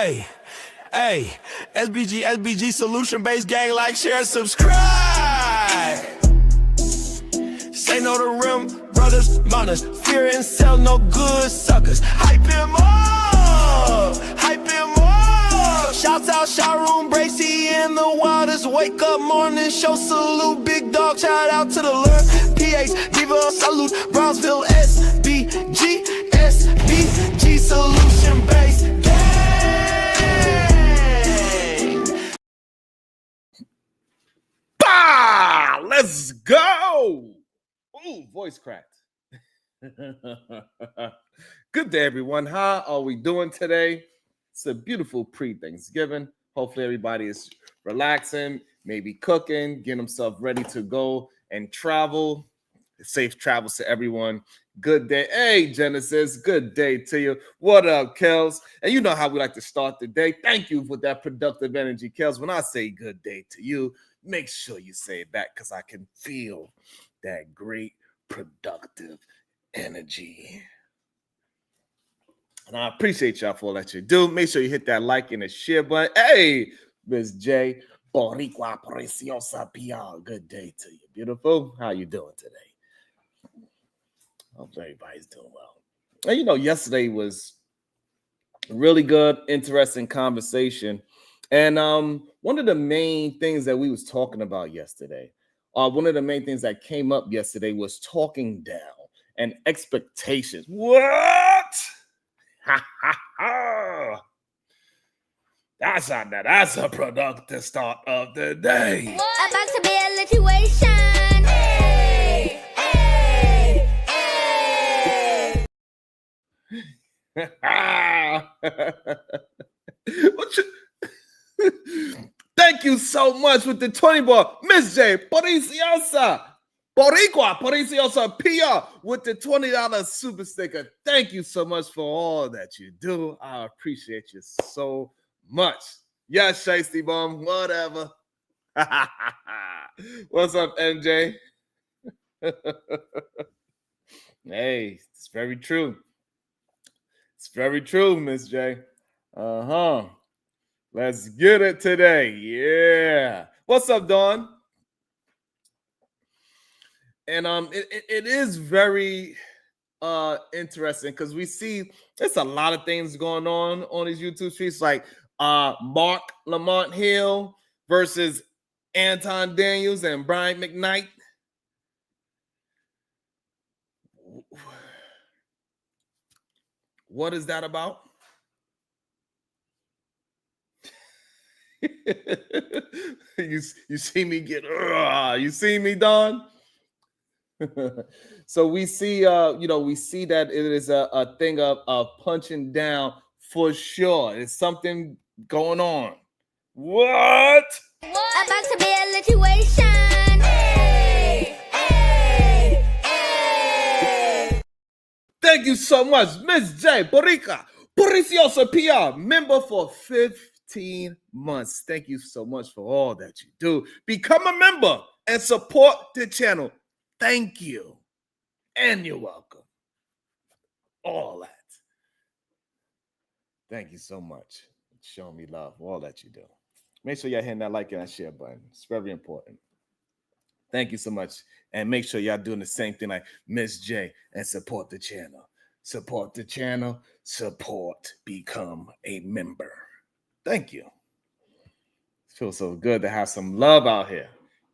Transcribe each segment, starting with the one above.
Hey, SBG solution-based gang, like, share, subscribe. Say no to rim, brothers, mothers, fear and sell no good suckers. Hype him up, hype him up. Shouts out Sharon Bracy in the wildest wake up morning show salute. Big dog, shout out to the lure. PH, Diva, salute. Brownsville, SBG solution-based gang. Bah! Let's go! Ooh, voice cracked. Good day, everyone. How are we doing today? It's a beautiful pre-Thanksgiving. Hopefully everybody is relaxing, maybe cooking, getting themselves ready to go and travel. Safe travels to everyone. Good day. Hey, Genesis. Good day to you. What up, Kels? And you know how we like to start the day. Thank you for that productive energy, Kels. When I say good day to you, make sure you say it back because I can feel that great productive energy. And I appreciate y'all for all that you do. Make sure you hit that like and the share button. Hey, Miss J. Boricua Preciosa PR. Good day to you. Beautiful. How you doing today? Hope everybody's doing well. And you know, yesterday was a really good, interesting conversation. And one of the main things that we was talking about yesterday, one of the main things that came up yesterday was talking down and expectations. What? That's a productive start of the day. What? About to be a situation. Hey, hey, hey. Thank you so much with the 20 ball, Miss J. Boricua Preciosa PR with the $20 super sticker. Thank you so much for all that you do. I appreciate you so much. Yes, Shiesty Bum, whatever. What's up, MJ? Hey, it's very true. It's very true, Miss J. Let's get it today. Yeah. What's up, Dawn? And it is very interesting because we see there's a lot of things going on these YouTube streets, like Mark Lamont Hill versus Anton Daniels and Brian McKnight. What is that about? you see me get you see me, Don? So we see we see that it is a thing of punching down for sure. It's something going on. What? About to be a situation. Hey, hey, hey. Thank you so much, Miss J. Boricua Preciosa PR, member for 15 months. Thank you so much for all that you do. Become a member and support the channel. Thank you. And you're welcome. All that. Thank you so much. Showing me love, all that you do. Make sure y'all hitting that like and that share button. It's very important. Thank you so much. And make sure y'all doing the same thing like Miss J and support the channel. Support the channel. Support. Become a member. Thank you. It feels so good to have some love out here.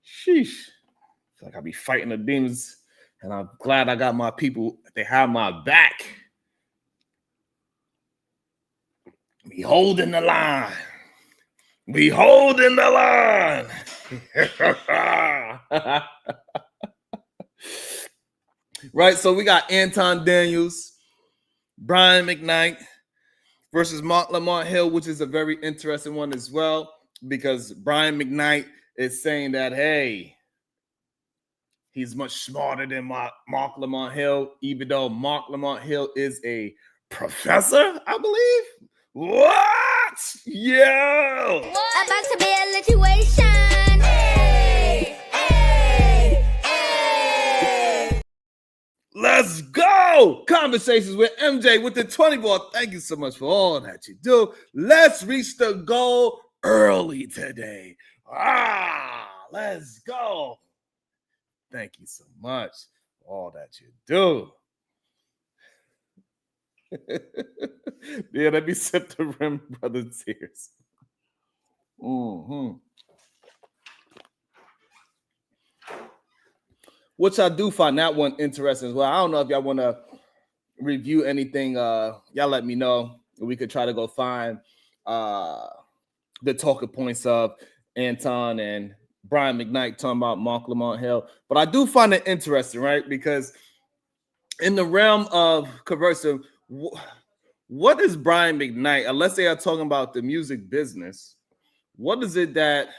Sheesh. I feel like I'll be fighting the demons. And I'm glad I got my people. They have my back. We holding the line. We holding the line. Right, so we got Anton Daniels, Brian McKnight versus Mark Lamont Hill, which is a very interesting one as well, because Brian McKnight is saying that, hey, he's much smarter than Mark Lamont Hill, even though Mark Lamont Hill is a professor, I believe. What? Yo! What? About to be a situation. Hey, hey, hey. Let's go. Conversations with MJ with the 20 ball. Thank you so much for all that you do. Let's reach the goal early today. Let's go. Thank you so much for all that you do. Yeah, let me sip the rim, brother tears. Which I do find that one interesting as well. I don't know if y'all want to review anything. Y'all let me know. We could try to go find the talking points of Anton and Brian McKnight talking about Mark Lamont Hill. But I do find it interesting, right? Because in the realm of conversing, what is Brian McKnight, unless they are talking about the music business, what is it that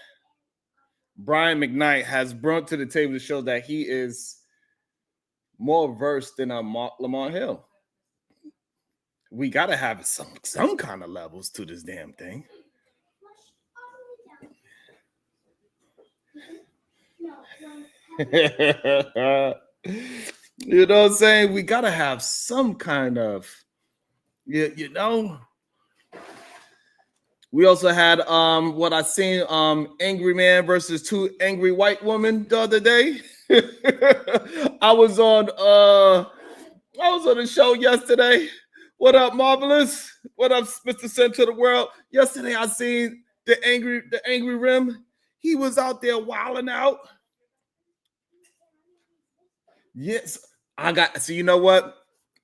Brian McKnight has brought to the table to show that he is more versed than Mark Lamont Hill? We got to have some kind of levels to this damn thing. You know what I'm saying? We got to have some kind of, you know. We also had what I seen angry man versus two angry white women the other day. I was on the show yesterday. What up, Marvelous? What up, Mr. Center of the World? Yesterday I seen the angry rim. He was out there wilding out. Yes, so you know what,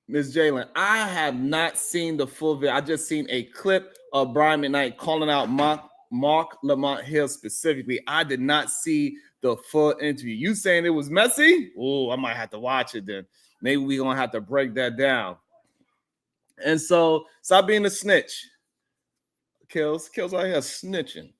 Ms. Jalen, I have not seen the full video. I just seen a clip of Brian McKnight calling out Mark Lamont Hill specifically. I did not see the full interview. You saying it was messy? Oh, I might have to watch it then. Maybe we're gonna have to break that down. And so stop being a snitch. Kills out here snitching.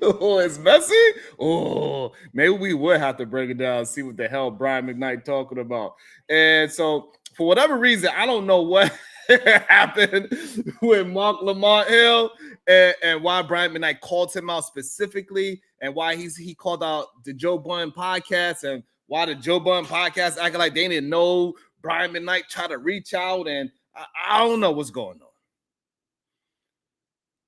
Oh, it's messy. Oh, maybe we would have to break it down and see what the hell Brian McKnight talking about. And so, for whatever reason, I don't know what happened with Mark Lamont Hill and why Brian McKnight called him out specifically, and why he called out the Joe Budden podcast, and why the Joe Budden podcast acting like they didn't know Brian McKnight tried to reach out, and I don't know what's going on.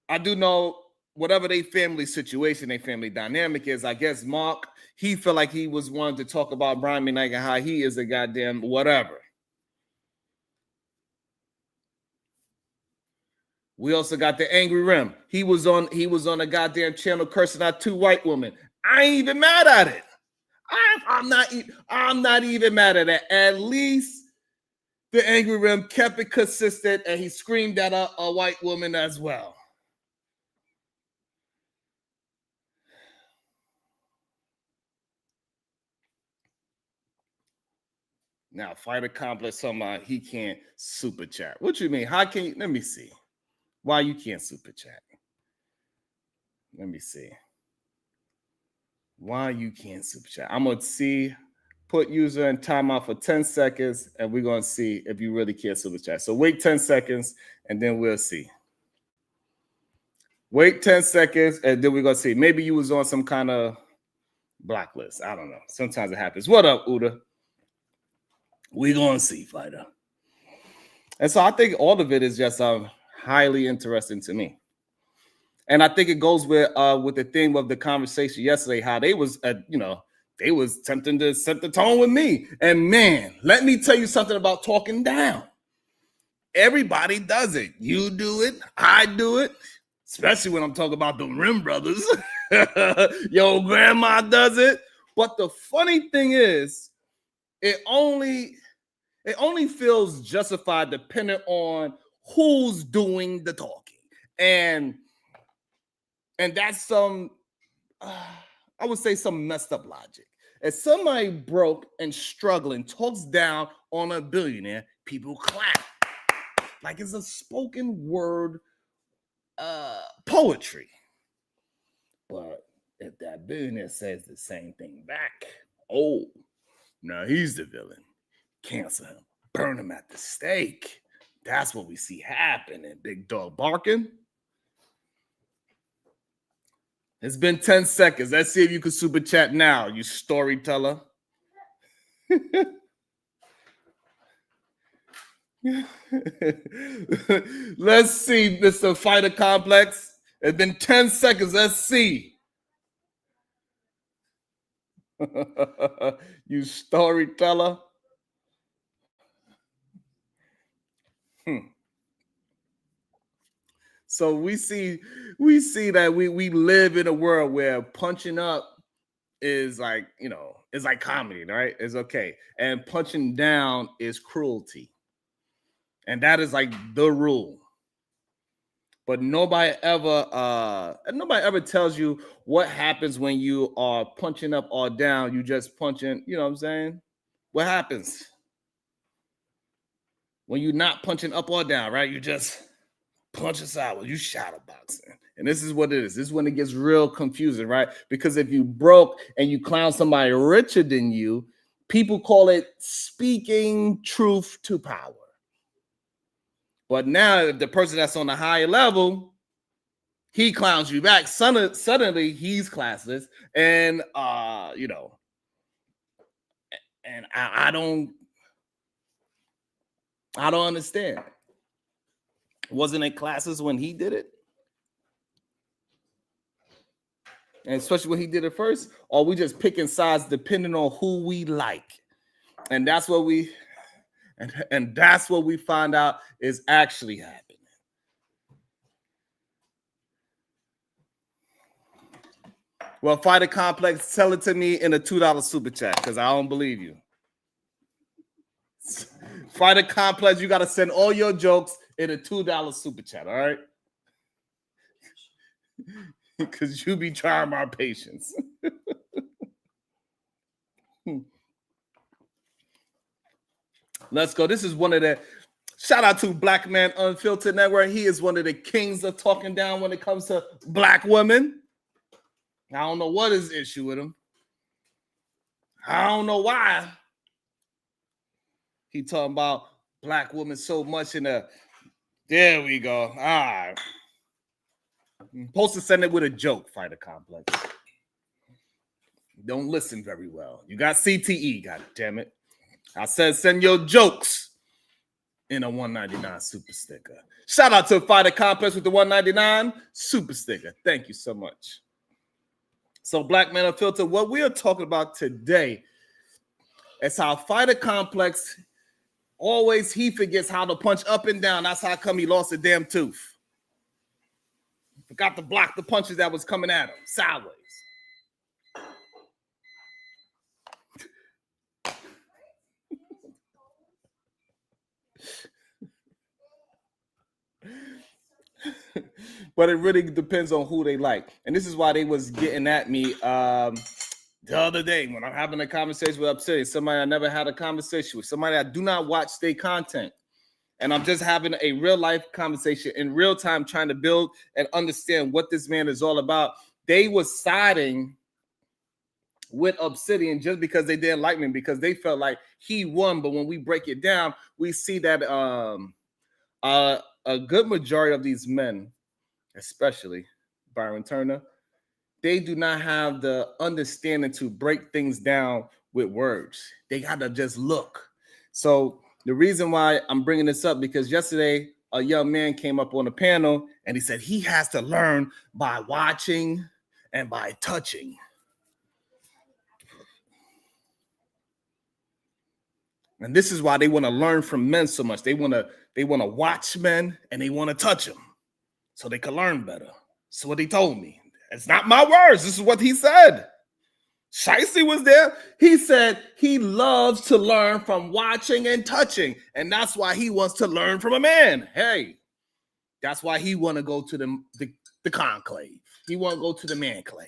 I do know whatever their family situation, their family dynamic is, I guess Mark, he felt like he was wanting to talk about Brian McKnight and how he is a goddamn whatever. We also got the angry rim. He was on a goddamn channel cursing out two white women. I ain't even mad at it. I'm not even mad at it. At least the angry rim kept it consistent and he screamed at a white woman as well. Now, fight accomplished somebody he can't super chat. What you mean? How can you? Let me see. Why you can't super chat? Let me see. Why you can't super chat? I'm gonna see. Put user in timeout for 10 seconds, and we're gonna see if you really can't super chat. So wait 10 seconds, and then we'll see. Wait 10 seconds, and then we're gonna see. Maybe you was on some kind of blacklist. I don't know. Sometimes it happens. What up, Uda? We're gonna see, fighter. And so I think all of it is just highly interesting to me. And I think it goes with the theme of the conversation yesterday, how they was, they was attempting to set the tone with me. And man, let me tell you something about talking down. Everybody does it. You do it. I do it. Especially when I'm talking about the Rim brothers. Yo, grandma does it. But the funny thing is, it only feels justified depending on who's doing the talking. And that's some, I would say some messed up logic. If somebody broke and struggling talks down on a billionaire, people clap. Like it's a spoken word poetry. But if that billionaire says the same thing back, oh, now he's the villain. Cancel him. Burn him at the stake. That's what we see happen in Big Dog Barking. It's been 10 seconds. Let's see if you can super chat now, you storyteller. Let's see, Mr. Fighter Complex. It's been 10 seconds. Let's see. You storyteller. So we see that we live in a world where punching up is like, it's like comedy, right? It's okay. And punching down is cruelty. And that is like the rule. But nobody ever tells you what happens when you are punching up or down. You just punching, you know what I'm saying? What happens when you're not punching up or down, right? You just punch aside. You shadow boxing. And this is what it is. This is when it gets real confusing, right? Because if you broke and you clown somebody richer than you, people call it speaking truth to power. But now, if the person that's on the higher level, he clowns you back, suddenly he's classless, and and I don't understand. Wasn't it classless when he did it? And especially when he did it first, or we just picking sides depending on who we like. And that's what we and that's what we find out is actually happening. Well, Fighter Complex, tell it to me in a $2 super chat because I don't believe you. Fighter Complex, you got to send all your jokes in a $2 super chat, all right? Because you be trying my patience. Let's go. This is one of the shout out to Black Man Unfiltered Network. He is one of the kings of talking down when it comes to black women. I don't know what is the issue with him. I don't know why. He talking about black women so much in the. There we go. All right. I'm supposed to send it with a joke, Fighter Complex. Don't listen very well. You got CTE, god damn it. I said send your jokes in a $1.99 super sticker. Shout out to Fighter Complex with the $1.99 super sticker. Thank you so much. So, Black Man Unfiltered, what we are talking about today is how Fighter Complex always he forgets how to punch up and down. That's how come he lost a damn tooth. Forgot to block the punches that was coming at him sideways. But it really depends on who they like. And this is why they was getting at me the other day when I'm having a conversation with Obsidian, somebody I never had a conversation with, somebody I do not watch their content. And I'm just having a real life conversation in real time, trying to build and understand what this man is all about. They was siding with Obsidian just because they didn't like me, because they felt like he won. But when we break it down, we see that a good majority of these men, especially Byron Turner, they do not have the understanding to break things down with words. They got to just look. So the reason why I'm bringing this up, because yesterday a young man came up on the panel and he said he has to learn by watching and by touching. And this is why they want to learn from men so much. They want to watch men and they want to touch them so they can learn better. So what he told me. It's not my words. This is what he said. Shicey was there. He said he loves to learn from watching and touching. And that's why he wants to learn from a man. Hey, that's why he want to go to the conclave. He want to go to the man clave.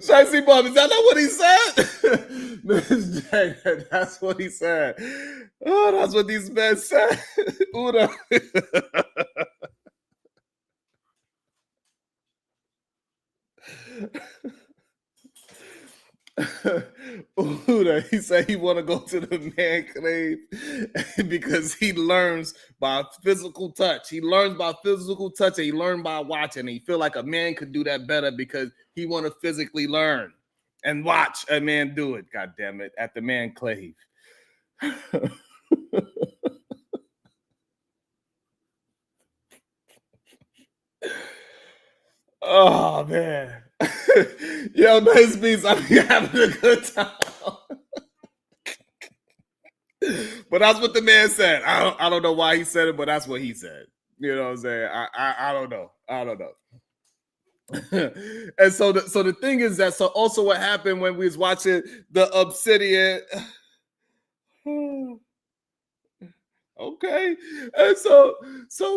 Shicey Bob, is that not what he said? That's what he said. Oh, that's what these men said. Uda. Uda, he said he want to go to the man cave because he learns by physical touch. He learns by physical touch, and he learned by watching. And he feel like a man could do that better because he want to physically learn and watch a man do it. God damn it, at the man cave. Oh man. Yo, nice beats. I'm having a good time. But that's what the man said. I don't know why he said it, but that's what he said. You know what I'm saying? I don't know. I don't know. And so the thing is that also what happened when we was watching the Obsidian. Okay. And so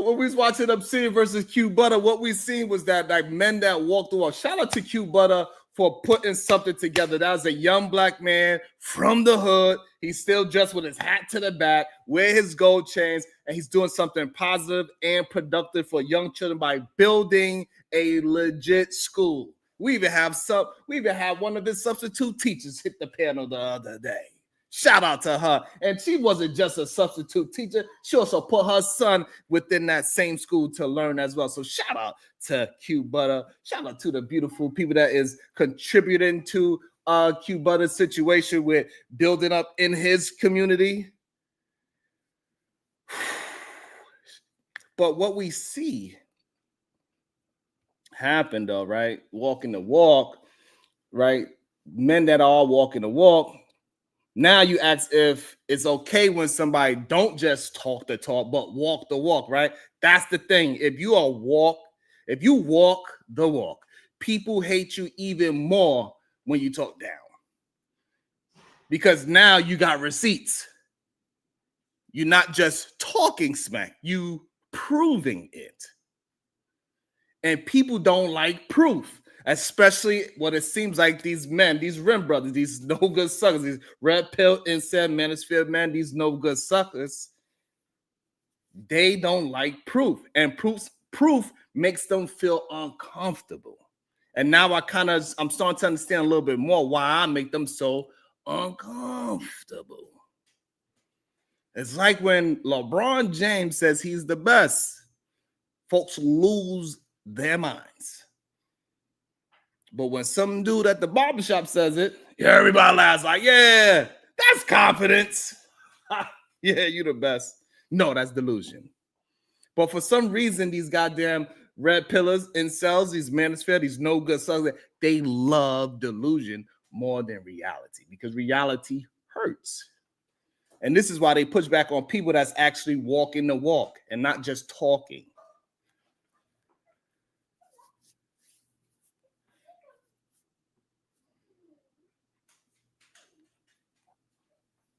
when we was watching Obsidian versus Q Butter, what we seen was that like men that walked the walk. Shout out to Q Butter for putting something together. That was a young black man from the hood. He's still dressed with his hat to the back, wear his gold chains, and he's doing something positive and productive for young children by building a legit school. We even have one of his substitute teachers hit the panel the other day. Shout out to her. And she wasn't just a substitute teacher. She also put her son within that same school to learn as well. So shout out to Q Butter. Shout out to the beautiful people that is contributing to Q Butter's situation with building up in his community. But what we see happen though, right? Walking the walk, right? Men that are walking the walk. Now you ask if it's okay when somebody don't just talk the talk, but walk the walk, right? That's the thing. If you walk the walk, people hate you even more when you talk down. Because now you got receipts. You're not just talking smack, you proving it. And people don't like proof. Especially what it seems like these men, these rim brothers, these no good suckers, these red pill, incel, manosphere men, these no good suckers, they don't like proof. And proof makes them feel uncomfortable. And now I'm starting to understand a little bit more why I make them so uncomfortable. It's like when LeBron James says he's the best, folks lose their minds. But when some dude at the barbershop says it, everybody laughs like, yeah, that's confidence. Yeah, you the best. No, that's delusion. But for some reason, these goddamn red pillars, incels, these manosphere, these no good sons, they love delusion more than reality because reality hurts. And this is why they push back on people that's actually walking the walk and not just talking.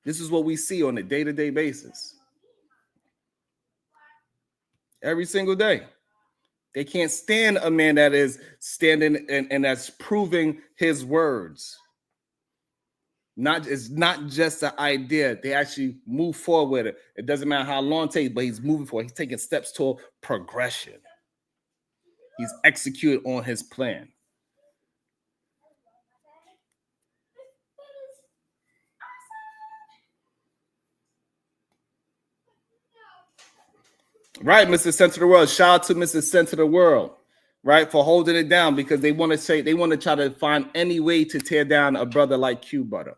This is what we see on a day-to-day basis. Every single day. They can't stand a man that is standing and that's proving his words. It's not just an idea. They actually move forward with it. It doesn't matter how long it takes, but he's moving forward. He's taking steps toward progression. He's executed on his plan. Right, Mr. Center of the World. Shout out to Mr. Center of the World, right, for holding it down because they want to try to find any way to tear down a brother like Q Butter.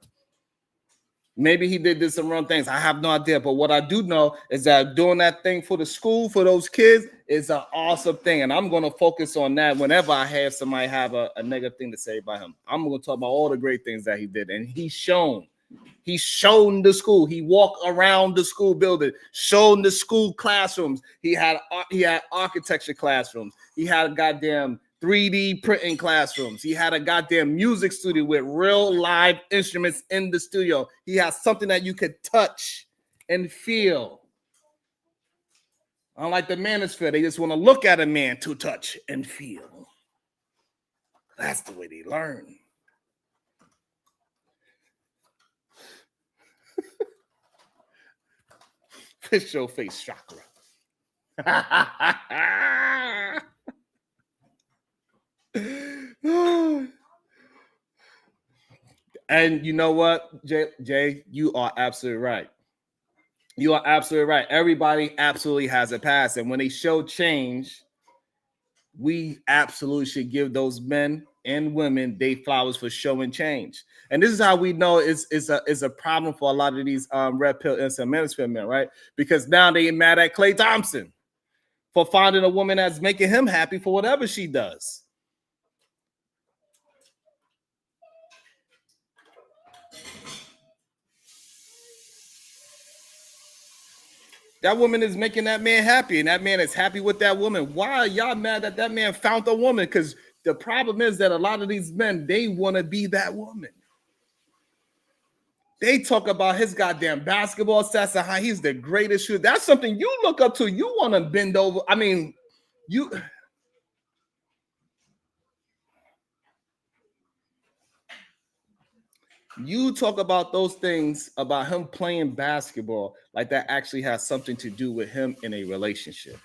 Maybe he did some wrong things. I have no idea. But what I do know is that doing that thing for the school, for those kids, is an awesome thing. And I'm going to focus on that whenever I have somebody have a negative thing to say about him. I'm going to talk about all the great things that he did. And he's shown the school. He walked around the school building, shown the school classrooms. He had architecture classrooms. He had goddamn 3D printing classrooms. He had a goddamn music studio with real live instruments in the studio. He has something that you could touch and feel. Unlike the manosphere, they just want to look at a man to touch and feel. That's the way they learn. Fish your face chakra. And you know what, Jay, you are absolutely right. You are absolutely right. Everybody absolutely has a past. And when they show change, we absolutely should give those men and women they flowers for showing change. And this is how we know it's a problem for a lot of these red pill instant manosphere men, right? Because now they mad at Klay Thompson for finding a woman that's making him happy for whatever she does. That woman is making that man happy, and that man is happy with that woman. Why are y'all mad that that man found a woman? Because the problem is that a lot of these men, they want to be that woman. They talk about his goddamn basketball stats and how he's the greatest shooter. That's something you look up to. You want to bend over. I mean, you talk about those things about him playing basketball like that actually has something to do with him in a relationship.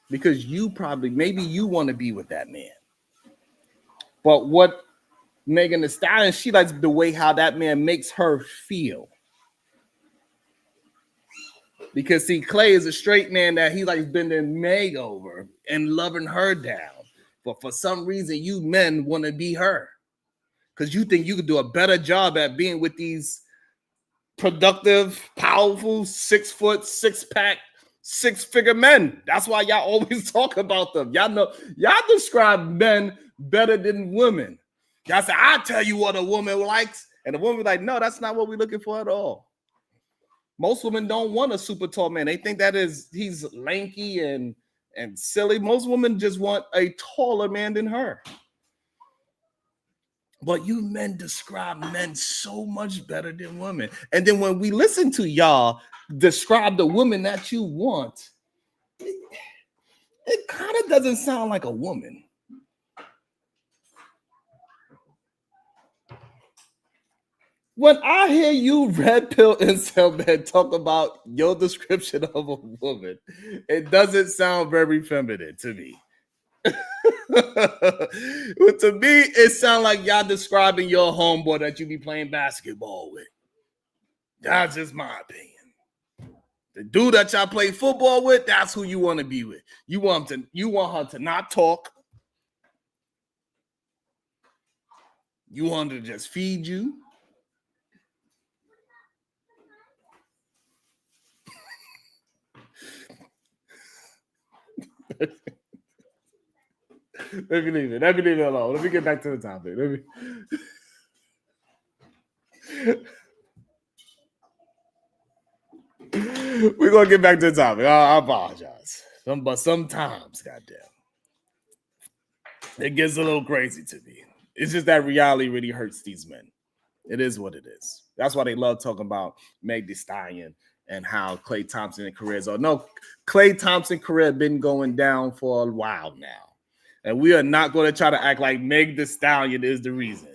Because you probably, maybe you want to be with that man. But what Megan Thee Stallion, she likes the way how that man makes her feel. Because see, Klay is a straight man that he likes bending Meg over and loving her down. But for some reason, you men want to be her. Because you think you could do a better job at being with these productive, powerful, 6 foot, 6-pack, 6-figure men. That's why y'all always talk about them. Y'all know, y'all describe men better than women. Y'all say, I'll tell you what a woman likes. And the woman be like, no, that's not what we're looking for at all. Most women don't want a super tall man. They think that he's lanky and silly. Most women just want a taller man than her. But you men describe men so much better than women. And then when we listen to y'all describe the woman that you want, it kind of doesn't sound like a woman. When I hear you red pill incel man talk about your description of a woman, it doesn't sound very feminine to me. But to me, it sounds like y'all describing your homeboy that you be playing basketball with. That's just my opinion. The dude that y'all play football with, that's who you want to be with. You want her to not talk. You want her to just feed you. Let me leave it alone. Let me get back to the topic. We're gonna get back to the topic. I apologize. But sometimes, goddamn, it gets a little crazy to me. It's just that reality really hurts these men. It is what it is. That's why they love talking about Meg Thee Stallion and how Klay Thompson and careers are. No, Klay Thompson career been going down for a while now. And we are not going to try to act like Meg Thee Stallion is the reason.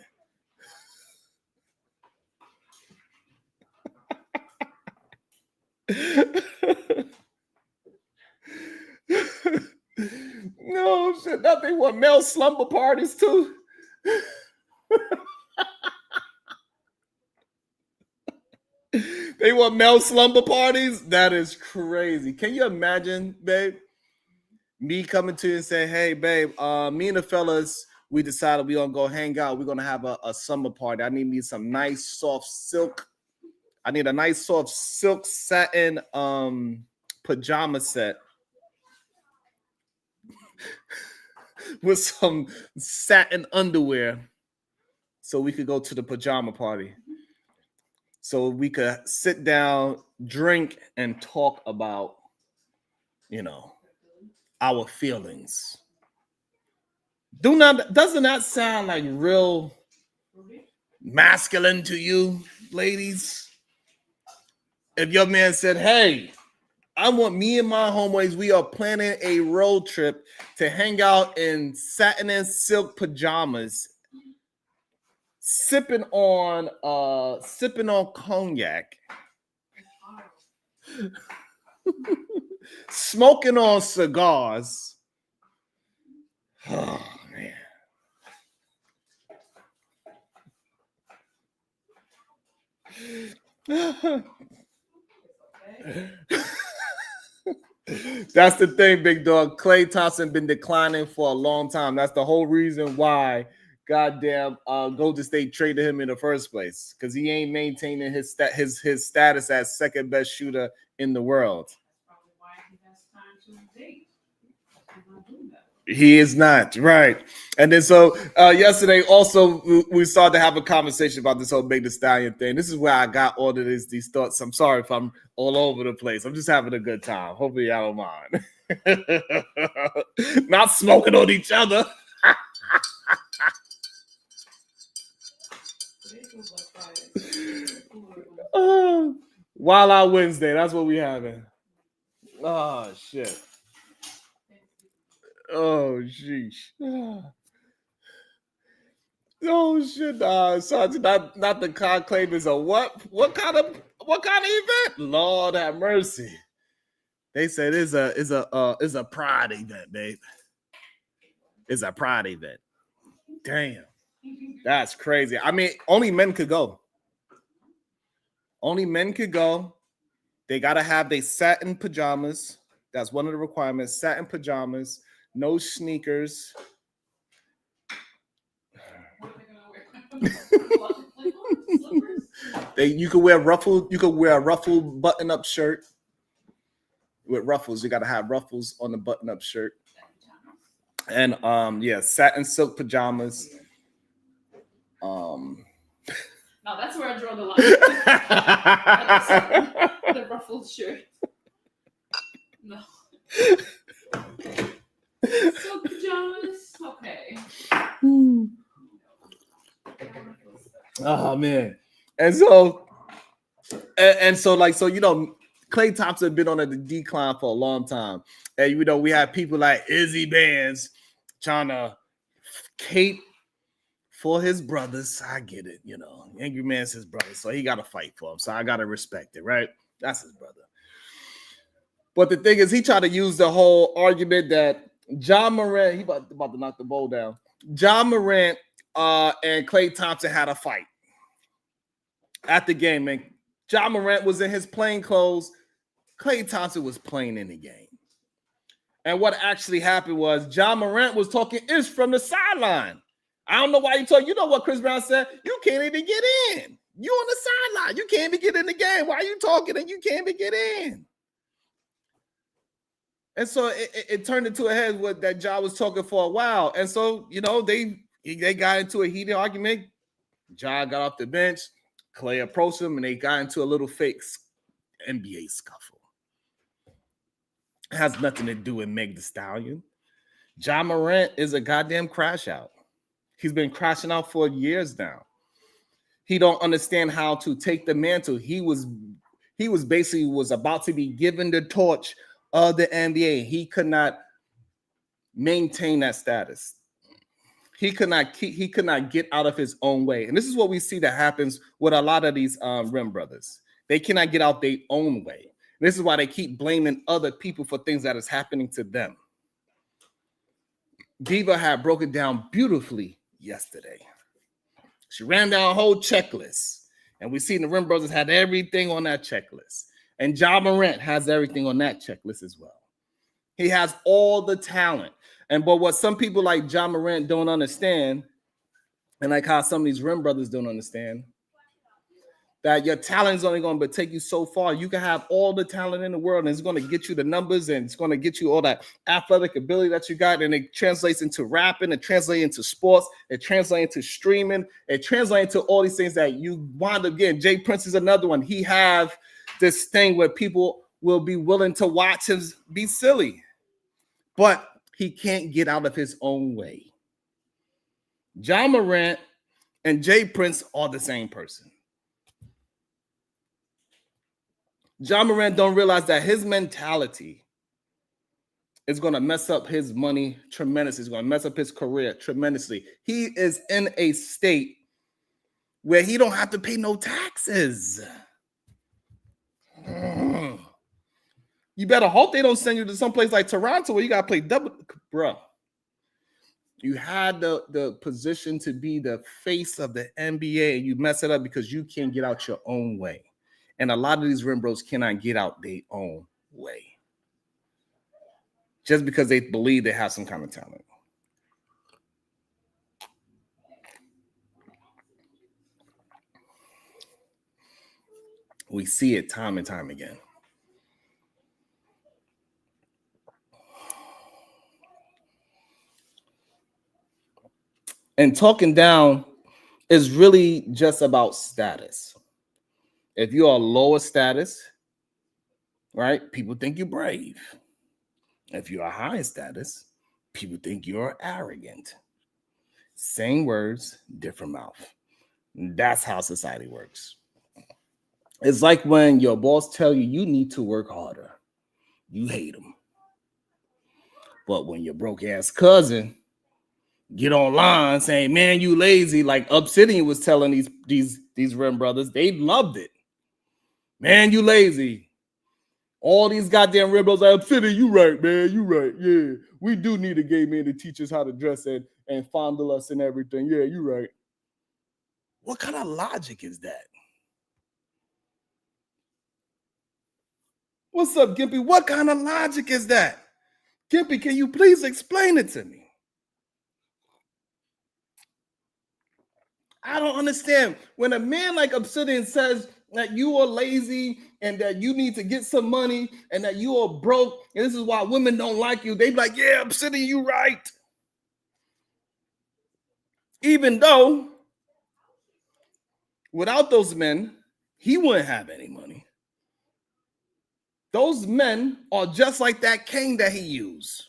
No, shit, nothing. What, male slumber parties too? They want male slumber parties? That is crazy. Can you imagine, babe? Me coming to you and saying, hey, babe, me and the fellas, we decided we're going to go hang out. We're going to have a summer party. I need me some nice soft silk. I need a nice soft silk satin pajama set with some satin underwear so we could go to the pajama party. So we could sit down, drink, and talk about, our feelings. Doesn't that sound like real masculine to you, ladies? If your man said, hey, I want me and my homies, we are planning a road trip to hang out in satin and silk pajamas, sipping on cognac, smoking on cigars. Oh man. That's the thing, big dog. Klay Thompson been declining for a long time. That's the whole reason why goddamn Golden State traded him in the first place, because he ain't maintaining his status as second best shooter in the world. He is not, right. And then so yesterday also we started to have a conversation about this whole Big the Stallion thing. This is where I got all of these thoughts. I'm sorry if I'm all over the place. I'm just having a good time. Hopefully y'all don't mind. Not smoking on each other. Wild Out Wednesday, that's what we having. Oh shit. Oh sheesh. Oh shit, Sergeant, not the conclave is a what? What kind of event? Lord have mercy. They said it's a pride event, babe. It's a pride event. Damn. That's crazy. I mean, only men could go. Only men could go. They gotta have their satin pajamas. That's one of the requirements. Satin pajamas, no sneakers. You could wear a ruffled button-up shirt with ruffles. You gotta have ruffles on the button-up shirt. And yeah, satin silk pajamas. No, that's where I draw the line. The ruffled shirt. No. Silk pajamas. Okay. Oh man. And so you know, Klay Thompson been on a decline for a long time. And you know, we have people like Izzy Bands trying to cape for his brothers. I get it, you know. Angry Man's his brother, so he gotta fight for him. So I gotta respect it, right? That's his brother. But the thing is, he tried to use the whole argument that John Morant, he about to knock the ball down. John Morant and Klay Thompson had a fight at the game, man. John Morant was in his plain clothes. Klay Thompson was playing in the game. And what actually happened was John Morant was talking ish from the sideline. I don't know why you talk. You know what Chris Brown said? You can't even get in. You on the sideline. You can't even get in the game. Why are you talking and you can't even get in? And so it turned into a head with that Ja was talking for a while. And so, you know, they got into a heated argument. Ja got off the bench. Klay approached him and they got into a little fake NBA scuffle. It has nothing to do with Meg the Stallion. Ja Morant is a goddamn crash out. He's been crashing out for years now. He don't understand how to take the mantle. He was basically about to be given the torch of the NBA. He could not maintain that status. He could not get out of his own way. And this is what we see that happens with a lot of these rim brothers. They cannot get out their own way. This is why they keep blaming other people for things that is happening to them. Diva had broken down beautifully yesterday. She ran down a whole checklist. And we seen the rim brothers had everything on that checklist. And Ja Morant has everything on that checklist as well. He has all the talent. But what some people like Ja Morant don't understand, and like how some of these rim brothers don't understand, that your talent is only going to take you so far. You can have all the talent in the world, and it's going to get you the numbers, and it's going to get you all that athletic ability that you got, and it translates into rapping, it translates into sports, it translates into streaming, it translates into all these things that you wind up getting. Jay Prince is another one. He have this thing where people will be willing to watch him be silly, but he can't get out of his own way. Ja Morant and Jay Prince are the same person. Ja Morant don't realize that his mentality is going to mess up his money tremendously. It's going to mess up his career tremendously. He is in a state where he don't have to pay no taxes. You better hope they don't send you to someplace like Toronto where you got to play double, bro. You had the position to be the face of the NBA, and you mess it up because you can't get out your own way. And a lot of these rim bros cannot get out their own way just because they believe they have some kind of talent. We see it time and time again. And talking down is really just about status. If you are lower status, right, people think you're brave. If you are high status, people think you're arrogant. Same words, different mouth. That's how society works. It's like when your boss tell you you need to work harder. You hate him. But when your broke ass cousin get online saying, man, you lazy, like Obsidian was telling these rim brothers, they loved it. Man, you lazy. All these goddamn rim brothers like, Obsidian, you right, man, you right. Yeah, we do need a gay man to teach us how to dress and fondle us and everything. Yeah, you right. What kind of logic is that? What's up, Gimpy? What kind of logic is that? Gimpy, can you please explain it to me? I don't understand. When a man like Obsidian says that you are lazy and that you need to get some money and that you are broke and this is why women don't like you, they be like, yeah, Obsidian, you right. Even though without those men, he wouldn't have any money. Those men are just like that cane that he used.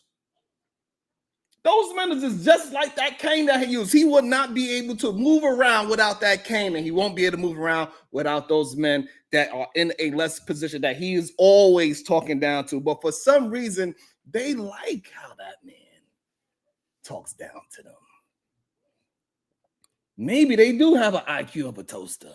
Those men are just like that cane that he used. He would not be able to move around without that cane, and he won't be able to move around without those men that are in a less position that he is always talking down to. But for some reason, they like how that man talks down to them. Maybe they do have an IQ of a toaster.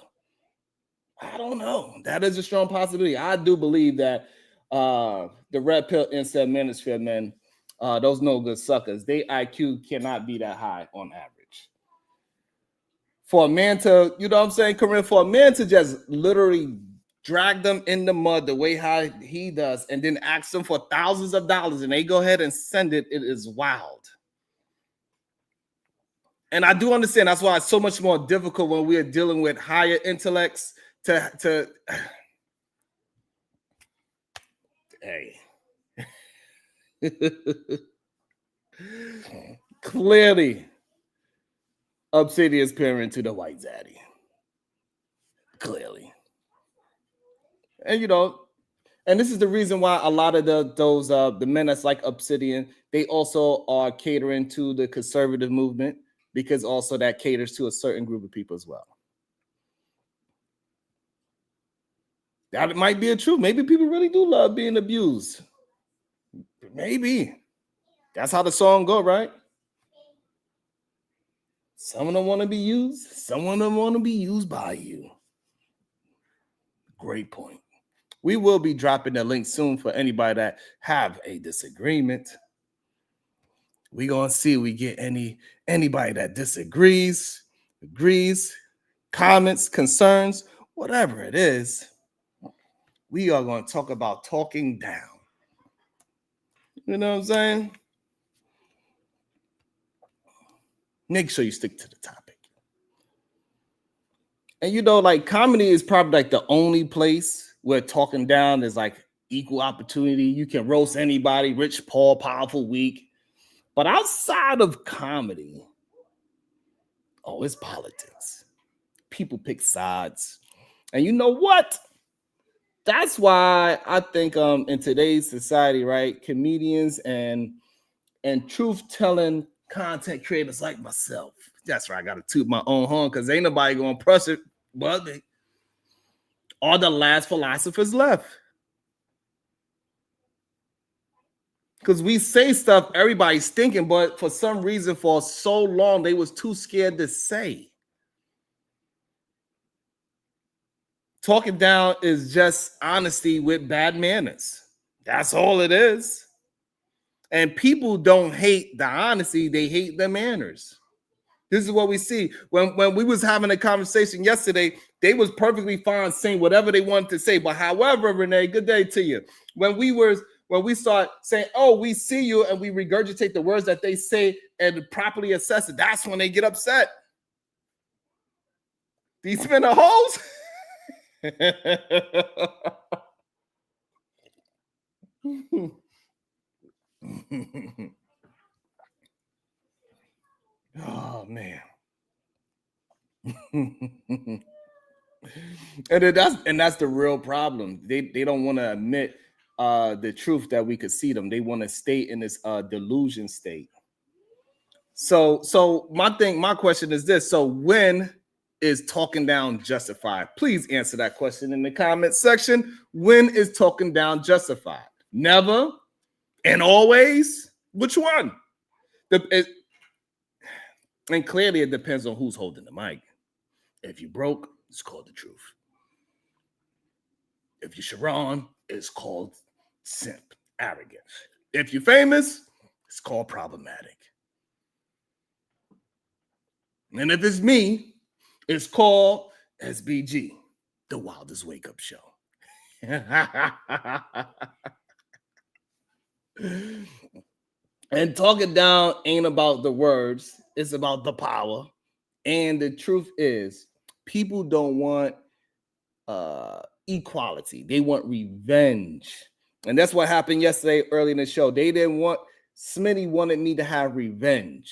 I don't know. That is a strong possibility. I do believe that the red pill incel manosphere men, those no good suckers, their IQ cannot be that high on average. For a man to, you know what I'm saying, Corinne, for a man to just literally drag them in the mud the way how he does and then ask them for thousands of dollars and they go ahead and send it, it is wild. And I do understand that's why it's so much more difficult when we are dealing with higher intellects to hey. Clearly, Obsidian's parent to the white zaddy. Clearly. And you know, and this is the reason why a lot of the men that's like Obsidian, they also are catering to the conservative movement because also that caters to a certain group of people as well. That might be a truth. Maybe people really do love being abused. Maybe. That's how the song go, right? Some of them want to be used. Some of them want to be used by you. Great point. We will be dropping the link soon for anybody that have a disagreement. We're going to see if we get anybody that disagrees, agrees, comments, concerns, whatever it is. We are going to talk about talking down. You know what I'm saying? Make sure you stick to the topic. And you know, like comedy is probably like the only place where talking down is like equal opportunity. You can roast anybody, rich, poor, powerful, weak. But outside of comedy, it's politics. People pick sides. And you know what? That's why I think in today's society, right, comedians and truth-telling content creators like myself, that's right, I got to toot my own horn because ain't nobody going to press it but they are the last philosophers left. Because we say stuff everybody's thinking, but for some reason, for so long, they was too scared to say. Talking down is just honesty with bad manners. That's all it is. And people don't hate the honesty, they hate the manners. This is what we see. When we was having a conversation yesterday, they was perfectly fine saying whatever they wanted to say. But however, Renee, good day to you. When we start saying, oh, we see you, and we regurgitate the words that they say and properly assess it, that's when they get upset. These men are hoes. Oh man. and that's the real problem. They don't want to admit the truth that we could see them. They want to stay in this delusion state. So my question is this. So when is talking down justified? Please answer that question in the comment section. When is talking down justified? Never and always? Which one? And clearly it depends on who's holding the mic. If you broke, it's called the truth. If you're Sharon, it's called simp, arrogance. If you're famous, it's called problematic. And if it's me, it's called SBG, the wildest wake-up show. And talking down ain't about the words, it's about the power. And the truth is, people don't want equality. They want revenge. And that's what happened yesterday early in the show. They didn't want, Smitty wanted me to have revenge.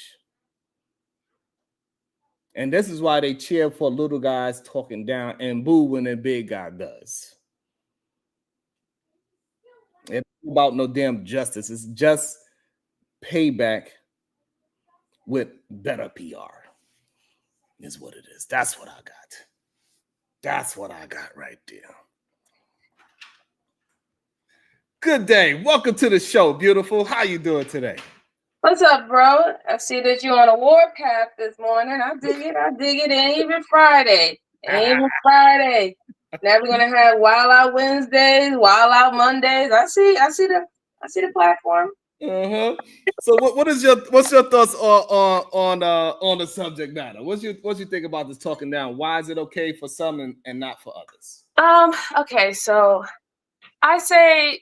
And this is why they cheer for little guys talking down and boo when the big guy does. It's not about no damn justice. It's just payback with better PR is what it is. That's what I got. That's what I got right there. Good day. Welcome to the show, beautiful. How you doing today? What's up, bro? I see that you're on a warpath this morning. I dig it. It ain't even Friday. Now we're gonna have Wild Out Wednesdays, Wild Out Mondays. I see the platform. So what's your thoughts on the subject matter? What you think about this talking down? Why is it okay for some and not for others? Okay, so I say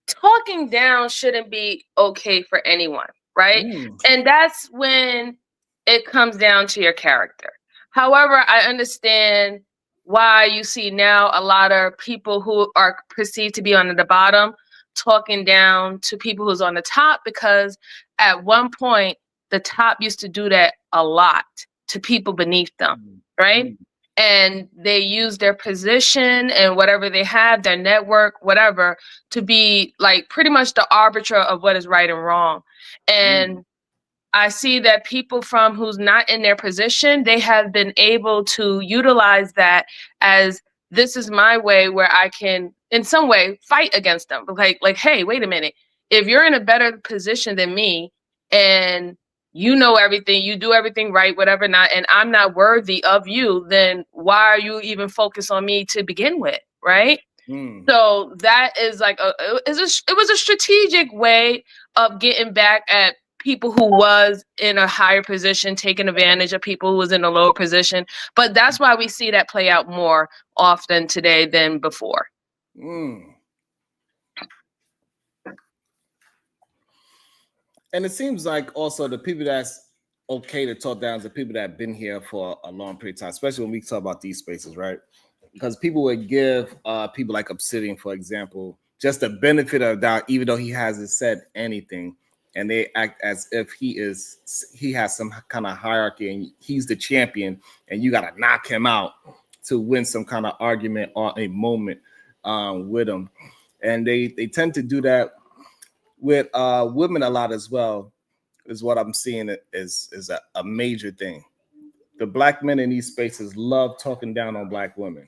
talking down shouldn't be okay for anyone, right? And that's when it comes down to your character. However, I understand why you see now a lot of people who are perceived to be on the bottom talking down to people who's on the top, because at one point the top used to do that a lot to people beneath them, right? And they use their position and whatever they have, their network, whatever, to be like pretty much the arbiter of what is right and wrong. And I see that people from who's not in their position, they have been able to utilize that as, this is my way where I can, in some way, fight against them. Like, hey, wait a minute. If you're in a better position than me and you know everything, you do everything right, whatever not, and I'm not worthy of you, then why are you even focused on me to begin with, right? So that is like it was a strategic way of getting back at people who was in a higher position, taking advantage of people who was in a lower position. But that's why we see that play out more often today than before. And it seems like also the people that's okay to talk down is the people that have been here for a long period of time, especially when we talk about these spaces, right? Because people would give people like Obsidian, for example, just the benefit of doubt, even though he hasn't said anything, and they act as if he has some kind of hierarchy and he's the champion, and you got to knock him out to win some kind of argument or a moment with him. And they tend to do that with women a lot as well, is what I'm seeing is a major thing. The black men in these spaces love talking down on black women.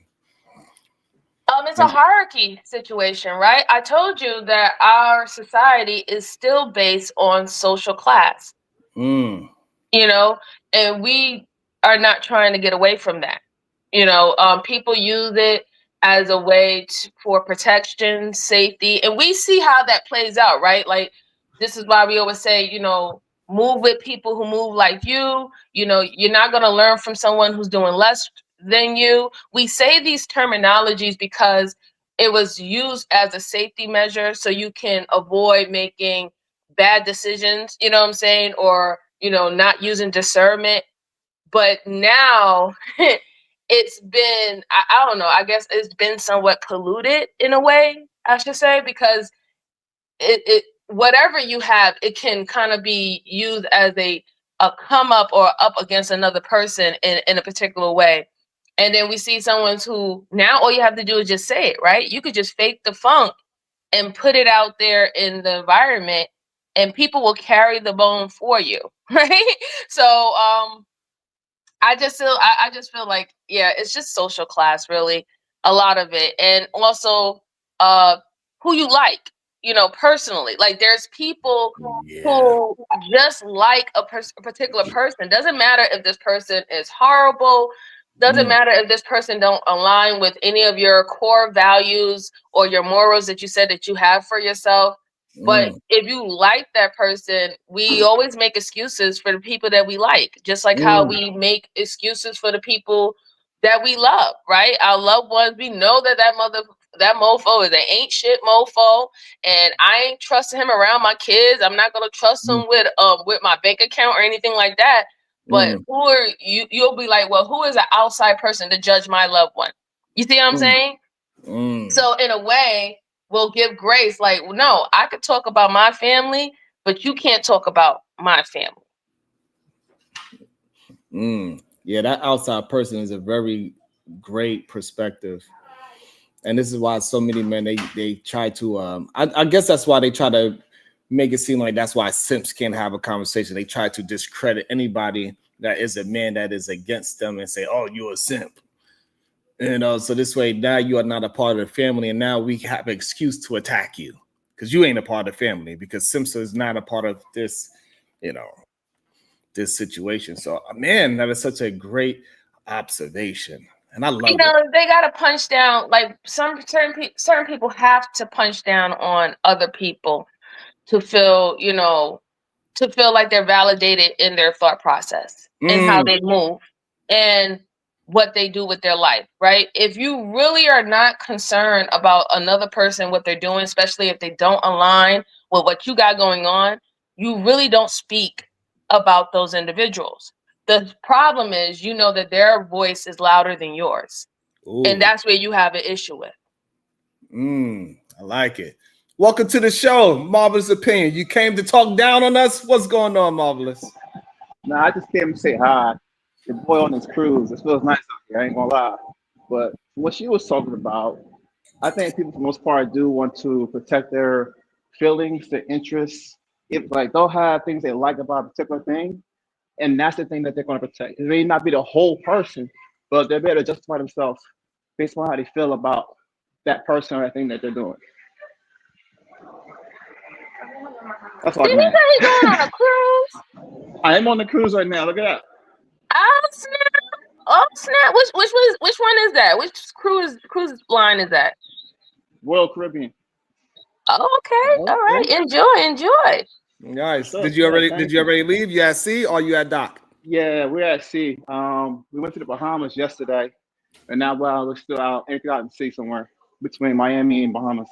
It's a hierarchy situation, right? I told you that our society is still based on social class, you know, and we are not trying to get away from that. You know, people use it as a way for protection, safety, and we see how that plays out, right? Like This is why we always say, move with people who move like you. You're not going to learn from someone who's doing less than you. We say these terminologies because it was used as a safety measure so you can avoid making bad decisions, you know what I'm saying? Or, not using discernment. But now it's been, I don't know, I guess it's been somewhat polluted in a way, I should say, because it whatever you have, it can kind of be used as a come up or up against another person in a particular way. And then we see someone who now all you have to do is just say it, right? You could just fake the funk and put it out there in the environment and people will carry the bone for you, right? So I just feel like, yeah, it's just social class, really, a lot of it. And also who you like, personally. Like there's people who just like a particular person. Doesn't matter if this person is horrible. Doesn't matter if this person don't align with any of your core values or your morals that you said that you have for yourself. But if you like that person, we always make excuses for the people that we like, just like how we make excuses for the people that we love, right? Our loved ones, we know that mofo is an ain't shit mofo, and I ain't trusting him around my kids. I'm not gonna trust him with my bank account or anything like that. But who are you? You'll be like, well, who is an outside person to judge my loved one? You see what I'm saying? So in a way, we'll give grace. Like, no, I could talk about my family, but you can't talk about my family. Yeah, that outside person is a very great perspective. And this is why so many men, they try to, I guess that's why they try to make it seem like that's why simps can't have a conversation. They try to discredit anybody that is a man that is against them and say, oh, you're a simp. So this way, now you are not a part of the family, and now we have an excuse to attack you because you ain't a part of the family, because Simpson is not a part of this, this situation. So, man, that is such a great observation, and I love it. They gotta punch down. Like certain people have to punch down on other people to feel, to feel like they're validated in their thought process and how they move and what they do with their life, right? If you really are not concerned about another person, what they're doing, especially if they don't align with what you got going on, you really don't speak about those individuals. The problem is, that their voice is louder than yours. Ooh. And that's where you have an issue with. I like it. Welcome to the show, Marvelous Opinion. You came to talk down on us? What's going on, Marvelous? No, I just came to say hi. The boy on his cruise. It feels nice out here, I ain't gonna lie. But what she was talking about, I think people for the most part do want to protect their feelings, their interests. If like they'll have things they like about a particular thing, and that's the thing that they're going to protect. It may not be the whole person, but they're better to justify themselves based on how they feel about that person or that thing that they're doing. That's all. Did he say he's going on a cruise? I am on the cruise right now. Look at that. Oh snap! Oh snap! Which one is that? Which cruise line is that? Royal Caribbean. Oh, okay. All right. Enjoy. Nice. Did you already leave? You at sea or you at dock? Yeah, we're at sea. We went to the Bahamas yesterday, and now we're still out in sea somewhere between Miami and Bahamas.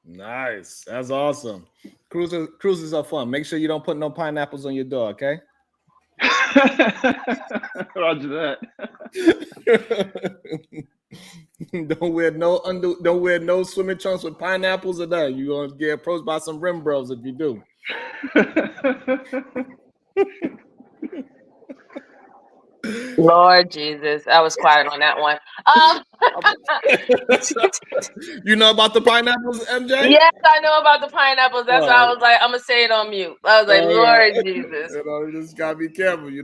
Nice. That's awesome. Cruises are fun. Make sure you don't put no pineapples on your door, okay? Roger that. Don't wear no swimming trunks with pineapples or that. You're gonna get approached by some rim bros if you do. Lord Jesus, I was quiet on that one. You know about the pineapples, MJ? Yes, I know about the pineapples. That's why I was like, I'm gonna say it on mute. I was like, Lord Jesus. You just gotta be careful. You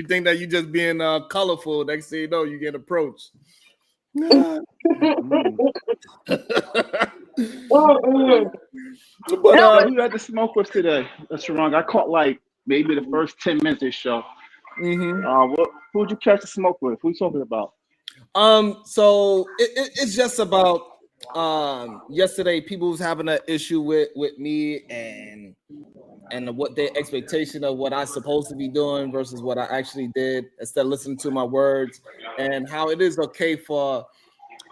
think that you just being colorful. Next thing you know, you get approached. But who had to smoke with today? That's wrong. I caught like maybe the first 10 minutes of the show. Who'd you catch the smoke with? Who you talking about? So it's just about yesterday people was having an issue with me and what their expectation of what I supposed to be doing versus what I actually did instead of listening to my words, and how it is okay for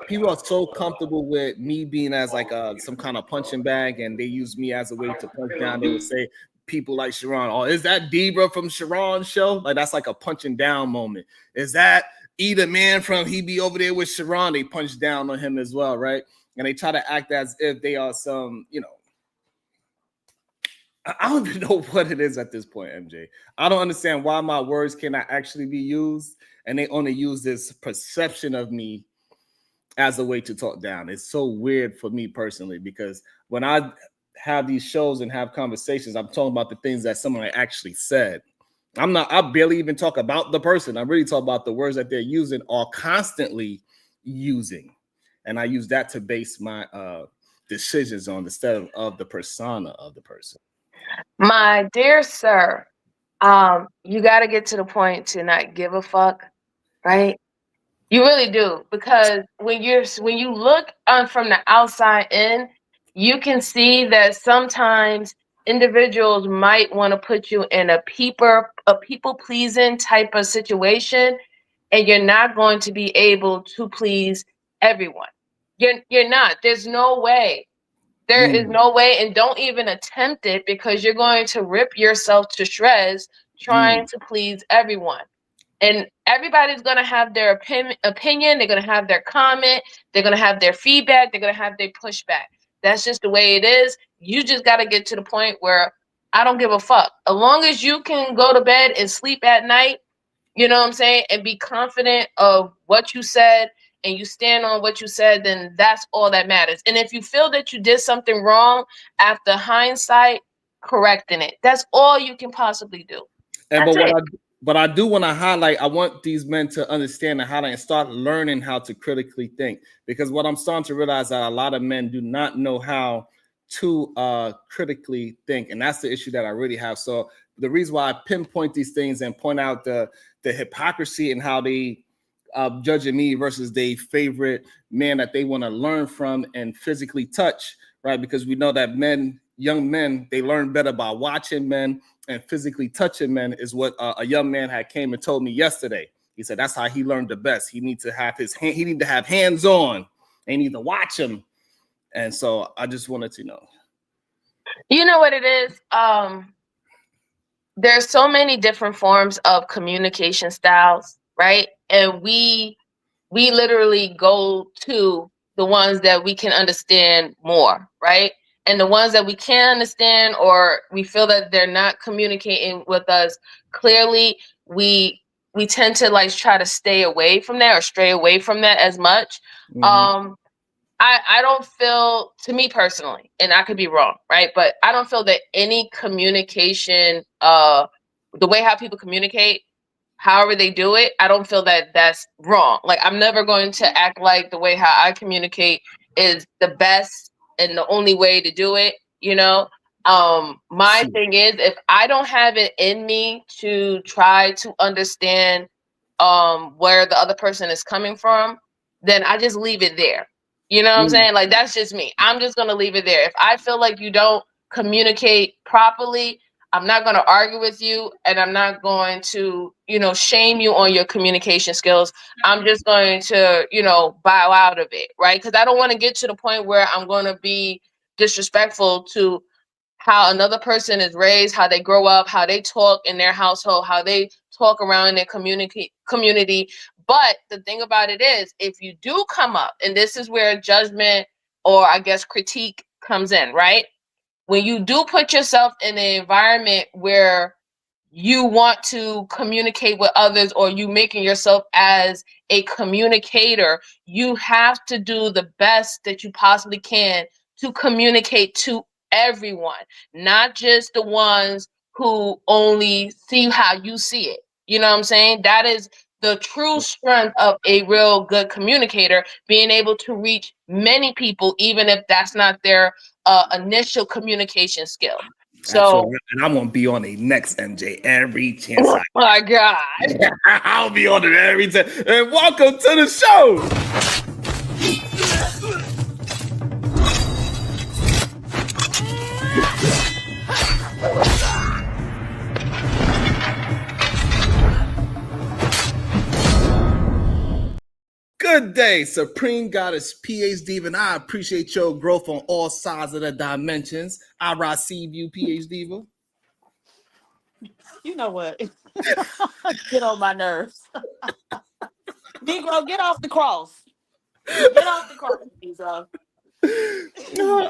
people are so comfortable with me being as like some kind of punching bag, and they use me as a way to punch down. They would say people like Sharon, oh, is that Debra from Sharon's show? Like that's like a punching down moment. Is that Eda Man from he be over there with Sharon? They punch down on him as well, right? And they try to act as if they are some, I don't even know what it is at this point, MJ. I don't understand why my words cannot actually be used, and they only use this perception of me as a way to talk down. It's so weird for me personally, because when I have these shows and have conversations, I'm talking about the things that someone actually said. I barely even talk about the person. I really talk about the words that they're using or constantly using. And I use that to base my decisions on instead of the persona of the person. My dear sir, you got to get to the point to not give a fuck, right? You really do, because when you look from the outside in, you can see that sometimes individuals might want to put you in a people pleasing type of situation, and you're not going to be able to please everyone. You're not. There's no way. There is no way, and don't even attempt it, because you're going to rip yourself to shreds trying to please everyone. And everybody's going to have their opinion. They're going to have their comment. They're going to have their feedback. They're going to have their pushback. That's just the way it is. You just got to get to the point where I don't give a fuck. As long as you can go to bed and sleep at night, you know what I'm saying, and be confident of what you said, and you stand on what you said, then that's all that matters. And if you feel that you did something wrong after hindsight, correcting it. That's all you can possibly do. But I do want to highlight, I want these men to understand and highlight and start learning how to critically think. Because what I'm starting to realize that a lot of men do not know how to critically think. And that's the issue that I really have. So the reason why I pinpoint these things and point out the hypocrisy and how they judging me versus their favorite man that they want to learn from and physically touch, right? Because we know that young men, they learn better by watching men, and physically touching men is what a young man had came and told me yesterday. He said that's how he learned the best. He needs to have hands on. They need to watch him. And so I just wanted to know. You know what it is? There's so many different forms of communication styles, right? And we literally go to the ones that we can understand more, right? And the ones that we can't understand, or we feel that they're not communicating with us clearly, we tend to like try to stay away from that or stray away from that as much. I don't feel, to me personally, and I could be wrong, right? But I don't feel that any communication, the way how people communicate, however they do it, I don't feel that that's wrong. Like, I'm never going to act like the way how I communicate is the best and the only way to do it, you know? My thing is, if I don't have it in me to try to understand where the other person is coming from, then I just leave it there. You know what I'm saying? Like, that's just me. I'm just going to leave it there. If I feel like you don't communicate properly, I'm not going to argue with you, and I'm not going to, shame you on your communication skills. I'm just going to, bow out of it, right? Because I don't want to get to the point where I'm going to be disrespectful to how another person is raised, how they grow up, how they talk in their household, how they talk around in their community. But the thing about it is, if you do come up, and this is where judgment, or I guess critique, comes in, right? When you do put yourself in an environment where you want to communicate with others, or you making yourself as a communicator, you have to do the best that you possibly can to communicate to everyone, not just the ones who only see how you see it. You know what I'm saying? That is the true strength of a real good communicator, being able to reach many people, even if that's not their initial communication skill. So, and I'm gonna be on the next MJ every chance. Oh my God. I'll be on it every time. And welcome to the show. Good day, Supreme Goddess PhD, and I appreciate your growth on all sides of the dimensions. I receive you, PhD. You know what? Get on my nerves. Negro, get off the cross. Get off the cross, Negro.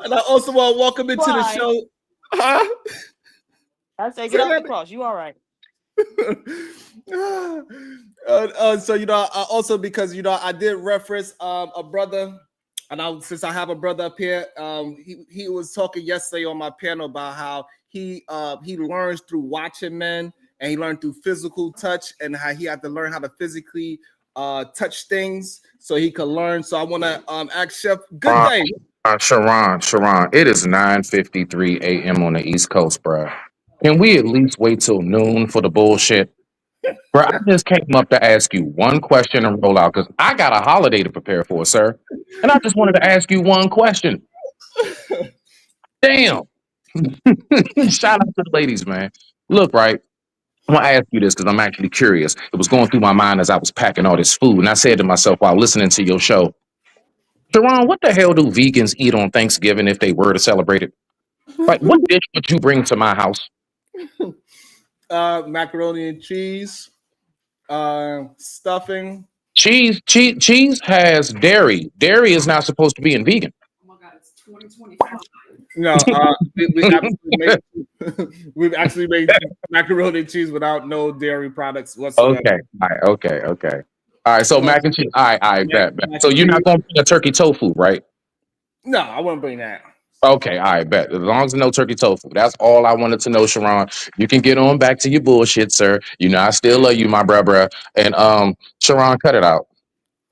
And I also want to welcome into the Why? show. Huh? I say get off the cross. You all right? So I also, because I did reference a brother, and since I have a brother up here, he was talking yesterday on my panel about how he learns through watching men, and he learned through physical touch, and how he had to learn how to physically touch things so he could learn. So I want to ask Chef. Good day. Sharon, it is 9:53 a.m. on the East Coast, bro. Can we at least wait till noon for the bullshit? Bro, I just came up to ask you one question and roll out because I got a holiday to prepare for, sir. And I just wanted to ask you one question. Damn. Shout out to the ladies, man. Look, right. I'm gonna ask you this because I'm actually curious. It was going through my mind as I was packing all this food, and I said to myself while listening to your show, Sharon, what the hell do vegans eat on Thanksgiving if they were to celebrate it? Like, what dish would you bring to my house? Macaroni and cheese, stuffing. Cheese has dairy. Dairy is not supposed to be in vegan. Oh my God, it's 2025. No, we've actually made macaroni and cheese without no dairy products whatsoever. Okay. All right. So mac and cheese. All right, bet. Mac So and you're not cheese. going to bring a turkey tofu, right? No, I wouldn't bring that. Okay, all right, bet. As long as no turkey tofu. That's all I wanted to know, Sharon. You can get on back to your bullshit, sir. I still love you, my bruh. And Sharon, cut it out.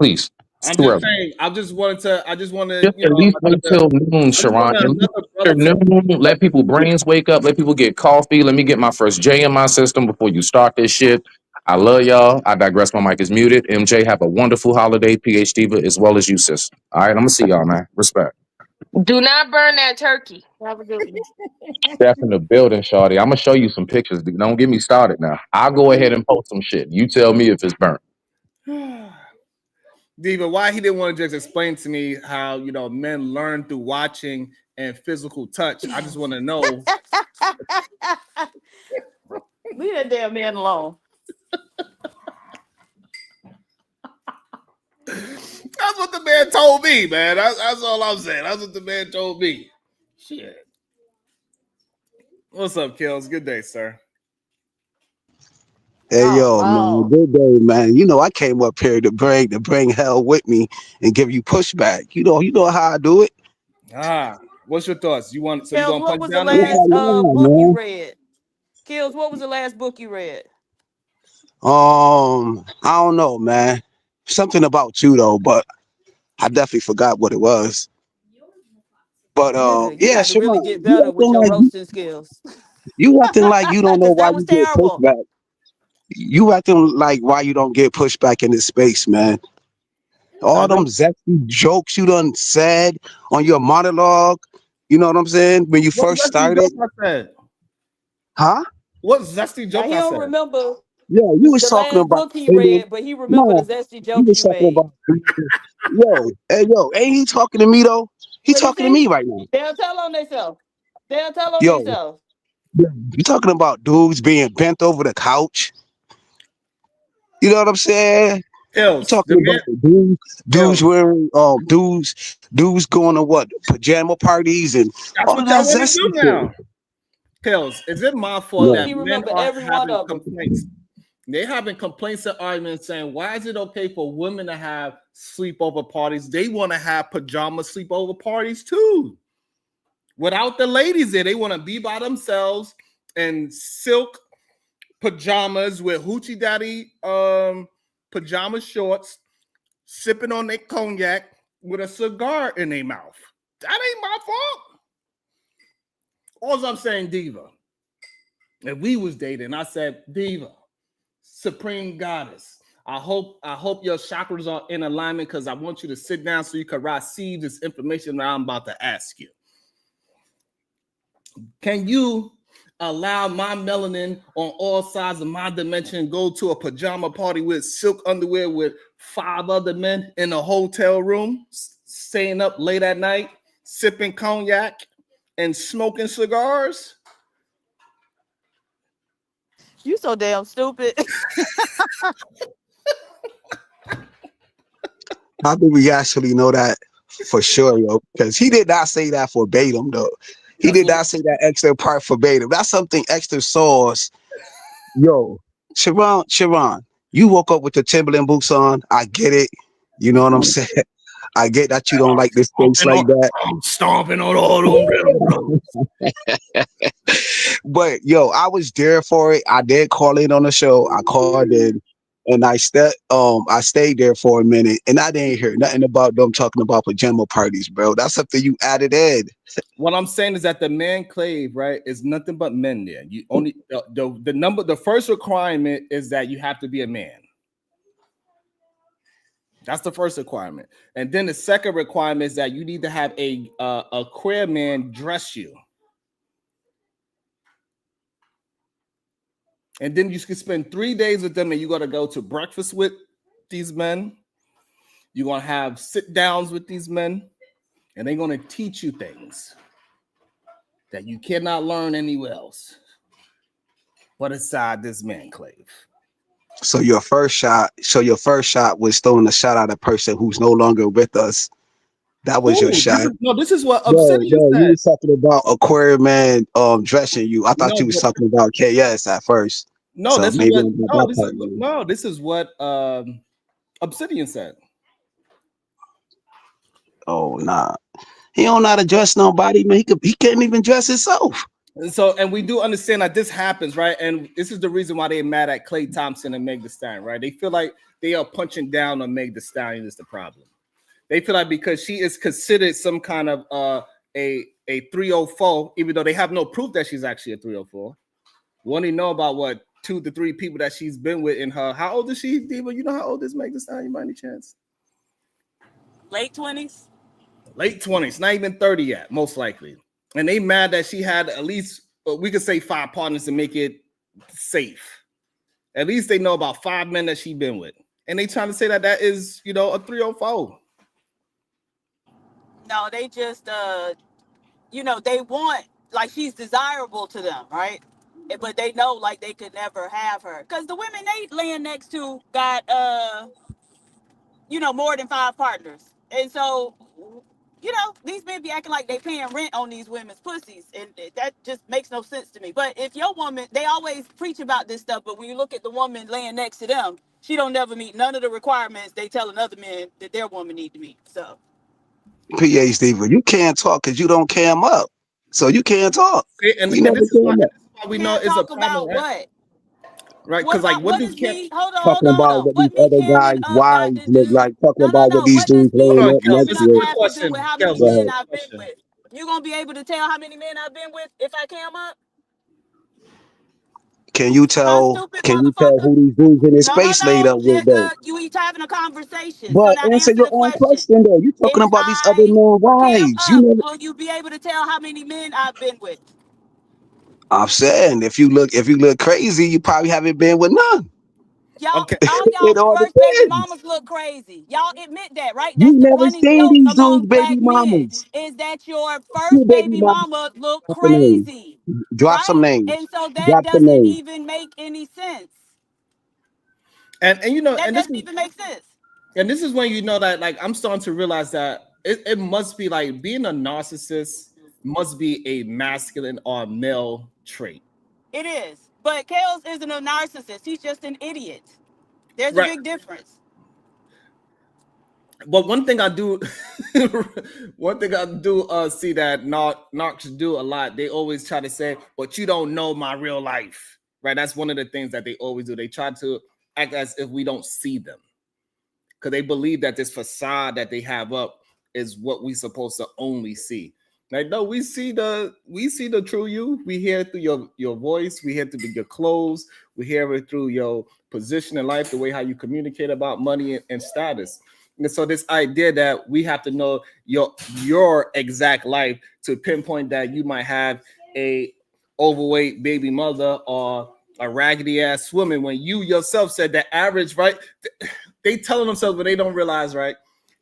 Please. I'm just saying. I just want to. Just at least wait till noon, Sharon. After noon, let people brains wake up. Let people get coffee. Let me get my first J in my system before you start this shit. I love y'all. I digress. My mic is muted. MJ, have a wonderful holiday, PhD, as well as you, sis. All right, I'm gonna see y'all, man. Respect. Do not burn that turkey. Have a good one. Steph in the building, shawty. I'm gonna show you some pictures. Don't get me started now. I'll go ahead and post some shit. You tell me if it's burnt. Diva, why he didn't want to just explain to me how men learn through watching and physical touch. I just want to know. Leave that damn man alone. That's what the man told me, man. That's all I'm saying. That's what the man told me. Shit. What's up, Kills? Good day, sir. Hey, Oh, man, good day, man. I came up here to bring hell with me and give you pushback. You know how I do it. What's your thoughts? You Kills, gonna what punch was the down last on me? book you read? Kills, what was the last book you read? I don't know, man. Something about you though, but I definitely forgot what it was. But Nigga, you yeah, got to sure. really get better with your roasting skills. You acting like you don't know Because why that was you get terrible. pushback. You acting like why you don't get pushback in this space, man. All them zesty jokes you done said on your monologue. You know what I'm saying? When you first started. Joke I said? Huh? What zesty joke He I don't said? remember Yeah, you was the talking last about book he read, but he remember the zesty you joke was you talking made. about ain't he talking to me though? He Well, you talking to see, me right now. they'll tell on themselves. They'll tell on Yo, themselves. you talking about dudes being bent over the couch? You know what I'm saying? You Hills, talking about dudes wearing dudes going to what pajama parties and That's all what that y'all want to zesty do shit. now. Hills, is it my fault Look, that he men remember are every one having of them. complaints? They having complaints and arguments saying, why is it okay for women to have sleepover parties? They want to have pajama sleepover parties too. Without the ladies there, they want to be by themselves in silk pajamas with hoochie daddy pajama shorts, sipping on their cognac with a cigar in their mouth. That ain't my fault. All I'm saying, Diva, if we was dating, I said, Diva, Supreme Goddess, I hope your chakras are in alignment because I want you to sit down so you can receive this information that I'm about to ask you. Can you allow my melanin on all sides of my dimension go to a pajama party with silk underwear with 5 other men in a hotel room, staying up late at night, sipping cognac and smoking cigars? You so damn stupid. How do we actually know that for sure, yo? Because he did not say that verbatim, though. He did not say that extra part verbatim. That's something extra sauce. Yo, Sharon, you woke up with the Timberland boots on. I get it. You know what I'm saying? I get that you don't like this space like that. I'm stomping on all them rhythm, bro. But yo, I was there for it. I did call in on the show. I called in and I stayed there for a minute and I didn't hear nothing about them talking about pajama parties, bro. That's something you added in. What I'm saying is that the man clave, right, is nothing but men there. You only the first requirement is that you have to be a man. That's the first requirement. And then the second requirement is that you need to have a queer man dress you. And then you can spend 3 days with them and you're going to go to breakfast with these men. You're going to have sit downs with these men and they're going to teach you things that you cannot learn anywhere else but inside this man clave. So your first shot was throwing a shot at a person who's no longer with us. That was your shot. This is what Obsidian said. You was talking about Aquarius man dressing you. I thought you was talking about KS at first. No, So this maybe this is what Obsidian said. Oh nah. He don't know how to dress nobody, man. He can't even dress himself. And we do understand that this happens, right? And this is the reason why they're mad at Klay Thompson and Meg Thee Stallion, right? They feel like they are punching down on Meg Thee Stallion is the problem. They feel like because she is considered some kind of a 304, even though they have no proof that she's actually a 304. We only know about what 2 to 3 people that she's been with in her. How old is she, Diva? You know how old is Meg Thee Stallion by any chance? Late 20s? Late 20s, not even 30 yet, most likely. And they mad that she had at least, we could say 5 partners to make it safe. At least they know about 5 men that she's been with. And they trying to say that is, a 304. No, they just, they want, like, she's desirable to them, right? But they know, like, they could never have her. Because the women they laying next to got, more than 5 partners. And so, these men be acting like they paying rent on these women's pussies. And that just makes no sense to me. But if your woman, they always preach about this stuff, but when you look at the woman laying next to them, she don't never meet none of the requirements they tell another man that their woman need to meet. So. PA Steven, you can't talk because you don't cam up. So you can't talk. And this is why we know it's a problem, right? What? Right, because like what is me? Hold talking on. about what these other guys' wives look like, talking about what these dudes laying up next to it. Have to do with how many men I've been with. You gonna be able to tell how many men I've been with if I cam up? Can you tell who these dudes in this space laid up with though? You each having a conversation. But so answer your own question though. You talking about these other men wives. Will you be able to tell how many men I've been with? I'm saying if you look crazy, you probably haven't been with none. Y'all, all y'all first baby mamas look crazy. Y'all admit that, right? That's you the never running seen joke these among dudes' black baby men, mamas. is that your first baby mama look crazy. Drop some names. And so that doesn't even make any sense. And that doesn't even make sense. And this is when you know that, like, I'm starting to realize that it must be like being a narcissist must be a masculine or male trait. It is. But Kales isn't a narcissist. He's just an idiot. There's a big difference. But one thing I do see that narcs do a lot. They always try to say, but you don't know my real life. Right? That's one of the things that they always do. They try to act as if we don't see them. Because they believe that this facade that they have up is what we supposed to only see. Like, no, we see the true you. We hear it through your voice. We hear it through your clothes. We hear it through your position in life, the way how you communicate about money and status. And so this idea that we have to know your exact life to pinpoint that you might have a overweight baby mother or a raggedy ass woman when you yourself said that average, right? They telling themselves, but they don't realize, right?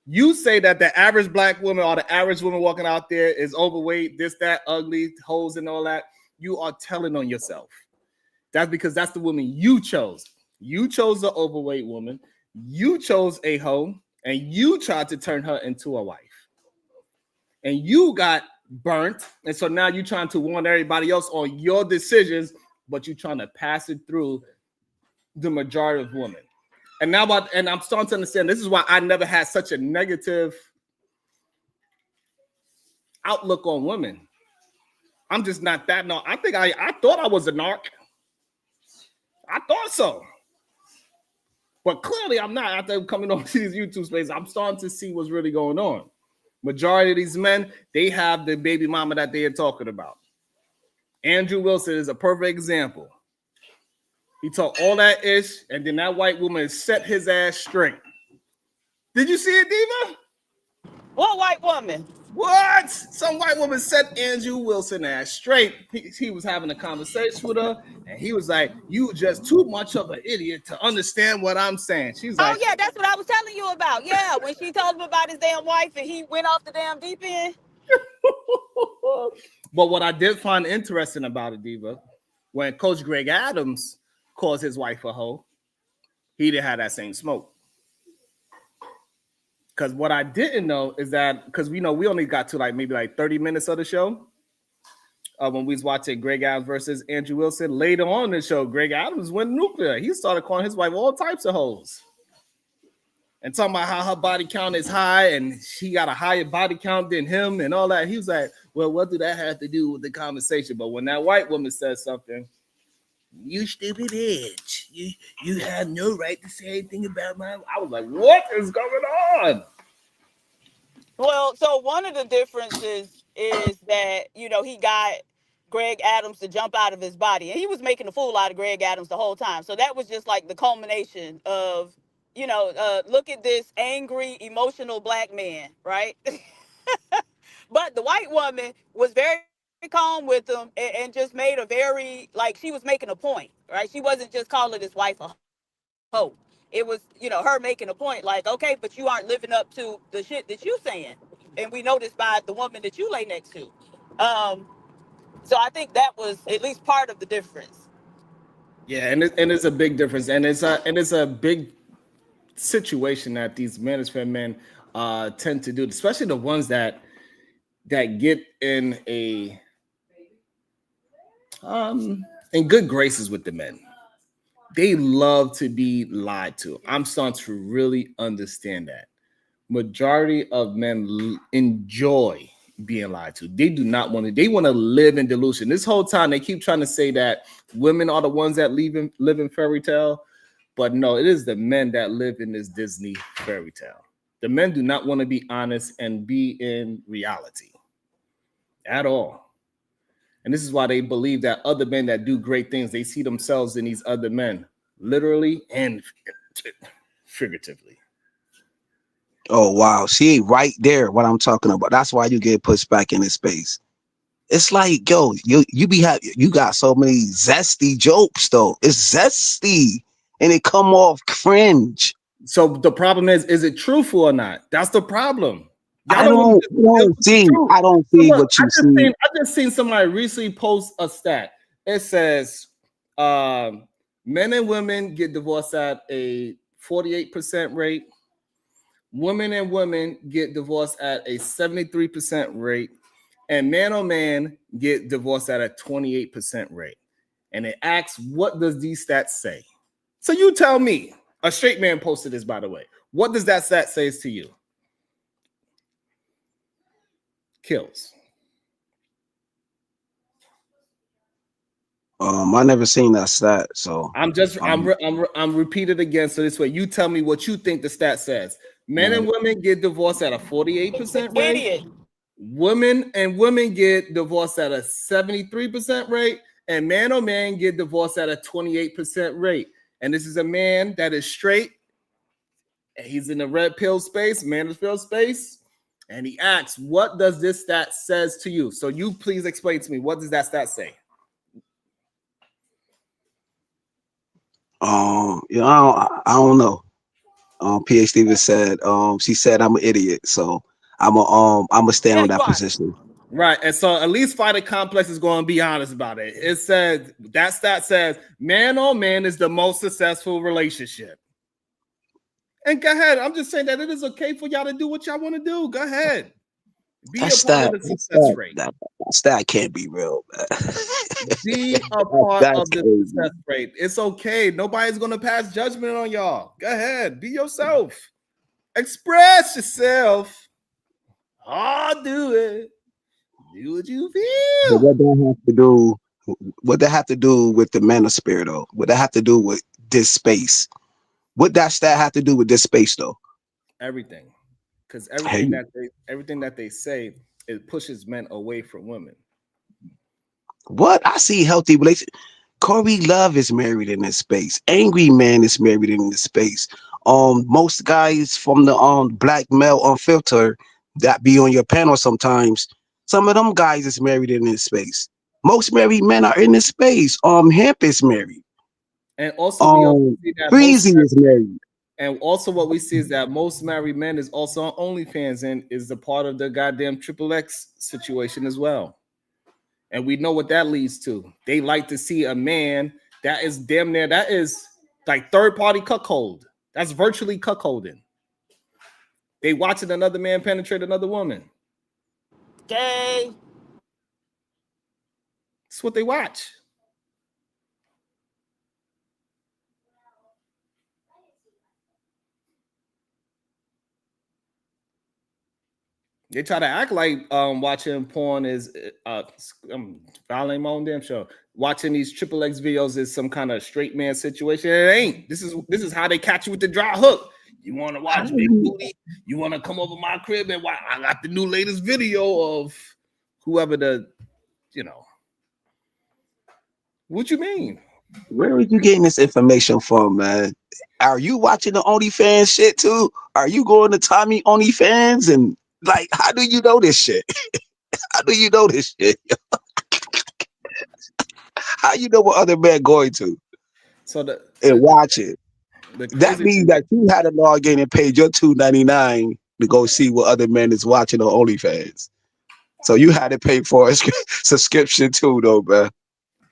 You say that the average black woman or the average woman walking out there is overweight, this, that, ugly, hoes and all that. You are telling on yourself. That's because that's the woman you chose. You chose the overweight woman. You chose a hoe, and you tried to turn her into a wife. And you got burnt. And so now you're trying to warn everybody else on your decisions, but you're trying to pass it through the majority of women. And now, I'm starting to understand this is why I never had such a negative outlook on women. I'm just not that. No, I think I thought I was a narc. I thought so. But clearly I'm not. After coming on to these YouTube spaces, I'm starting to see what's really going on. Majority of these men, they have the baby mama that they are talking about. Andrew Wilson is a perfect example. He talked all that ish, and then that white woman set his ass straight. Did you see it, Diva? What white woman? What? Some white woman set Andrew Wilson ass straight. He was having a conversation with her, and he was like, "You just too much of an idiot to understand what I'm saying." She's like, "Oh yeah, that's what I was telling you about." Yeah, when she told him about his damn wife, and he went off the damn deep end. But what I did find interesting about it, Diva, when Coach Greg Adams calls his wife a hoe, he didn't have that same smoke. Because what I didn't know is that, because we know we only got to maybe 30 minutes of the show when we was watching Greg Adams versus Andrew Wilson. Later on in the show, Greg Adams went nuclear. He started calling his wife all types of hoes. And talking about how her body count is high and she got a higher body count than him and all that. He was like, well, what do that have to do with the conversation? But when that white woman says something, you stupid bitch. You have no right to say anything about my. I was like, what is going on? Well, so one of the differences is that, he got Greg Adams to jump out of his body. And he was making a fool out of Greg Adams the whole time. So that was just like the culmination of, look at this angry, emotional black man, right? But the white woman was very calm with him and just made a very, she was making a point, right? She wasn't just calling his wife a hoe. It was, her making a point okay, but you aren't living up to the shit that you saying. And we know this by the woman that you lay next to. So I think that was at least part of the difference. Yeah, and it's a big difference. And it's a big situation that these manosphere men tend to do, especially the ones that get in good graces with the men. They love to be lied to. I'm starting to really understand that. Majority of men enjoy being lied to. They do not want to. They want to live in delusion. This whole time they keep trying to say that women are the ones that live in fairy tale, but no, it is the men that live in this Disney fairy tale. The men do not want to be honest and be in reality at all. And this is why they believe that other men that do great things, they see themselves in these other men, literally and figuratively. Oh, wow. See, right there, what I'm talking about. That's why you get pushed back in this space. It's like, yo, you got so many zesty jokes, though. It's zesty, and it come off cringe. So the problem is it truthful or not? That's the problem. I don't see what you see. I just seen somebody recently post a stat. It says men and women get divorced at a 48% rate. Women and women get divorced at a 73% rate. And man on man get divorced at a 28% rate. And it asks, what does these stats say? So you tell me. A straight man posted this, by the way. What does that stat say to you? Kills. I never seen that stat, so I'm repeated again. So this way, you tell me what you think the stat says. Men and women get divorced at a 48% rate. Idiot. Women and women get divorced at a 73% rate, and man on man get divorced at a 28% rate. And this is a man that is straight. And he's in the red pill space, manosphere space. And he asks, what does this stat says to you? So you please explain to me, what does that stat say? You know, I don't know. PhD Stevens said, she said I'm an idiot, so I'm a stand Yeah, on you that are. position. Right. And so at least Fighter Complex is going to be honest about it. It said that stat says man on man is the most successful relationship. And go ahead. I'm just saying that it is okay for y'all to do what y'all want to do. Go ahead. Be a part of the success rate. That stat can't be real, man. Be a part That's of the crazy. success rate. It's okay. Nobody's going to pass judgment on y'all. Go ahead. Be yourself. Express yourself. Oh, do it. Do what you But feel. what that have to do? What that have to do with the manosphere, though? What that have to do with this space? What that stat have to do with this space, though? Everything. Because Hey, everything that they say, it pushes men away from women. what I see healthy relation. Corey Love is married in this space. Angry Man is married in this space. Most guys from the Black Male Unfiltered that be on your panel sometimes. Some of them guys is married in this space. Most married men are in this space. Hemp is married. And also we also see that Breezy is married. and also what we see is that most married men is also on OnlyFans and is a part of the goddamn triple X situation as well. And we know what that leads to. They like to see a man that is damn near, that is like third party cuckold. That's virtually cuckolding. They watching another man penetrate another woman. Gay. That's what they watch. They try to act like watching porn is violating my own damn show. Watching these triple X videos is some kind of straight man situation. It ain't. This is how they catch you with the dry hook. You want to watch big booty? You want to come over my crib and watch? I got the new latest video of whoever the, you know. What you mean? Where are you getting this information from, man? Are you watching the OnlyFans shit too? Are you going to Tommy OnlyFans and like how do you know this shit? How do you know this shit? How you know what other men going to So and watch it? the That crazy means thing, that you had to log in and paid your $2.99 to go see what other men is watching on OnlyFans. So you had to pay for a subscription too, though, man.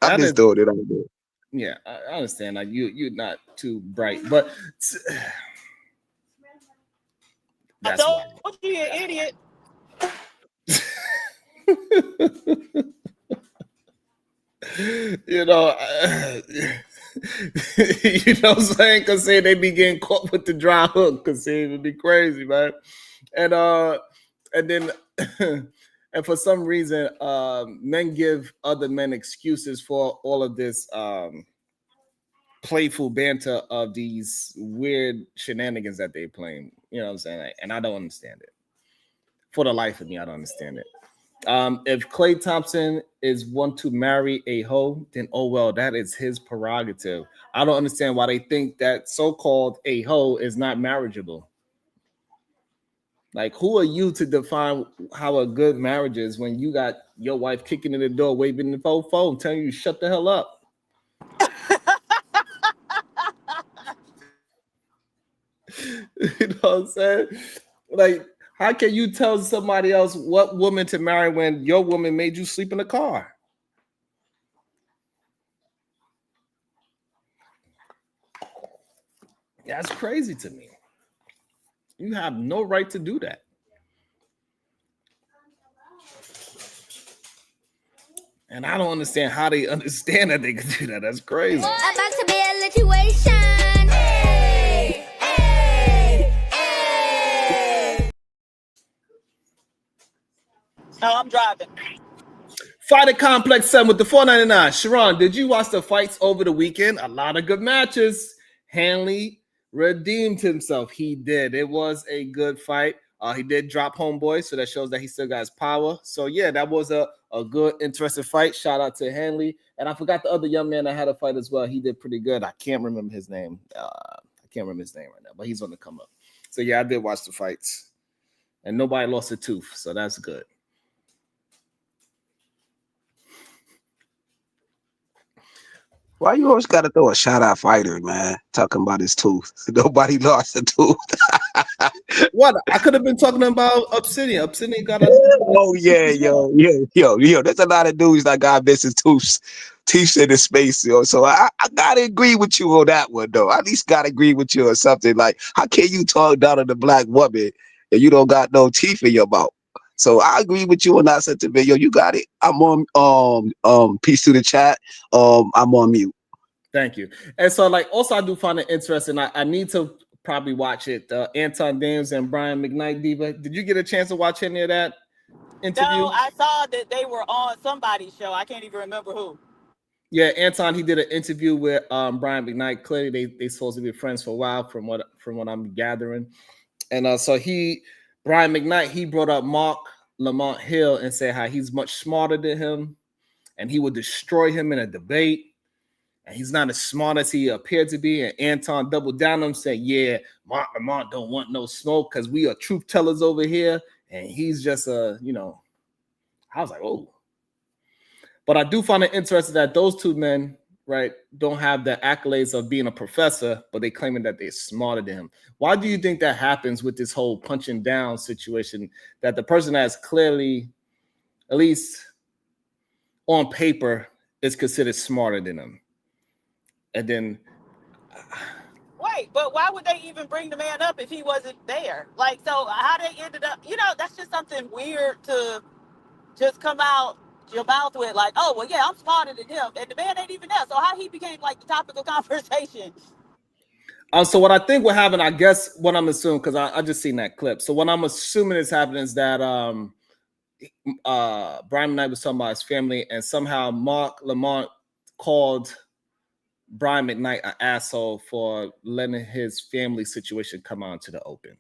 I'm that is, just doing it. I'm doing. yeah, I understand. Like you're not too bright, but I that's why. told you, you an idiot. You know, you know what I'm saying? Because say they be getting caught with the dry hook, because it would be crazy, man. And then and for some reason, men give other men excuses for all of this playful banter of these weird shenanigans that they playing. You know what I'm saying? Like, and I don't understand it. For the life of me, I don't understand it. If Clay Thompson is want to marry a hoe, then oh well, that is his prerogative. I don't understand why they think that so-called a hoe is not marriageable. Like, who are you to define how a good marriage is when you got your wife kicking in the door, waving the phone, telling you to shut the hell up? You know what I'm saying? Like, how can you tell somebody else what woman to marry when your woman made you sleep in the car? That's crazy to me. You have no right to do that. And I don't understand how they understand that they can do that. That's crazy. About to be a situation. Hey, hey, hey. No, I'm driving. Fighter Complex 7 with the $4.99. Sharon, did you watch the fights over the weekend? A lot of good matches. Hanley redeemed himself. He did. It was a good fight. He did drop Homeboy, so that shows that he still got his power. So, yeah, that was a good, interesting fight. Shout out to Hanley. And I forgot the other young man that had a fight as well. He did pretty good. I can't remember his name. I can't remember his name right now, but he's on the come up. So, yeah, I did watch the fights. And nobody lost a tooth, so that's good. Why you always gotta throw a shot at Fighter, man? Talking about his tooth. Nobody lost a tooth. What? I could have been talking about Obsidian. Obsidian got a. Oh yeah, yo. There's a lot of dudes that got missing teeth in the space, yo. So I gotta agree with you on that one, though. I at least gotta agree with you on something. Like, how can you talk down on the black woman and you don't got no teeth in your mouth? So I agree with you on that sentiment. Yo, you got it. I'm on peace to the chat. I'm on mute. Thank you. And so, like, also, I do find it interesting. I need to probably watch it. Anton Dames and Brian McKnight, Diva. Did you get a chance to watch any of that interview? No, I saw that they were on somebody's show. I can't even remember who. Yeah, Anton, he did an interview with Brian McKnight. Clearly, they supposed to be friends for a while, from what I'm gathering. And so Brian McKnight, he brought up Mark Lamont Hill and said how he's much smarter than him, and he would destroy him in a debate. And he's not as smart as he appeared to be. And Anton doubled down on him, said, "Yeah, Mark Lamont don't want no smoke because we are truth tellers over here, and he's just a, I was like, oh." But I do find it interesting that those two men, right, don't have the accolades of being a professor, but they claiming that they're smarter than him. Why do you think that happens with this whole punching down situation, that the person that's clearly, at least on paper, is considered smarter than them? And then, wait, but why would they even bring the man up if he wasn't there? Like, so how they ended up, that's just something weird to just come out your mouth with, like, oh, well, yeah, I'm smarter than him, and the man ain't even there. So how he became like the topic of conversation? So what I think what happened, I guess what I'm assuming, because I just seen that clip. So what I'm assuming is happening is that Brian Knight was talking about his family, and somehow Mark Lamont called Brian McKnight an asshole for letting his family situation come out into the open.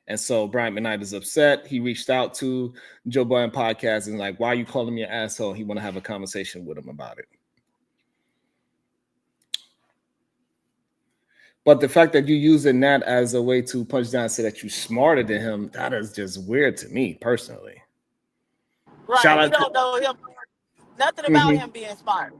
And so Brian McKnight is upset. He reached out to Joe Budden podcast and like, why are you calling me an asshole? He want to have a conversation with him about it. But the fact that you're using that as a way to punch down and say that you're smarter than him, that is just weird to me personally. Right. We don't know him. Nothing about him being smart.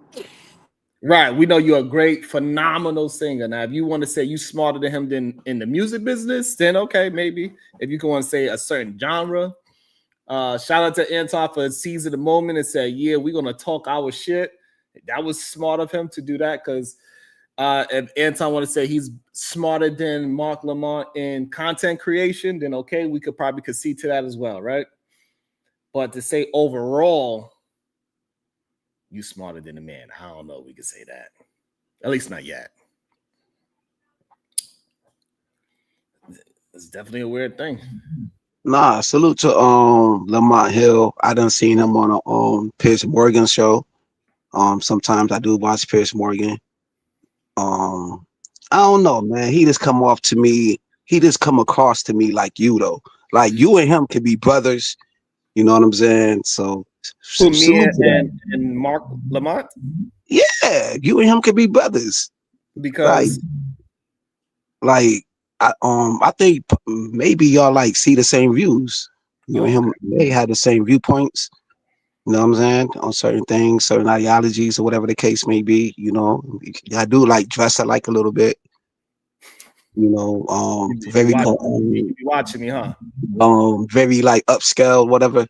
Right. We know you're a great, phenomenal singer. Now, if you want to say you smarter than him than in the music business, then okay, maybe. If you want to say a certain genre. Shout out to Anton for seizing the moment and say, yeah, we're going to talk our shit. That was smart of him to do that, because if Anton want to say he's smarter than Mark Lamont in content creation, then okay, we could probably concede to that as well, right? But to say overall, you smarter than a man, I don't know if we can say that. At least not yet. It's definitely a weird thing. Nah, salute to Lamont Hill. I done seen him on a Piers Morgan show. Sometimes I do watch Piers Morgan. I don't know, man. He just come off to me. He just come across to me like you, though. Like you and him could be brothers. You know what I'm saying? So me and Mark Lamont? Yeah, you and him could be brothers. Because I think maybe y'all like see the same views. You and him may have the same viewpoints. You know what I'm saying? On certain things, certain ideologies, or whatever the case may be. You know, I do like dress alike a little bit. You know, very you be watching me, huh? Very like upscale, whatever.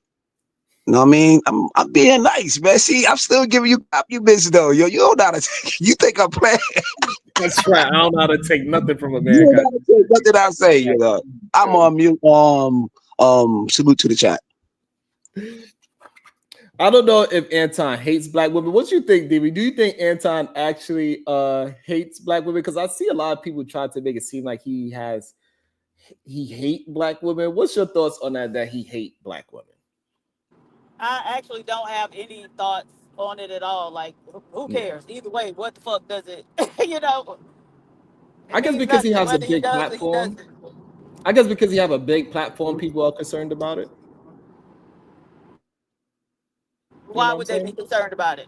You know what I mean? I'm being nice, man. See, I'm still giving you compliments though. Yo, you don't know how to take, you think I'm playing. That's right. I don't know how to take nothing from a man. You don't know how to take nothing I say, you know. I'm on mute. Salute to the chat. I don't know if Anton hates black women. What you think, DB? Do you think Anton actually hates black women? Because I see a lot of people try to make it seem like he hate black women. What's your thoughts on that he hate black women? I actually don't have any thoughts on it at all. Like, who cares? Either way, what the fuck does it, you know? I guess because he has a big platform. I guess because he have a big platform, people are concerned about it. Why would they be concerned about it?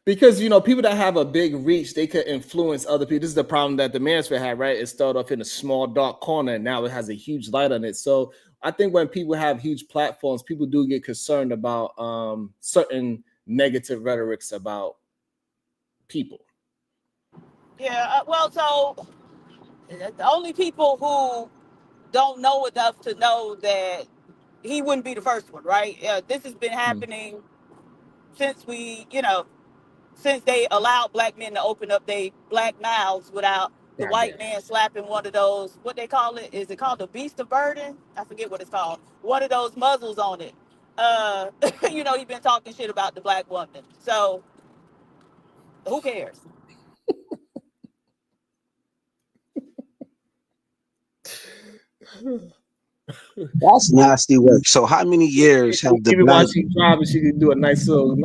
Because, you know, people that have a big reach, they could influence other people. This is the problem that the Manosphere had, right? It started off in a small, dark corner, and now it has a huge light on it. So I think when people have huge platforms, people do get concerned about certain negative rhetorics about people? Yeah, well, so the only people who don't know enough to know that he wouldn't be the first one, right? This has been happening since since they allowed black men to open up their black mouths without the white man slapping one of those, what they call it, is it called the beast of burden? I forget what it's called. One of those muzzles on it. He's been talking shit about the black woman. So who cares? That's nasty work. So how many years have the Even black while she's driving, she can do a nice little,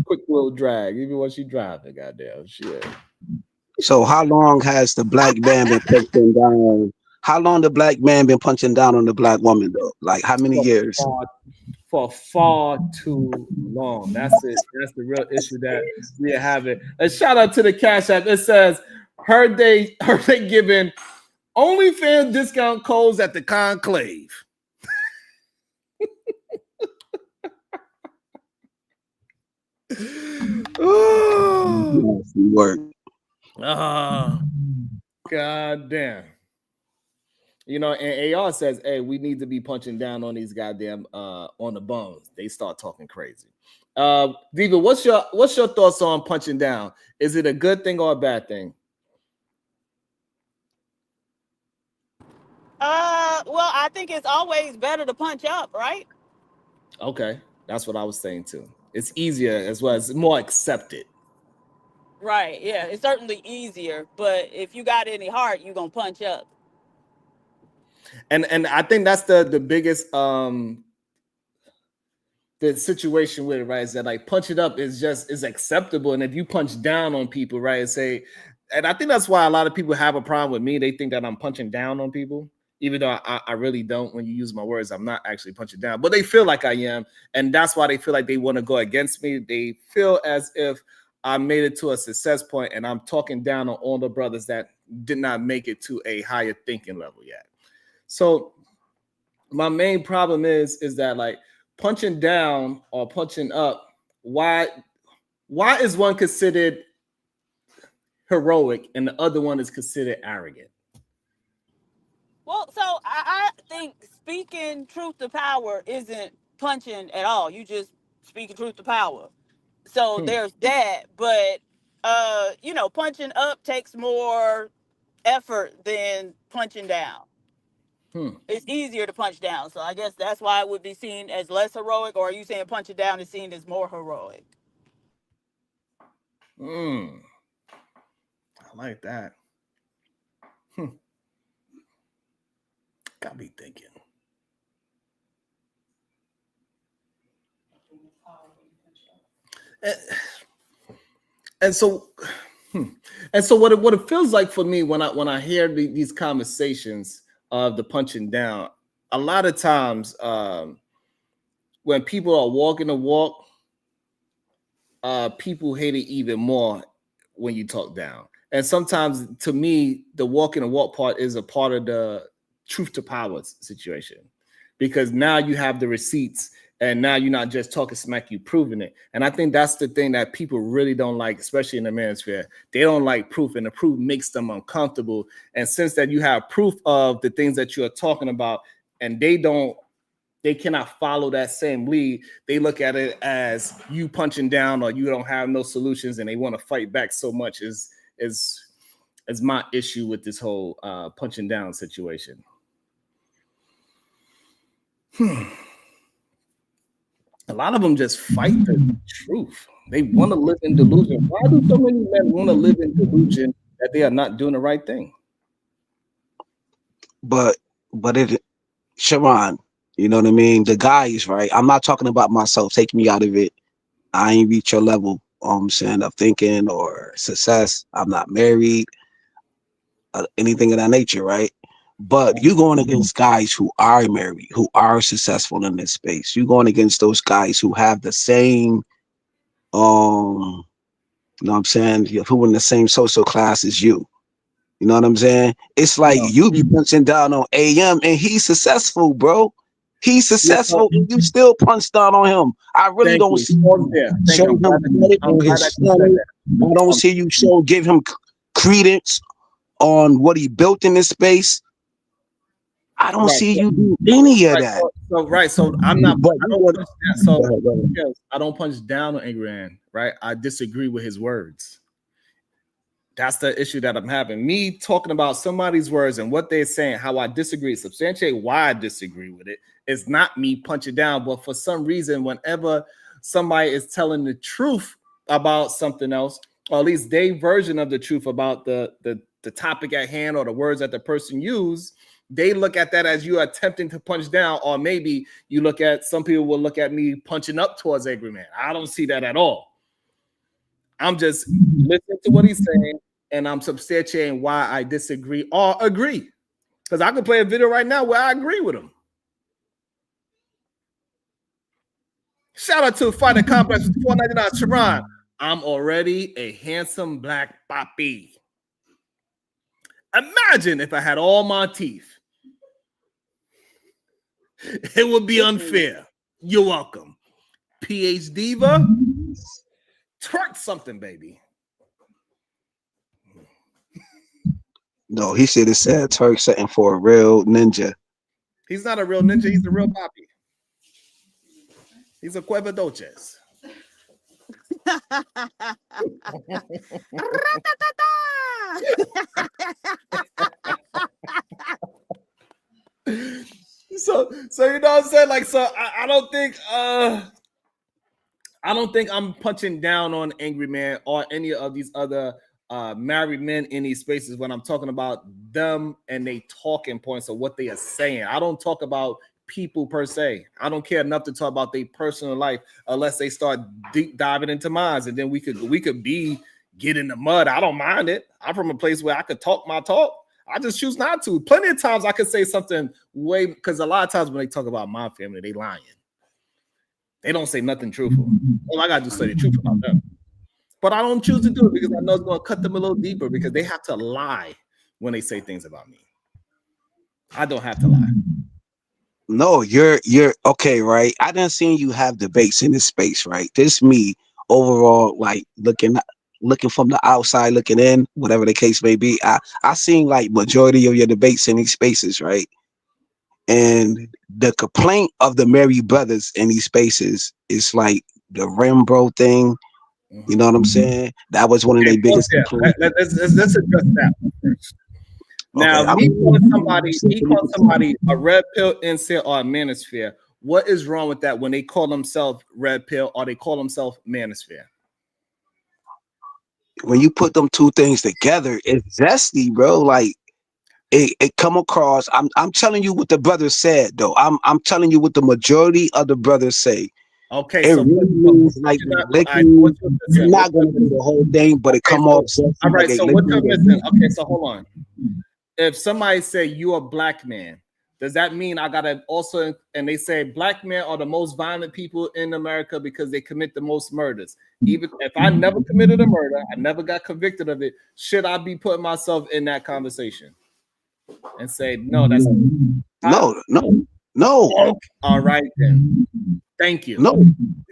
quick little drag. Even while she's driving, goddamn shit. So how long has the black man been punching down? How long the black man been punching down on the black woman though? Like how many years? For far too long. That's it. That's the real issue that we are having. A shout out to the Cash App. It says heard they giving OnlyFans discount codes at the conclave. Oh, work. Oh, god damn. And AR says, hey, we need to be punching down on these goddamn on the bones. They start talking crazy. Diva, what's your thoughts on punching down? Is it a good thing or a bad thing? Well, I think it's always better to punch up, right? Okay, that's what I was saying too. It's easier as well. It's more accepted. Right. Yeah, it's certainly easier. But if you got any heart, you're gonna punch up. And I think that's the biggest the situation with it, right? Is that like punching up is acceptable, and if you punch down on people, right, and I think that's why a lot of people have a problem with me. They think that I'm punching down on people, even though I really don't. When you use my words, I'm not actually punching down, but they feel like I am, and that's why they feel like they want to go against me. They feel as if I made it to a success point, and I'm talking down on all the brothers that did not make it to a higher thinking level yet. So my main problem is that like punching down or punching up, why is one considered heroic and the other one is considered arrogant? Well, so I think speaking truth to power isn't punching at all. You just speaking truth to power. So there's that, but punching up takes more effort than punching down. It's easier to punch down, so I guess that's why it would be seen as less heroic. Or are you saying punching down is seen as more heroic? I like that. Got me thinking. And so what it feels like for me when I hear these conversations of the punching down, a lot of times when people are walking the walk, people hate it even more when you talk down. And sometimes to me, the walking the walk part is a part of the truth to power situation, because now you have the receipts. And now you're not just talking smack, you proving it. And I think that's the thing that people really don't like, especially in the manosphere. They don't like proof, and the proof makes them uncomfortable. And since that you have proof of the things that you're talking about, and they cannot follow that same lead, they look at it as you punching down or you don't have no solutions, and they want to fight back so much is my issue with this whole punching down situation. A lot of them just fight the truth. They want to live in delusion. Why do so many men want to live in delusion that they are not doing the right thing? But Sharon, you know what I mean? The guys, right? I'm not talking about myself. Take me out of it. I ain't reach your level, I'm saying, of thinking or success. I'm not married, anything of that nature, right? But you're going against guys who are married, who are successful in this space. You're going against those guys who have the same, you know what I'm saying, who in the same social class as you. You know what I'm saying? It's like you be punching down on AM and he's successful, bro. He's successful, and you still punch down on him. I really Thank don't you. see Pause you there. Thank show you. him credit I'm on glad his that you said struggle. that. I don't see you give him credence on what he built in this space. I don't Right. see you do any of Right. that. So I'm not. But I you don't want punch down. So go ahead, go ahead. yes, I don't punch down on Angry Man. Right. I disagree with his words. That's the issue that I'm having. Me talking about somebody's words and what they're saying, how I disagree, substantiate why I disagree with it. It's not me punching down, but for some reason, whenever somebody is telling the truth about something else, or at least their version of the truth about the topic at hand or the words that the person used, they look at that as you attempting to punch down, or maybe you look at, some people will look at me punching up towards Angry Man. I don't see that at all. I'm just listening to what he's saying, and I'm substantiating why I disagree or agree. Because I could play a video right now where I agree with him. Shout out to Fighter Complex with $4.99. Sharon, I'm already a handsome black papi. Imagine if I had all my teeth. It would be unfair. You're welcome. PH Diva, twerk something, baby. No, he should have said Turk setting for a real ninja. He's not a real ninja. He's a real papi. He's a Cueva Doches. So you know what I'm saying? Like, so I don't think I'm punching down on Angry Man or any of these other married men in these spaces when I'm talking about them and they talking points of what they are saying. I don't talk about people per se. I don't care enough to talk about their personal life unless they start deep diving into mine, and then we could get in the mud. I don't mind it. I'm from a place where I could talk my talk. I just choose not to. Plenty of times I could say something because a lot of times when they talk about my family, they lying. They don't say nothing truthful. All I gotta do is say the truth about them. But I don't choose to do it because I know it's gonna cut them a little deeper because they have to lie when they say things about me. I don't have to lie. No, you're okay, right? I done seen you have debates in this space, right? This me overall, like looking from the outside, looking in, whatever the case may be. I seen like majority of your debates in these spaces, right? And the complaint of the Mary brothers in these spaces is like the Rembrandt thing. You know what I'm saying? That was one of their biggest complaints. Let's address that one first. Now, Okay, he called somebody a red pill, incel, or a manosphere. What is wrong with that when they call themselves red pill or they call themselves manosphere? When you put them two things together, it's zesty, bro. Like it come across. I'm telling you what the brothers said, though. I'm telling you what the majority of the brothers say. Okay, it so really means like you're not gonna do the whole thing, but it come off. All right, so what you're missing? Okay, so hold on. If somebody say you're a black man, does that mean I gotta also? And they say black men are the most violent people in America because they commit the most murders. Even if I never committed a murder, I never got convicted of it. Should I be putting myself in that conversation and say no? That's no. Okay. All right then. Thank you. No,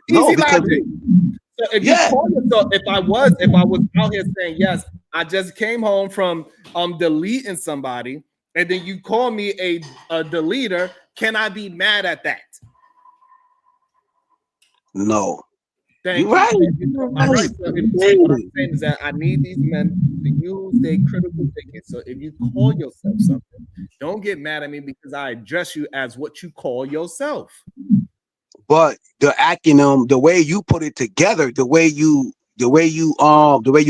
Easy because logic. So if you call yourself, if I was out here saying yes, I just came home from deleting somebody, and then you call me a deleter, can I be mad at that? No. Thank you. Right. All right. So what I'm saying is that I need these men to use their critical thinking. So if you call yourself something, don't get mad at me because I address you as what you call yourself. But the acronym, the way you put it together, the way you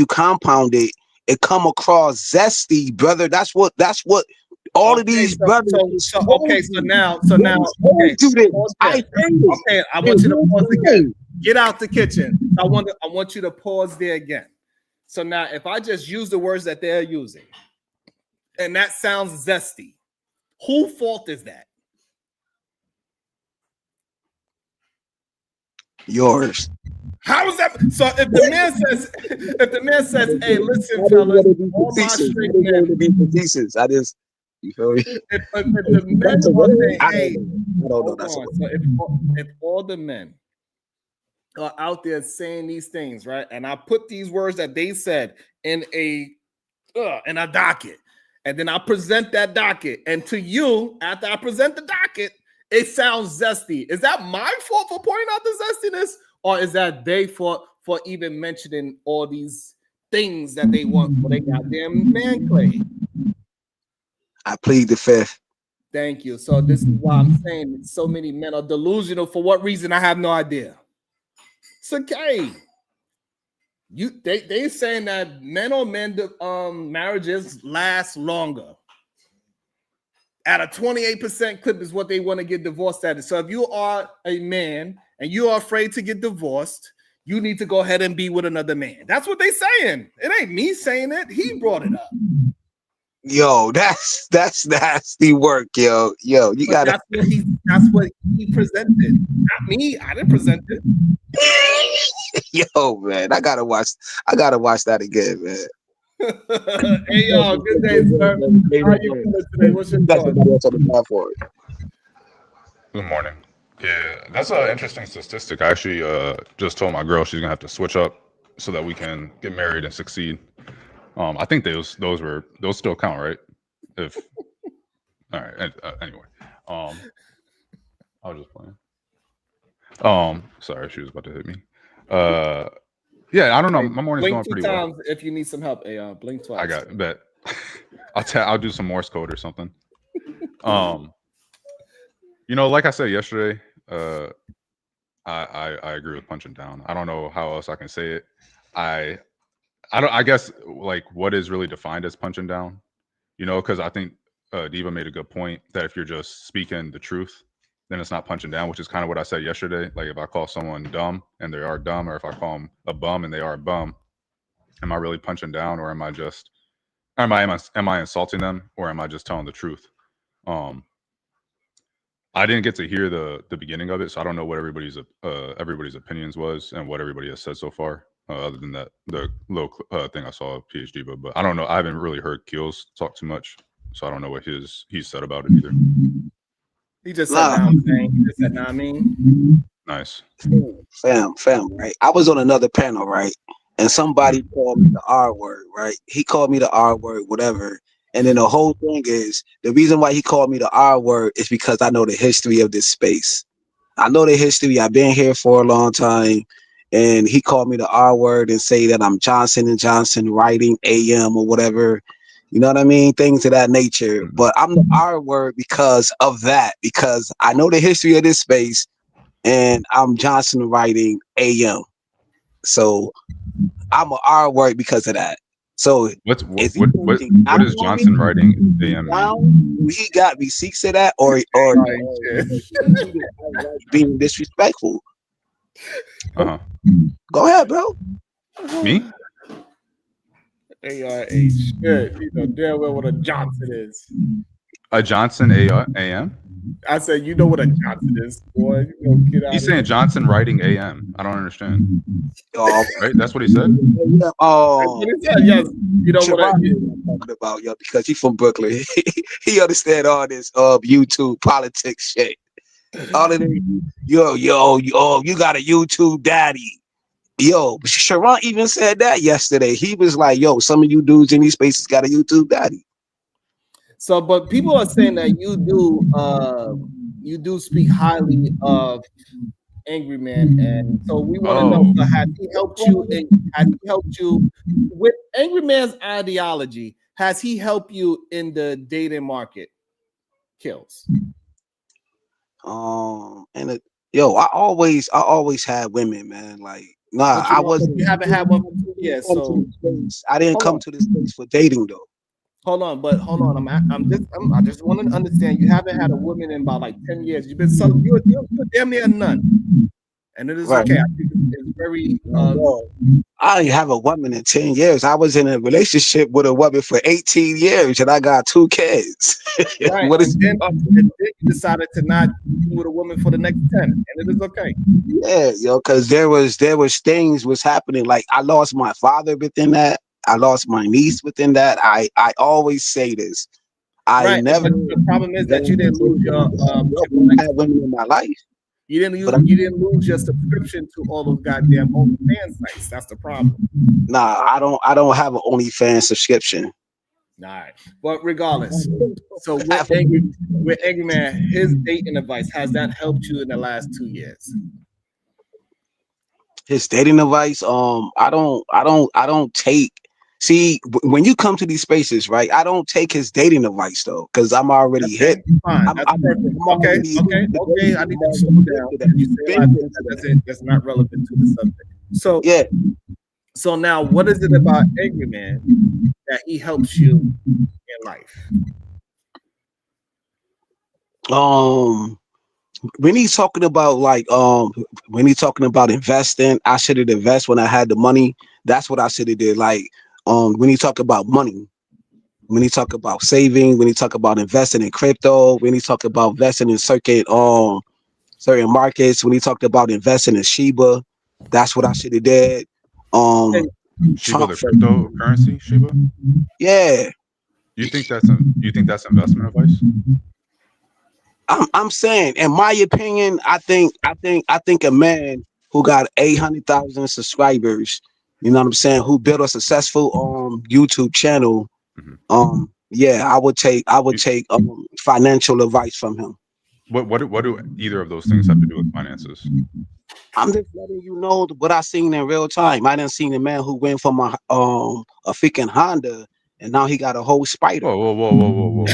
compound it, it come across zesty, brother. That's what all of these brothers. So now, okay. Okay, I want you to pause again. Get out the kitchen. I want you to pause there again. So now, if I just use the words that they're using, and that sounds zesty, whose fault is that? Yours. How is that? So if the man says, "Hey, listen, fellas, all my straight men." You feel me? If the men That's a are word? saying, I hey, don't know. hold That's a on. word. So if all the men are out there saying these things, right? And I put these words that they said in a docket, and then I present that docket, and to you, after I present the docket, it sounds zesty. Is that my fault for pointing out the zestiness, or is that their fault for even mentioning all these things that they want for their goddamn man clay? I plead the fifth. Thank you. So this is why I'm saying so many men are delusional. For what reason? I have no idea. It's okay. They saying that men on men marriages last longer. At a 28% clip is what they want to get divorced at. So if you are a man and you are afraid to get divorced, you need to go ahead and be with another man. That's what they saying. It ain't me saying it. He brought it up. Yo, that's nasty work, yo. Yo, you But gotta. that's what he presented. Not me. I didn't present it. Yo, man, I gotta watch that again, man. Hey y'all, good day, sir. How you feeling today? What's your That's thought? somebody else on the platform. Good morning. Yeah, that's an interesting statistic. I actually just told my girl she's gonna have to switch up so that we can get married and succeed. I think those still count, right? If all right. Anyway, I was just playing. Sorry, she was about to hit me. Yeah, I don't know. My morning's going Blink two pretty well. times if you need some help. Hey, blink twice. I got it. Bet. I'll do some Morse code or something. Like I said yesterday, I agree with punching down. I don't know how else I can say it. I guess like what is really defined as punching down, because I think Diva made a good point that if you're just speaking the truth, then it's not punching down, which is kind of what I said yesterday. Like if I call someone dumb and they are dumb, or if I call them a bum and they are a bum, am I really punching down, or am I insulting them, or am I just telling the truth? I didn't get to hear the beginning of it, so I don't know what everybody's opinions was and what everybody has said so far. Other than that, the little thing I saw of PhD, but I don't know. I haven't really heard Keels talk too much, so I don't know what he's said about it either. He just said, "Nah, I'm saying." He just said, "Nah, I mean." Nice. Fam, right? I was on another panel, right? And somebody called me the R word, right? He called me the R word, whatever. And then the whole thing is, the reason why he called me the R word is because I know the history of this space. I know the history. I've been here for a long time. And he called me the R word and say that I'm Johnson & Johnson writing AM or whatever. You know what I mean? Things of that nature. But I'm the R word because of that, because I know the history of this space and I'm Johnson writing AM. So I'm an R word because of that. So what is Johnson writing AM? He got receipts of that, or being disrespectful. Go ahead, bro. Me? ARH. Good. You know damn well what a Johnson is. A Johnson AM? I said, you know what a Johnson is, boy. You know, get out. He's saying Johnson writing AM. I don't understand. Right? That's what he said. Yeah. Oh, that's what he said. Yes. You know what I'm talking about, yo, because he's from Brooklyn. He understand all this YouTube politics shit. All of this, yo, you got a YouTube daddy. Yo, Sharon even said that yesterday. He was like, yo, some of you dudes in these spaces got a YouTube daddy. So, but people are saying that you do speak highly of Angry Man, and so we want to know, so has he helped you? Has he helped you with Angry Man's ideology? Has he helped you in the dating market? Kills. And I always had women, man. Like, nah, I wasn't. You haven't had one for 2 years, so I didn't come to this place for dating, though. Hold on. I just want to understand. You haven't had a woman in about like 10 years. You've been so you're damn near none, and it is okay. I think it's very. I didn't have a woman in 10 years. I was in a relationship with a woman for 18 years, and I got 2 kids. Right. What is then you decided to not be with a woman for the next 10, and it is okay. Yeah, because there was things was happening. Like I lost my father within that. I lost my niece within that. I always say this. I Right. never. But the problem is that you didn't lose your I had women in my life. you didn't But you didn't lose your subscription to all those goddamn OnlyFans sites. That's the problem. Nah, I don't have an OnlyFans subscription. All right. But regardless, so with Angry Man, his dating advice, has that helped you in the last 2 years? His dating advice, I don't take. See, when you come to these spaces, right? I don't take his dating advice though, because I'm already hit. Fine. That's perfect. Okay. I need to slow down. You say a lot of things that's not relevant to the subject. So yeah. So now, what is it about Angry Man that he helps you in life? When he's talking about when he's talking about investing, I should have invested when I had the money. That's what I should have did. Like when he talk about money, when he talk about saving, when he talk about investing in crypto, when he talk about investing in certain markets, when he talked about investing in Shiba, that's what I should have did. Shiba, the cryptocurrency, Shiba. Yeah. You think that's investment advice? I'm saying, in my opinion, I think a man who got 800,000 subscribers, you know what I'm saying, who built a successful YouTube channel, yeah, I would take financial advice from him. What do either of those things have to do with finances? I'm just letting you know what I seen in real time. I didn't see a man who went from a freaking Honda and now he got a whole spider. Whoa.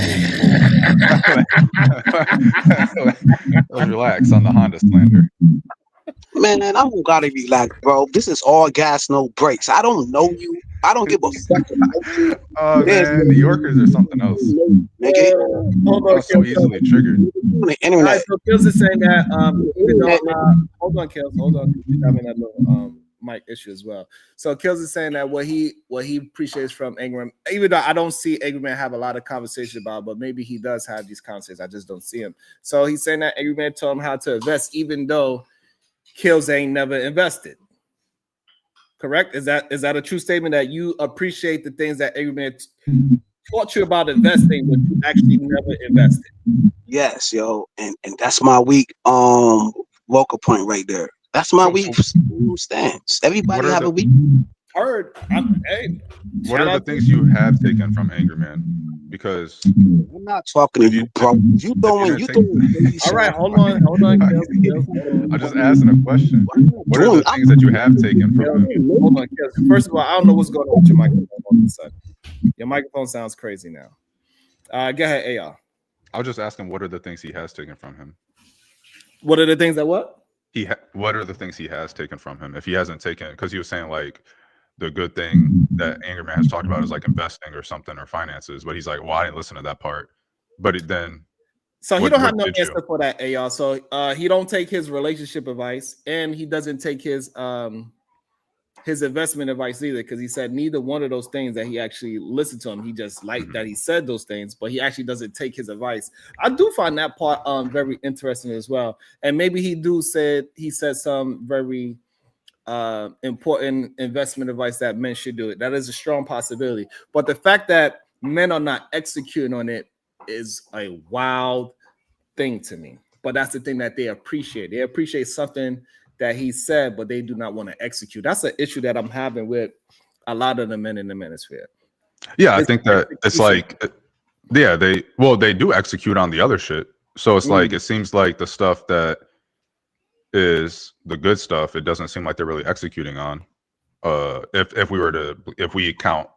Let's relax on the Honda slander. Man, I don't gotta relax, bro. This is all gas, no brakes. I don't know you. I don't give a fuck about you. Oh man, New Yorkers are something else. Nigga. Hold on, so easily triggered. All right, so Kills is saying that hold on, Kills, hold on. He's having that little mic issue as well. So Kills is saying that what he appreciates from Angry Man, even though I don't see Angry Man have a lot of conversation about, but maybe he does have these conversations. I just don't see him. So he's saying that Angry Man told him how to invest, even though Kills ain't never invested. Correct? Is that a true statement that you appreciate the things that Angry Man taught you about investing, but you actually never invested? Yes, yo, and that's my weak vocal point right there. That's my weak stance. Everybody have a weak. Heard. Hey, what are the things you have taken from Angry Man? Because I'm not talking to you, bro. You doing? All right, hold on. I'm just asking a question. What are the things that you have taken from him? Hold on, Kills. First of all, I don't know what's going on with your microphone all of a sudden. Your microphone sounds crazy now. Go ahead, AR. I was just asking, what are the things he has taken from him? What are the things that what? What are the things he has taken from him? If he hasn't taken, because he was saying like the good thing that Angry Man has talked about is like investing or something or finances, but he's like, well, I didn't listen to that part. But then, so he don't have no answer for that, AR. So he don't take his relationship advice, and he doesn't take his investment advice either, because he said neither one of those things that he actually listened to him. He just liked that he said those things, but he actually doesn't take his advice. I do find that part very interesting as well. And maybe he said some very important investment advice that men should do it. That is a strong possibility. But the fact that men are not executing on it is a wild thing to me. But that's the thing that they appreciate. They appreciate something that he said, but they do not want to execute. That's an issue that I'm having with a lot of the men in the manosphere. Yeah, I think that it's like, yeah, they do execute on the other shit. So it's like, it seems like the stuff that is the good stuff, it doesn't seem like they're really executing on. If we count,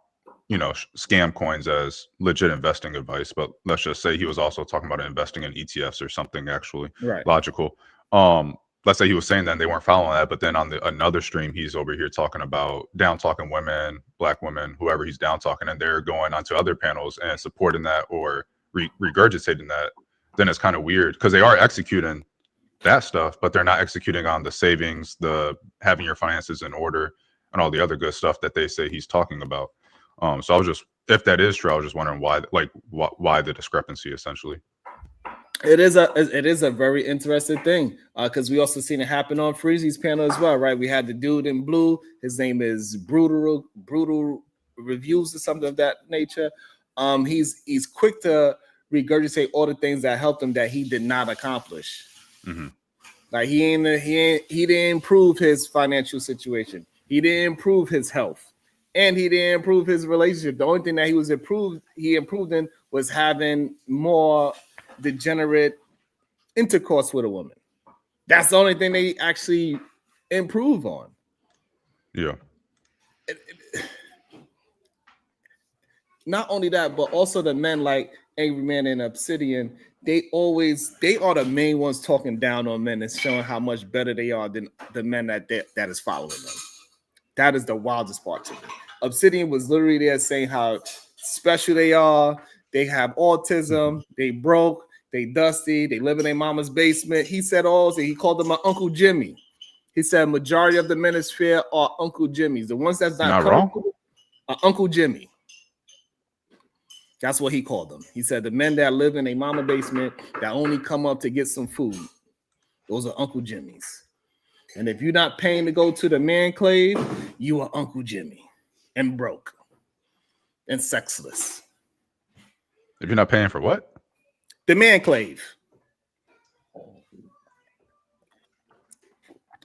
scam coins as legit investing advice, but let's just say he was also talking about investing in ETFs or something actually logical. Let's say he was saying that they weren't following that, but then on another stream, he's over here talking about down talking women, black women, whoever he's down talking, and they're going onto other panels and supporting that or regurgitating that. Then it's kind of weird because they are executing that stuff, but they're not executing on the savings, the having your finances in order, and all the other good stuff that they say he's talking about. So I was just, if that is true, I was just wondering why the discrepancy essentially. It is a very interesting thing because we also seen it happen on Freezy's panel as well, right? We had the dude in blue. His name is Brutal Reviews or something of that nature. He's quick to regurgitate all the things that helped him that he did not accomplish. Mm-hmm. Like he didn't improve his financial situation. He didn't improve his health, and he didn't improve his relationship. The only thing that he improved in was having more degenerate intercourse with a woman. That's the only thing they actually improve on. Yeah. Not only that, but also the men like Angry Man and Obsidian, they are the main ones talking down on men and showing how much better they are than the men that is following them. That is the wildest part to me. Obsidian was literally there saying how special they are. They have autism. They broke. They dusty. They live in their mama's basement. He said he called them my Uncle Jimmy. He said majority of the manosphere are Uncle Jimmys. The ones that's not wrong. Uncle Jimmy. That's what he called them. He said the men that live in a mama basement that only come up to get some food, those are Uncle Jimmys. And if you're not paying to go to the man clave, you are Uncle Jimmy and broke and sexless. If you're not paying for what? The man clave.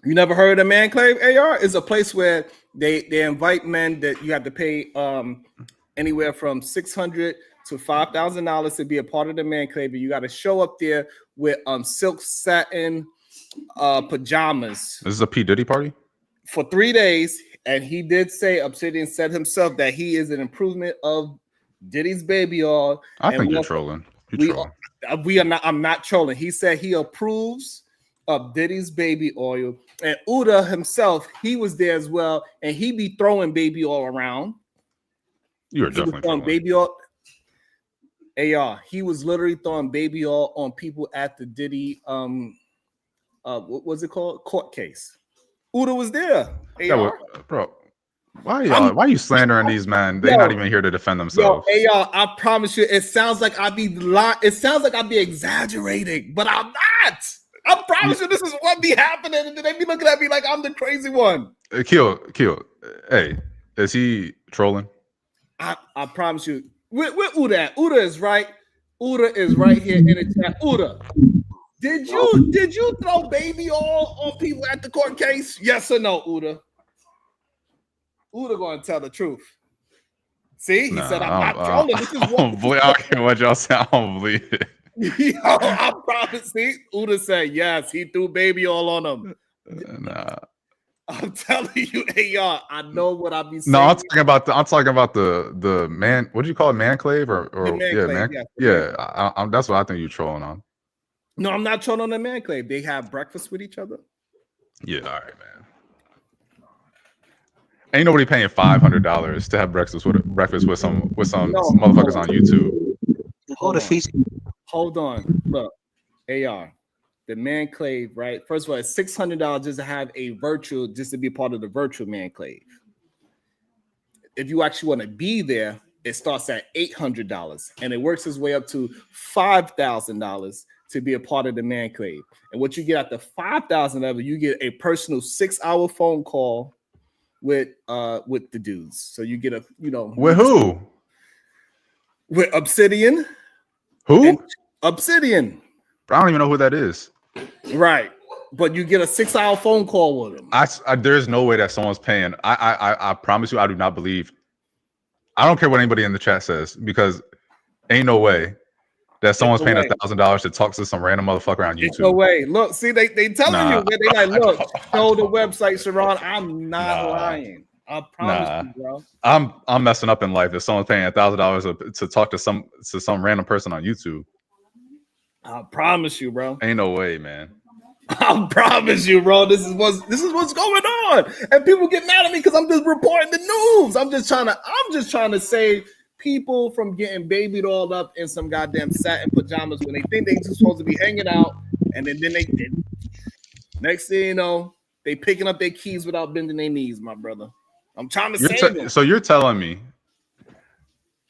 You never heard of man clave? AR is a place where they invite men that you have to pay anywhere from $600 to $5,000 to be a part of the man clave. You got to show up there with silk satin pajamas. This is a P. Diddy party? For 3 days. And he did say, Obsidian said himself, that he is an improvement of Diddy's baby oil. I think you're trolling. I'm not trolling. He said he approves of Diddy's baby oil. And Uda himself, he was there as well. And he be throwing baby oil around. You are definitely throwing baby oil. AR, he was literally throwing baby oil on people at the Diddy what was it called? Court case. Uda was there. Yeah, bro. Why are you slandering these men? They're not even here to defend themselves. AR, I promise you, it sounds like I be lying. It sounds like I be exaggerating, but I'm not. I promise you, this is what be happening, and then they be looking at me like I'm the crazy one. Kill. Hey, is he trolling? I promise you. Where Uda at? Uda is right. Uda is right here in the chat. Uda, did you throw baby oil on people at the court case? Yes or no, Uda? Uda gonna tell the truth. See, he said I'm not trolling. This is what I don't care what y'all say. I don't believe it. Yo, I promise. See, Uda said yes. He threw baby oil on him. Nah. I'm telling you, AR, I know what I be saying. No, I'm talking about the man. What do you call it, man clave or that's what I think you're trolling on. No, I'm not trolling on the man clave. They have breakfast with each other. Yeah, all right, man. Ain't nobody paying $500 to have breakfast with some motherfuckers on YouTube. Hold on, look, AR. The man clave, right? First of all, it's $600 just to have just to be part of the virtual man clave. If you actually want to be there, it starts at $800 and it works its way up to $5,000 to be a part of the man clave. And what you get at the $5,000 level, you get a personal 6-hour phone call with the dudes. So you get with who? With Obsidian. Who? Obsidian. I don't even know who that is. Right, but you get a 6-hour phone call with him. There's no way that someone's paying. I promise you, I do not believe. I don't care what anybody in the chat says, because ain't no way that someone's paying $1,000 to talk to some random motherfucker on YouTube. No way. Look, see, they telling you. They like, look, show the website, Sharon. I'm not lying. I promise you, bro. I'm messing up in life if someone's paying $1,000 to talk to some random person on YouTube. I promise you, bro. Ain't no way, man. I promise you, bro. This is what's going on, and people get mad at me because I'm just reporting the news. I'm just trying to save people from getting babied all up in some goddamn satin pajamas when they think they're just supposed to be hanging out, and then they next thing you know, they picking up their keys without bending their knees, my brother. I'm trying to save them. So you're telling me.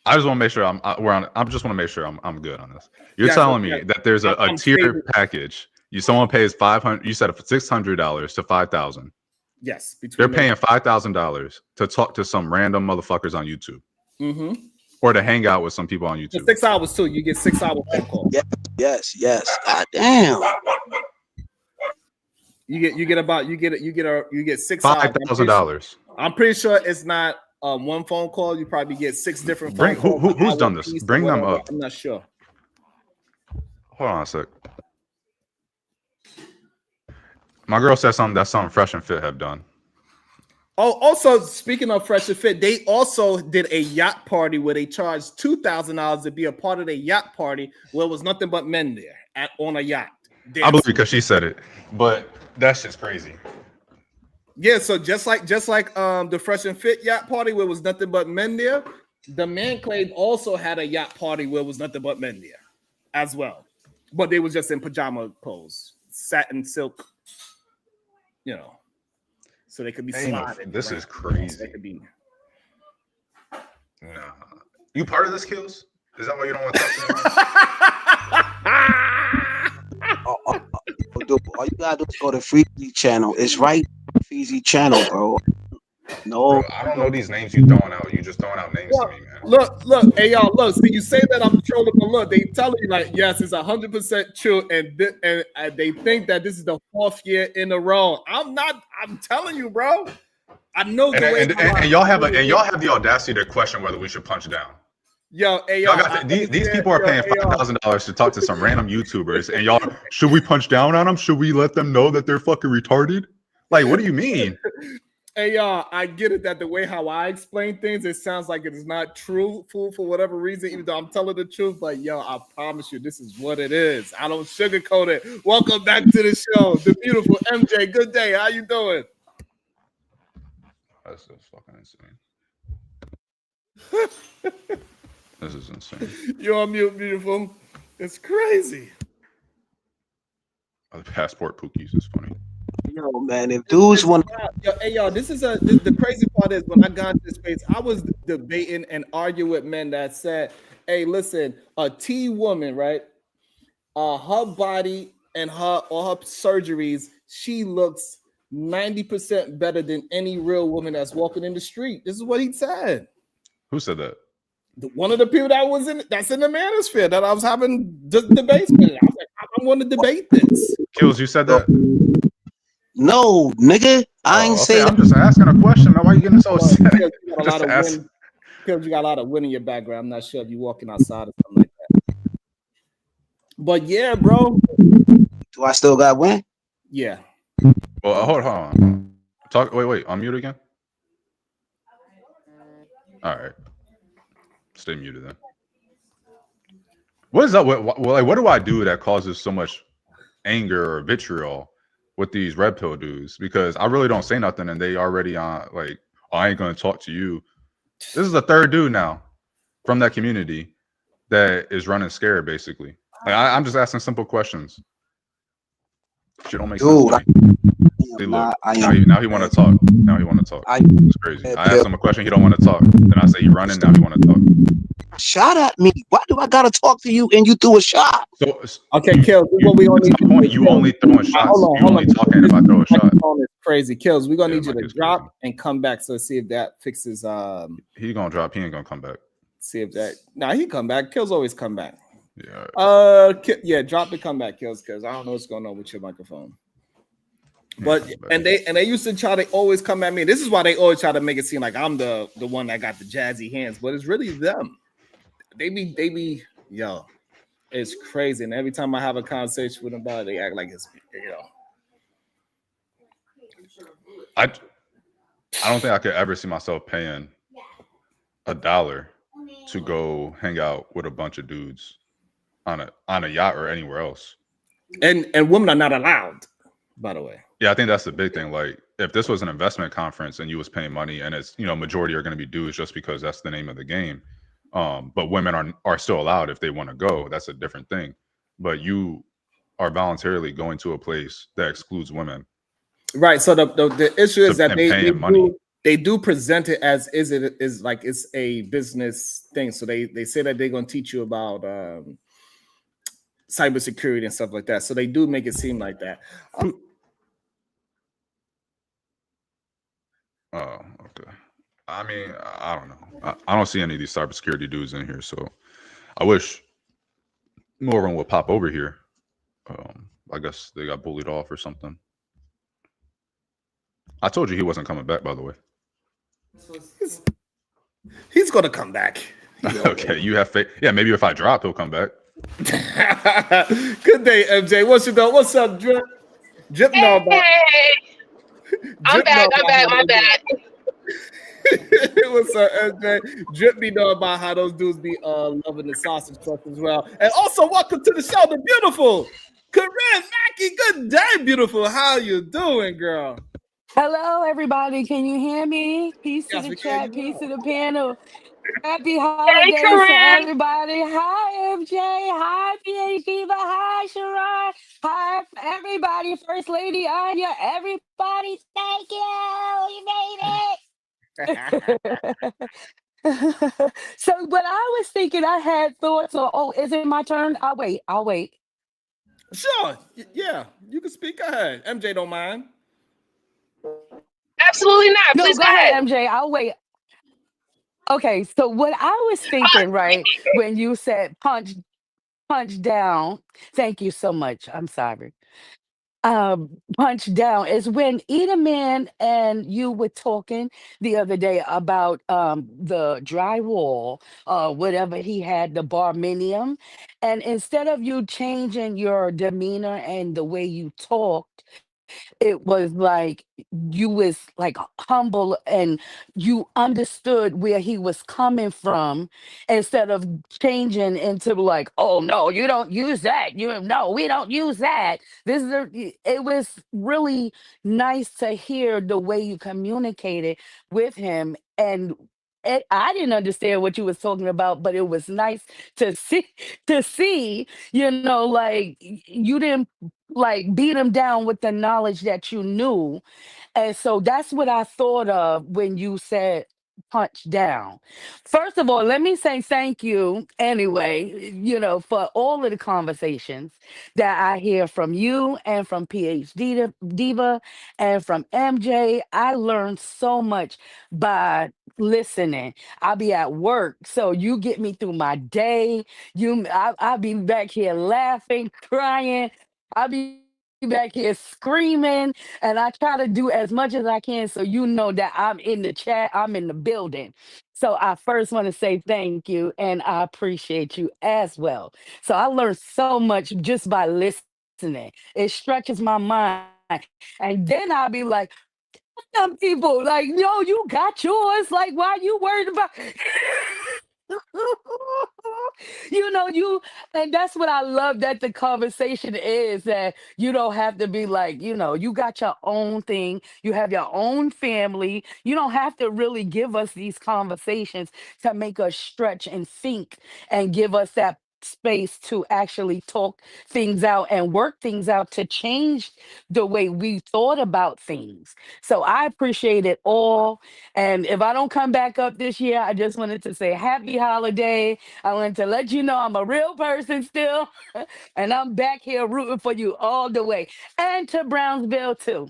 I just want to make sure I just want to make sure I'm good on this. You're telling me that there's a tier package. Someone pays $500. You said $600 to $5,000. Yes, they're paying $5,000 to talk to some random motherfuckers on YouTube. Mm-hmm. or to hang out with some people on YouTube. 6 hours too. You get 6 hour phone call. Yes. God damn. You get 6 hours. $5,000. I'm pretty sure it's not one phone call. You probably get 6 different phone calls. Who's done this? Bring them up. I'm not sure. Hold on a sec. My girl said something that's something Fresh and Fit have done. Oh, also speaking of Fresh and Fit, they also did a yacht party where they charged $2,000 to be a part of the yacht party where it was nothing but men there on a yacht. I believe because she said it, but that's just crazy. Yeah, so just like the Fresh and Fit yacht party where it was nothing but men there, the Man Clave also had a yacht party where it was nothing but men there as well, but they was just in pajama clothes, satin silk, so they could be sliding. This is crazy. They could be. Nah. You part of this, Kills? Is that why you don't want to talk to me? All you gotta do is go to Freezy channel. It's right, Freezy channel, bro. No, bro, I don't know these names you throwing out. You just throwing out names to me, man. Look, hey y'all, look. See, you say that I'm trolling, but look, they telling you like, yes, it's 100% true, and they think that this is the 4th year in a row. I'm not. I'm telling you, bro. I know. And y'all have the audacity to question whether we should punch down. Yo, hey, these people are paying $5,000 to talk to some random YouTubers, and y'all, should we punch down on them? Should we let them know that they're fucking retarded? Like, what do you mean? Hey, y'all, I get it that the way how I explain things, it sounds like it is not true for whatever reason, even though I'm telling the truth. But yo, I promise you, this is what it is. I don't sugarcoat it. Welcome back to the show, the beautiful MJ. Good day. How you doing? That's just fucking insane. This is insane. You're on mute, beautiful. It's crazy. The passport pookies is funny. Yo, man, if dudes want, yo, this is the crazy part is when I got into this space, I was debating and arguing with men that said, "Hey, listen, a T woman, right? Her body and all her surgeries, she looks 90% better than any real woman that's walking in the street." This is what he said. Who said that? One of the people that's in the manosphere that I was having debates with. I was like, I want to debate this. Kills, you said that? No, nigga, I ain't saying. I'm just asking a question. Now, why are you getting so upset? You got a lot of wind in your background. I'm not sure if you're walking outside or something like that. But yeah, bro. Do I still got wind? Yeah. Well, hold on. Wait. Unmute again. All right. Stay muted then. What is up? What do I do that causes so much anger or vitriol with these red pill dudes? Because I really don't say nothing, and they already on like, oh, I ain't gonna talk to you. This is the 3rd dude now from that community that is running scared, basically. Like I'm just asking simple questions. Shit don't make sense. See, look, now he want to talk. It's crazy. I asked him a question, he don't want to talk. Then I say he running, now he want to talk. Shot at me. Why do I gotta talk to you and you threw a shot? So okay, Kills. You only throwing shots. Hold you only talking if I throw a shot. Crazy, Kills. We're gonna need you to drop and come back. So see if that fixes. He gonna drop. He ain't gonna come back. See if that. Nah, he come back. Kills always come back. Yeah. Drop and come back, Kills, because I don't know what's going on with your microphone. But and they used to try to always come at me. This is why they always try to make it seem like I'm the one that got the jazzy hands, but it's really them. They be yo, it's crazy. And every time I have a conversation with them about it, they act like it's I don't think I could ever see myself paying $1 to go hang out with a bunch of dudes on a yacht or anywhere else. And women are not allowed, by the way. Yeah, I think that's the big thing. Like, if this was an investment conference and you was paying money, and it's majority are going to be dudes just because that's the name of the game. But women are still allowed if they want to go. That's a different thing. But you are voluntarily going to a place that excludes women. Right. So the issue is that they do present it as like it's a business thing. So they say that they're going to teach you about cybersecurity and stuff like that. So they do make it seem like that. Oh, okay. I mean, I don't know. I don't see any of these cybersecurity dudes in here, so I wish more of them would pop over here. I guess they got bullied off or something. I told you he wasn't coming back, by the way. He's gonna come back. Okay, you have faith. Yeah, maybe if I drop, he'll come back. Good day, MJ. What's your dog? What's up, Drip? Drip know about. Hey, I'm Drip back. know I'm about back. how My those bad. What's up, MJ? Drip be know about how those dudes be loving the sausage truck as well. And also, welcome to the show, the beautiful Corinne Mackey. Good day, beautiful. How you doing, girl? Hello, everybody. Can you hear me? Peace to Yes, the we can hear chat, you peace well. to the panel. Happy Hey, holidays to Corinne. everybody. Hi, MJ. Hi, PH Diva. Hi, Sharon. Hi, everybody. First Lady Anya. Everybody, thank you. You made it. So, but I was thinking I had thoughts on, oh, is it my turn? I'll wait. I'll wait. Sure. Yeah, you can speak. Go ahead. MJ don't mind. Absolutely not. No, Please go go ahead, ahead. MJ. I'll wait. Okay, so what I was thinking, right, when you said punch down, thank you so much. I'm sorry. Punch down is when Edelman and you were talking the other day about the drywall, whatever he had, the barminium. And instead of you changing your demeanor and the way you talked, it was like you was like humble and you understood where he was coming from instead of changing into like, oh no, you don't use that, you no, we don't use that. It was really nice to hear the way you communicated with him. And I didn't understand what you was talking about, but it was nice to see like you didn't like beat him down with the knowledge that you knew. And so that's what I thought of when you said punch down. First of all, let me say thank you anyway, for all of the conversations that I hear from you and from PhD Diva and from MJ. I learned so much by listening. I'll be at work, so you get me through my day. I'll be back here laughing, crying. I'll be back here screaming, and I try to do as much as I can so you know that I'm in the chat, I'm in the building. So I first want to say thank you, and I appreciate you as well. So I learned so much just by listening. It stretches my mind. And then I'll be like, some people like, yo, you got yours. Like, why you worried about? You, and that's what I love that the conversation is that you don't have to be like, you got your own thing, you have your own family. You don't have to really give us these conversations to make us stretch and think and give us that space to actually talk things out and work things out to change the way we thought about things. So I appreciate it all. And if I don't come back up this year, I just wanted to say happy holiday. I wanted to let you know I'm a real person still. And I'm back here rooting for you all the way. And to Brownsville too.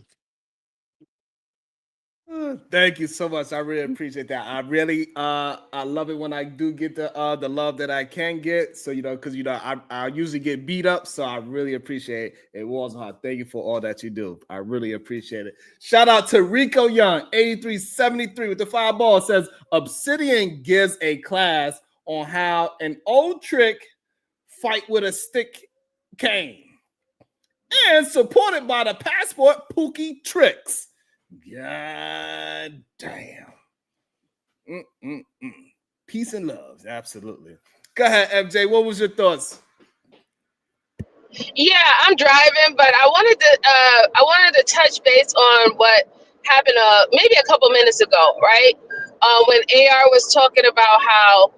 Thank you so much. I really appreciate that. I love it when I do get the love that I can get. So because I usually get beat up, so I really appreciate it. It wasn't hard. Thank you for all that you do. I really appreciate it. Shout out to Rico Young, 8373 with the 5 ball, says Obsidian gives a class on how an old trick fight with a stick cane. And supported by the Passport Pookie Tricks. God damn. Peace and love. Absolutely. Go ahead, MJ. What was your thoughts? Yeah, I'm driving, but I wanted to touch base on what happened maybe a couple minutes ago, right? When AR was talking about how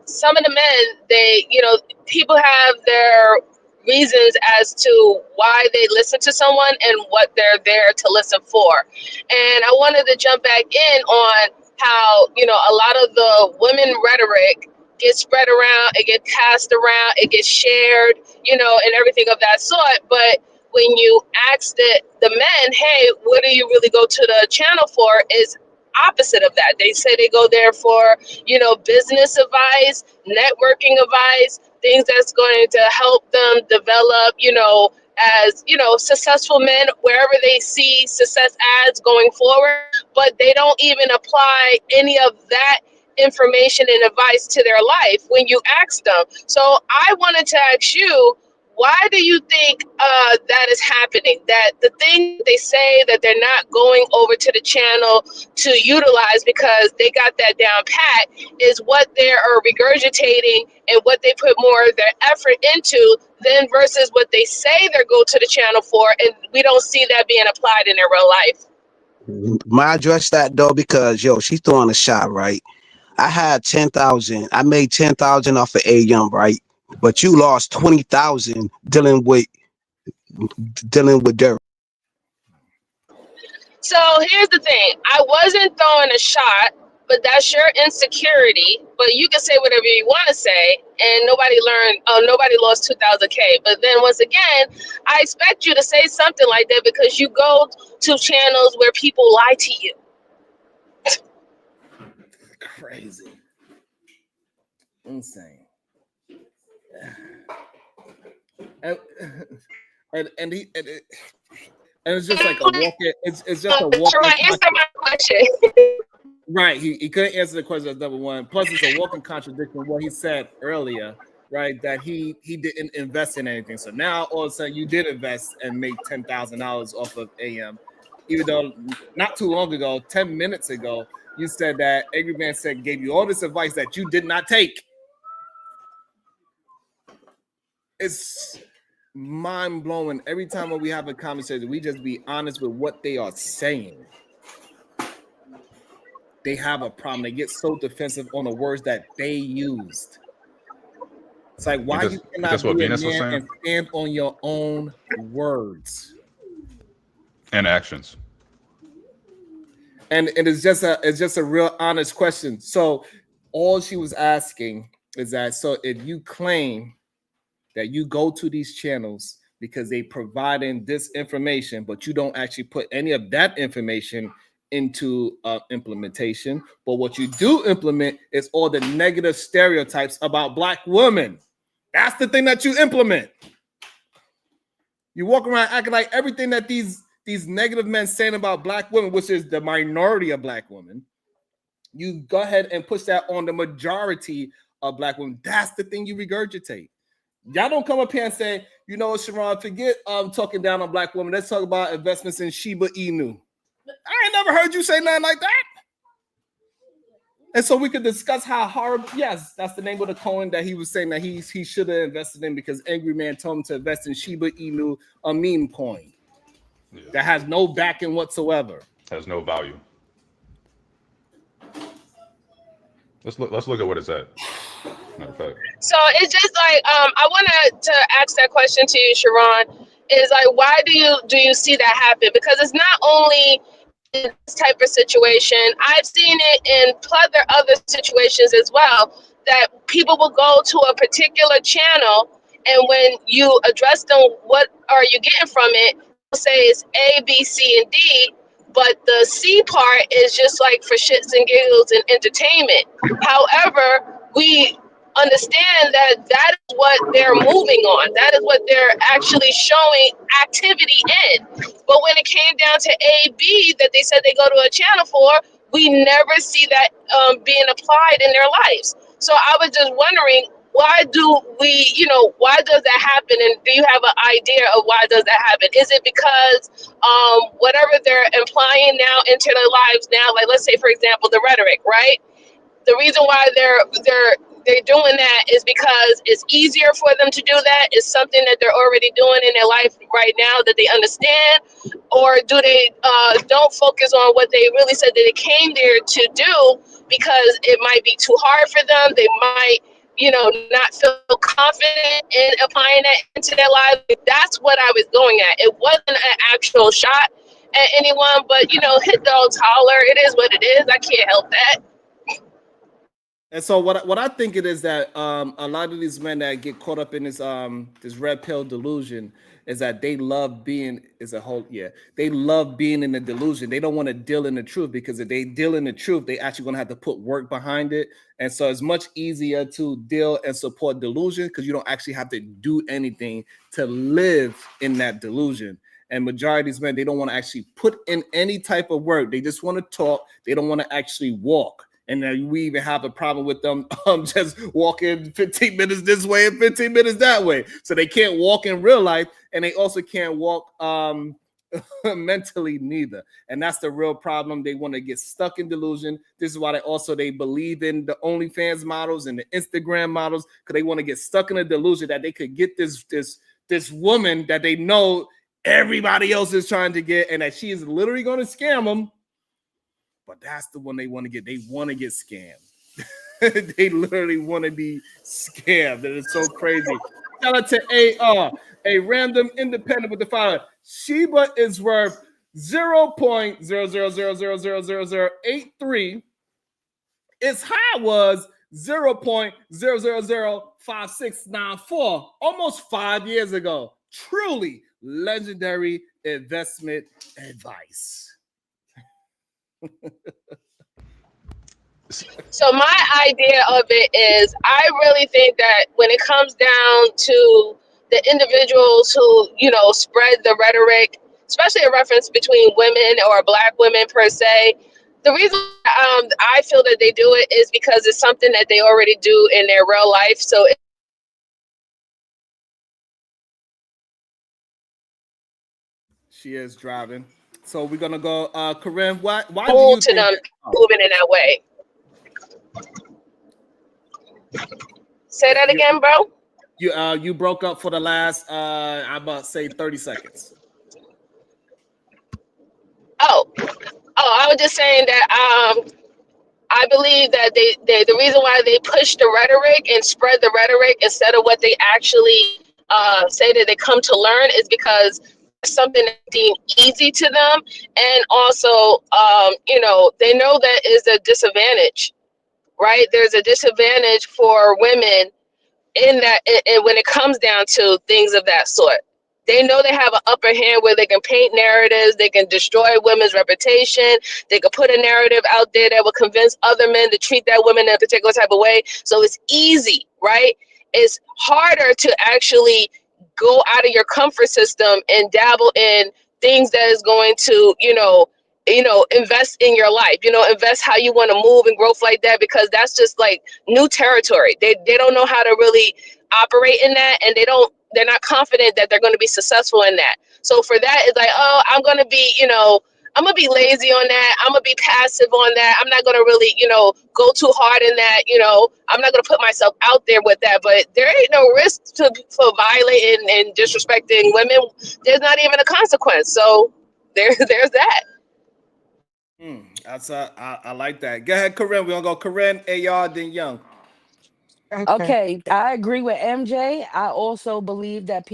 some of the men, people have their reasons as to why they listen to someone and what they're there to listen for. And I wanted to jump back in on how a lot of the women rhetoric gets spread around, it gets passed around, it gets shared, and everything of that sort. But when you ask the men, hey, what do you really go to the channel for? Is opposite of that. They say they go there for, business advice, networking advice, things that's going to help them develop, as, successful men wherever they see success as going forward, but they don't even apply any of that information and advice to their life when you ask them. So I wanted to ask you, why do you think that is happening? That the thing they say that they're not going over to the channel to utilize because they got that down pat is what they are regurgitating and what they put more of their effort into than versus what they say they're go to the channel for, and we don't see that being applied in their real life. Might address that though, because yo, she's throwing a shot, right? I had 10,000. I made 10,000 off of AM, right? But you lost 20,000 dealing with dirt. So here's the thing. I wasn't throwing a shot, but that's your insecurity. But you can say whatever you want to say, and nobody lost 2,000K. But then once again, I expect you to say something like that because you go to channels where people lie to you. Crazy. Insane. And it's just like a walking. It's just a walking. Answer my question. Right. He couldn't answer the question. That's number one. Plus, it's a walking contradiction of what he said earlier. Right. That he didn't invest in anything. So now all of a sudden you did invest and make $10,000 off of AM, even though not too long ago, 10 minutes ago, you said that Angry Man said gave you all this advice that you did not take. It's mind-blowing. Every time when we have a conversation, we just be honest with what they are saying. They have a problem. They get so defensive on the words that they used. It's like, why you cannot be a man and stand on your own words and actions? And it's just a real honest question. So all she was asking is that, so if you claim that you go to these channels because they providing this information, but you don't actually put any of that information into implementation, but what you do implement is all the negative stereotypes about Black women. That's the thing that you implement. You walk around acting like everything that these negative men saying about Black women, which is the minority of Black women, you go ahead and push that on the majority of Black women. That's the thing you regurgitate. Y'all don't come up here and say, you know what, Sharon, forget talking down on Black women. Let's talk about investments in Shiba Inu. I ain't never heard you say nothing like that. And so we could discuss how horrible, yes, that's the name of the coin that he was saying that he should have invested in because Angry Man told him to invest in Shiba Inu, a meme coin that has no backing whatsoever. Has no value. Let's look at what it's at. Matter of fact. So it's just like I wanted to ask that question to you, Sharon. Is like, why do you see that happen? Because it's not only in this type of situation. I've seen it in plethora other situations as well. That people will go to a particular channel, and when you address them, what are you getting from it? They'll say it's A, B, C, and D. But the C part is just like for shits and giggles and entertainment. However, we understand that that is what they're moving on. That is what they're actually showing activity in. But when it came down to A, B, that they said they go to a channel for, we never see that being applied in their lives. So I was just wondering, why does that happen? And do you have an idea of why does that happen? Is it because whatever they're implying now into their lives now, like let's say, for example, the rhetoric, right? The reason why they're doing that is because it's easier for them to do that. It's something that they're already doing in their life right now that they understand, or do they don't focus on what they really said that they came there to do because it might be too hard for them. They might, not feel confident in applying that into their lives. That's what I was going at. It wasn't an actual shot at anyone, but hit dogs holler. It is what it is. I can't help that. And so what I think it is that a lot of these men that get caught up in this red pill delusion is that they love being they love being in the delusion. They don't want to deal in the truth, because if they deal in the truth, they actually gonna have to put work behind it. And so it's much easier to deal and support delusion because you don't actually have to do anything to live in that delusion. And majority of these men, they don't want to actually put in any type of work. They just want to talk. They don't want to actually walk. And then we even have a problem with them just walking 15 minutes this way and 15 minutes that way. So they can't walk in real life, and they also can't walk mentally neither. And that's the real problem. They want to get stuck in delusion. This is why they believe in the OnlyFans models and the Instagram models, because they want to get stuck in a delusion that they could get this woman that they know everybody else is trying to get, and that she is literally going to scam them. But that's the one they want to get. They want to get scammed. They literally want to be scammed. That is so crazy. Shout out to AR, a random independent with the following. Sheba is worth 0.000000083. Its high was 0.0005694 almost 5 years ago. Truly legendary investment advice. So my idea of it is, I really think that when it comes down to the individuals who, spread the rhetoric, especially a reference between women or Black women per se, the reason I feel that they do it is because it's something that they already do in their real life. So She is driving. So we're gonna go, Corinne. Why do you move to think them moving in that way. Say that again, bro. You broke up for the last I about say 30 seconds. Oh, I was just saying that I believe that they the reason why they push the rhetoric and spread the rhetoric instead of what they actually say that they come to learn is because it's something that seems easy to them, and also they know that is a disadvantage, right? There's a disadvantage for women in that, and when it comes down to things of that sort. They know they have an upper hand where they can paint narratives, they can destroy women's reputation, they can put a narrative out there that will convince other men to treat that woman in a particular type of way. So it's easy, right? It's harder to actually go out of your comfort system and dabble in things that is going to, invest in your life, invest how you want to move and growth like that, because that's just like new territory. They don't know how to really operate in that, and they're not confident that they're going to be successful in that. So for that, it's like, oh, I'm going to be, I'm going to be lazy on that. I'm going to be passive on that. I'm not going to really, go too hard in that. I'm not going to put myself out there with that. But there ain't no risk for violating and disrespecting women. There's not even a consequence. So there's that. That's I like that. Go ahead, Corinne. We're gonna go Corinne, AR, then Young. Okay, I agree with MJ. I also believe that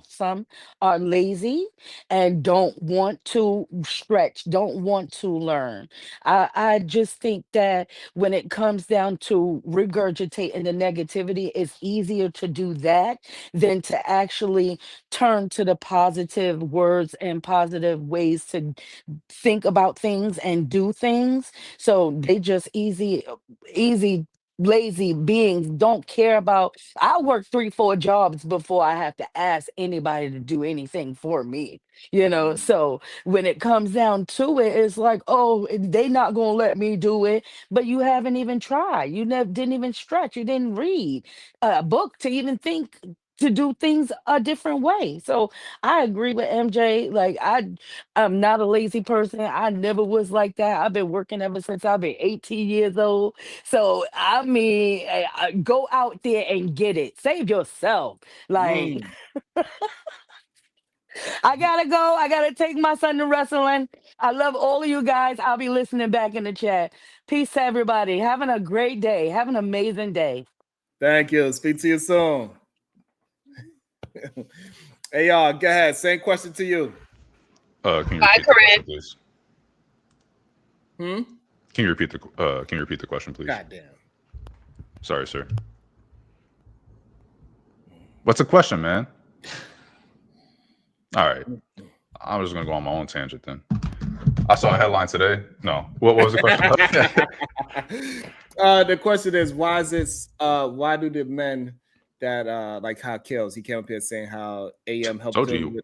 some are lazy and don't want to stretch, don't want to learn. I just think that when it comes down to regurgitating the negativity, it's easier to do that than to actually turn to the positive words and positive ways to think about things and do things. So they just easy lazy beings, don't care about. I work 3 4 jobs before I have to ask anybody to do anything for me, so when it comes down to it, it's like, oh, they not gonna let me do it. But you haven't even tried, you never didn't even stretch, you didn't read a book to even think to do things a different way. So I agree with MJ. Like, I'm not a lazy person. I never was like that. I've been working ever since I've been 18 years old. So I mean, go out there and get it. Save yourself. Like, I gotta go. I gotta take my son to wrestling. I love all of you guys. I'll be listening back in the chat. Peace to everybody. Having a great day. Have an amazing day. Thank you. Speak to you soon. AR, go ahead. Same question to you. Can you Bye, repeat the question, Corinne. please? Can you repeat the question, please? God damn. Sorry, sir. What's the question, man? All right. I'm just gonna go on my own tangent then. I saw a headline today. No. What was the question? The question is, why do the men that like how Kills, he came up here saying how AM helped told him you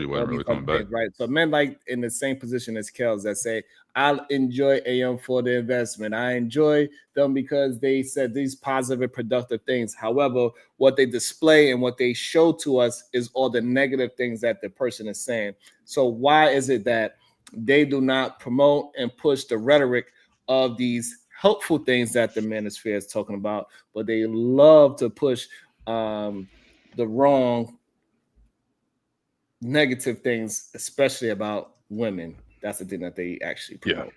wasn't really coming back. right? So men like in the same position as Kills that say, I'll enjoy AM for the investment. I enjoy them because they said these positive and productive things. However, what they display and what they show to us is all the negative things that the person is saying. So why is it that they do not promote and push the rhetoric of these helpful things that the manosphere is talking about, but they love to push the wrong negative things, especially about women? That's the thing that they actually promote.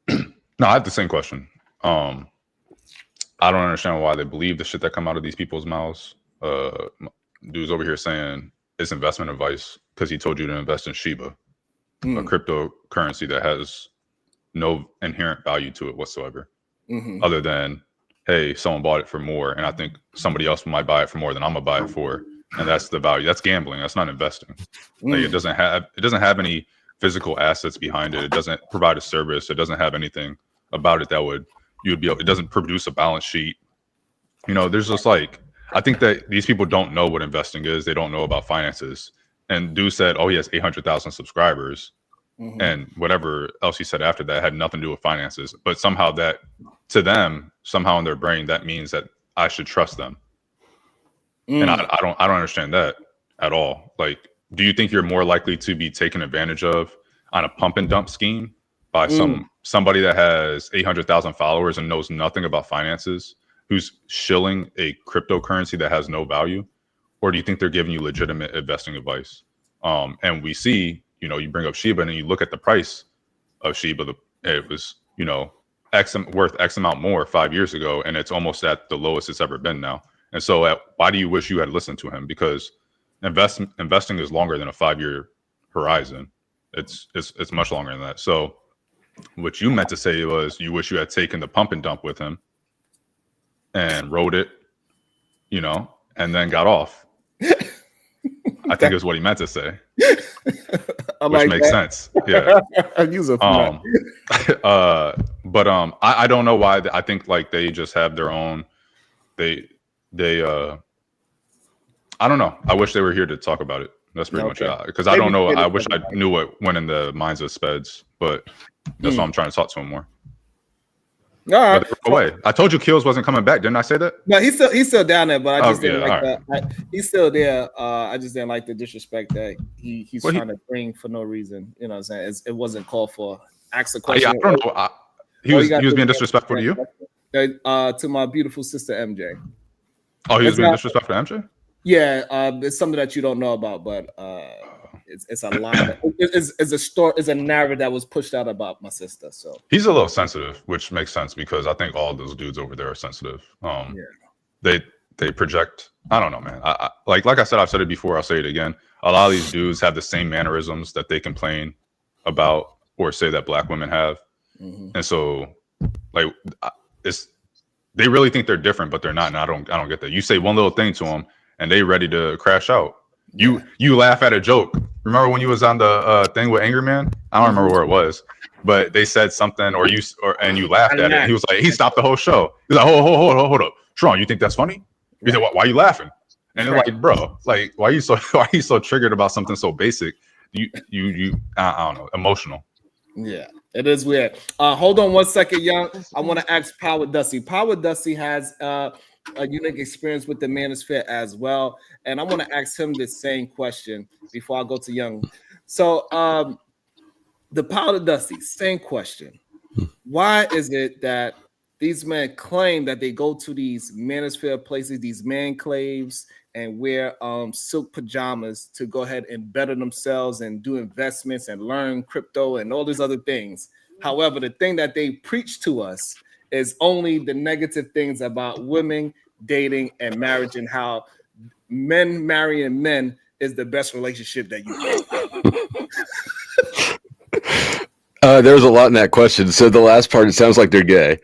Yeah. No, I have the same question. I don't understand why they believe the shit that come out of these people's mouths. Dude's over here saying it's investment advice because he told you to invest in Shiba, a cryptocurrency that has no inherent value to it whatsoever, other than, hey, someone bought it for more, and I think somebody else might buy it for more than I'm gonna buy it for, and that's the value. That's gambling. That's not investing. Like it doesn't have any physical assets behind it. It doesn't provide a service. It doesn't have anything about it that it doesn't produce a balance sheet. You know, there's just like, I think that these people don't know what investing is. They don't know about finances. And Dude said, oh, he has 800,000 subscribers. And whatever else he said after that had nothing to do with finances. But somehow that, to them, somehow in their brain, that means that I should trust them. And I don't understand that at all. Like, do you think you're more likely to be taken advantage of on a pump and dump scheme by somebody that has 800,000 followers and knows nothing about finances, who's shilling a cryptocurrency that has no value? Or do you think they're giving you legitimate investing advice? And we see, you know, you bring up Shiba and you look at the price of Shiba, it was, you know, worth X amount more 5 years ago, and it's almost at the lowest it's ever been now. And so why do you wish you had listened to him? Because investing is longer than a 5-year horizon. It's much longer than that. So what you meant to say was you wish you had taken the pump and dump with him and rode it, you know, and then got off. I think is what he meant to say. Which makes sense. Yeah. But I don't know why. I think like they just have their own. They I don't know. I wish they were here to talk about it. That's pretty much it. Because I don't know. I wish I knew what went in the minds of Speds, but that's why I'm trying to talk to him more. All right. But away. I told you Kills wasn't coming back. Didn't I say that? No, he's still down there, but I just didn't like he's still there. I just didn't like the disrespect that he's trying to bring for no reason. You know what I'm saying? It wasn't called for. Ask the question. Yeah, I don't know. He was being disrespectful to you? To my beautiful sister MJ. Oh, he was being disrespectful to MJ? Yeah, it's something that you don't know about, but it's a lie. It's a story. It's a narrative that was pushed out about my sister. So he's a little sensitive, which makes sense because I think all those dudes over there are sensitive. They project. I don't know, man. I like I said, I've said it before. I'll say it again. A lot of these dudes have the same mannerisms that they complain about or say that Black women have, and so like they really think they're different, but they're not. And I don't get that. You say one little thing to them, and they ready to crash out. You laugh at a joke. Remember when you was on the thing with Angry Man? I don't remember where it was, but they said something, and you laughed at it. And he was like, he stopped the whole show. He's like, hold up, Sean, you think that's funny? He said, why are you laughing? And they're like, bro, like, why are you so triggered about something so basic? You I don't know, emotional. Yeah, it is weird. Hold on 1 second, Young. I want to ask Power Dusty. Power Dusty has a unique experience with the manosphere as well, and I want to ask him the same question before I go to Young. So, the Power Dusty, same question. Why is it that these men claim that they go to these manosphere places, these manclaves, and wear silk pajamas to go ahead and better themselves and do investments and learn crypto and all these other things? However, the thing that they preach to us is only the negative things about women, dating, and marriage, and how men marrying men is the best relationship that you can. There's a lot in that question. So the last part, it sounds like they're gay.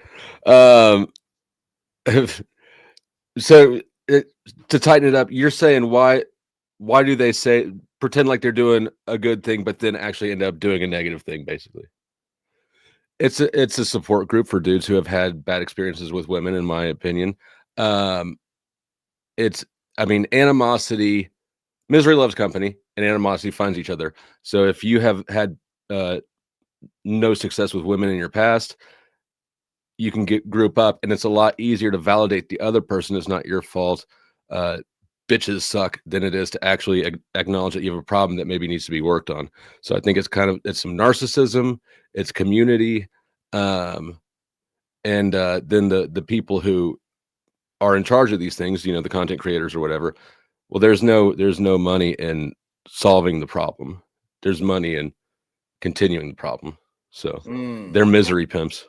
So to tighten it up, you're saying why do they say pretend like they're doing a good thing, but then actually end up doing a negative thing? Basically, it's a support group for dudes who have had bad experiences with women, in my opinion. Um, it's I mean, animosity, misery loves company, and animosity finds each other. So if you have had no success with women in your past, you can group up, and it's a lot easier to validate the other person is not your fault. Bitches suck than it is to actually acknowledge that you have a problem that maybe needs to be worked on. So I think it's some narcissism, it's community, and then the people who are in charge of these things, the content creators or whatever. Well, there's no money in solving the problem. There's money in continuing the problem. So they're misery pimps.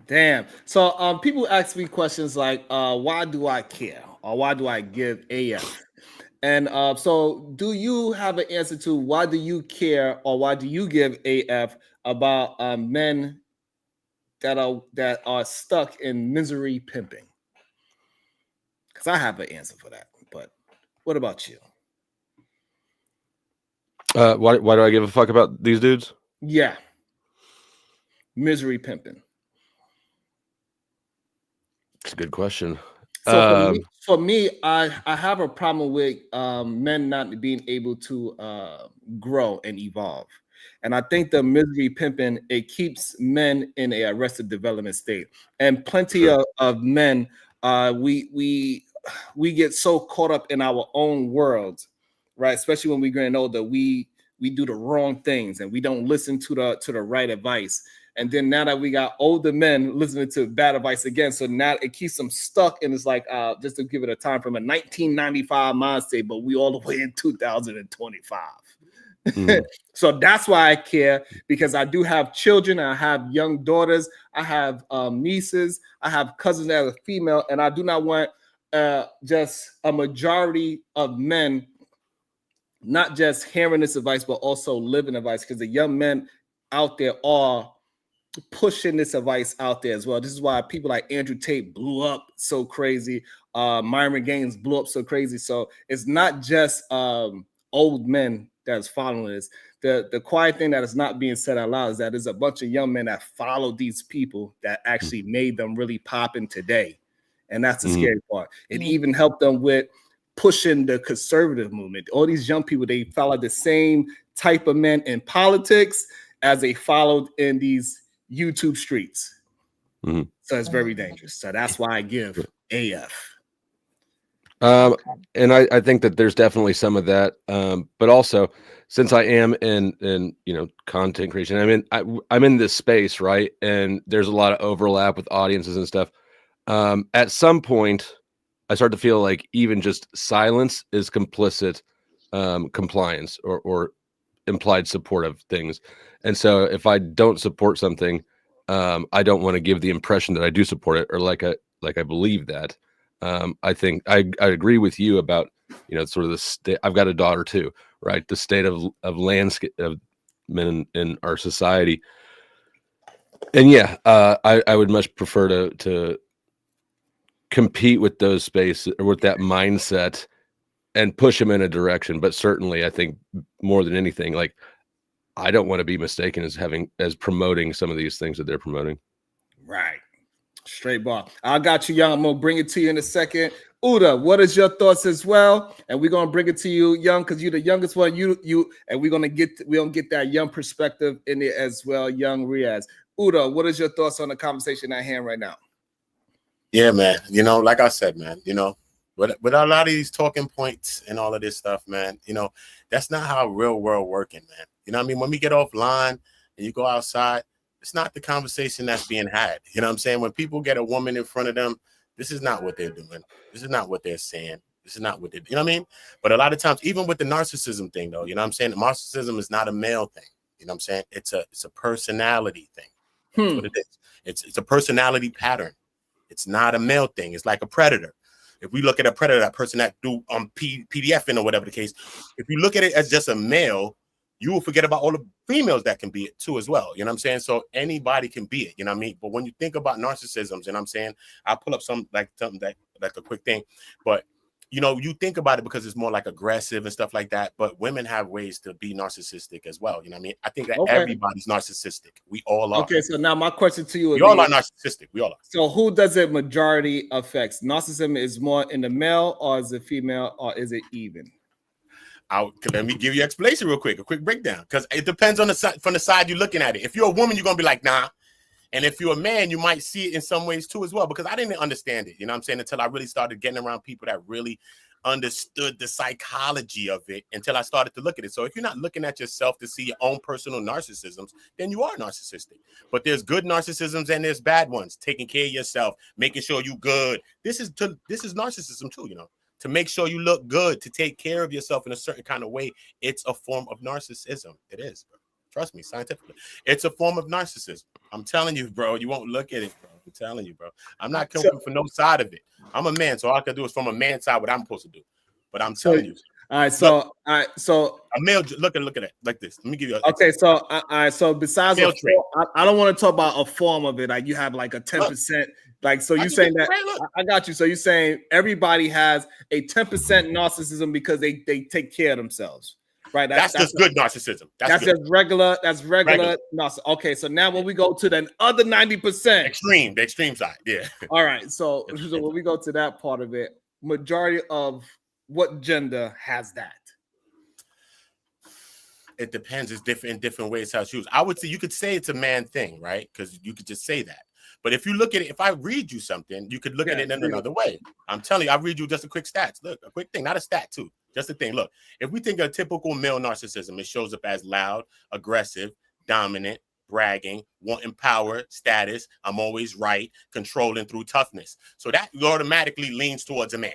Damn. So people ask me questions like, why do I care? Or why do I give AF? And so do you have an answer to why do you care or why do you give AF about men that are stuck in misery pimping? Because I have an answer for that. But what about you? Why do I give a fuck about these dudes? Yeah. Misery pimping. It's a good question. So for me, I have a problem with men not being able to grow and evolve. And I think the misery pimping, it keeps men in a arrested development state. And plenty of men, we get so caught up in our own world, right? Especially when we're getting older, we do the wrong things and we don't listen to the right advice. And then now that we got older men listening to bad advice again, so now it keeps them stuck. And it's like, just to give it a time from a 1995 mindset, but we all the way in 2025. So that's why I care, because I do have children. I have young daughters. I have nieces. I have cousins that are female. And I do not want just a majority of men not just hearing this advice, but also living advice, because the young men out there are pushing this advice out there as well. This is why people like Andrew Tate blew up so crazy. Myron Gaines blew up so crazy. So it's not just old men that's following this. The quiet thing that is not being said out loud is that there's a bunch of young men that followed these people that actually made them really popping today. And that's the scary part. It even helped them with pushing the conservative movement. All these young people, they follow the same type of men in politics as they followed in these YouTube streets. So it's very dangerous. So that's why I give AF. And I think that there's definitely some of that. But also, since I am in content creation, I'm in this space, right? And there's a lot of overlap with audiences and stuff. At some point, I start to feel like even just silence is complicit compliance or implied support of things. And so if I don't support something, I don't want to give the impression that I do support it or like I believe that. I think I agree with you about sort of the state. I've got a daughter too, right? The state of landscape of men in our society. And yeah, I would much prefer to compete with those spaces or with that mindset and push them in a direction. But certainly I think more than anything, like I don't want to be mistaken as promoting some of these things that they're promoting. Right. Straight bar. I got you, Young. I'm gonna bring it to you in a second. Uda, what is your thoughts as well? And we're gonna bring it to you, Young, because you're the youngest one. You and we're gonna get that young perspective in it as well, Young Riaz. Uda, what is your thoughts on the conversation at hand right now? Yeah, man. Like I said, man, with a lot of these talking points and all of this stuff, man, that's not how real world working, man. You know what I mean? When we get offline and you go outside, it's not the conversation that's being had. You know what I'm saying? When people get a woman in front of them, this is not what they're doing. This is not what they're saying. This is not what they're, you know what I mean? But a lot of times, even with the narcissism thing, though, you know what I'm saying? Narcissism is not a male thing. You know what I'm saying? It's a personality thing. That's what it is. It's a personality pattern. It's not a male thing. It's like a predator. If we look at a predator, that person that do PDFing or whatever the case, if you look at it as just a male, you will forget about all the females that can be it too as well. You know what I'm saying? So anybody can be it, you know what I mean? But when you think about narcissisms, and I'm saying, I'll pull up something like a quick thing, but you know, you think about it because it's more like aggressive and stuff like that, but women have ways to be narcissistic as well. You know what I mean? I think that everybody's narcissistic. We all are. Okay, so now my question to you we all are narcissistic. We all are. So who does it majority affects? Narcissism is more in the male, or is it female, or is it even? Let me give you an explanation real quick, a quick breakdown, because it depends on from the side you're looking at it. If you're a woman, you're gonna be like, nah. And if you're a man, you might see it in some ways too as well, because I didn't understand it, you know what I'm saying, until I really started getting around people that really understood the psychology of it, until I started to look at it. So if you're not looking at yourself to see your own personal narcissisms, then you are narcissistic. But there's good narcissisms and there's bad ones. Taking care of yourself, making sure you good. This is narcissism too, you know. To make sure you look good, to take care of yourself in a certain kind of way, it's a form of narcissism. It is, bro. Trust me, scientifically. It's a form of narcissism. I'm telling you, bro. You won't look at it, bro. I'm telling you, bro. I'm not coming for no side of it. I'm a man, so all I can do is from a man's side what I'm supposed to do. But I'm telling you. All right, so a male, look at it like this. Let me give you so besides I don't want to talk about a form of it, like you have like a 10%, like, so you saying that I got you. So you're saying everybody has a 10% narcissism because they take care of themselves, right? That's just good narcissism. That's just regular narcissism. Okay, so now when we go to the other 90%, the extreme side, yeah. All right, so when we go to that part of it, majority of what gender has that? It depends. It's different in different ways how to choose. I would say you could say it's a man thing, right? Because you could just say that. But if you look at it, if I read you something, you could look at it in another way. I'm telling you, I'll read you just a quick stats. Look, a quick thing, not a stat too. Just a thing. Look, if we think of typical male narcissism, it shows up as loud, aggressive, dominant, bragging, wanting power, status, I'm always right, controlling through toughness. So that automatically leans towards a man.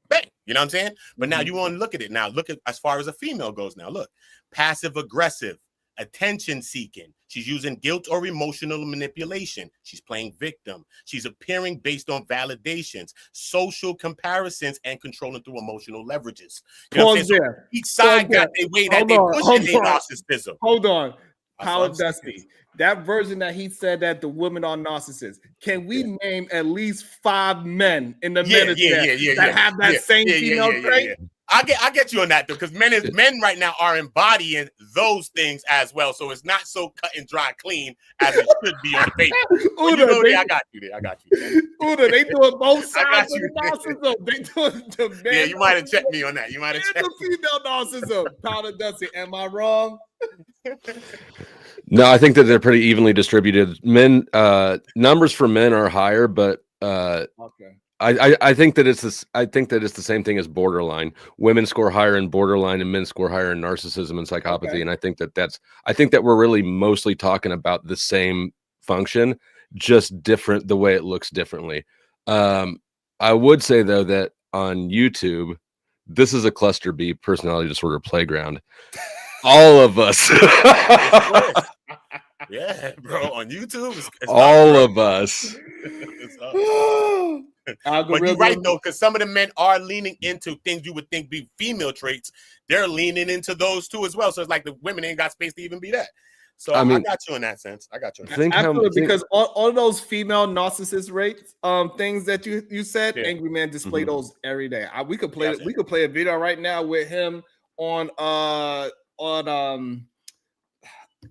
Bang, you know what I'm saying? But now you want to look at it. Now look at as far as a female goes. Now look, passive aggressive, attention seeking. She's using guilt or emotional manipulation. She's playing victim. She's appearing based on validations, social comparisons, and controlling through emotional leverages. You know what I'm saying? So each side got their way that they push their narcissism. Hold on. Power Dusty. That version that he said that the women are narcissists. Can we name at least 5 men in the military that have that same female trait? I get you on that though, because men right now are embodying those things as well. So it's not so cut and dry clean as it should be on paper. I got you there. Uda, they doing both sides of the narcissism. They doing the men. Yeah, you might have checked me on that. You might have checked the female narcissism. Powder Dusty. Am I wrong? No, I think that they're pretty evenly distributed. Men, numbers for men are higher, but okay. I think that it's this. I think that it's the same thing as borderline. Women score higher in borderline, and men score higher in narcissism and psychopathy. Okay. And I think that we're really mostly talking about the same function, just different. The way it looks differently. I would say though that on YouTube, this is a cluster B personality disorder playground. All of us. Yeah, bro. On YouTube, it's all of us. But you're right though, because some of the men are leaning into things you would think be female traits. They're leaning into those too as well. So it's like the women ain't got space to even be that. So I got you in that sense. I got you. Absolutely, because all those female narcissist rates, things that you said, Angry Man display those every day. We could play a video right now with him on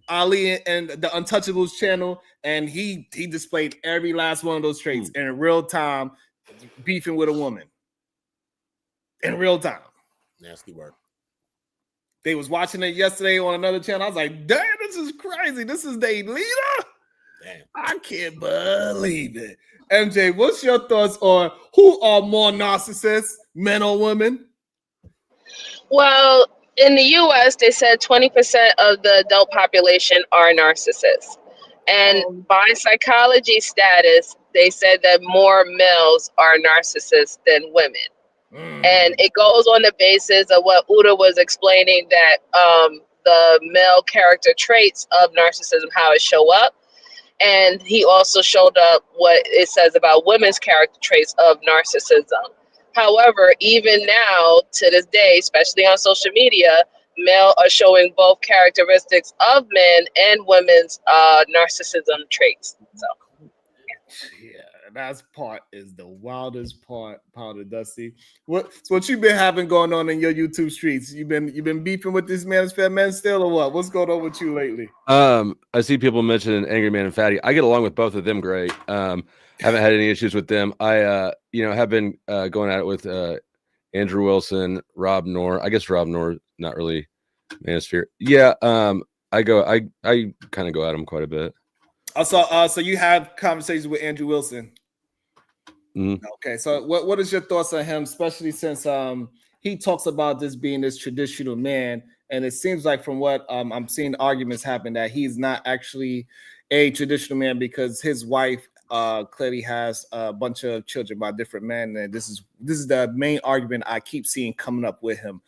Ali and the Untouchables channel, and he displayed every last one of those traits in real time, beefing with a woman in real time. Nasty work. They was watching it yesterday on another channel. I was like, damn, this is crazy. This is their leader. Damn. I can't believe it. MJ, what's your thoughts on who are more narcissists, men or women? Well, in the U.S., they said 20% of the adult population are narcissists. And by psychology status, they said that more males are narcissists than women. And it goes on the basis of what Uda was explaining, that the male character traits of narcissism, how it show up. And he also showed up what it says about women's character traits of narcissism. However, even now, to this day, especially on social media, male are showing both characteristics of men and women's narcissism traits. So Yeah, that's part is the wildest part, Powder Dusty. What you been having going on in your YouTube streets? You been beefing with this man's fat man still, or what? What's going on with you lately? I see people mentioning Angry Man and Fatty. I get along with both of them great. Haven't had any issues with them. I have been going at it with Andrew Wilson, Rob Noor. I guess Rob Noor not really manosphere. Yeah, I kind of go at him quite a bit. So you have conversations with Andrew Wilson. Mm-hmm. Okay, so what is your thoughts on him, especially since he talks about this being this traditional man, and it seems like from what I'm seeing arguments happen that he's not actually a traditional man because his wife clearly has a bunch of children by different men, and this is the main argument I keep seeing coming up with him.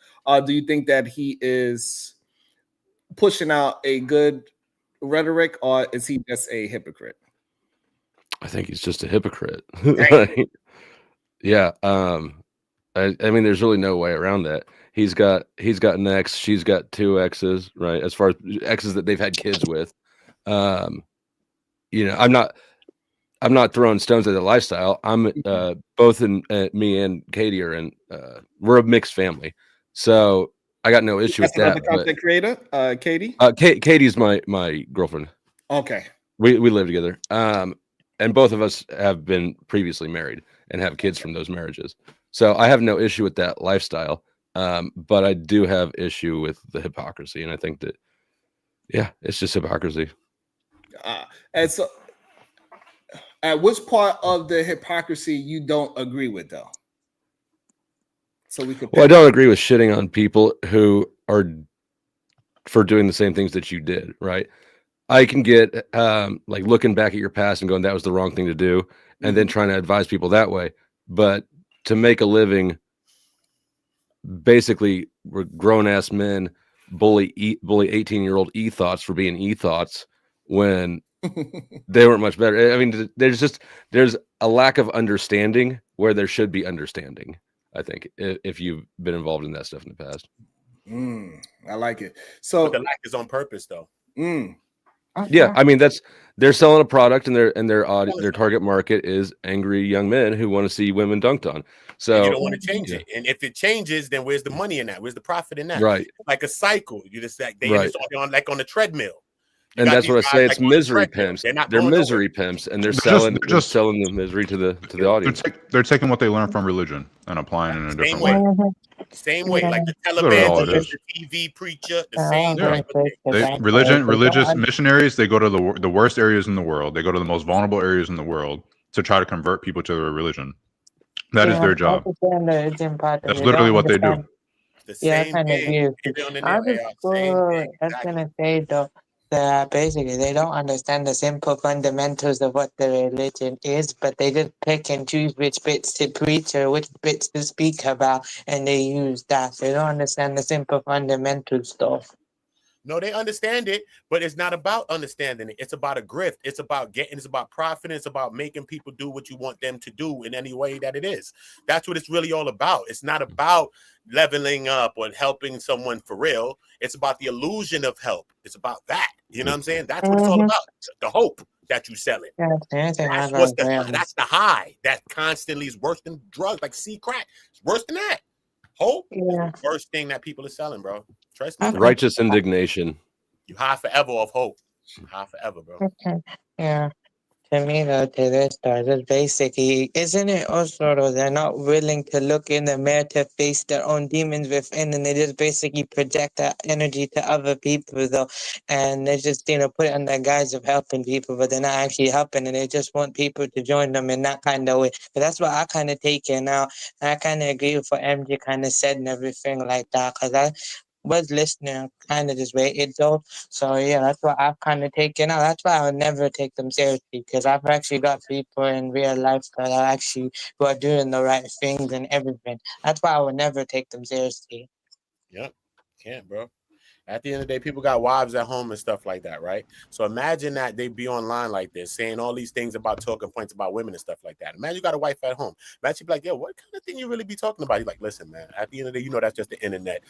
Do you think that he is pushing out a good rhetoric, or is he just a hypocrite? I think he's just a hypocrite. Like, yeah. I mean, there's really no way around that. He's got an ex. She's got 2 exes, right? As far as exes that they've had kids with. I'm not throwing stones at the lifestyle. I'm both me and Katie are in. We're a mixed family, so I got no issue with that. The content creator, Katie. Katie's my girlfriend. Okay. We live together. And both of us have been previously married and have kids from those marriages. So I have no issue with that lifestyle. But I do have issue with the hypocrisy. And I think that, yeah, it's just hypocrisy. And so at which part of the hypocrisy you don't agree with, though? So we could. Well, I don't agree with shitting on people who are for doing the same things that you did, right? I can get like looking back at your past and going, that was the wrong thing to do, and then trying to advise people that way. But to make a living, basically, we're grown ass men bully 18-year-old e-thoughts for being e-thoughts when they weren't much better. I mean, there's a lack of understanding where there should be understanding. I think if you've been involved in that stuff in the past. I like it. So but the lack is on purpose, though. Yeah, I mean they're selling a product, and their target market is angry young men who want to see women dunked on. So and you don't want to change it, and if it changes, then where's the money in that? Where's the profit in that? Right, like a cycle. You just like on the treadmill. And that's what I say. It's misery pimps. They're misery pimps, and they're selling the misery to the audience. They're taking what they learned from religion and applying it in a different way. Same way, like the Taliban, the TV preacher, the same type of thing. Religious missionaries, they go to the worst areas in the world. They go to the most vulnerable areas in the world to try to convert people to their religion. That is their job. That's literally what they do. The same I was gonna say though that basically they don't understand the simple fundamentals of what the religion is, but they just pick and choose which bits to preach or which bits to speak about, and they use that. They don't understand the simple fundamental stuff. No, they understand it, but it's not about understanding it. It's about a grift. It's about profit. It's about making people do what you want them to do in any way that it is. That's what it's really all about. It's not about leveling up or helping someone for real. It's about the illusion of help. It's about that. You know what I'm saying? That's what it's all about. The hope that you're selling. That's the high that constantly is worse than drugs, like crack. It's worse than that. Hope is the worst thing that people are selling, bro. Trust me. Righteous indignation. You high forever of hope. You high forever, bro. Yeah. To me, though, to this though, just basically, isn't it also though they're not willing to look in the mirror to face their own demons within, and they just basically project that energy to other people though, and they just put it on the guise of helping people, but they're not actually helping, and they just want people to join them in that kind of way. But that's what I kind of take it now. I kind of agree with what MJ kind of said and everything like that, because I was listening, kind of just waited though. So yeah, that's what I've kind of taken out. That's why I would never take them seriously, because I've actually got people in real life that are actually who are doing the right things and everything. That's why I would never take them seriously. Yep, can't, bro. At the end of the day, people got wives at home and stuff like that, right? So imagine that they be online like this, saying all these things about talking points about women and stuff like that. Imagine you got a wife at home. Imagine you be like, yo, what kind of thing you really be talking about? You're like, listen, man, at the end of the day, you know that's just the internet.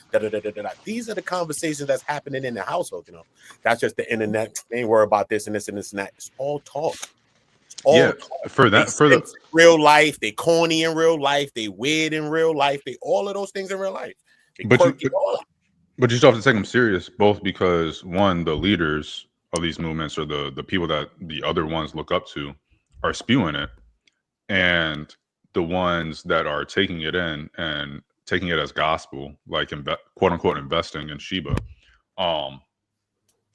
These are the conversations that's happening in the household, you know. That's just the internet. They ain't worry about this and this and this and that. It's all talk. It's all talk. For They that, for the sense real life, they corny in real life, they weird in real life, they all of those things in real life. They quirky all of but you still have to take them serious, both because one, the leaders of these movements or the people that the other ones look up to are spewing it, and the ones that are taking it in and taking it as gospel, like quote unquote investing in Sheba,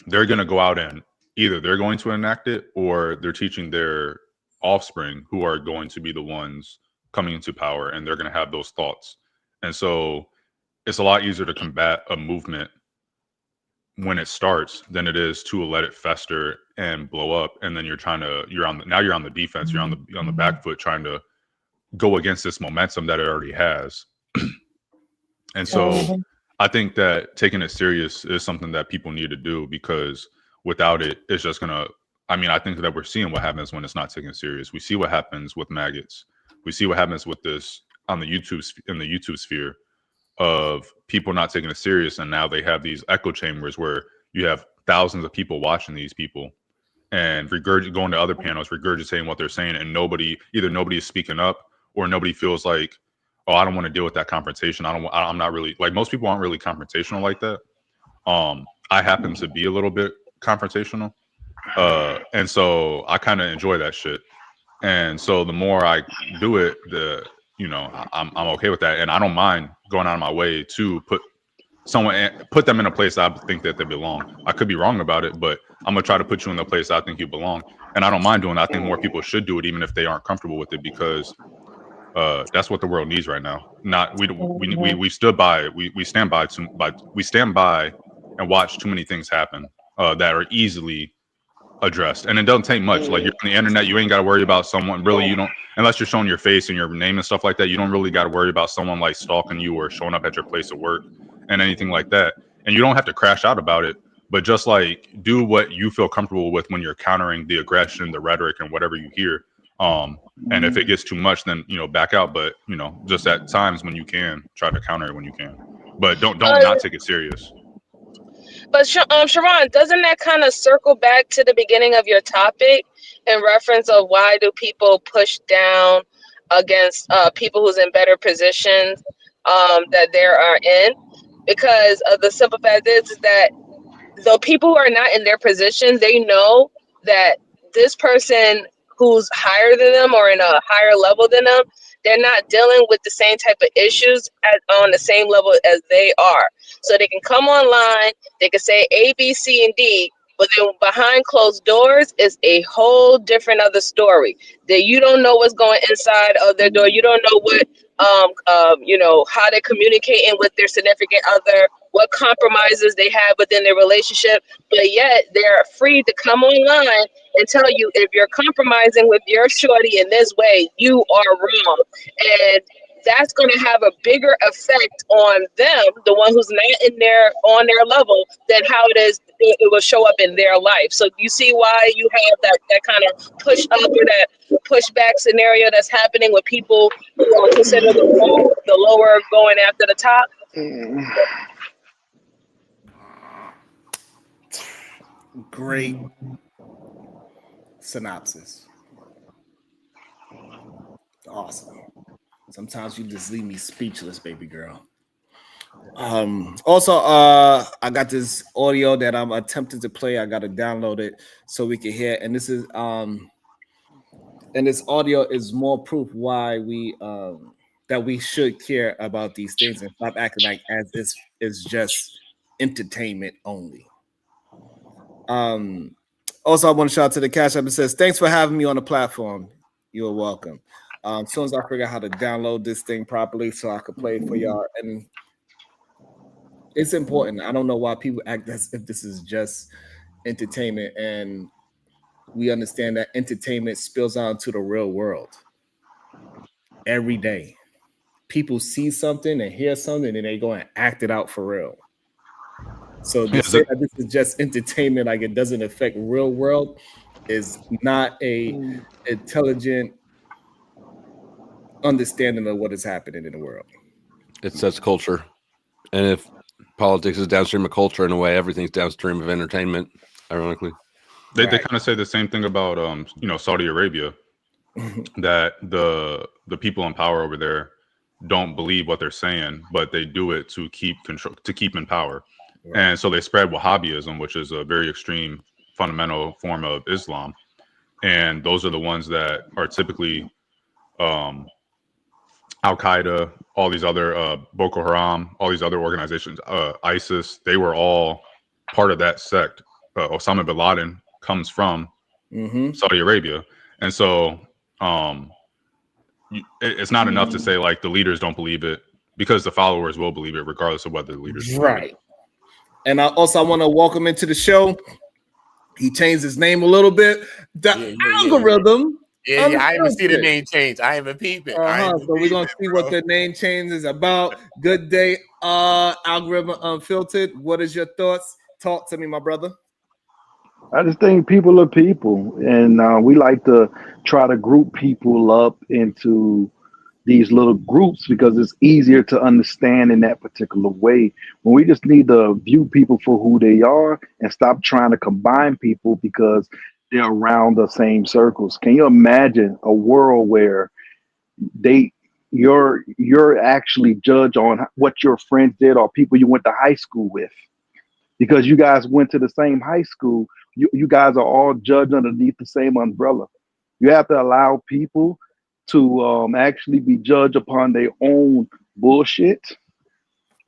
they're going to go out and either they're going to enact it or they're teaching their offspring who are going to be the ones coming into power, and they're going to have those thoughts. And so it's a lot easier to combat a movement when it starts than it is to let it fester and blow up. And then you're on the defense, you're on the back foot trying to go against this momentum that it already has. And so I think that taking it serious is something that people need to do, because without it, it's just going to, I think that we're seeing what happens when it's not taken serious. We see what happens with maggots. We see what happens with this in the YouTube sphere of people not taking it serious. And now they have these echo chambers where you have thousands of people watching these people and going to other panels, regurgitating what they're saying. And nobody is speaking up, or nobody feels like, oh, I don't want to deal with that confrontation. I'm not really, like, most people aren't really confrontational like that. I happen to be a little bit confrontational. And so I kind of enjoy that shit. And so the more I do it, I'm okay with that. And I don't mind going out of my way to put them in a place I think that they belong. I could be wrong about it, but I'm going to try to put you in the place I think you belong. And I don't mind doing that. I think more people should do it, even if they aren't comfortable with it, because that's what the world needs right now. We stand by and watch too many things happen that are easily addressed. And it doesn't take much. Like, you're on the internet, you ain't got to worry about someone, really. You don't, unless you're showing your face and your name and stuff like that, you don't really got to worry about someone like stalking you or showing up at your place of work and anything like that. And you don't have to crash out about it, but just like do what you feel comfortable with when you're countering the aggression, the rhetoric, and whatever you hear. And if it gets too much, then back out. But just at times when you can, try to counter it when you can. But don't not take it serious. But Sharon, doesn't that kind of circle back to the beginning of your topic in reference of why do people push down against people who's in better positions that they are in? Because the simple fact is that the people who are not in their position, they know that this person who's higher than them or in a higher level than them, they're not dealing with the same type of issues on the same level as they are. So they can come online, they can say A, B, C, and D, but then behind closed doors is a whole different other story that you don't know what's going inside of their door. You don't know what, how they're communicating with their significant other, what compromises they have within their relationship, but yet they're free to come online and tell you if you're compromising with your shorty in this way, you are wrong. And that's going to have a bigger effect on them, the one who's not on their level, than how it will show up in their life. So you see why you have that kind of push up or that pushback scenario that's happening with people who are considered the lower going after the top. Great synopsis. Awesome. Sometimes you just leave me speechless, baby girl. Also, I got this audio that I'm attempting to play. I got to download it so we can hear. And this is and this audio is more proof why we that we should care about these things and stop acting like as this is just entertainment only. Also, I want to shout out to the Cash App. It says, "Thanks for having me on the platform. You're welcome." As soon as I figure out how to download this thing properly so I could play it for y'all. And it's important. I don't know why people act as if this is just entertainment, and we understand that entertainment spills out into the real world every day. People see something and hear something and they go and act it out for real. So to say that this is just entertainment, like it doesn't affect real world, is not a intelligent understanding of what is happening in the world. It sets culture, and if politics is downstream of culture in a way, everything's downstream of entertainment. Ironically, they kind of say the same thing about Saudi Arabia, that the people in power over there don't believe what they're saying, but they do it to keep control, to keep in power. Right. And so they spread Wahhabism, which is a very extreme fundamental form of Islam. And those are the ones that are typically Al-Qaeda, all these other Boko Haram, all these other organizations, ISIS, they were all part of that sect. Osama bin Laden comes from Saudi Arabia. And so it's not enough to say like the leaders don't believe it, because the followers will believe it regardless of whether the leaders believe it. And I want to welcome into the show. He changed his name a little bit. The algorithm. Yeah, I even see the name change. I even peep it. So we're gonna see what the name change is about. Good day, algorithm unfiltered. What is your thoughts? Talk to me, my brother. I just think people are people, and we like to try to group people up into these little groups because it's easier to understand in that particular way. When we just need to view people for who they are and stop trying to combine people because they're around the same circles. Can you imagine a world where you're actually judged on what your friends did or people you went to high school with? Because you guys went to the same high school, you guys are all judged underneath the same umbrella. You have to allow people to actually be judged upon their own bullshit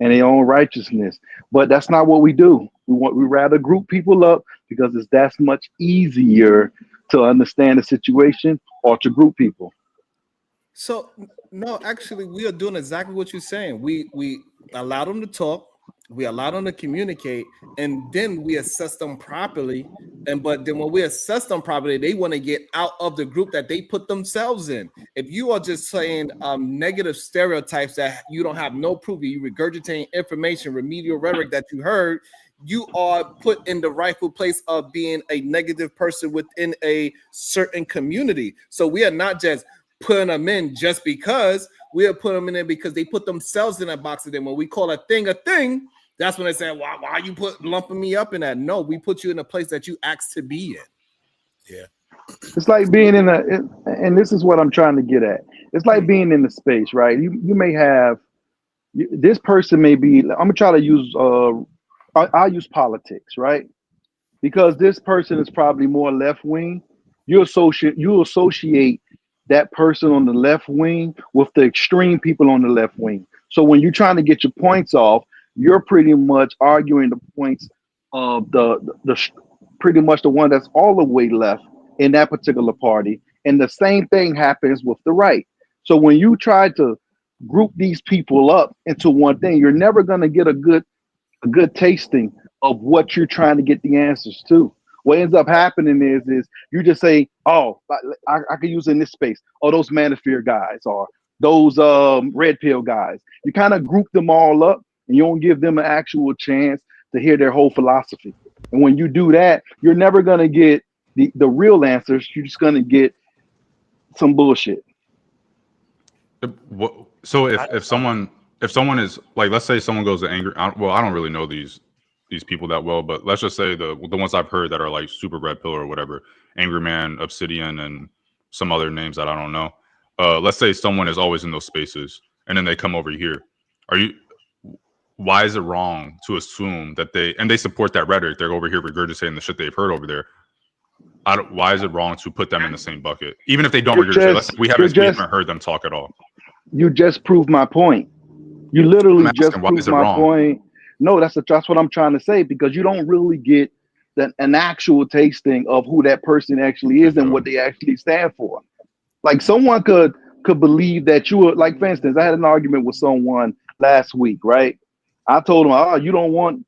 and their own righteousness. But that's not what we do. We rather group people up because it's that much easier to understand the situation or to group people. So no, actually, we are doing exactly what you're saying. We allow them to talk, we allow them to communicate, and then we assess them properly. But then when we assess them properly, they want to get out of the group that they put themselves in. If you are just saying negative stereotypes that you don't have no proof, you regurgitating information, remedial rhetoric that you heard, you are put in the rightful place of being a negative person within a certain community. So we are not just putting them in just because, we are putting them in because they put themselves in that box. And then when we call a thing, that's when they say, why you lumping me up in that? No, we put you in a place that you asked to be in. Yeah. It's like being and this is what I'm trying to get at. It's like being in the space, right? You may have, this person may be, I'm gonna try to use, I'll use politics, right? Because this person is probably more left wing. You associate that person on the left wing with the extreme people on the left wing. So when you're trying to get your points off, you're pretty much arguing the points of the pretty much the one that's all the way left in that particular party. And the same thing happens with the right. So when you try to group these people up into one thing, you're never going to get a good tasting of what you're trying to get the answers to. What ends up happening is you just say, oh, I could use in this space, oh, those manosphere guys or those red pill guys. You kind of group them all up and you don't give them an actual chance to hear their whole philosophy. And when you do that, you're never going to get the real answers. You're just going to get some bullshit. So if someone is like, let's say someone goes to angry, I don't really know these people that well, but let's just say the ones I've heard that are like super red pill or whatever, Angry Man, Obsidian, and some other names that I don't know. Let's say someone is always in those spaces and then they come over here. Why is it wrong to assume that they support that rhetoric? They're over here regurgitating the shit they've heard over there. Why is it wrong to put them in the same bucket? Even if they don't regurgitate, we haven't heard them talk at all. You just proved my point. You literally just proved my point. No, that's what I'm trying to say, because you don't really get an actual tasting of who that person actually is and what they actually stand for. Like someone could believe that you were, like, for instance, I had an argument with someone last week, right? I told him, oh, you don't want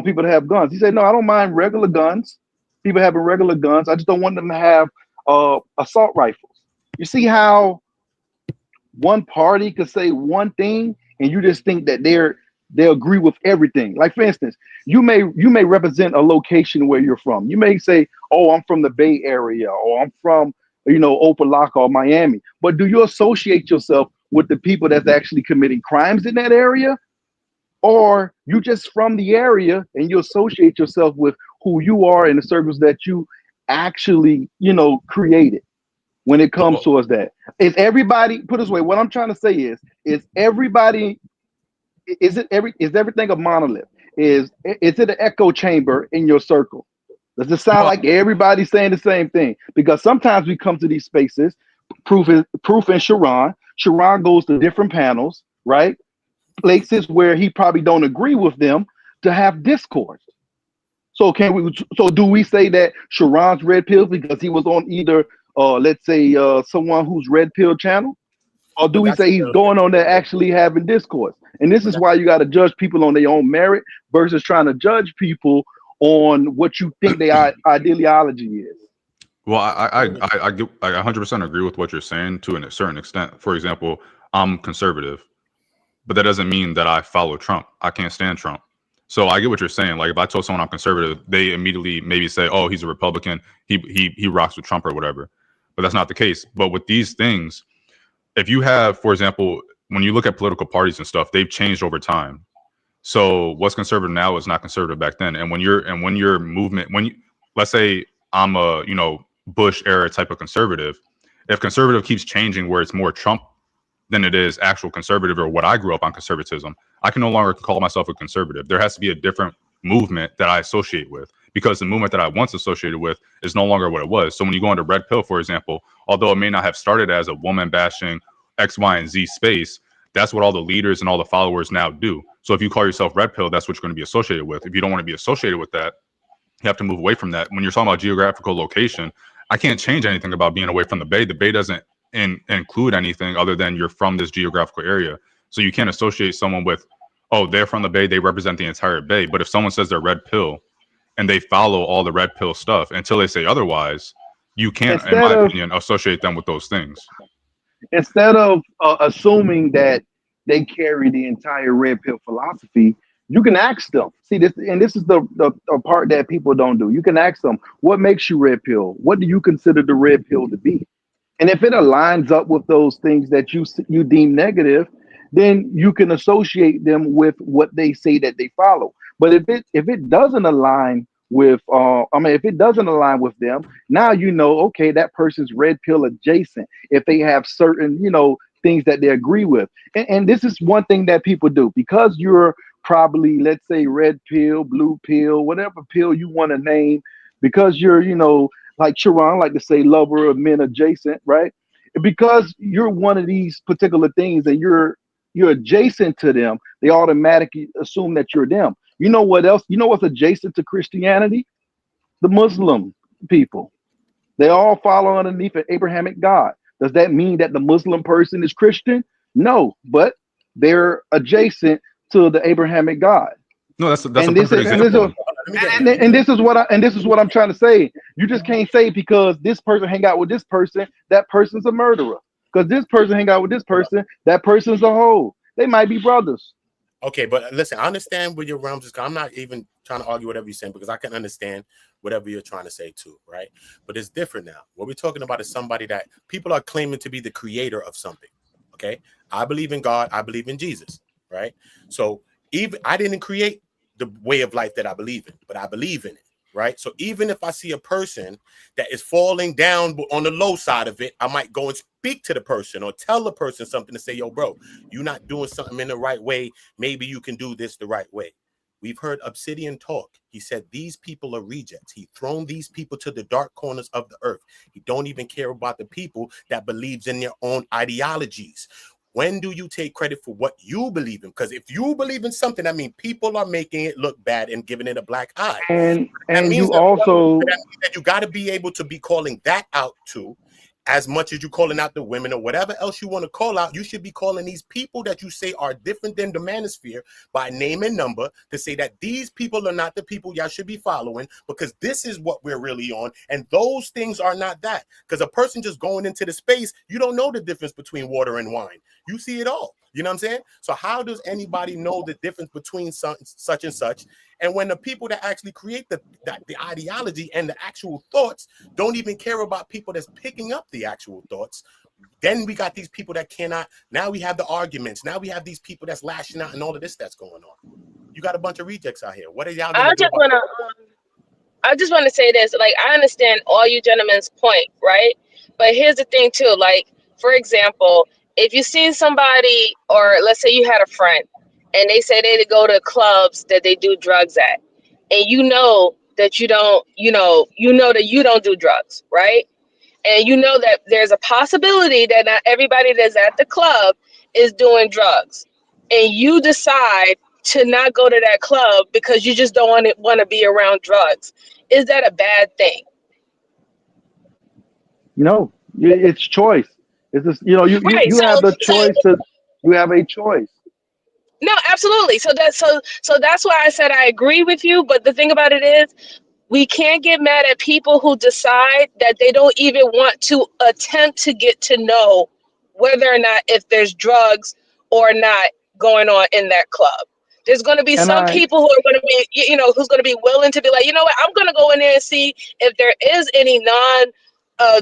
people to have guns. He said, no, I don't mind regular guns. People having regular guns. I just don't want them to have assault rifles. You see how one party could say one thing and you just think that they agree with everything. Like for instance, you may represent a location where you're from. You may say, "Oh, I'm from the Bay Area," or "I'm from Opelika or Miami." But do you associate yourself with the people that's actually committing crimes in that area, or you just from the area and you associate yourself with who you are in the circles that you actually created? When it comes Well, towards that, is everybody put this way? What I'm trying to say is everybody is everything a monolith? Is it an echo chamber in your circle? Does it sound well, like everybody's saying the same thing? Because sometimes we come to these spaces, proof and Sharon. Sharon goes to different panels, right? Places where he probably don't agree with them to have discourse. So can we? So do we say that Sharon's red pill because he was on either, let's say, someone who's red pill channel, or do But we that's say he's still, going on there actually having discourse? And this but is that's why you got to judge people on their own merit versus trying to judge people on what you think their ideology is. well, I 100% agree with what you're saying to a certain extent. For example, I'm conservative, but that doesn't mean that I follow Trump. I can't stand Trump. So I get what you're saying. Like if I told someone I'm conservative, they immediately maybe say, "Oh, he's a Republican. He rocks with Trump or whatever." But that's not the case. But with these things, if you have, for example, when you look at political parties and stuff, they've changed over time. So what's conservative now is not conservative back then. And when your movement, let's say I'm a Bush era type of conservative, if conservative keeps changing where it's more Trump than it is actual conservative or what I grew up on conservatism, I can no longer call myself a conservative. There has to be a different movement that I associate with, because the movement that I once associated with is no longer what it was. So when you go into red pill, for example, although it may not have started as a woman bashing X, Y, and Z space, that's what all the leaders and all the followers now do. So if you call yourself red pill, that's what you're going to be associated with. If you don't want to be associated with that, you have to move away from that. When you're talking about geographical location, I can't change anything about being away from the Bay. The Bay doesn't include anything other than you're from this geographical area. So you can't associate someone with, oh, they're from the Bay, they represent the entire Bay. But if someone says they're red pill and they follow all the red pill stuff until they say otherwise, you can't, in Instead my of opinion, associate them with those things. assuming that they carry the entire red pill philosophy, you can ask them. See this, and this is the part that people don't do. You can ask them, what makes you red pill? What do you consider the red pill to be? And if it aligns up with those things that you deem negative, then you can associate them with what they say that they follow. But if it doesn't align with if it doesn't align with them, now okay, that person's red pill adjacent. If they have certain things that they agree with, and this is one thing that people do because you're probably, let's say, red pill, blue pill, whatever pill you want to name, because you're like Sharon like to say, lover of men adjacent, right? Because you're one of these particular things and you're adjacent to them, they automatically assume that you're them. You know what else? You know what's adjacent to Christianity? The Muslim people. They all follow underneath an Abrahamic God. Does that mean that the Muslim person is Christian? No, but they're adjacent to the Abrahamic God. No, that's a And this perfect is and this example. is and this is what I'm trying to say. You just can't say because this person hang out with this person, that person's a murderer. Because this person hang out with this person, that person's a hoe. They might be brothers. Okay, but listen, I understand where your realms is. I'm not even trying to argue whatever you're saying because I can understand whatever you're trying to say too, right? But it's different now. What we're talking about is somebody that people are claiming to be the creator of something. Okay, I believe in God. I believe in Jesus, right? So even I didn't create the way of life that I believe in, but I believe in it, right? So even if I see a person that is falling down on the low side of it, I might go and speak to the person or tell the person something to say, yo, bro, you're not doing something in the right way. Maybe you can do this the right way. We've heard Obsidian talk. He said these people are rejects. He thrown these people to the dark corners of the earth. He don't even care about the people that believes in their own ideologies. When do you take credit for what you believe in? Because if you believe in something, that means people are making it look bad and giving it a black eye. And That means you also that you got to be able to be calling that out too. As much as you calling out the women or whatever else you want to call out, you should be calling these people that you say are different than the manosphere by name and number to say that these people are not the people y'all should be following because this is what we're really on. And those things are not that. Because a person just going into the space, you don't know the difference between water and wine. You see it all. You know what I'm saying? So how does anybody know the difference between such and such? And when the people that actually create the ideology and the actual thoughts don't even care about people that's picking up the actual thoughts, then we got these people that cannot. Now we have the arguments. Now we have these people that's lashing out and all of this that's going on. You got a bunch of rejects out here. What are y'all gonna do? I just want to say this. Like, I understand all you gentlemen's point, right? But here's the thing too. Like, for example, if you see somebody, or let's say you had a friend, and they say they go to clubs that they do drugs at, and you know that you don't, that you don't do drugs, right? And you know that there's a possibility that not everybody that's at the club is doing drugs, and you decide to not go to that club because you just don't want to be around drugs. Is that a bad thing? No, it's choice. It's just, Right. you have the choice to. You have a choice. No, absolutely. So that's why I said I agree with you. But the thing about it is, we can't get mad at people who decide that they don't even want to attempt to get to know whether or not if there's drugs or not going on in that club. There's going to be some people who are going to be, who's going to be willing to be like, you know what, I'm going to go in there and see if there is any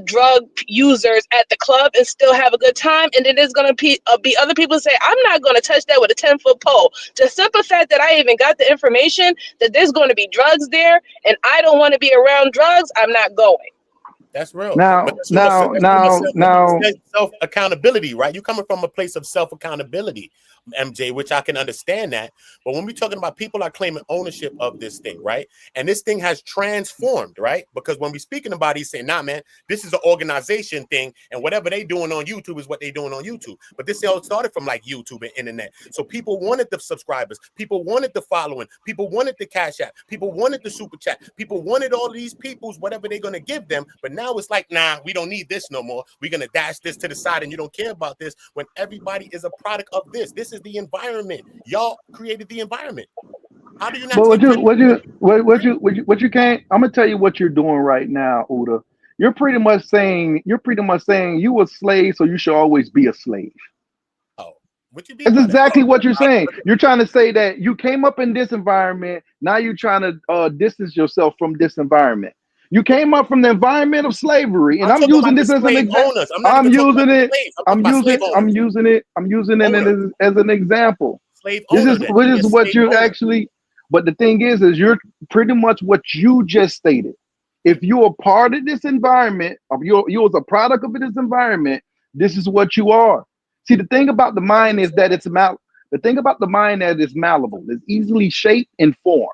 drug users at the club and still have a good time. And then there's going to be other people who say, I'm not going to touch that with a 10-foot pole. The simple fact that I even got the information that there's going to be drugs there and I don't want to be around drugs, I'm not going. That's real. Now, But that's now, self accountability, right? You're coming from a place of self accountability, MJ, which I can understand that. But when we're talking about people are claiming ownership of this thing, right? And this thing has transformed, right? Because when we're speaking about it, he's saying, nah, man, this is an organization thing, and whatever they doing on YouTube is what they doing on YouTube. But this all started from like YouTube and internet. So people wanted the subscribers, people wanted the following, people wanted the cash app, people wanted the super chat, people wanted all of these people's whatever they're gonna give them. But now it's like, nah, we don't need this no more. We're gonna dash this to the side, and you don't care about this when everybody is a product of this. This is the environment. Y'all created the environment. How do you not? But what you can't. I'm gonna tell you what you're doing right now, Uda. You're pretty much saying you a slave, so you should always be a slave. Oh, what you That's exactly what you're saying. You're trying to say that you came up in this environment. Now you're trying to distance yourself from this environment. You came up from the environment of slavery, and I'm using this as an example. I'm using it as an example. This is what you actually. But the thing is you're pretty much what you just stated. If you're a part of this environment, you was a product of this environment, this is what you are. See, the thing about the mind is that the thing about the mind that is malleable, it's easily shaped and formed.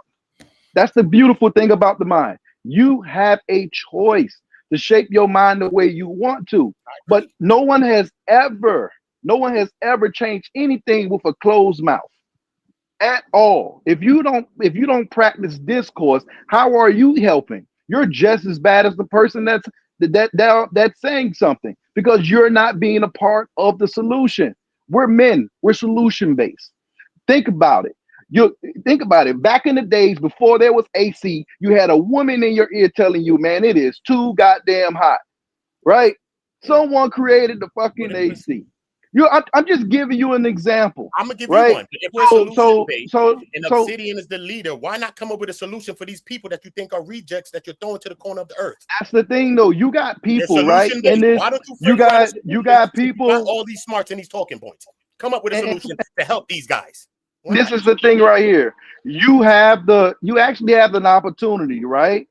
That's the beautiful thing about the mind. You have a choice to shape your mind the way you want to. But no one has ever changed anything with a closed mouth at all. If you don't practice discourse, how are you helping? You're just as bad as the person that's saying something, because you're not being a part of the solution. We're men. We're solution based. Think about it. You think about it. Back in the days before there was AC, you had a woman in your ear telling you, man, it is too goddamn hot, right? Someone created the fucking AC. I'm just giving you an example. I'm gonna give you one. If we're solution-based and so Obsidian is the leader, why not come up with a solution for these people that you think are rejects that you're throwing to the corner of the earth? That's the thing, though. You got people, right? And this, why don't you got people. Got all these smarts and these talking points. Come up with a solution to help these guys. This is the thing right here. You actually have an opportunity, right?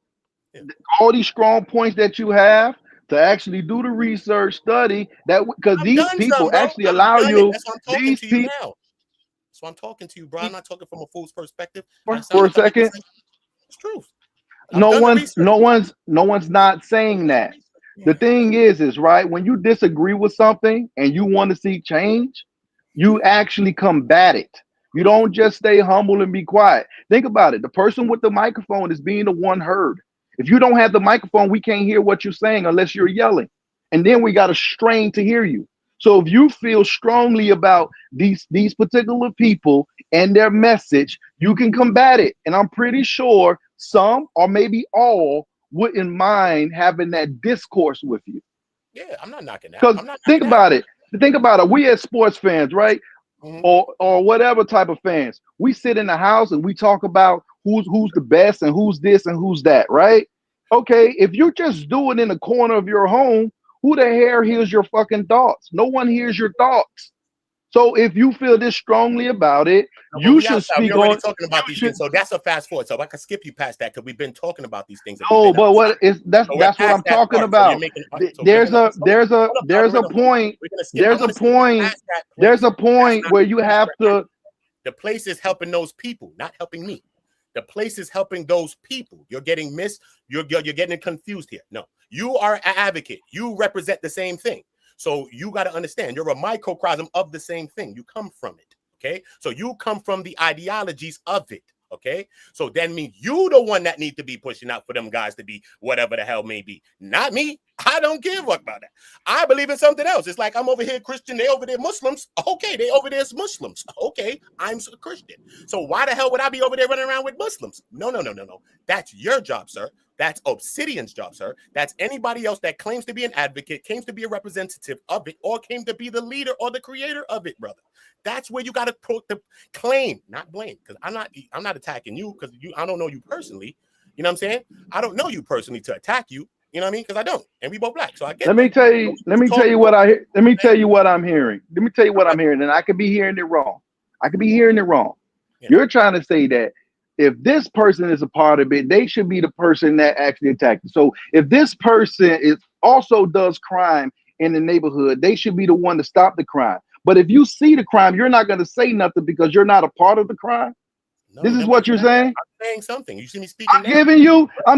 Yeah. All these strong points that you have to actually do the research, study that, because these people actually allow you. That's why I'm talking to you now. That's why I'm talking to you, bro. I'm not talking from a fool's perspective. For a second, it's truth. No one's not saying that. The thing is right, when you disagree with something and you want to see change, you actually combat it. You don't just stay humble and be quiet. Think about it. The person with the microphone is being the one heard. If you don't have the microphone, we can't hear what you're saying unless you're yelling. And then we got to strain to hear you. So if you feel strongly about these particular people and their message, you can combat it. And I'm pretty sure some or maybe all wouldn't mind having that discourse with you. Yeah, I'm not knocking that. Because think about it. We as sports fans, right? or whatever type of fans. We sit in the house and we talk about who's the best and who's this and who's that, right? Okay, if you just do it in the corner of your home, who the hell hears your fucking thoughts? No one hears your thoughts. So if you feel this strongly about it, you should speak We're already on. talking about these things, so that's a fast forward. So I can skip you past that because we've been talking about these things. No, but what is that's So we're that's what past I'm that talking part. So you're about. making. So we're There's gonna. a there's a Hold up, there's a algorithm. Hold up. point. We're gonna skip. I'm There's a gonna skip you point. past that place. There's a That's point not where the you place have we're at. to. The place is helping those people, not helping me. The place is helping those people. You're getting you're getting confused here. No, you are an advocate. You represent the same thing. So you got to understand, you're a microcosm of the same thing. You come from it. Okay, so you come from the ideologies of it. Okay, so that means you the one that need to be pushing out for them guys to be whatever the hell may be, not me. I don't give a fuck about that. I believe in something else. It's like I'm over here Christian, they over there Muslims. Okay, they over there as Muslims. Okay, I'm a Christian. So why the hell would I be over there running around with Muslims? No. That's your job, sir. That's Obsidian's job, sir. That's anybody else that claims to be an advocate, claims to be a representative of it, or came to be the leader or the creator of it, brother. That's where you got to put the claim, not blame. Because I'm not attacking you because I don't know you personally. You know what I'm saying? I don't know you personally to attack you. You know what I mean? Because I don't, and we both black, so I get. Let me tell you what Let me tell you what I'm hearing. Let me tell you what I'm hearing, and I could be hearing it wrong. Yeah. You're trying to say that if this person is a part of it, they should be the person that actually attacked it. So if this person also does crime in the neighborhood, they should be the one to stop the crime. But if you see the crime, you're not going to say nothing because you're not a part of the crime. No, this is what you're saying. I'm saying something. You see me speaking. I'm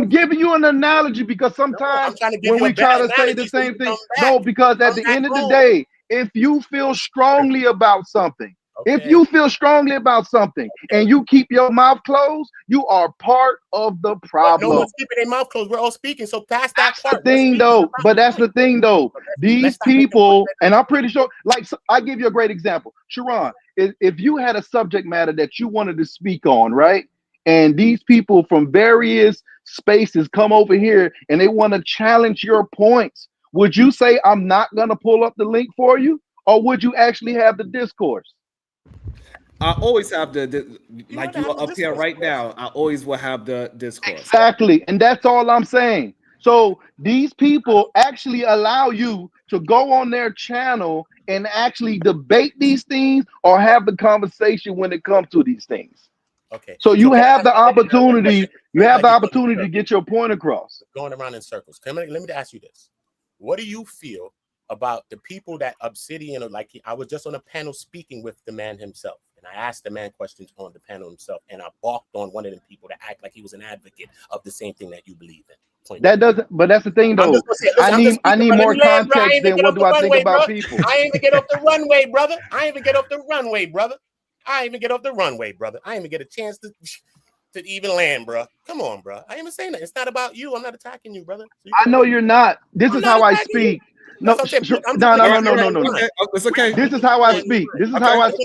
giving you an analogy because sometimes when we try to say the same thing, no, because at the end of the day, if you feel strongly about something, and you keep your mouth closed, you are part of the problem. No one's keeping their mouth closed. We're all speaking. So past that part. That's the thing, though. These people, and I'm pretty sure, like, I give you a great example. Sharon, if you had a subject matter that you wanted to speak on, right? And these people from various spaces come over here and they want to challenge your points, would you say, I'm not going to pull up the link for you? Or would you actually have the discourse? I always have like you are up here right now. I always will have the discourse. Exactly, and that's all I'm saying. So these people actually allow you to go on their channel and actually debate these things or have the conversation when it comes to these things. Okay. So you have the opportunity. You have the opportunity to get your point across. Going around in circles. Let me ask you this: what do you feel about the people that Obsidian, or like I was just on a panel speaking with the man himself, and I asked the man questions on the panel himself, and I balked on one of them people that act like he was an advocate of the same thing that you believe in. That doesn't, but that's the thing, though. I need more context than what do I think about people. I ain't even get off the runway, brother. I ain't even get off the runway, brother. I ain't even get a chance to even land, bro. Come on, bro. I ain't even saying that. It's not about you. I'm not attacking you, brother. So I know you're not. This is how I speak. No. It's okay. This is how I speak. You can answer.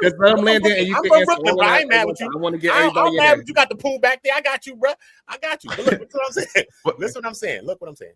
Just let them land there, and you can answer. I ain't mad with you. I want to get everybody in mad there. with you. Got the pool back there. I got you, bro. I got you. But look, that's what I'm saying. Listen what I'm saying. Look what I'm saying.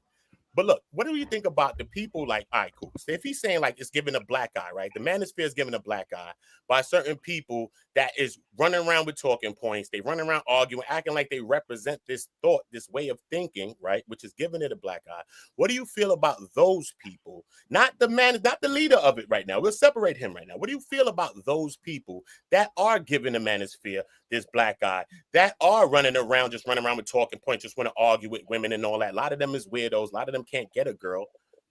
But look, what do you think about the people like, all right, cool. So if he's saying like it's giving a black eye, right? The manosphere is giving a black eye by certain people that is running around with talking points. They run around arguing, acting like they represent this thought, this way of thinking, right? Which is giving it a black eye. What do you feel about those people? Not the man, not the leader of it right now. We'll separate him right now. What do you feel about those people that are giving the manosphere this black eye, that are running around with talking points, just want to argue with women and all that? A lot of them is weirdos. A lot of them can't get a girl.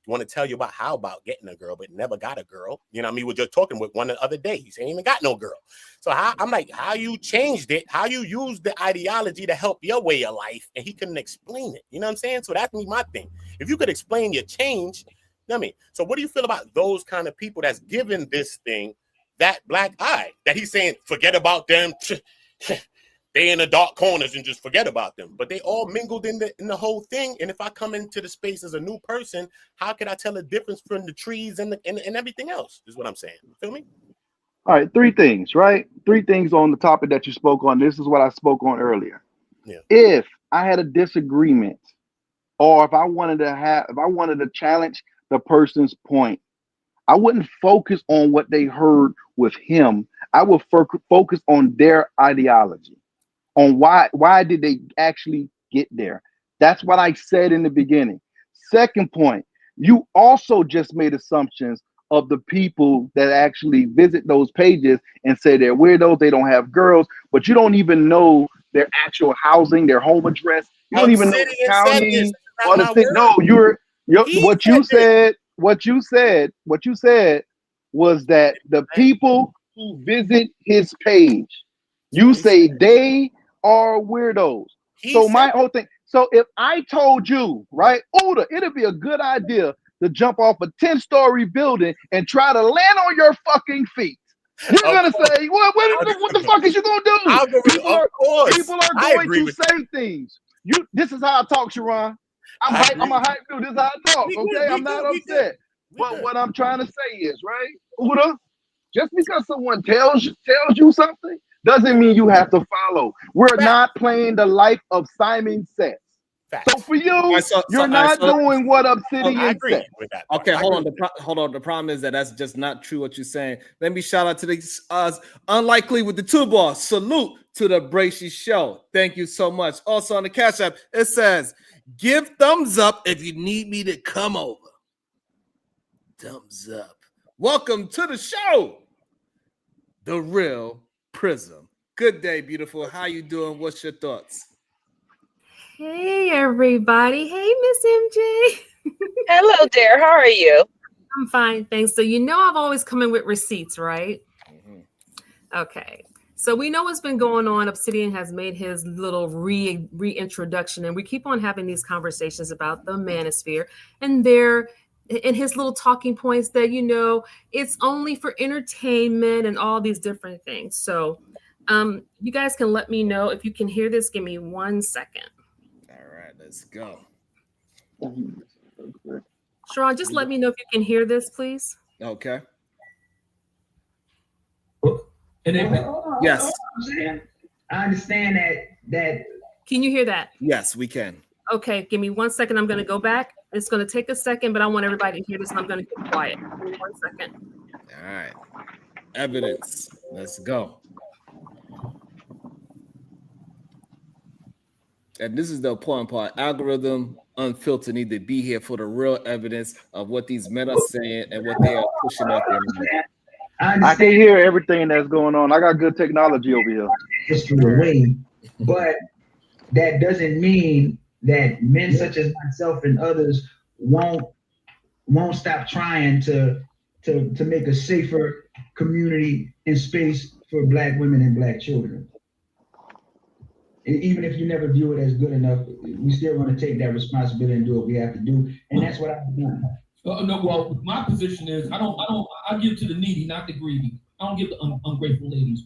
Want to tell you about getting a girl, but never got a girl. You know what I mean? We're just talking with one the other day. He ain't even got no girl. So I'm like, how you changed it, how you used the ideology to help your way of life, and he couldn't explain it. You know what I'm saying? So that's my thing. If you could explain your change, you know what I mean? So what do you feel about those kind of people that's giving this thing that black eye, that he's saying, forget about them. They in the dark corners and just forget about them, but they all mingled in the whole thing. And if I come into the space as a new person, how could I tell the difference from the trees and everything else? Is what I'm saying. You feel me? All right, three things, right? Three things on the topic that you spoke on. This is what I spoke on earlier. Yeah. If I had a disagreement, or if I wanted to challenge the person's point, I wouldn't focus on what they heard with him. I would focus on their ideology, on why did they actually get there. That's what I said in the beginning. Second point, you also just made assumptions of the people that actually visit those pages and say they're weirdos, they don't have girls, but you don't even know their actual housing, their home address. You don't even know the Obsidian said this. county That's or not the my state. No, word. He what said you this. said, what you said was that the people who visit his page, you say they are weirdos. He So my said whole thing. So if I told you, right, Uda, it'd be a good idea to jump off a 10-story building and try to land on your fucking feet. You're of gonna course. say, what the fuck is you gonna do? Algorithm, of course. People are I going agree to with say things. This is how I talk, Sharon. I'm I hype. agree. I'm a hype dude. This is how I talk. We Okay, good. We I'm not good. We good. upset. We But good. what I'm trying to say is, right, Uda, just because someone tells you something doesn't mean you have to follow. We're Fact. not playing the life of Simon Says. Fact. So for you, So you're not doing what I Obsidian agree said. with that. Part. okay, I hold agree on. with Hold on. The problem is that's just not true what you're saying. Let me shout out to the Unlikely with the two balls. Salute to the Bracy Show. Thank you so much. Also on the Cash App, it says, give thumbs up if you need me to come over. Thumbs up. Welcome to the show. The Real Prism. Good day, beautiful. How you doing? What's your thoughts? Hey everybody. Hey Miss MJ. Hello there. How are you? I'm fine, thanks. So you know I've always come in with receipts, right? Okay. So we know what's been going on. Obsidian has made his little reintroduction, and we keep on having these conversations about the manosphere and his little talking points that it's only for entertainment and all these different things. So you guys can let me know if you can hear this. Give me 1 second. All right, let's go. Sharon, just let me know if you can hear this, please. Okay. Yes. I understand that. Can you hear that? Yes, we can. Okay, give me 1 second. I'm going to go back. It's going to take a second, but I want everybody to hear this, and I'm going to get quiet. Give me 1 second. All right. Evidence. Let's go. And this is the important part. Algorithm Unfiltered need to be here for the real evidence of what these men are saying and what they are pushing out there. I can hear everything that's going on. I got good technology over here. History away, but that doesn't mean that men such as myself and others won't stop trying to make a safer community and space for Black women and Black children. Even if you never view it as good enough, we still want to take that responsibility and do what we have to do, and that's what I've done. No, well, my position is I give to the needy, not the greedy. I don't give to ungrateful ladies.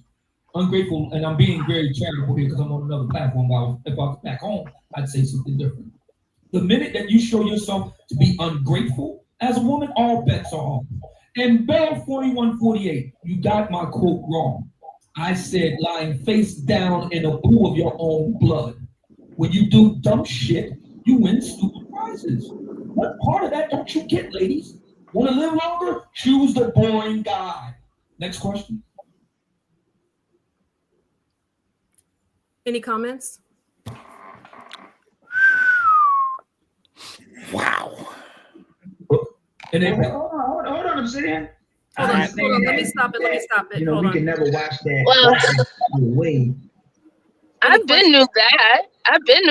Ungrateful, and I'm being very charitable here because I'm on another platform. If I was back home, I'd say something different. The minute that you show yourself to be ungrateful as a woman, all bets are off. And Bell 4148, you got my quote wrong. I said lying face down in a pool of your own blood. When you do dumb shit, you win stupid prizes. What part of that don't you get, ladies? Want to live longer? Choose the boring guy. Next question. Any comments? Wow. And then, hold on, I'm saying. Hold on. Let me stop it. You know, Hold we on. can never watch that away. I've been knew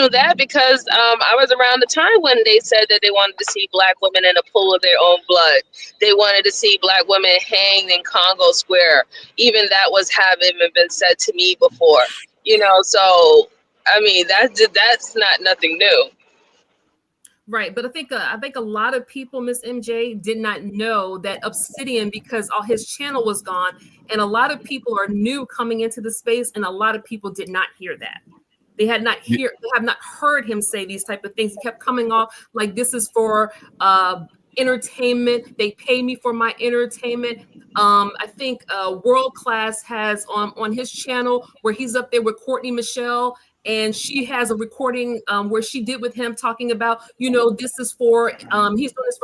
that because I was around the time when they said that they wanted to see Black women in a pool of their own blood. They wanted to see Black women hanged in Congo Square. Even that was having been said to me before. So I mean that's not nothing new. Right, but I think a lot of people, Miss MJ, did not know that Obsidian, because all his channel was gone, and a lot of people are new coming into the space, and a lot of people did not hear that. They have not heard him say these type of things. He kept coming off like this is for entertainment. They pay me for my entertainment. I think World Class has on his channel where he's up there with Courtney Michelle, and she has a recording where she did with him talking about, this is for he's doing this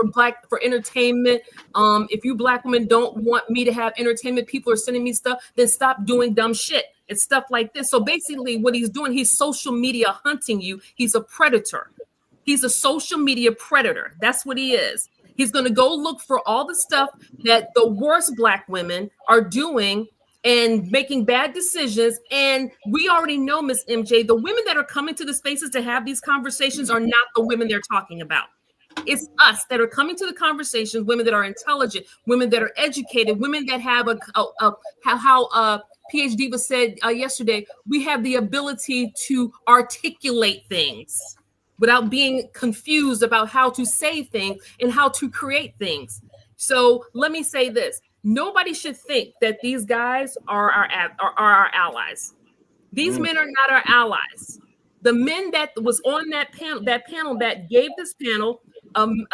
for entertainment. If you Black women don't want me to have entertainment, people are sending me stuff, then stop doing dumb shit and stuff like this. So basically what he's doing, he's social media hunting you. He's a predator. He's a social media predator. That's what he is. He's going to go look for all the stuff that the worst Black women are doing and making bad decisions. And we already know, Miss MJ, the women that are coming to the spaces to have these conversations are not the women they're talking about. It's us that are coming to the conversations, women that are intelligent, women that are educated, women that have how PhD was said yesterday, we have the ability to articulate things without being confused about how to say things and how to create things. So let me say this. Nobody should think that these guys are our allies. These men are not our allies. The men that was on that panel that gave this panel,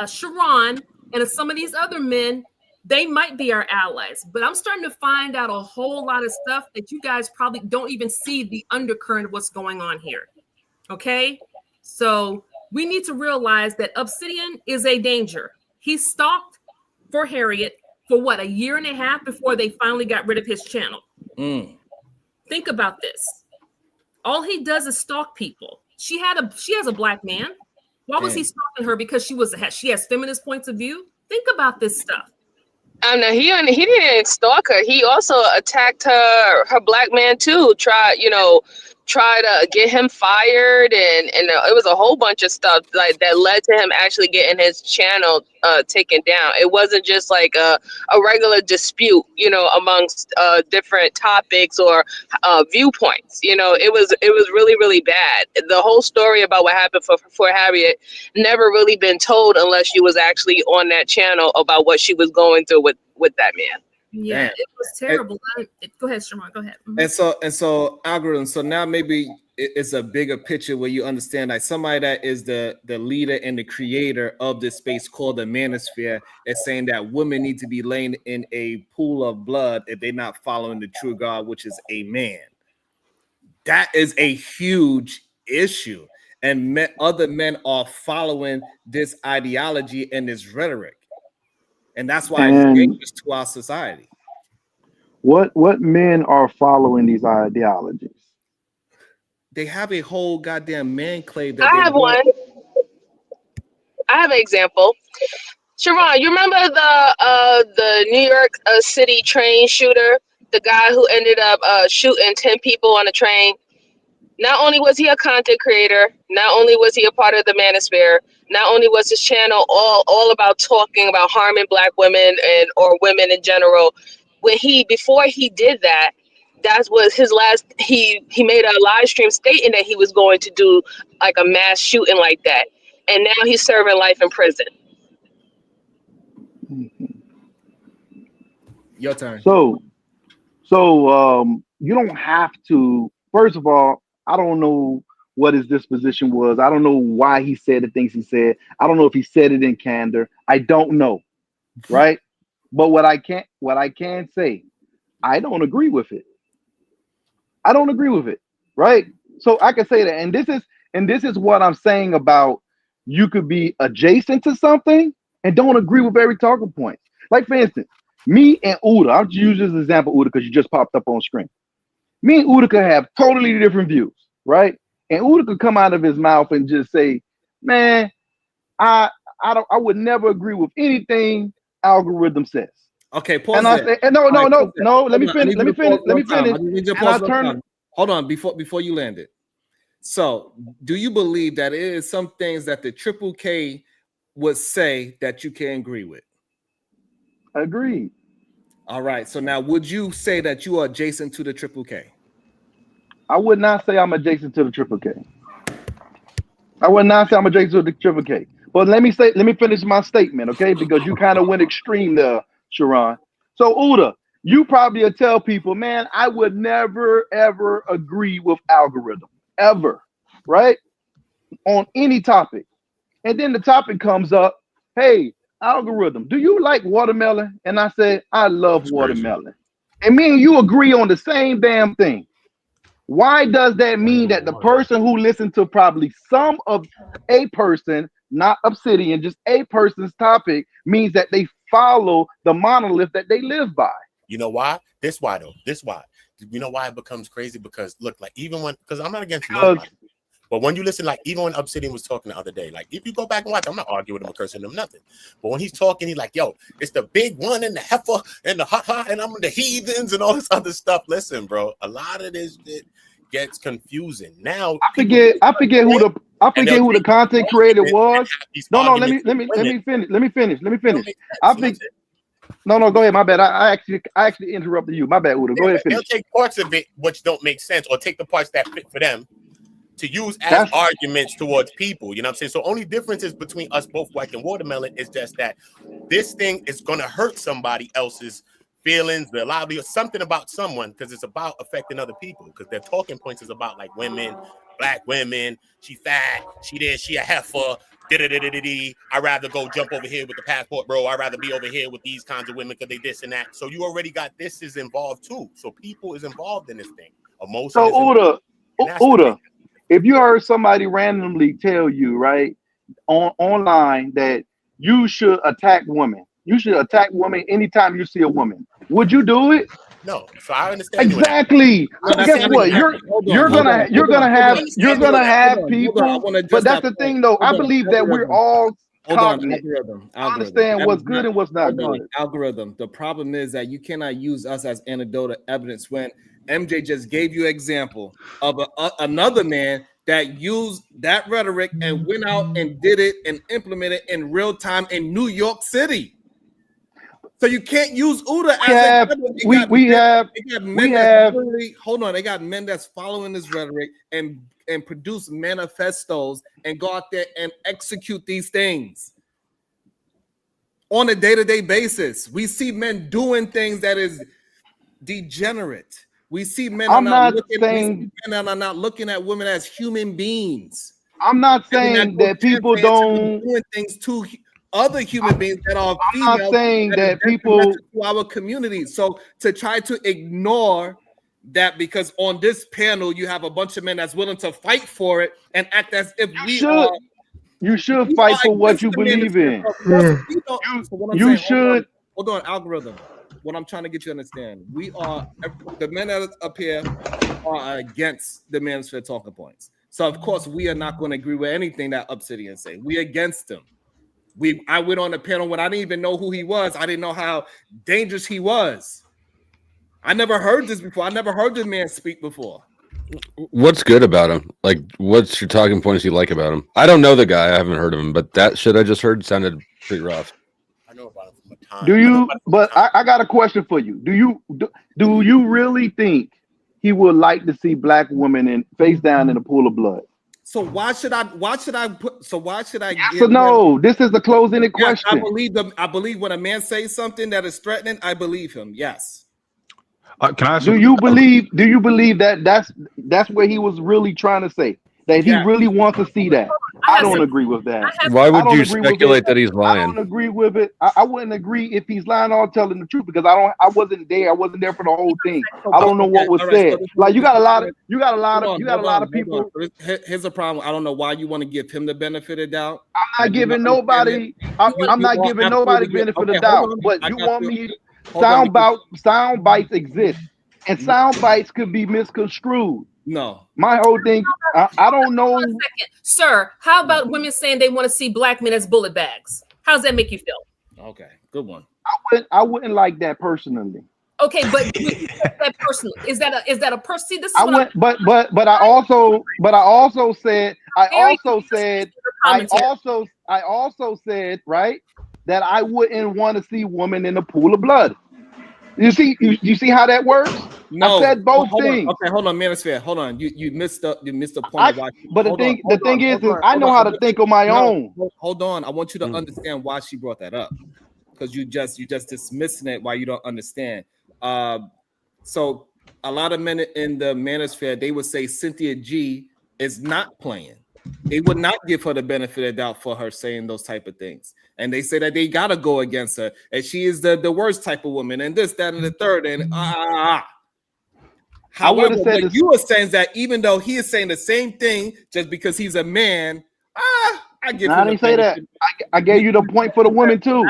Sharon and some of these other men, they might be our allies. But I'm starting to find out a whole lot of stuff that you guys probably don't even see the undercurrent of what's going on here. Okay? So we need to realize that Obsidian is a danger. He stalked for Harriet for what, a year and a half before they finally got rid of his channel. Think about this. All he does is stalk people. She has a Black man. Why was he stalking her? Because she has feminist points of view. Think about this stuff. No, he didn't stalk her. He also attacked her Black man too. Tried to get him fired, and it was a whole bunch of stuff like that led to him actually getting his channel taken down. It wasn't just like a regular dispute, amongst different topics or viewpoints. It was really, really bad. The whole story about what happened for Harriet never really been told unless she was actually on that channel about what she was going through with that man. Yeah, it was terrible. Go ahead, Shimon. Go ahead. And so algorithm. So now maybe it's a bigger picture where you understand like somebody that is the leader and the creator of this space called the manosphere is saying that women need to be laying in a pool of blood if they're not following the true God, which is a man. That is a huge issue, and other men are following this ideology and this rhetoric. And that's why it's dangerous to our society. What men are following these ideologies? They have a whole goddamn man clave that I have one. I have an example. Sharon, you remember the New York City train shooter, the guy who ended up shooting 10 people on a train? Not only was he a content creator, not only was he a part of the manosphere, not only was his channel all about talking about harming Black women or women in general. Before he did that was his last. He made a live stream stating that he was going to do like a mass shooting like that, and now he's serving life in prison. Your turn. So you don't have to. First of all, I don't know what his disposition was. I don't know why he said the things he said. I don't know if he said it in candor. I don't know, right? But what I can say, I don't agree with it. I don't agree with it, right? So I can say that, and this is what I'm saying about you could be adjacent to something and don't agree with every talking point. Like for instance, me and Uda. I'll just use this example, Uda, because you just popped up on screen. Me and Uda could have totally different views, right? And Uda could come out of his mouth and just say, "Man, I would never agree with anything algorithm says." Okay, pause. And I say, no. Let me finish. And I turn. Hold on, before you land it. So, do you believe that it is some things that the Triple K would say that you can agree with? Agreed. All right. So now, would you say that you are adjacent to the Triple K? I would not say I'm adjacent to the Triple K. I would not say I'm adjacent to the Triple K. But let me finish my statement, okay? Because you kind of went extreme there, Sharon. So Uda, you probably will tell people, man, I would never ever agree with algorithm, ever, right? On any topic. And then the topic comes up, hey, algorithm, do you like watermelon? And I said, I love watermelon. And me and you agree on the same damn thing. Why does that mean that the person who listened to probably some of a person, not Obsidian, just a person's topic, means that they follow the monolith that they live by? You know why? This why though. This why. You know why it becomes crazy? Because look, like even when, because I'm not against nobody, but when you listen, like even when Obsidian was talking the other day, like if you go back and watch, I'm not arguing with him or cursing him, nothing. But when he's talking, he's like, yo, it's the big one and the heifer and the ha and I'm the heathens and all this other stuff. Listen, bro, a lot of this shit gets confusing. Now I forget who the content creator was. No, let me finish. No, go ahead. My bad. I actually interrupted you. My bad, Uda. Go ahead. Finish. They'll take parts of it which don't make sense, or take the parts that fit for them to use as arguments towards people. You know what I'm saying? So only differences between us both, White and Watermelon, is just that this thing is gonna hurt somebody else's feelings, their livelihood, something about someone, because it's about affecting other people. Because their talking points is about like women, black women. She fat. She this. She a heifer. I'd rather go jump over here with the passport, bro. I'd rather be over here with these kinds of women because they this and that. So you already got this is involved too. So people is involved in this thing. Emotion. So Uda, if you heard somebody randomly tell you right online that you should attack women, anytime you see a woman, would you do it? No, so I understand exactly. So guess what? You're gonna have people. But that's the thing, though. I believe that we're all cognate. Understand what's good and what's not good. Algorithm. The problem is that you cannot use us as anecdotal evidence when MJ just gave you an example of another man that used that rhetoric and went out and did it and implemented it in real time in New York City. So you can't use Uda as hold on. They got men that's following this rhetoric and produce manifestos and go out there and execute these things on a day-to-day basis. We see men doing things that is degenerate. We see men are not looking at women as human beings. I'm not saying that people don't doing things to other human beings that are female. I'm not saying that people to our community. So to try to ignore that because on this panel you have a bunch of men that's willing to fight for it and act as if you should fight for what you believe in. You should. Hold on, algorithm. What I'm trying to get you to understand, we are the men that up here are against the Manosphere talking points. So of course we are not going to agree with anything that Obsidian say. We against them. I went on the panel when I didn't even know who he was. I didn't know how dangerous he was. I never heard this before. I never heard this man speak before. What's good about him? Like, what's your talking points you like about him? I don't know the guy. I haven't heard of him, but that shit I just heard sounded pretty rough. I know about him from a time. Do you? But I got a question for you. Do you really think he would like to see black women face down in a pool of blood? So why should I Yes or no? This is the closing question. I believe when a man says something that is threatening, I believe him. Yes. Can I ask do you believe that that's what he was really trying to say? That he really wants to see that? I don't agree with that. Why would you speculate that he's lying? I don't agree with it. I wouldn't agree if he's lying or telling the truth because I wasn't there. I wasn't there for the whole thing. I don't know what was said. Like you got a lot of people. Here's a problem. I don't know why you want to give him the benefit of doubt. I'm not giving nobody. I'm not giving nobody benefit of doubt. But you want me? Sound bites exist, and sound bites could be misconstrued. No, my whole thing. I don't know, sir. How about women saying they want to see black men as bullet bags? How does that make you feel? Okay, good one. I wouldn't like that personally. Okay, but that personally is that a person? See, this is I also said right that I wouldn't want to see women in a pool of blood. You see how that works? No, I said both things. Okay, hold on, Manosphere. Hold on. You missed the point. But the thing is, I know how to think on my own. Hold on. I want you to understand why she brought that up. Because you just dismissing it while you don't understand. So a lot of men in the Manosphere, they would say Cynthia G is not playing. They would not give her the benefit of doubt for her saying those type of things. And they say that they got to go against her. And she is the worst type of woman. And this, that, and the third. And However, said what this. you were saying is that even though he is saying the same thing, just because he's a man, I give No, him I didn't say that. I gave you the point for the women too.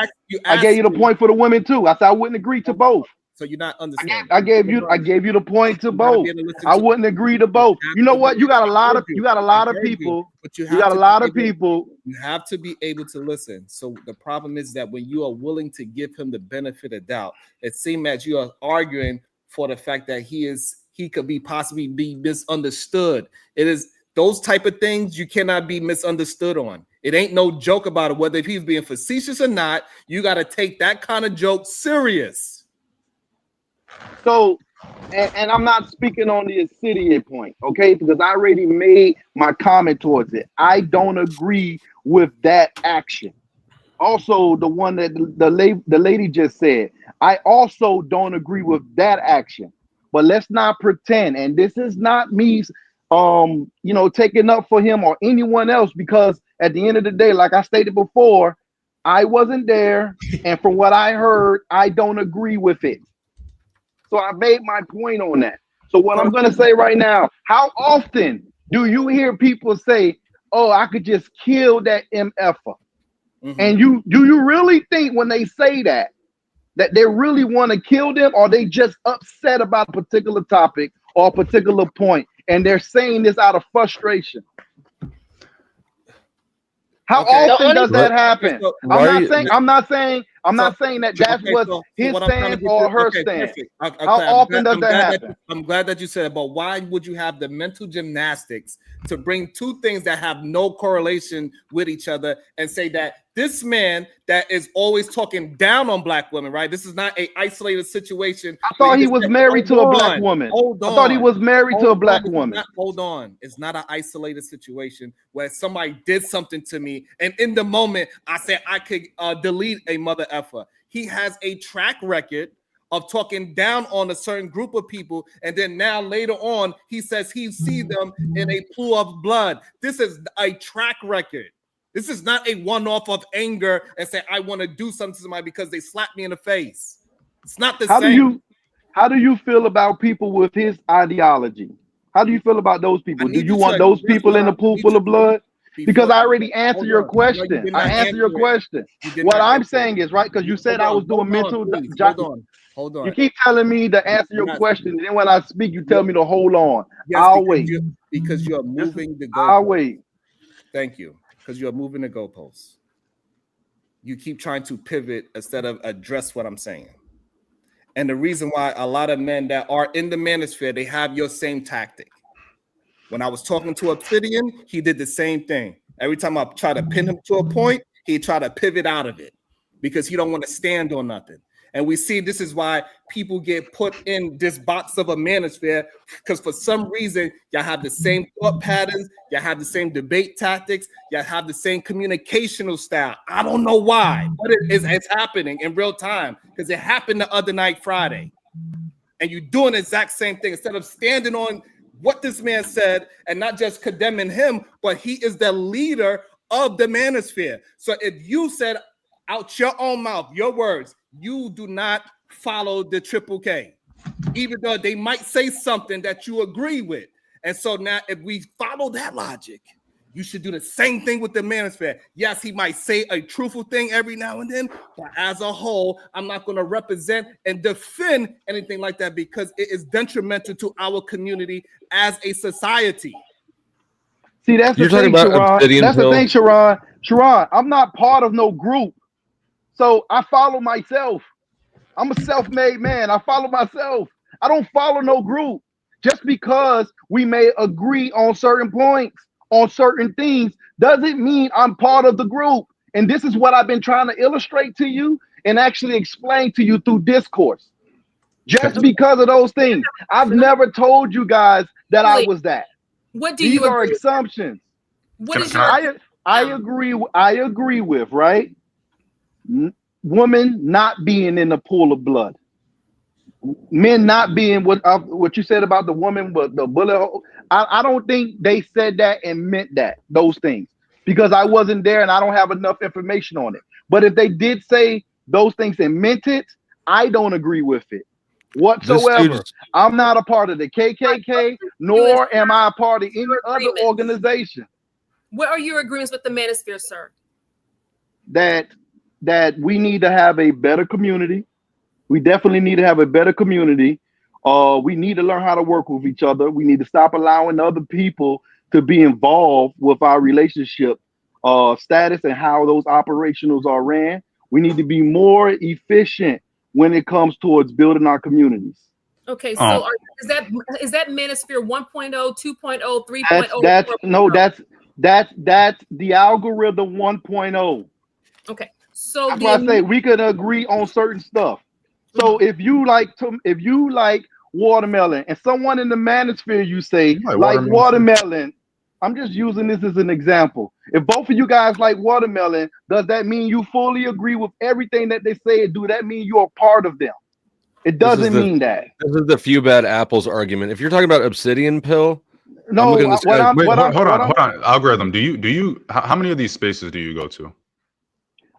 I gave you the point for the women too. I said I wouldn't agree to both. So you're not understanding. I gave you the point to both. I wouldn't agree to both. You know what? You got a lot of people. But you got a to lot be of people. You have to be able to listen. So the problem is that when you are willing to give him the benefit of doubt, it seems that you are arguing for the fact that he could be possibly be misunderstood. It is those type of things you cannot be misunderstood on. It ain't no joke about it. Whether if he's being facetious or not, you got to take that kind of joke serious. So, and I'm not speaking on the acidity point, okay? Because I already made my comment towards it. I don't agree with that action. Also, the one that the lady just said, I also don't agree with that action. But let's not pretend, and this is not me, taking up for him or anyone else, because at the end of the day, like I stated before, I wasn't there, and from what I heard, I don't agree with it. So I made my point on that. So what I'm going to say right now, how often do you hear people say, oh, I could just kill that MFer? Mm-hmm. And do you really think when they say that they really want to kill them, or they just upset about a particular topic or a particular point, and they're saying this out of frustration? How often does that happen? I'm not saying that that's what his stance or her stance. How often does that happen? I'm glad that you said it, but why would you have the mental gymnastics to bring two things that have no correlation with each other and say that this man that is always talking down on black women, right? This is not an isolated situation. I thought he was married to a black woman. Hold on. I thought he was married to a black woman. Hold on. It's not an isolated situation where somebody did something to me, and in the moment I said I could delete a mother effer. He has a track record of talking down on a certain group of people, and then now later on he says he sees them in a pool of blood. This is a track record. This is not a one-off of anger and say I want to do something to somebody because they slapped me in the face. It's not the same. How do you feel about people with his ideology? How do you feel about those people? Do you want those people in the pool full of blood? Because I already answered your question. I answered your question. What I'm saying is, right, because you said I was doing mental. Hold on. You keep telling me to answer your question, and then when I speak, you tell me to hold on. I'll wait. Because you're moving the goalposts. I'll wait. Thank you. Because you're moving the goalposts. You keep trying to pivot instead of address what I'm saying. And the reason why a lot of men that are in the manosphere, they have your same tactic. When I was talking to Obsidian, he did the same thing. Every time I try to pin him to a point, he try to pivot out of it because he don't want to stand on nothing. And we see this is why people get put in this box of a manosphere, because for some reason, y'all have the same thought patterns, y'all have the same debate tactics, y'all have the same communicational style. I don't know why, but it's happening in real time because it happened the other night, Friday. And you're doing the exact same thing. Instead of standing on what this man said and not just condemning him, but he is the leader of the manosphere. So if you said out your own mouth, your words, you do not follow the Triple K, even though they might say something that you agree with. And so now if we follow that logic, you should do the same thing with the manosphere. Yes, he might say a truthful thing every now and then, but as a whole, I'm not going to represent and defend anything like that because it is detrimental to our community as a society. See, that's the thing, Sharon. That's the thing, Sharon. Sharon, I'm not part of no group. So I follow myself. I'm a self-made man. I follow myself. I don't follow no group. Just because we may agree on certain points, on certain things, doesn't mean I'm part of the group. And this is what I've been trying to illustrate to you and actually explain to you through discourse. Just because of those things. I've never told you guys that I was that. What do These you are agree? assumptions. What is I agree with, right? Women not being in the pool of blood, men not being what you said about the woman with the bullet hole. I don't think they said that and meant those things, because I wasn't there and I don't have enough information on it. But if they did say those things and meant it, I don't agree with it. whatsoever. dude's- I'm not a part of the KKK, nor am I a part of any other organization. What are your agreements with the manosphere, sir? That we need to have a better community. We definitely need to have a better community. We need to learn how to work with each other. We need to stop allowing other people to be involved with our relationship status and how those operationals are ran. We need to be more efficient when it comes towards building our communities. Okay, so is that manosphere 1.0, 2.0, 3.0? That's the algorithm 1.0. Okay, so that's why I say we could agree on certain stuff. So if you like watermelon, and someone in the manosphere you say like watermelon, I'm just using this as an example. If both of you guys like watermelon, does that mean you fully agree with everything that they say? Do that mean you're a part of them? It doesn't mean that. This is the few bad apples argument. If you're talking about obsidian pill, no, hold on. Algorithm. Do you? How many of these spaces do you go to?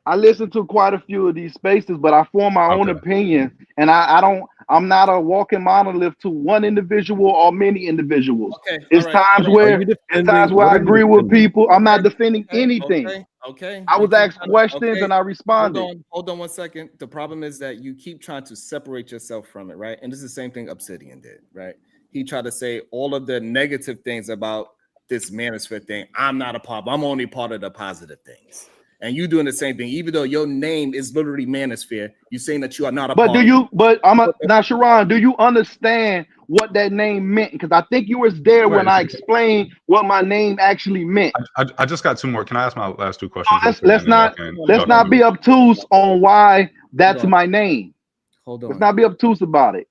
I listen to quite a few of these spaces, but I form my own opinion, and I'm not a walking monolith to one individual or many individuals. It's times where I agree with people. I'm not defending anything. Okay. I was asked questions and I responded. Hold on 1 second. The problem is that you keep trying to separate yourself from it, right? And this is the same thing Obsidian did, right? He tried to say all of the negative things about this manosphere thing. I'm not a part. I'm only part of the positive things. And you doing the same thing, even though your name is literally manosphere. You're saying that you are not a part. Now, Sharon, do you understand what that name meant? Because I think you was there when I explained what my name actually meant. I just got two more. Can I ask my last two questions? Let's not be obtuse on why that's my name. Hold on. Let's not be obtuse about it.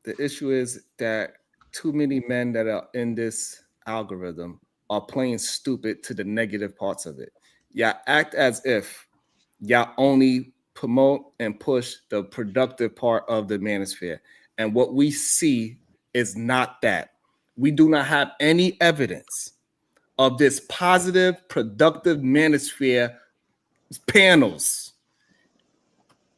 The issue is that too many men that are in this algorithm are playing stupid to the negative parts of it. Y'all act as if y'all only promote and push the productive part of the manosphere. And what we see is not that. We do not have any evidence of this positive, productive manosphere panels.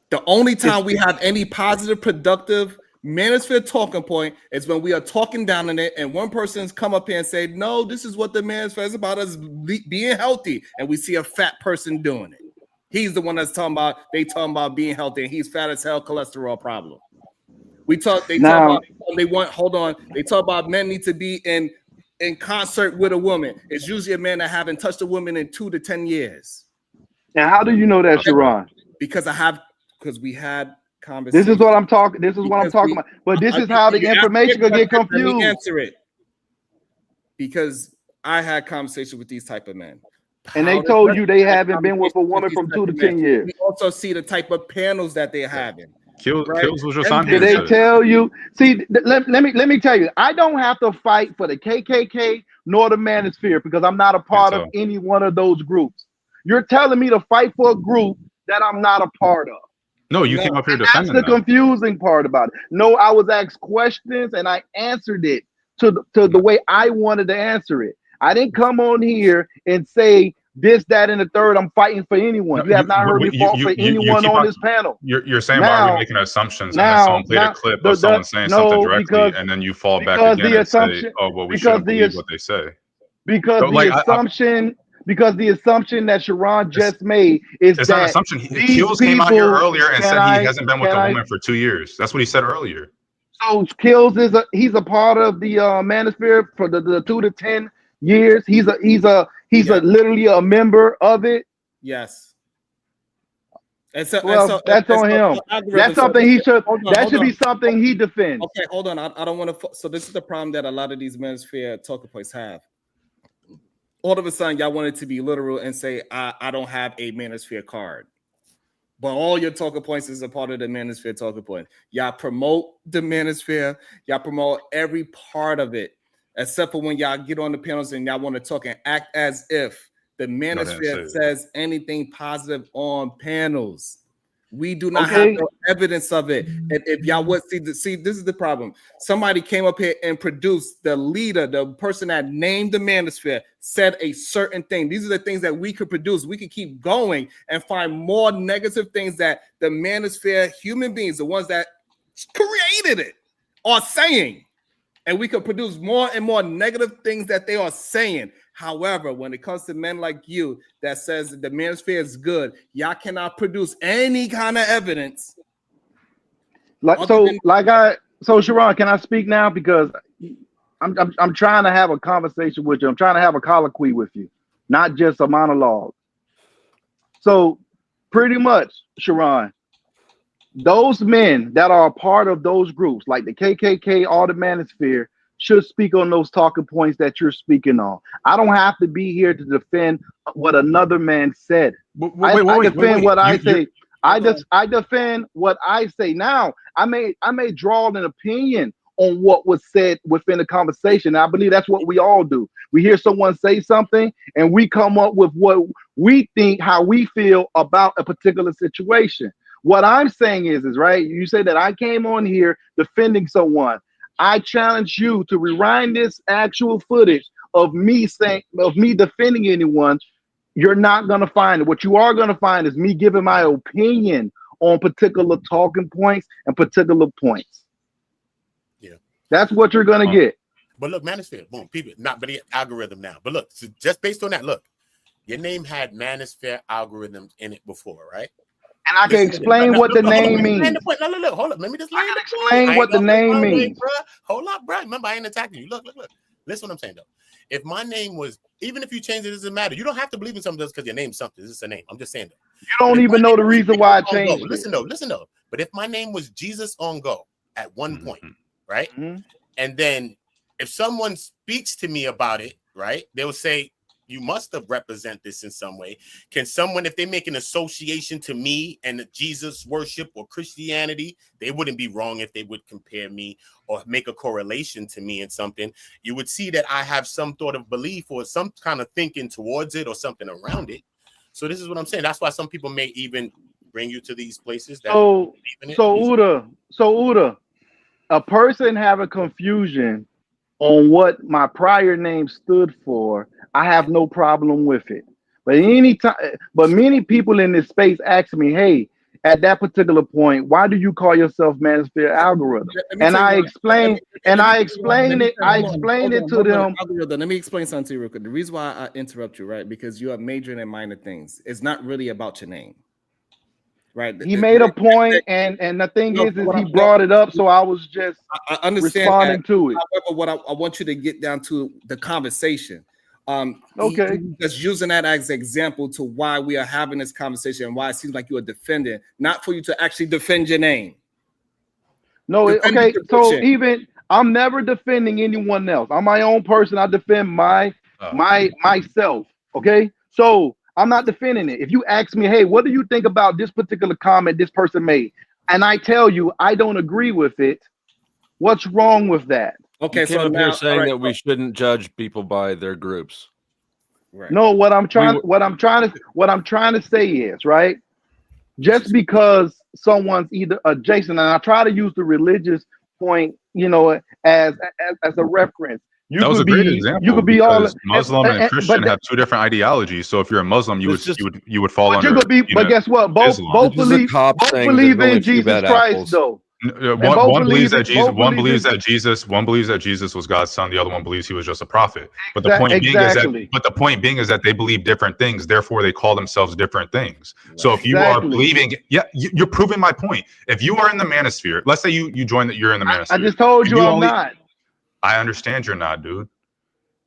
The only time we have any positive, productive manosphere talking point is when we are talking down in it and one person's come up here and say, no, this is what the manosphere is about, us being healthy, and we see a fat person doing it. He's the one that's talking about being healthy, and he's fat as hell, cholesterol problem. They talk about men need to be in concert with a woman. It's usually a man that haven't touched a woman in 2 to 10 years. And how do you know that, Sharon? Because we had conversation. This is what I'm talking. This is what I'm talking about. But this is how the information could get confused. Let me answer it. Because I had conversation with these type of men, and they told you they haven't been with a woman from 2 to 10 years. We also see the type of panels that they're having. Kills was your son. Did they tell you? See, let me tell you. I don't have to fight for the KKK nor the manosphere because I'm not a part of any one of those groups. You're telling me to fight for a group that I'm not a part of. No, you came up here defending That's the confusing part about it. No, I was asked questions and I answered it to the way I wanted to answer it. I didn't come on here and say this, that, and the third. I'm fighting for anyone. You have not heard me fault for anyone on this panel. You're saying why are we making assumptions? And then someone played a clip of someone saying something directly, and then you fall back again and say, "Oh, well, we shouldn't believe what they say." Because the assumption that Sharon just made is it's not an assumption. Kills came out here earlier and said he hasn't been with a woman for 2 years. That's what he said earlier. So Kills he's a part of the manosphere for the 2 to 10 years. He's literally a member of it. Yes. That's on him. That's something he should. That should be something he defends. Okay, hold on. I don't want to. So this is the problem that a lot of these manosphere talking points have. All of a sudden, y'all wanted to be literal and say, I don't have a manosphere card. But all your talking points is a part of the manosphere talking point. Y'all promote the manosphere. Y'all promote every part of it, except for when y'all get on the panels and y'all want to talk and act as if the manosphere says anything positive on panels. We do not have no evidence of it. And if y'all would see, this is the problem. Somebody came up here and produced the leader, the person that named the manosphere, said a certain thing. These are the things that we could produce. We could keep going and find more negative things that the manosphere, human beings, the ones that created it, are saying. And we could produce more and more negative things that they are saying. However, when it comes to men like you that says that the manosphere is good, y'all cannot produce any kind of evidence. So Sharon, can I speak now? Because I'm trying to have a conversation with you. I'm trying to have a colloquy with you, not just a monologue. So pretty much, Sharon, those men that are a part of those groups, like the KKK, all the manosphere, should speak on those talking points that you're speaking on. I don't have to be here to defend what another man said. I defend what I say. I defend what I say. Now, I may draw an opinion on what was said within the conversation. I believe that's what we all do. We hear someone say something and we come up with what we think, how we feel about a particular situation. What I'm saying is right, you say that I came on here defending someone. I challenge you to rewind this actual footage of me defending anyone. You're not going to find it. What you are going to find is me giving my opinion on particular talking points and particular points. Yeah. That's what you're going to get. But look, Manosphere, boom, people, not but the algorithm now. But look, so just based on that, look, your name had Manosphere algorithms in it before, right? And I can explain what the name means. Look, hold up. Let me just explain what the name means. Hold up, bro. Remember, I ain't attacking you. Look. Listen what I'm saying, though. If my name was, even if you change it, it doesn't matter. You don't have to believe in something just because your name's something. It's just a name. I'm just saying, though. You don't even know the reason why I changed it. Listen, though. But if my name was Jesus on Go at one point, right? And then if someone speaks to me about it, right, they will say, you must have represent this in some way. Can someone, if they make an association to me and Jesus worship or Christianity, they wouldn't be wrong if they would compare me or make a correlation to me in something. You would see that I have some sort of belief or some kind of thinking towards it or something around it. So this is what I'm saying. That's why some people may even bring you to these places. So Uda, a person having confusion on what my prior name stood for, I have no problem with it. But many people in this space ask me, hey, at that particular point, why do you call yourself Manosphere Algorithm? And I explained it to them. Algorithm. Let me explain something to you real quick. The reason why I interrupt you, right? Because you are majoring in minor things. It's not really about your name. Right. He made a point, and the thing is he brought it up, so I was just responding to it. However, what I want you to get down to the conversation. Okay. Just using that as an example to why we are having this conversation and why it seems like you are defending, not for you to actually defend your name. No, okay. So even I'm never defending anyone else. I'm my own person. I defend myself. Okay. So I'm not defending it. If you ask me, hey, what do you think about this particular comment this person made? And I tell you, I don't agree with it. What's wrong with that? Okay, so now you're saying that we shouldn't judge people by their groups. Right. No, what I'm trying to say is, right, just because someone's either adjacent, and I try to use the religious point, as a reference. That was a great example. You could be all Muslim and Christian have two different ideologies. So if you're a Muslim, you would fall under. But guess what? Both believe in Jesus Christ, though. One believes that Jesus. One believes that Jesus was God's son. The other one believes he was just a prophet. But the point being is that they believe different things. Therefore, they call themselves different things. So if you are believing, you're proving my point. If you are in the manosphere, let's say you join that you're in the manosphere. I just told you I'm not. I understand you're not, dude.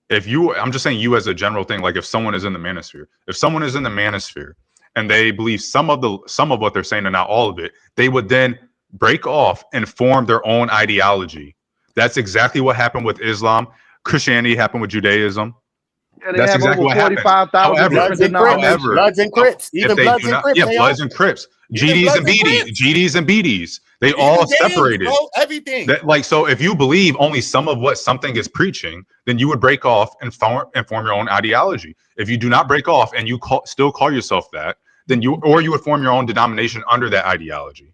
I'm just saying you as a general thing. Like if someone is in the manosphere, and they believe some of what they're saying and not all of it, they would then break off and form their own ideology. That's exactly what happened with Islam. Christianity happened with Judaism. Yeah, that's exactly what happened. Bloods and Crips. Even Bloods and Crips. Yeah, Bloods and Crips. GDs and BDs. They all separated. Everything. So if you believe only some of what something is preaching, then you would break off and form your own ideology. If you do not break off and you still call yourself that, then you would form your own denomination under that ideology.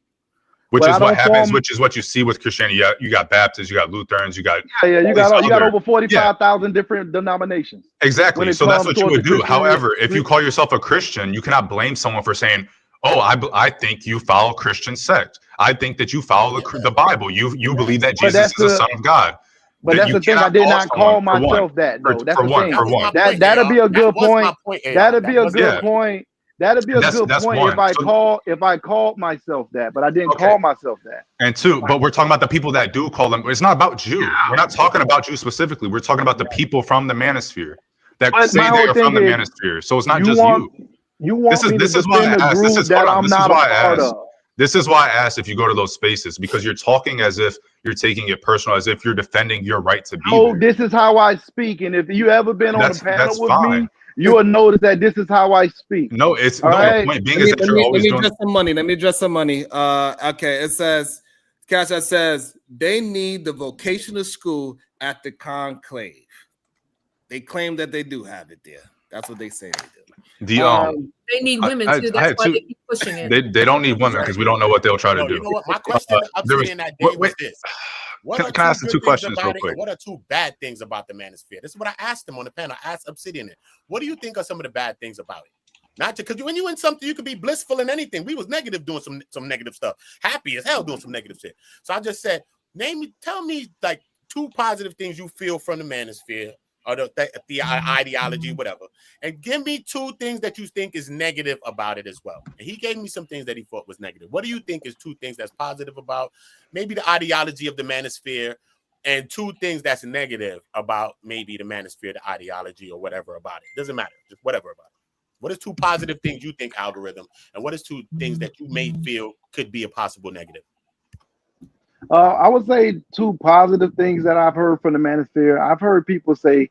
Which Well, is I what don't happens, form. which is what you see with Christianity. You got Baptists, you got Lutherans, you got Yeah, all these you got other. over 45,000 different denominations. Exactly. When it So that's comes what you towards would the do. Christianity. However, if you call yourself a Christian, you cannot blame someone for saying, "Oh, I think you follow Christian sect. I think that you follow the Bible. You believe that But Jesus that's is the Son of God." But that's You the thing. I cannot did call not someone call for one. myself that though. That's the That thing. was my point, That'll be a AR. good That was my point. point, AR. That'll be That a was good Yeah. point. That'll be a good That's point one. if I called myself that, but I didn't Okay. call myself that. And two, but we're talking about the people that do call them. It's not about you. We're not talking about you specifically. We're talking about the people from the manosphere that But say my they whole are thing from the is, manosphere. So it's not you just want you. me to This is why defend I a asked. This group is hold that on. I'm This is not a why I part asked. of. This is why I asked if you go to those spaces, because you're talking as if you're taking it personal, as if you're defending your right to be Oh, there. this is how I speak. And if you ever been on a panel That's with fine. me, you will notice that this is how I speak. No, it's All no. right. The point being is that you're Let always me doing. address some money. Let me address some money. Okay, it says, Cash App says they need the vocational school at the conclave. They claim that they do have it there. That's what they say they do. They need women too. That's why they keep pushing it. They don't need women because we don't know what they'll try to do. You know what? My question to Obsidian that day was this. What are Can I ask two the good two things questions real about it, quick? and what are two bad things about the manosphere? This is what I asked them on the panel. I asked Obsidian, what do you think are some of the bad things about it? Not because when you in something, you can be blissful in anything. We was negative doing some negative stuff, happy as hell doing some negative shit. So I just said, tell me like two positive things you feel from the manosphere or the ideology, whatever, and give me two things that you think is negative about it as well. And he gave me some things that he thought was negative. What do you think is two things that's positive about maybe the ideology of the manosphere, and two things that's negative about maybe the manosphere, the ideology, or whatever about it? Doesn't matter, just whatever about it. What is two positive things you think, algorithm, and what is two things that you may feel could be a possible negative? I would say two positive things that I've heard from the manosphere. I've heard people say,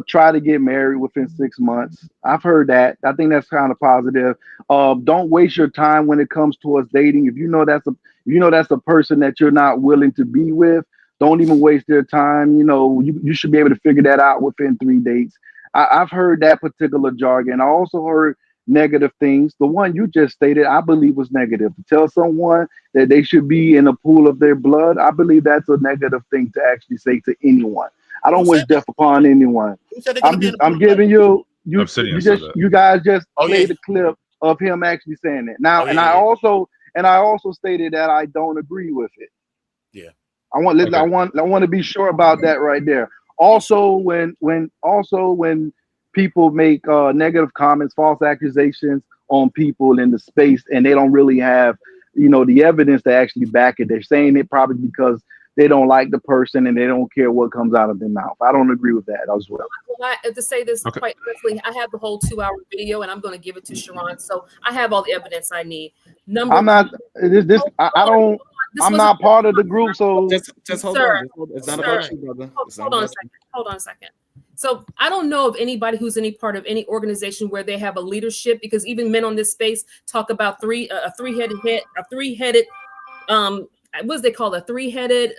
try to get married within 6 months. I've heard that. I think that's kind of positive. Don't waste your time when it comes towards dating. If you know that's a person that you're not willing to be with, don't even waste their time. You know, you should be able to figure that out within 3 dates. I've heard that particular jargon. I also heard negative things. The one you just stated, I believe was negative. To tell someone that they should be in a pool of their blood, I believe that's a negative thing to actually say to anyone. I don't wish death upon anyone. I'm giving you guys just played a clip of him actually saying that. Now, I also stated that I don't agree with it. Yeah. I want to be sure about that right there. Also, when people make negative comments, false accusations on people in the space, and they don't really have, the evidence to actually back it. They're saying it probably because they don't like the person and they don't care what comes out of their mouth. I don't agree with that as well. Well, to say this quite honestly, I have the whole 2-hour video, and I'm going to give it to Sharon. So I have all the evidence I need. I'm not part of the group, so just hold Sir, on. It's not about you, brother. Hold on a second. So I don't know of anybody who's any part of any organization where they have a leadership, because even men on this space talk about a three-headed what's they call a three-headed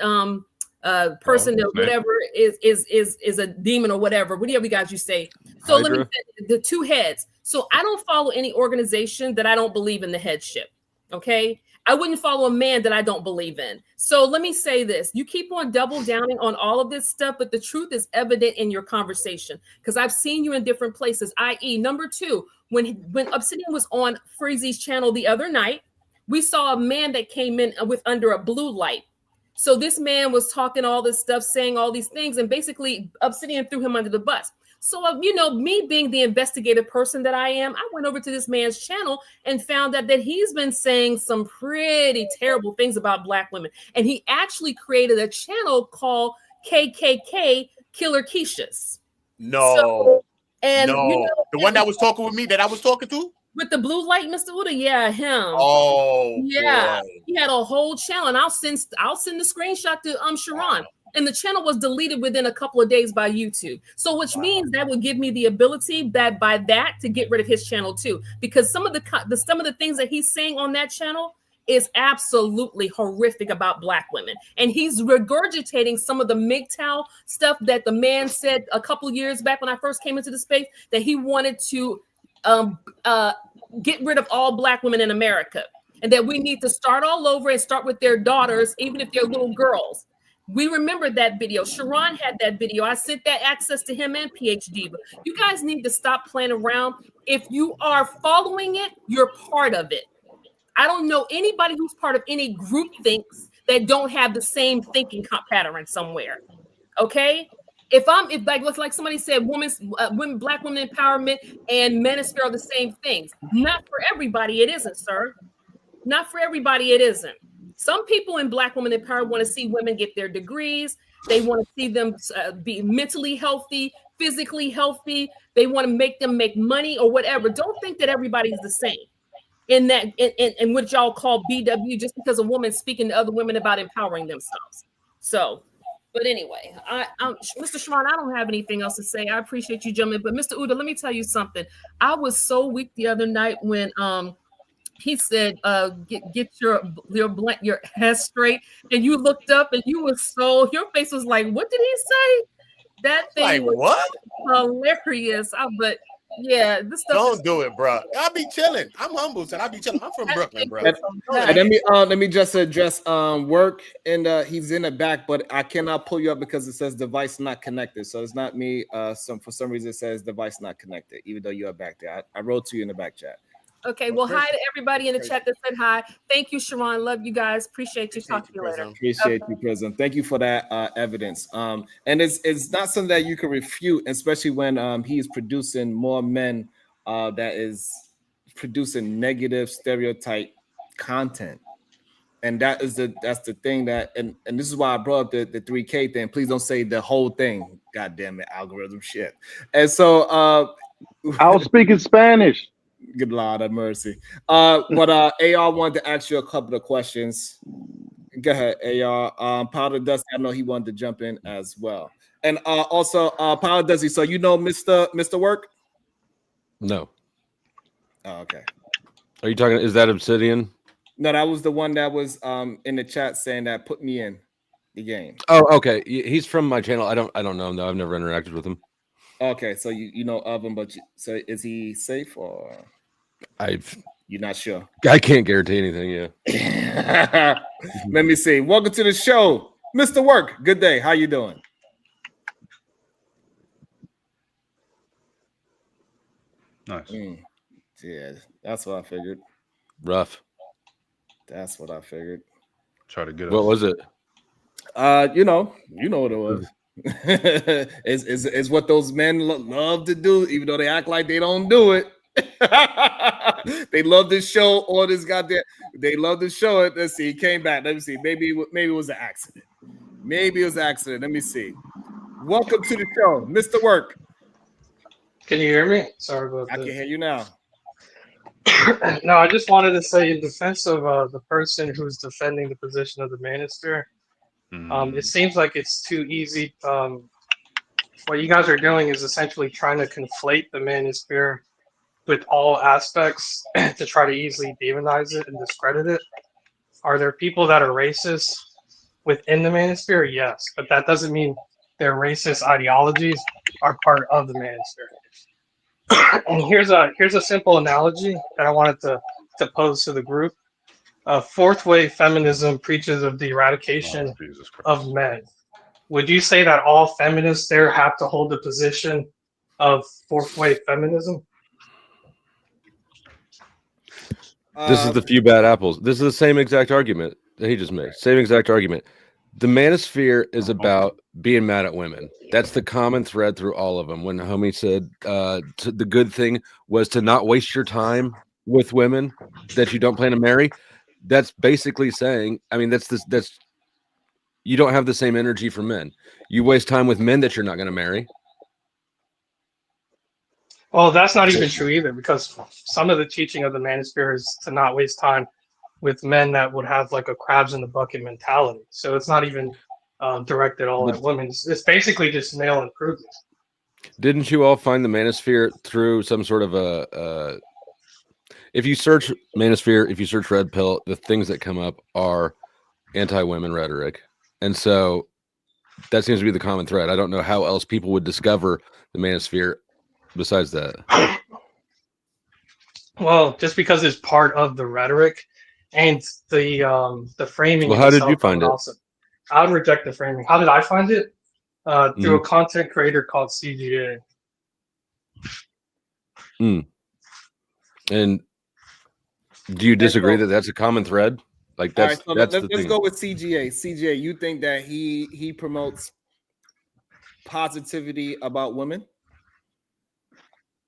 person that whatever is a demon or whatever you guys you say. So let me say the two heads. So I don't follow any organization that I don't believe in the headship. Okay. I wouldn't follow a man that I don't believe in. So let me say this. You keep on double downing on all of this stuff, but the truth is evident in your conversation, because I've seen you in different places, i.e. number two, when Obsidian was on Freezy's channel the other night, we saw a man that came in with under a blue light. So this man was talking all this stuff, saying all these things, and basically Obsidian threw him under the bus. So, me being the investigative person that I am, I went over to this man's channel and found out that he's been saying some pretty terrible things about Black women. And he actually created a channel called KKK Killer Keishas. No. The one that was talking with me that I was talking to? With the blue light, Mr. Uda, yeah, him. Oh, yeah, boy. He had a whole channel, and I'll send the screenshot to Sharon. And the channel was deleted within a couple of days by YouTube. So, which means that would give me the ability to get rid of his channel too, because some of the things that he's saying on that channel is absolutely horrific about Black women, and he's regurgitating some of the MGTOW stuff that the man said a couple years back when I first came into the space, that he wanted to get rid of all Black women in America, and that we need to start all over and start with their daughters, even if they're little girls. We remember that video. Sharon had that video. I sent that access to him and PhD. But you guys need to stop playing around. If you are following it, you're part of it. I don't know anybody who's part of any group thinks that don't have the same thinking pattern somewhere. Okay? If like somebody said, Black women empowerment and manosphere are the same things. Not for everybody, it isn't, sir. Not for everybody, it isn't. Some people in Black women empowerment want to see women get their degrees. They want to see them be mentally healthy, physically healthy. They want to make them make money or whatever. Don't think that everybody's the same in that in what y'all call BW, just because a woman's speaking to other women about empowering themselves. So, but anyway, Mr. Sharon, I don't have anything else to say. I appreciate you jumping, but Mr. Uda, let me tell you something. I was so weak the other night when he said, get your head straight, and you looked up and you were your face was like, what did he say? That thing like, was what? Hilarious. But yeah, this stuff. Don't do it, bro. I'll be chilling. I'm humble, so I'll be chilling. I'm from Brooklyn, bro. And let me just address work, and he's in the back, but I cannot pull you up because it says device not connected. So it's not me. For some reason it says device not connected, even though you are back there. I wrote to you in the back chat. Okay, well, hi to everybody in the chat that said hi. Thank you, Sharon. Love you guys. Appreciate you. Talk to you later. Appreciate you, Prism. Thank you for that evidence. And it's not something that you can refute, especially when he is producing more men that is producing negative stereotype content. And that's the thing that and this is why I brought up the 3K thing. Please don't say the whole thing. God damn it, algorithm shit. And so I was speaking Spanish. Good Lord have mercy. But AR wanted to ask you a couple of questions. Go ahead, AR. Powder Dusty, I know he wanted to jump in as well. And also Powder Dusty, so you know Mr. Work? No. Oh, okay. Are you talking, is that Obsidian? No, that was the one that was in the chat saying that put me in the game. Oh, okay. He's from my channel. I don't know him though. I've never interacted with him. Okay, so you know of him, but so is he safe or you're not sure? I can't guarantee anything. Yeah. Let me see. Welcome to the show, Mr. Work. Good day. How you doing? Nice. Yeah, that's what I figured. Rough. That's what I figured. Try to get. What was it? You know what it was. It's what those men love to do, even though they act like they don't do it. They love to show all this goddamn. They love to show it. Let's see. He came back. Let me see. Maybe it was an accident. Maybe it was an accident. Let me see. Welcome to the show, Mr. Work. Can you hear me? Sorry about that. I can hear you now. No, I just wanted to say in defense of the person who's defending the position of the manosphere, it seems like it's too easy. What you guys are doing is essentially trying to conflate the manosphere with all aspects to try to easily demonize it and discredit it. Are there people that are racist within the manosphere? Yes, but that doesn't mean their racist ideologies are part of the manosphere. And here's a simple analogy that I wanted to pose to the group. Fourth wave feminism preaches of the eradication of men. Would you say that all feminists there have to hold the position of fourth wave feminism? This is the few bad apples. This is the same exact argument that he just made. Same exact argument. The manosphere is about being mad at women. That's the common thread through all of them. When homie said the good thing was to not waste your time with women that you don't plan to marry, that's basically saying, I mean, that's you don't have the same energy for men. You waste time with men that you're not going to marry. Well, that's not even true either, because some of the teaching of the manosphere is to not waste time with men that would have like a crabs in the bucket mentality. So it's not even directed all at women. It's basically just male improvement. Didn't you all find the manosphere through some sort of a if you search manosphere, if you search red pill, the things that come up are anti-women rhetoric. And so that seems to be the common thread. I don't know how else people would discover the manosphere besides that. Well, just because it's part of the rhetoric and the framing Well, in how did you itself, I find would it? also I would reject the framing. How did I find it? Through a Mm. content creator called CGA. Mm. And do you And disagree so, that that's a common thread? Like all right, so that's the let's thing. go with CGA. CGA, you think that he promotes positivity about women?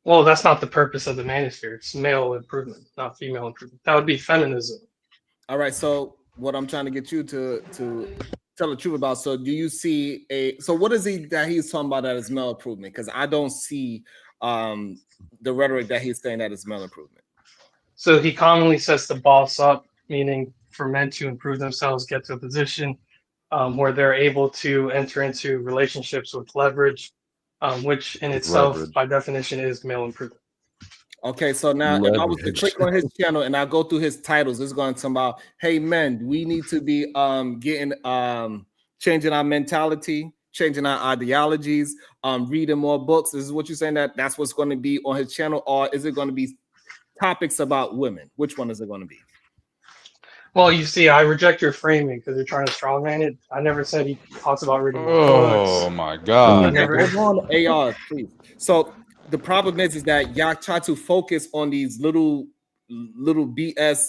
Well, that's not the purpose of the manosphere. It's male improvement, not female improvement. That would be feminism. All right, so what I'm trying to get you to tell the truth about. So do you see so what is he that he's talking about that is male improvement? Because I don't see the rhetoric that he's saying that is male improvement. So he commonly says to boss up, meaning for men to improve themselves, get to a position where they're able to enter into relationships with leverage, which in itself, Leverage. by definition, is male improvement. Okay, so now if I was to Leverage. click on his channel and I go through his titles, it's going to talk about, hey men, we need to be getting changing our mentality, changing our ideologies, reading more books. This is what you're saying that's what's going to be on his channel, or is it going to be topics about women? Which one is it going to be? Well, you see, I reject your framing because you're trying to strongman it. I never said he talks about reading more books. Oh my God. I never. Hold on, AR, please. So the problem is that y'all try to focus on these little BS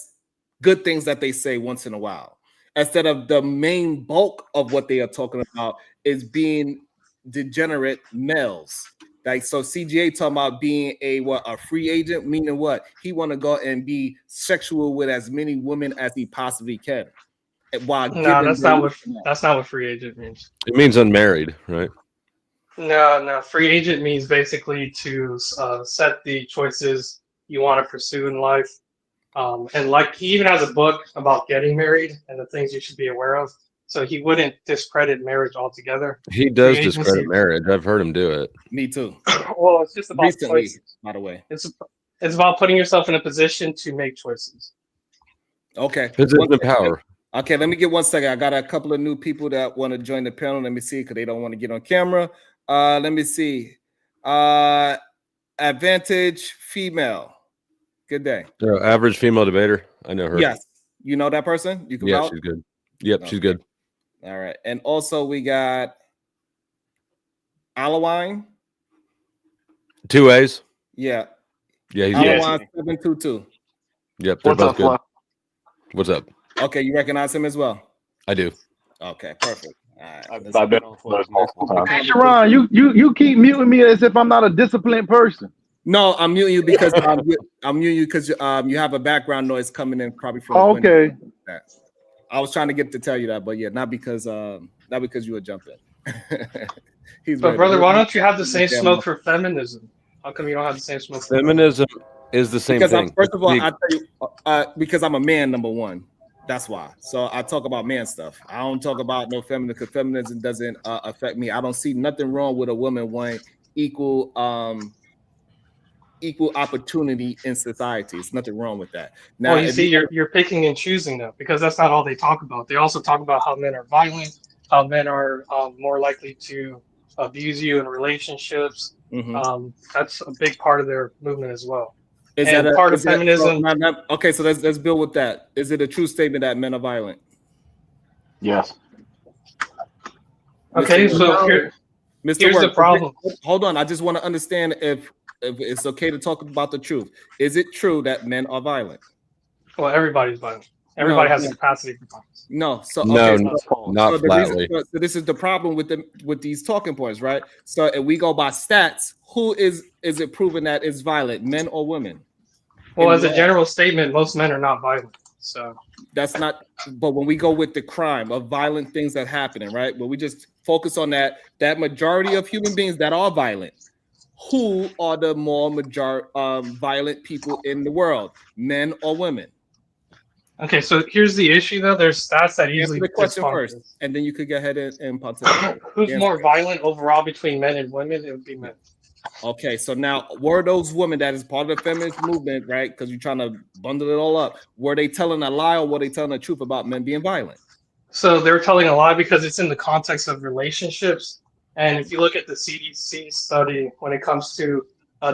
good things that they say once in a while, instead of the main bulk of what they are talking about is being degenerate males. Like, so CGA talking about being a free agent, meaning what? He want to go and be sexual with as many women as he possibly can, while No, giving that's not what free agent means. It means unmarried, right? No. Free agent means basically to set the choices you want to pursue in life. And like he even has a book about getting married and the things you should be aware of. So he wouldn't discredit marriage altogether. He does discredit marriage. I've heard him do it. Me too. Well, it's just about Recently, choices. by the way. It's about putting yourself in a position to make choices. Okay. Position of power. Okay, let me get 1 second. I got a couple of new people that want to join the panel. Let me see, because they don't want to get on camera. Let me see. Advantage female. Good day. Average female debater. I know her. Yes. You know that person? You can Yeah, vouch? she's good. Yep, she's good. All right. And also we got Alawine. 2 A's. Yeah. Yeah, he's Alawine good. 722. Yep, they're both good. What's up? Okay, you recognize him as well? I do. Okay, perfect. All right. I've been on Flores multiple times. Hey, Sharon, you keep muting me as if I'm not a disciplined person. No, I'm muting you because I'm muting you because you have a background noise coming in probably from. Okay. I was trying to get to tell you that, but yeah, not because you were jumping. But brother, why don't you have the same smoke for feminism? How come you don't have the same smoke for feminism? Is the same because thing. First of all, I tell you, because I'm a man, number one. That's why. So I talk about man stuff. I don't talk about no feminism because feminism doesn't affect me. I don't see nothing wrong with a woman wanting equal opportunity in society. It's nothing wrong with that. Now, well, you see, you're picking and choosing though, because that's not all they talk about. They also talk about how men are violent, how men are more likely to abuse you in relationships. That's a big part of their movement as well. Is and that part of feminism? Okay, so let's build with that. Is it a true statement that men are violent? Yes. Okay, so here's the problem. Hold on, I just want to understand if it's okay to talk about the truth. Is it true that men are violent? Well, everybody's violent. Everybody has the capacity for violence. No, so no, okay, not flatly. So this is the problem with these talking points, right? So if we go by stats, who is it proven that is violent, men or women? Well, as a general statement, most men are not violent. So that's not. But when we go with the crime of violent things that happening, right? When we just focus on that majority of human beings that are violent, who are the more violent people in the world, men or women? Okay, so here's the issue though. There's stats that easily answer the question first, and then you could go ahead and participate. Who's more violent overall between men and women? It would be men. Okay, so now were those women that is part of the feminist movement, right? Because you're trying to bundle it all up. Were they telling a lie or were they telling the truth about men being violent? So they're telling a lie because it's in the context of relationships. And if you look at the CDC study when it comes to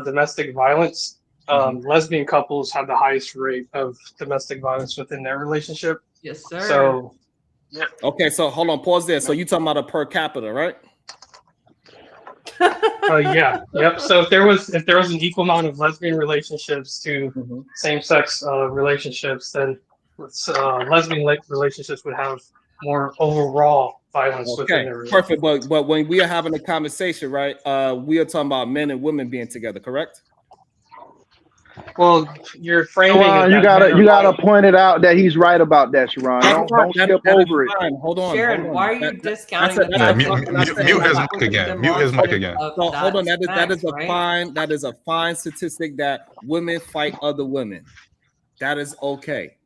domestic violence, lesbian couples have the highest rate of domestic violence within their relationship. Yes, sir. So, Okay, so hold on, pause there. So you talking about a per capita, right? yeah, yep. So if there was an equal amount of lesbian relationships to same-sex relationships, then lesbian relationships would have more overall violence within Okay, their relationship. perfect. But when we are having a conversation, right? We are talking about men and women being together, correct? Well, you're framing Sharon, it you that men are gotta violent. point it out that he's right about that, Sharon. Don't skip over it. Hold on. Sharon, hold on. why are you discounting the Yeah, fact that mute his that mic was again. Mute his mic again. of So hold on. That is fact, a right? fine. That is a fine statistic that women fight other women. That is okay.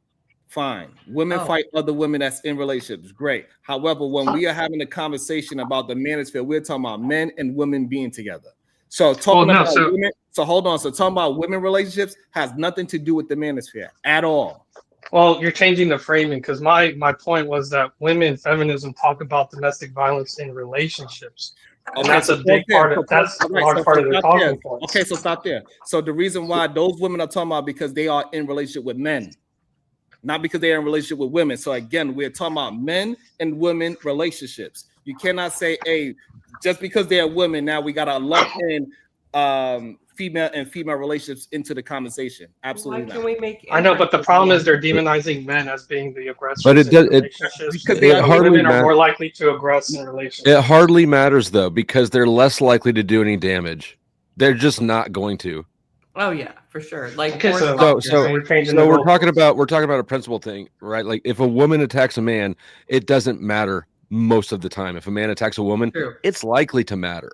Fine. Women Oh. fight other women that's in relationships. Great. However, when we are having a conversation about the manosphere, we're talking about men and women being together. So talking about women. So hold on. So talking about women relationships has nothing to do with the manosphere at all. Well, you're changing the framing because my point was that women feminism talk about domestic violence in relationships. And that's a big part of that's a large part of their talking points. Okay, so stop there. So the reason why those women are talking about because they are in relationship with men, not because they are in relationship with women. So again, we're talking about men and women relationships. You cannot say, hey, just because they are women, now we gotta lump in female and female relationships into the conversation. Absolutely not. I know, but the problem is they're demonizing men as being the aggressors. But it does. Relationships. It hardly women are matters. more likely to aggress in relationships. It hardly matters though, because they're less likely to do any damage. They're just not going to. Oh yeah, for sure. Like Okay, force so doctors, right? we're talking about a principle thing, right? Like if a woman attacks a man, it doesn't matter most of the time. If a man attacks a woman, it's likely to matter.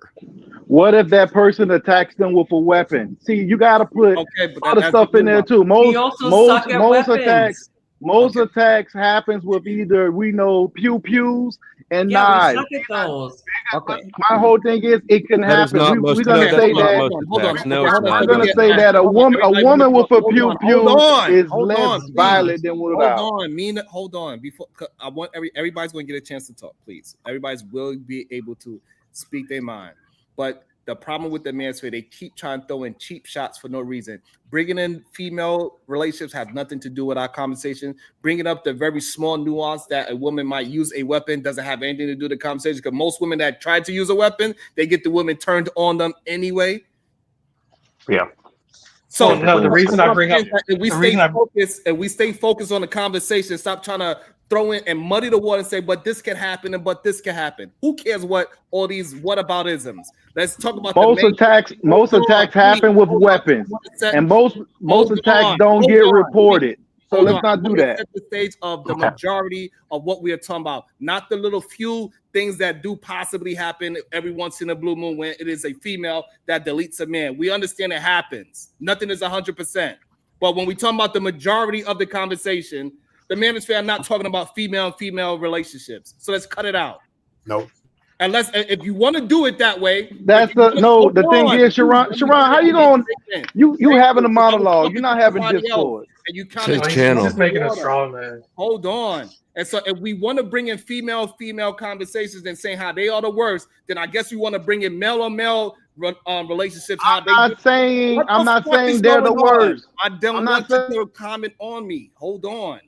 What if that person attacks them with a weapon? See, you gotta put other stuff in there too. We also suck at weapons. Most attacks happens with either we know pew pews and Yeah, we knives. suck at those. My whole thing is it can That is happen. not We're most. gonna No, that's say not that. most attacks. No, it's I'm not. gonna say that a woman with a pew pew is less violent than without. Hold on. Before I want everybody's going to get a chance to talk, please. Everybody's will be able to speak their mind. But the problem with the manosphere, they keep trying to throw in cheap shots for no reason. Bringing in female relationships has nothing to do with our conversation. Bringing up the very small nuance that a woman might use a weapon doesn't have anything to do with the conversation, because most women that try to use a weapon, they get the women turned on them anyway. Yeah. So no, the reason I bring up if we stay focused on the conversation, stop trying to throw in and muddy the water and say, but this can happen and but this can happen. Who cares what all these whataboutisms? Let's talk about Most attacks happen with weapons, and most attacks don't get reported. So let's not do that. Set the stage of the majority of what we are talking about, not the little few things that do possibly happen every once in a blue moon when it is a female that deletes a man. We understand it happens. Nothing is 100%. But when we talk about the majority of the conversation, the manosphere, I'm not talking about female and female relationships. So let's cut it out. Nope. Unless if you want to do it that way, that's the thing is, Sharon, how you going? You having a monologue? You're not having discord. And you kind of just making a straw man. Hold on. And so if we want to bring in female conversations and saying how they are the worst, then I guess we want to bring in male on male relationships. I'm not saying they're the worst. I don't want you to comment on me. Hold on.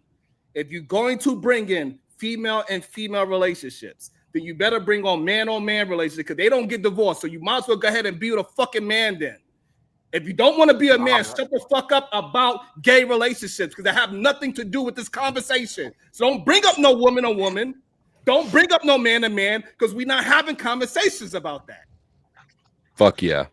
If you're going to bring in female and female relationships, then you better bring on man relationships, because they don't get divorced. So you might as well go ahead and be with a fucking man then. If you don't want to be a man, shut the fuck up about gay relationships, because they have nothing to do with this conversation. So don't bring up no woman on woman. Don't bring up no man to man, because we're not having conversations about that. Fuck yeah.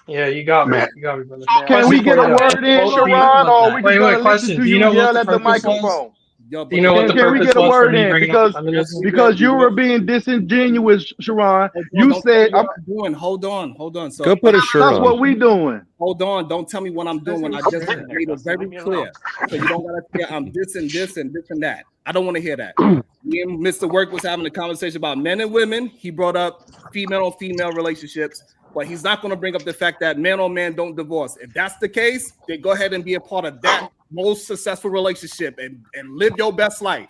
Yeah, you got me. You got me, brother. Can we get a word in, Sharon, or we just gonna listen to you yell at the microphone? Do you know what the Can we purpose get a was for word me in? bringing up feminism? Because you were being disingenuous, Sharon. You said, hold on. So go put a shirt on. That's what we doing. Hold on. Don't tell me what I'm doing when I just made it very clear. So you don't gotta say I'm this and this and this and that. I don't want to hear that. Me and Mr. Work was having a conversation about men and women. He brought up female on female relationships, but he's not going to bring up the fact that man on man don't divorce. If that's the case, then go ahead and be a part of that most successful relationship and live your best life.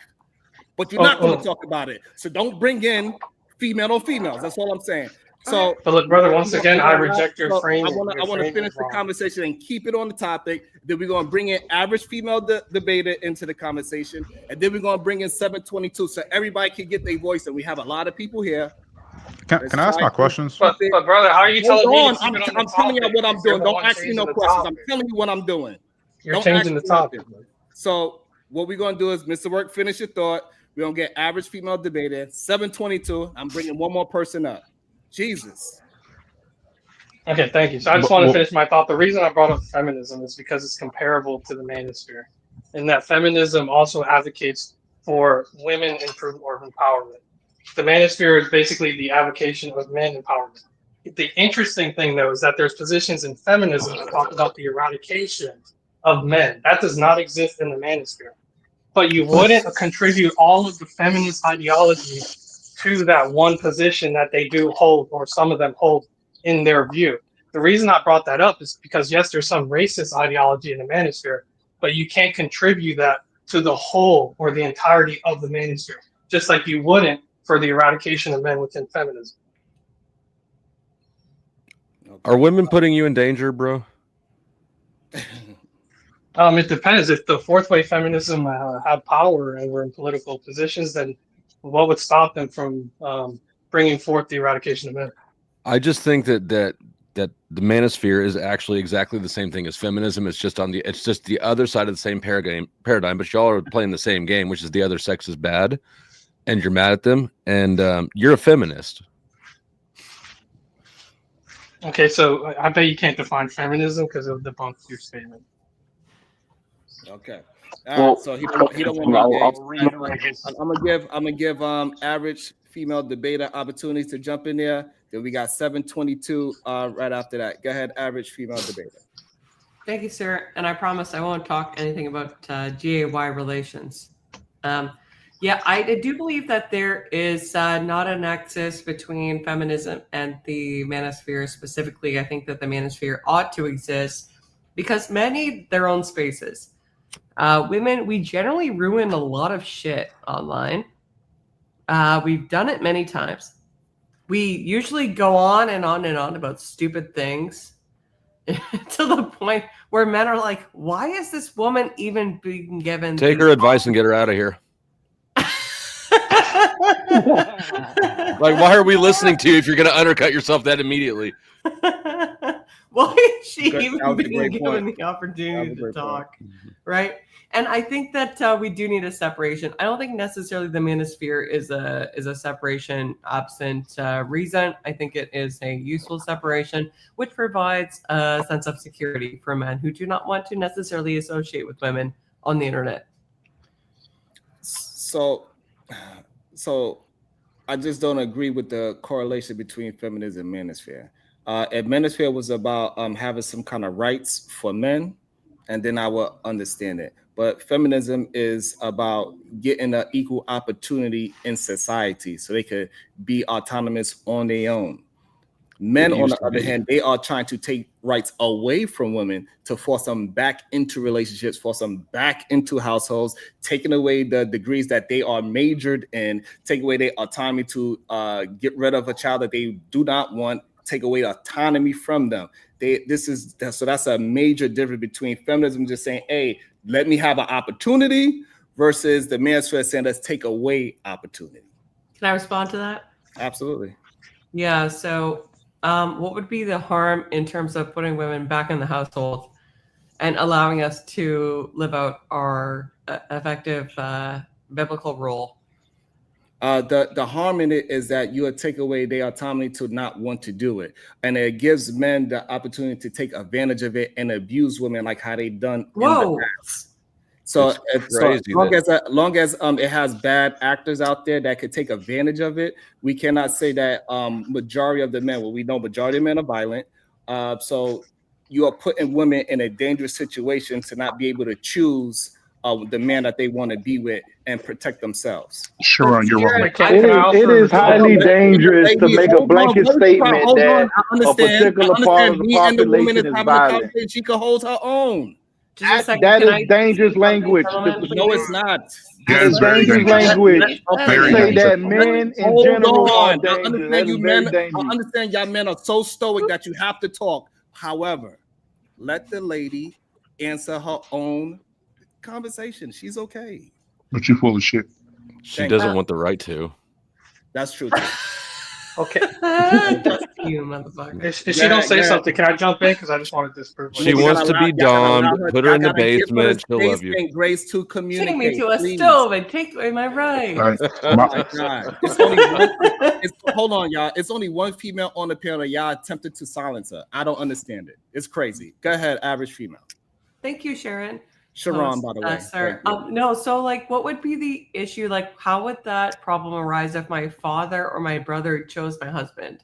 But you're not going to talk about it. So don't bring in female on females. That's all I'm saying. So, but look, brother, once again, I reject your so frame. I want to finish the conversation and keep it on the topic. Then we're going to bring in average female debater into the conversation, and then we're going to bring in 722 so everybody can get their voice. And we have a lot of people here. Can I ask my questions? But brother, how are you telling me to keep it on the I'm telling you topic what I'm if you're doing. the Don't one ask me no changing the questions. I'm topic? telling you what I'm doing. You're Don't changing the ask me topic. nothing. So what we're going to do is, Mr. Work, finish your thought. We're going to get average female debater, 722. I'm bringing one more person up. Jesus. Okay, thank you. So I just want to finish my thought. The reason I brought up feminism is because it's comparable to the manosphere, and that feminism also advocates for women or empowerment. The manosphere is basically the advocation of men empowerment. The interesting thing, though, is that there's positions in feminism that talk about the eradication of men. That does not exist in the manosphere. But you wouldn't contribute all of the feminist ideology to that one position that they do hold, or some of them hold in their view. The reason I brought that up is because, yes, there's some racist ideology in the manosphere, but you can't contribute that to the whole or the entirety of the manosphere, just like you wouldn't for the eradication of men within feminism. Are women putting you in danger, bro? It depends. If the fourth wave feminism had power and were in political positions, then what would stop them from bringing forth the eradication of men? I just think that the manosphere is actually exactly the same thing as feminism. It's just the other side of the same paradigm. But y'all are playing the same game, which is the other sex is bad, and you're mad at them, and you're a feminist. Okay, so I bet you can't define feminism because it'll debunk your statement. Okay. All right. So he don't want to engage. I'm gonna give average female debater opportunities to jump in there. Then we got 722 right after that. Go ahead, average female debater. Thank you, sir. And I promise I won't talk anything about GAY relations. Yeah, I do believe that there is not a nexus between feminism and the manosphere specifically. I think that the manosphere ought to exist because men need their own spaces. Women, we generally ruin a lot of shit online. We've done it many times. We usually go on and on and on about stupid things to the point where men are like, why is this woman even being given... Take her advice and get her out of here. Like, why are we listening to you if you're going to undercut yourself that immediately? Why is she even being given the opportunity to talk? Right? And I think that we do need a separation. I don't think necessarily the manosphere is a separation absent reason. I think it is a useful separation, which provides a sense of security for men who do not want to necessarily associate with women on the internet. So I just don't agree with the correlation between feminism and manosphere. If manosphere was about having some kind of rights for men, and then I will understand it. But feminism is about getting an equal opportunity in society so they could be autonomous on their own. Men, on the other hand, they are trying to take rights away from women to force them back into relationships, force them back into households, taking away the degrees that they are majored in, take away their autonomy to get rid of a child that they do not want, take away autonomy from them. So that's a major difference between feminism just saying, hey, let me have an opportunity versus the manosphere saying, let's take away opportunity. Can I respond to that? Absolutely. Yeah. So what would be the harm in terms of putting women back in the household and allowing us to live out our effective biblical role? The harm in it is that you will take away their autonomy to not want to do it. And it gives men the opportunity to take advantage of it and abuse women like how they done in the past. So long as it has bad actors out there that could take advantage of it, we cannot say that majority of the men, well, we know majority of men are violent. So you are putting women in a dangerous situation to not be able to choose the man that they want to be with and protect themselves. Sure, you're wrong. It is highly dangerous to make a blanket statement that a particular part of the population is violent. She could hold her own. Just a second. That Can is I dangerous say something, language. gentlemen, No, please? it's not. That That's is very dangerous dangerous. language to Okay. say that men in Hold general are on. I dangerous. understand That you is very men. I dangerous. understand y'all men are so stoic that you have to talk. However, let the lady answer her own conversation. She's okay. But you full of shit. She Thank doesn't you. want the right to. That's true too. Okay. Just you, motherfucker. If she don't say something, can I jump in? Because I just want to disprove. She wants to be domed. Put her in the basement. She'll love you. And grace to Take communicate. me to a please. stove and take away my rights. Oh my God. It's only one. Hold on, y'all. It's only one female on the panel. Y'all attempted to silence her. I don't understand it. It's crazy. Go ahead, average female. Thank you, Sharon. Sharon, by the way. Sir. No, so like, what would be the issue? Like, how would that problem arise if my father or my brother chose my husband?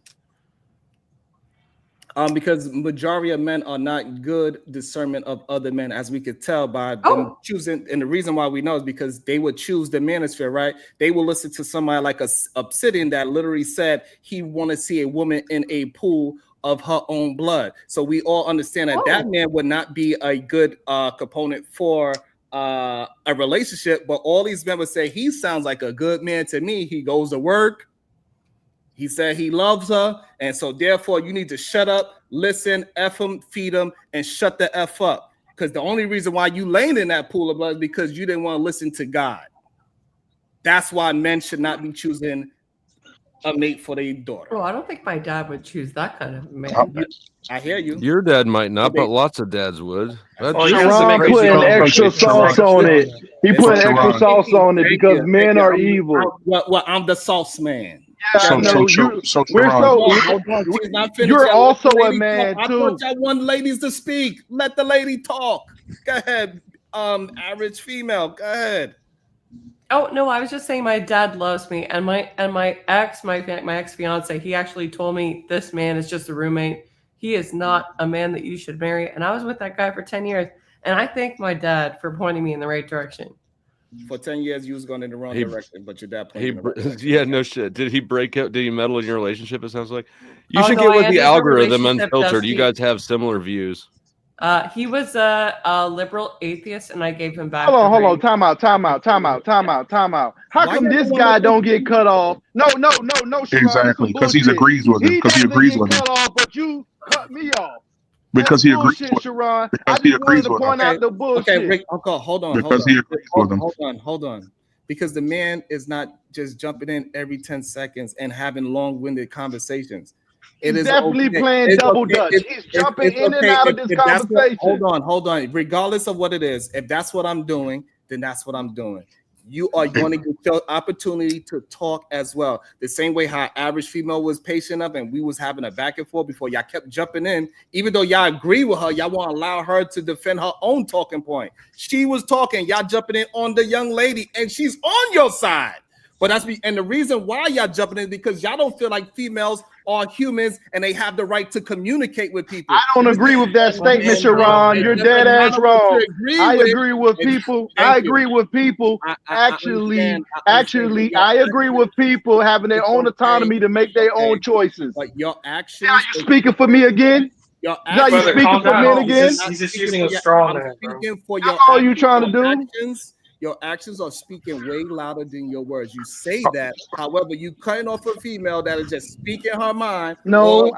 Because majority of men are not good discernment of other men, as we could tell by them choosing. And the reason why we know is because they would choose the manosphere, right? They will listen to somebody like a Obsidian that literally said he want to see a woman in a pool of her own blood. So we all understand that that man would not be a good component for a relationship. But all these men would say, he sounds like a good man to me. He goes to work. He said he loves her, and so therefore you need to shut up, listen, F him, feed him, and shut the F up. Because the only reason why you laying in that pool of blood is because you didn't want to listen to God. That's why men should not be choosing a mate for their daughter. Oh, I don't think my dad would choose that kind of man. I hear you. Your dad might not, but lots of dads would. Sharon putting extra sauce on it. He putting extra sauce on it because men are evil. Well, I'm the sauce man. You're also a man I too. thought y'all want ladies to speak. Let the lady talk. Go ahead, average female. Go ahead. Oh no, I was just saying my dad loves me, and my ex fiance, he actually told me this man is just a roommate. He is not a man that you should marry. And I was with that guy for 10 years, and I thank my dad for pointing me in the right direction. For 10 years, you was going in the wrong direction, but your dad pointed in the right direction. Yeah, no shit. Did he break up? Did he meddle in your relationship? It sounds like you should no, get I with the ended the algorithm relationship, unfiltered. You Dusty. guys have similar views. He was a liberal atheist, and I gave him back. Hold on. Time out. How come this guy don't get cut off? No, Sharon, Exactly, because he agrees with him. Because he agrees with him. cut off, but you cut me off. Because he agrees Bullshit, with him. Sharon. Because I he just wanted agrees to with him. point out the bullshit. Okay, Rick, hold on. Because he agrees with him. Hold on. Because the man is not just jumping in every 10 seconds and having long-winded conversations. It He's is definitely playing double dutch. He's jumping in and out of this conversation. Hold on. Regardless of what it is, if that's what I'm doing, then that's what I'm doing. You are going to get your opportunity to talk as well. The same way how average female was patient up and we was having a back and forth before y'all kept jumping in. Even though y'all agree with her, y'all want to allow her to defend her own talking point. She was talking, y'all jumping in on the young lady, and she's on your side. But and the reason why y'all jumping in is because y'all don't feel like females are humans and they have the right to communicate with people. I don't agree with that statement, Sharon. You're dead ass wrong. I agree with people. I agree with people. Actually, I agree with people having their own autonomy to make their own choices. But your actions. Now you speaking for me again? Your Now you speaking for men again? He's just using a straw man, bro. That's all you trying to do? Your actions are speaking way louder than your words. You say that, however, you cutting off a female that is just speaking her mind. No,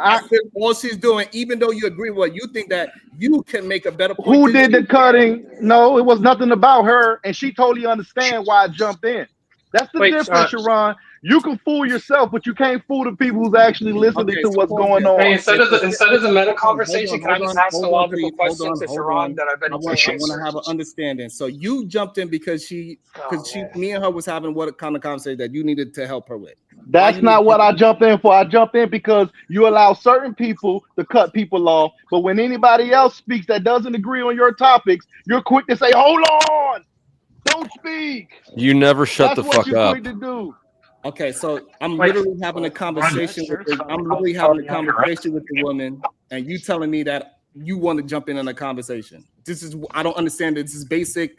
all she's doing, even though you agree with what you think that you can make a better point. Who did the cutting? No, it was nothing about her, and she totally understand why I jumped in. That's the difference, Sharon. You can fool yourself, but you can't fool the people who's actually listening to what's going on. Hey, instead of the meta conversation, can I just ask a logical question to Sharon that I've been I want to have an understanding. So you jumped in because me and her was having what kind of conversation that you needed to help her with? That's not what I jumped in for. I jumped in because you allow certain people to cut people off, but when anybody else speaks that doesn't agree on your topics, you're quick to say, "Hold on, don't speak." You never shut the fuck up. Quick to do. Okay, so I'm literally having a conversation with the woman, and you telling me that you want to jump in a conversation. I don't understand it. This is basic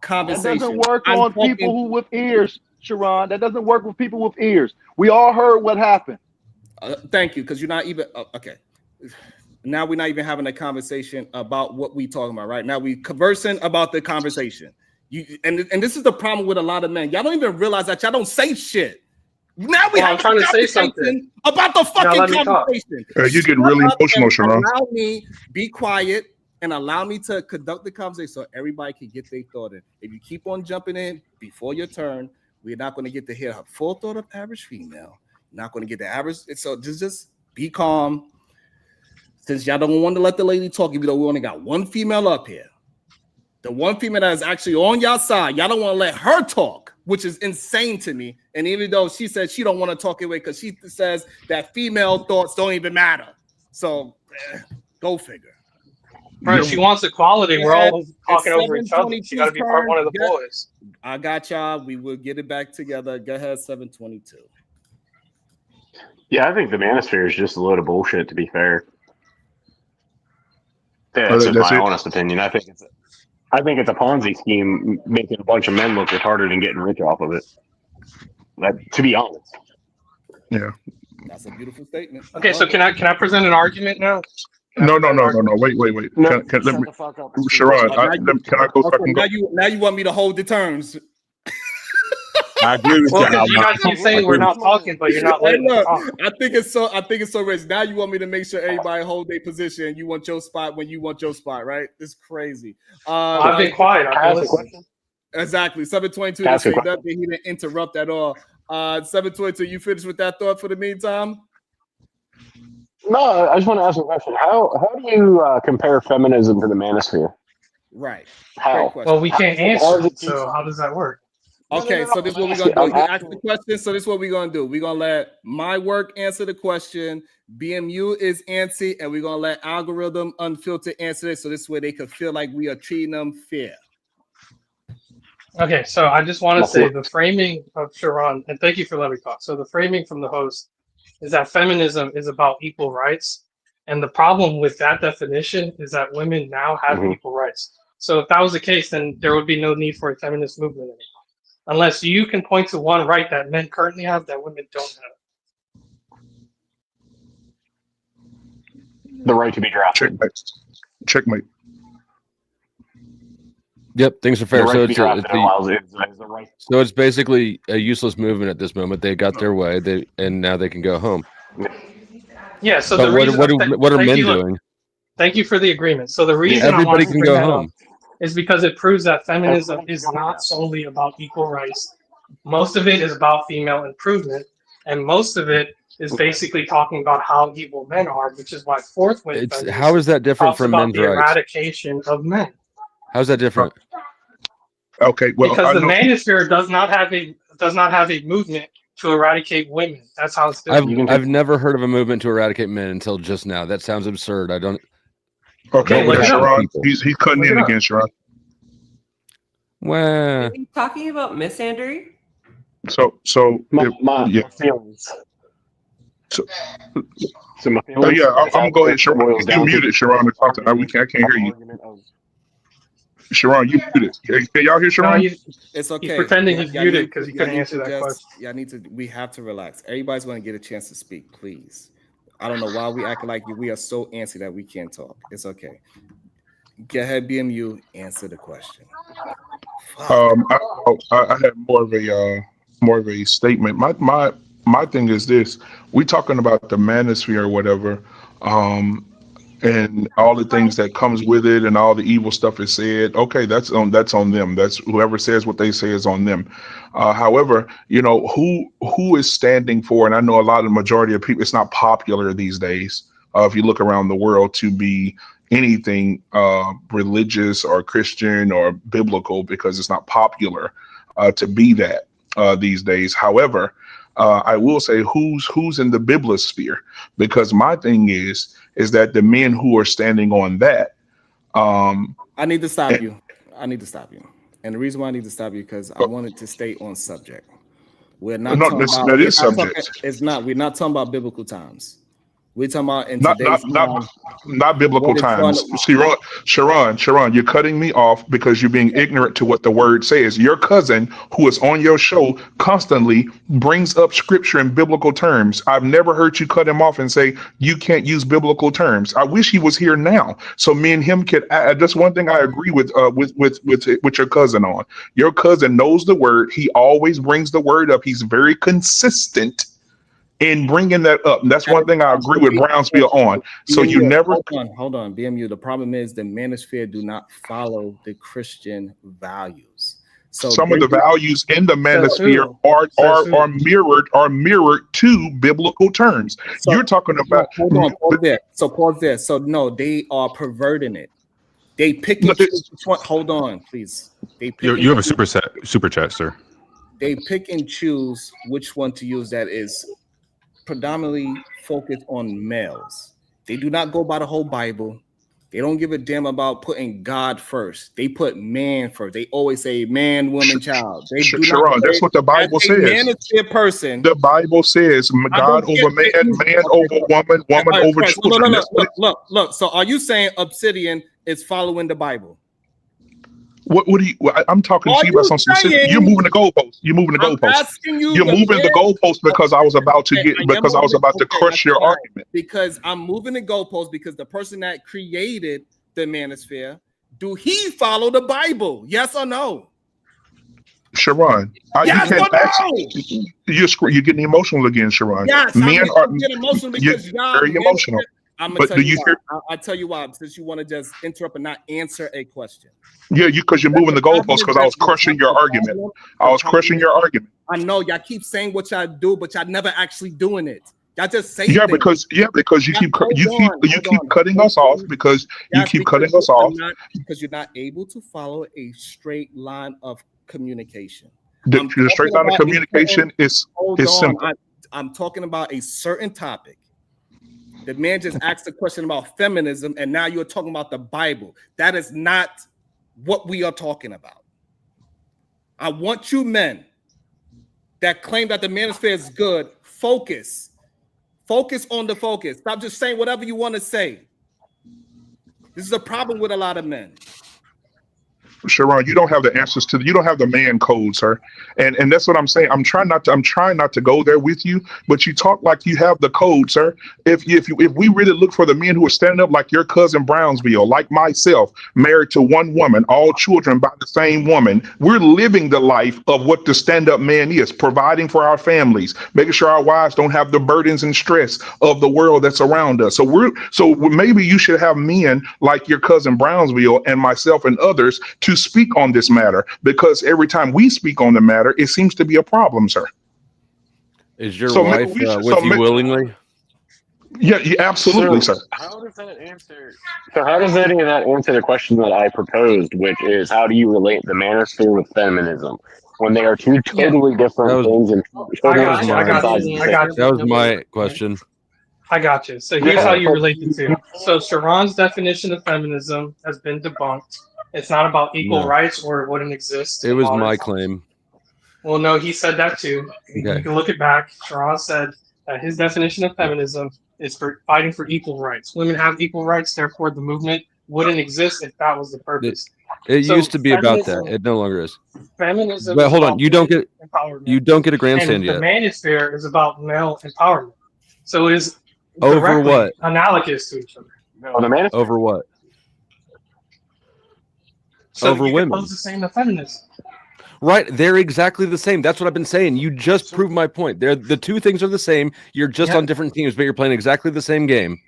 conversation. That doesn't work on people who with ears, Sharon. That doesn't work with people with ears. We all heard what happened. Thank you, because you're not even okay. now we're not even having a conversation about what we talking about right now. We conversing about the conversation. And this is the problem with a lot of men. Y'all don't even realize that y'all don't say shit. Now we have I'm trying to say something about the fucking let me talk. conversation. You're getting really emotional, Sharon. Allow me be quiet and allow me to conduct the conversation so everybody can get their thought in. If you keep on jumping in before your turn, we're not going to get to hear her full thought of average female. Not going to get the average. So just be calm. Since y'all don't want to let the lady talk, even though we only got one female up here, the one female that is actually on y'all side, y'all don't want to let her talk, which is insane to me. And even though she said she don't want to talk anyway because she says that female thoughts don't even matter. So go figure. Right, she wants equality. We're all talking over each other. She got to be part one of the boys. I got y'all. We will get it back together. Go ahead, 722. Yeah, I think the manosphere is just a load of bullshit, to be fair. That's just my honest opinion. I think it's a Ponzi scheme making a bunch of men look retarded and getting rich off of it. To be honest. Yeah. That's a beautiful statement. Okay, so can I present an argument now? No. Wait. No, Can, let me, the fuck up. Sharon, can I go? Okay, now you want me to hold the turns. I agree with well, because you guys keep saying we're not talking, but you're not letting us talk. I think it's so rich. Now you want me to make sure everybody hold their position and you want your spot when you want your spot, right? It's crazy. I've been quiet. I've been listening. Exactly. 722 to say nothing. He didn't interrupt at all. 722, you finished with that thought for the meantime? No, I just want to ask a question. How do you compare feminism to the manosphere? Right. How? Well, we can't answer it, so how does that work? Okay, so this is what we're gonna do. He asked the question, so this is what we're gonna do. We're gonna let my work answer the question. BMU is antsy, and we're gonna let algorithm unfiltered answer it. So this way they could feel like we are treating them fair. Okay, so I just want to say the framing of Sharon, and thank you for letting me talk. So the framing from the host is that feminism is about equal rights, and the problem with that definition is that women now have equal rights. So if that was the case, then there would be no need for a feminist movement anymore. Unless you can point to one right that men currently have that women don't have. The right to be drafted. Checkmate. Yep, things are fair. The right So to be drafted allows it is the right. so it's basically a useless movement at this moment. They got their way, and now they can go home. Yeah. So But the reason what are men doing? Thank you for the agreement. So the reason Everybody I want can to go bring that home. up is because it proves that feminism is not solely about equal rights. Most of it is about female improvement, and most of it is basically talking about how evil men are, which is why fourth wave feminism How is that different talks from about men's the rights? eradication of men. How's that different? Okay, well, Because the manosphere does not have a movement to eradicate women. That's how it's different. I've never heard of a movement to eradicate men until just now. That sounds absurd. I don't. Okay, What would happen to Sharon, people? he's cutting in again, Sharon. Well, Are you talking about Miss Andrew? So my feelings. So my oh feelings. yeah, I'm gonna go ahead, Sharon. Boils You down to muted, Sharon, or something. I can't hear you. Sharon, you muted. Can y'all hear Sharon? It's okay. He's pretending he's Y'all muted need because he y'all couldn't need answer to that just- question. Y'all need to. We have to relax. Everybody's going to get a chance to speak, please. I don't know why we acting like we are so antsy that we can't talk. It's okay. Go ahead, BMU. Answer the question. I had more of a statement. My thing is this: we talking about the manosphere or whatever, and all the things that comes with it, and all the evil stuff is said. Okay, that's on them. That's whoever says what they say is on them. However, who is standing for? And I know a lot of the majority of people. It's not popular these days. If you look around the world, to be anything religious or Christian or biblical, because it's not popular to be that these days. However, I will say who's in the biblisphere, because my thing is that the men who are standing on that. I need to stop you. And the reason why I need to stop you because I wanted to stay on subject. We're not talking about. That is subject. It's not. We're not talking about biblical times. We're talking about in Not today's time. not biblical What is going times. Sharon, you're cutting me off because you're being ignorant to what the word says. Your cousin, who is on your show, constantly brings up scripture in biblical terms. I've never heard you cut him off and say you can't use biblical terms. I wish he was here now, so me and him could. That's one thing I agree with your cousin on. Your cousin knows the word. He always brings the word up. He's very consistent in bringing that up. And that's one thing I agree with Brownsville on. So you never hold on, BMU. The problem is the manosphere do not follow the Christian values. So some of the values in the manosphere are mirrored to biblical terms. So, you're talking about hold on, pause there. So pause there. So no, they are perverting it. They pick and choose which one. Hold on, please. They pick You have a super chat, sir. They pick and choose which one to use that is predominantly focused on males. They do not go by the whole Bible. They don't give a damn about putting God first. They put man first. They always say man, woman, child. They do Sharon, not that's what the Bible says. Manosphere person. The Bible says God over man, man over woman, woman over children. Look. So are you saying Obsidian is following the Bible? What do you? I'm talking to you about something specific. You're moving the goalpost. You're moving the goalpost. You're moving the goalpost because I was about to crush your argument. Because I'm moving the goalpost because the person that created the manosphere, do he follow the Bible? Yes or no? Sharon, yes you can't or no? you're getting emotional again, Sharon. Yes, men are getting emotional because you're very emotional. I'm gonna tell you why. I'll tell you why. Since you want to just interrupt and not answer a question. Yeah, because you're moving the goalposts because I was crushing your argument. I know y'all keep saying what y'all do, but y'all never actually doing it. Y'all just say because you keep cutting us off because you keep cutting us off because you're not able to follow a straight line of communication. The straight line of communication is simple. I'm talking about a certain topic. The man just asked a question about feminism, and now you're talking about the Bible. That is not what we are talking about. I want you men that claim that the manosphere is good, focus on the focus. Stop just saying whatever you want to say. This is a problem with a lot of men. Sharon, you don't have the answers you don't have the man code, sir. And that's what I'm saying. I'm trying not to go there with you, but you talk like you have the code, sir. If we really look for the men who are standing up like your cousin Brownsville, like myself, married to one woman, all children by the same woman, we're living the life of what the stand-up man is, providing for our families, making sure our wives don't have the burdens and stress of the world that's around us. So maybe you should have men like your cousin Brownsville and myself and others to speak on this matter, because every time we speak on the matter, it seems to be a problem, sir. Is your wife with you willingly? Yeah, absolutely, sir. How does that answer? So how does any of that answer the question that I proposed, which is how do you relate the manosphere with feminism when they are two totally different things and that was my question. I got you. So here's how you relate the two. So Sharon's definition of feminism has been debunked. It's not about equal rights or it wouldn't exist. It was my claim. Well, no, he said that too. Okay. You can look it back. Sharon said that his definition of feminism is for fighting for equal rights. Women have equal rights, therefore the movement wouldn't exist if that was the purpose. It used to be about that. It no longer is. Feminism. But hold on, you don't get a grandstand and yet. The manosphere is about male empowerment. So it is over what? Analogous to each other. No, the manosphere. Over what? So over you women. Pose the same to feminism. Right, they're exactly the same. That's what I've been saying. You just proved my point. The two things are the same. You're just on different teams, but you're playing exactly the same game.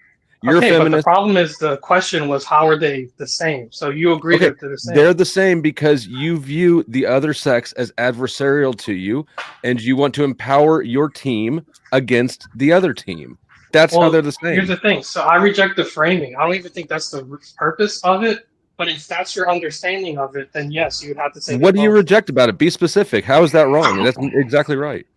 You're okay, a feminist. But the problem is the question was how are they the same? So you agree that they're the same. They're the same because you view the other sex as adversarial to you, and you want to empower your team against the other team. That's how they're the same. Here's the thing. So I reject the framing. I don't even think that's the purpose of it. But if that's your understanding of it, then yes, you would have to say. What do you reject about it? Be specific. How is that wrong? That's exactly right.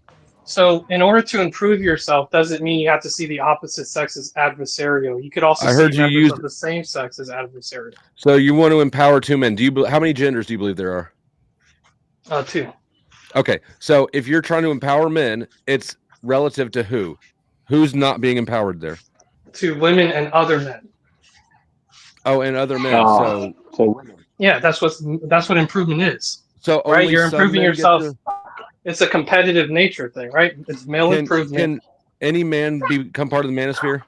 So, in order to improve yourself, doesn't mean you have to see the opposite sex as adversarial. You could also see members of the same sex as adversarial. So you want to empower two men? How many genders do you believe there are? 2. Okay, so if you're trying to empower men, it's relative to who? Who's not being empowered there? to women and other men. Oh, and other men. So yeah, that's what improvement is. So right, only you're some improving men get yourself. to- It's a competitive nature thing, right? It's male improvement. Can any man become part of the manosphere?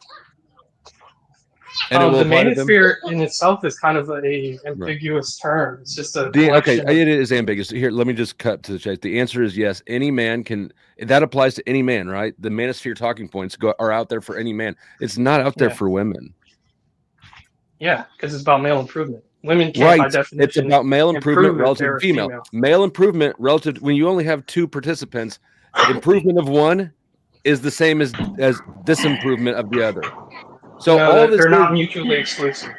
And it will The apply to them? manosphere in itself is kind of a ambiguous term. It's just a Okay, collection. it is ambiguous. Here, let me just cut to the chase. The answer is yes. Any man can. That applies to any man, right? The manosphere talking points are out there for any man. It's not out there Yeah. for women. Yeah, because it's about male improvement. Women can't, by Right. definition, It's about male improvement improve if relative they're to a female. Male improvement relative when you only have two participants, improvement of one is the same as disimprovement of the other. So No, all this they're not is mutually exclusive.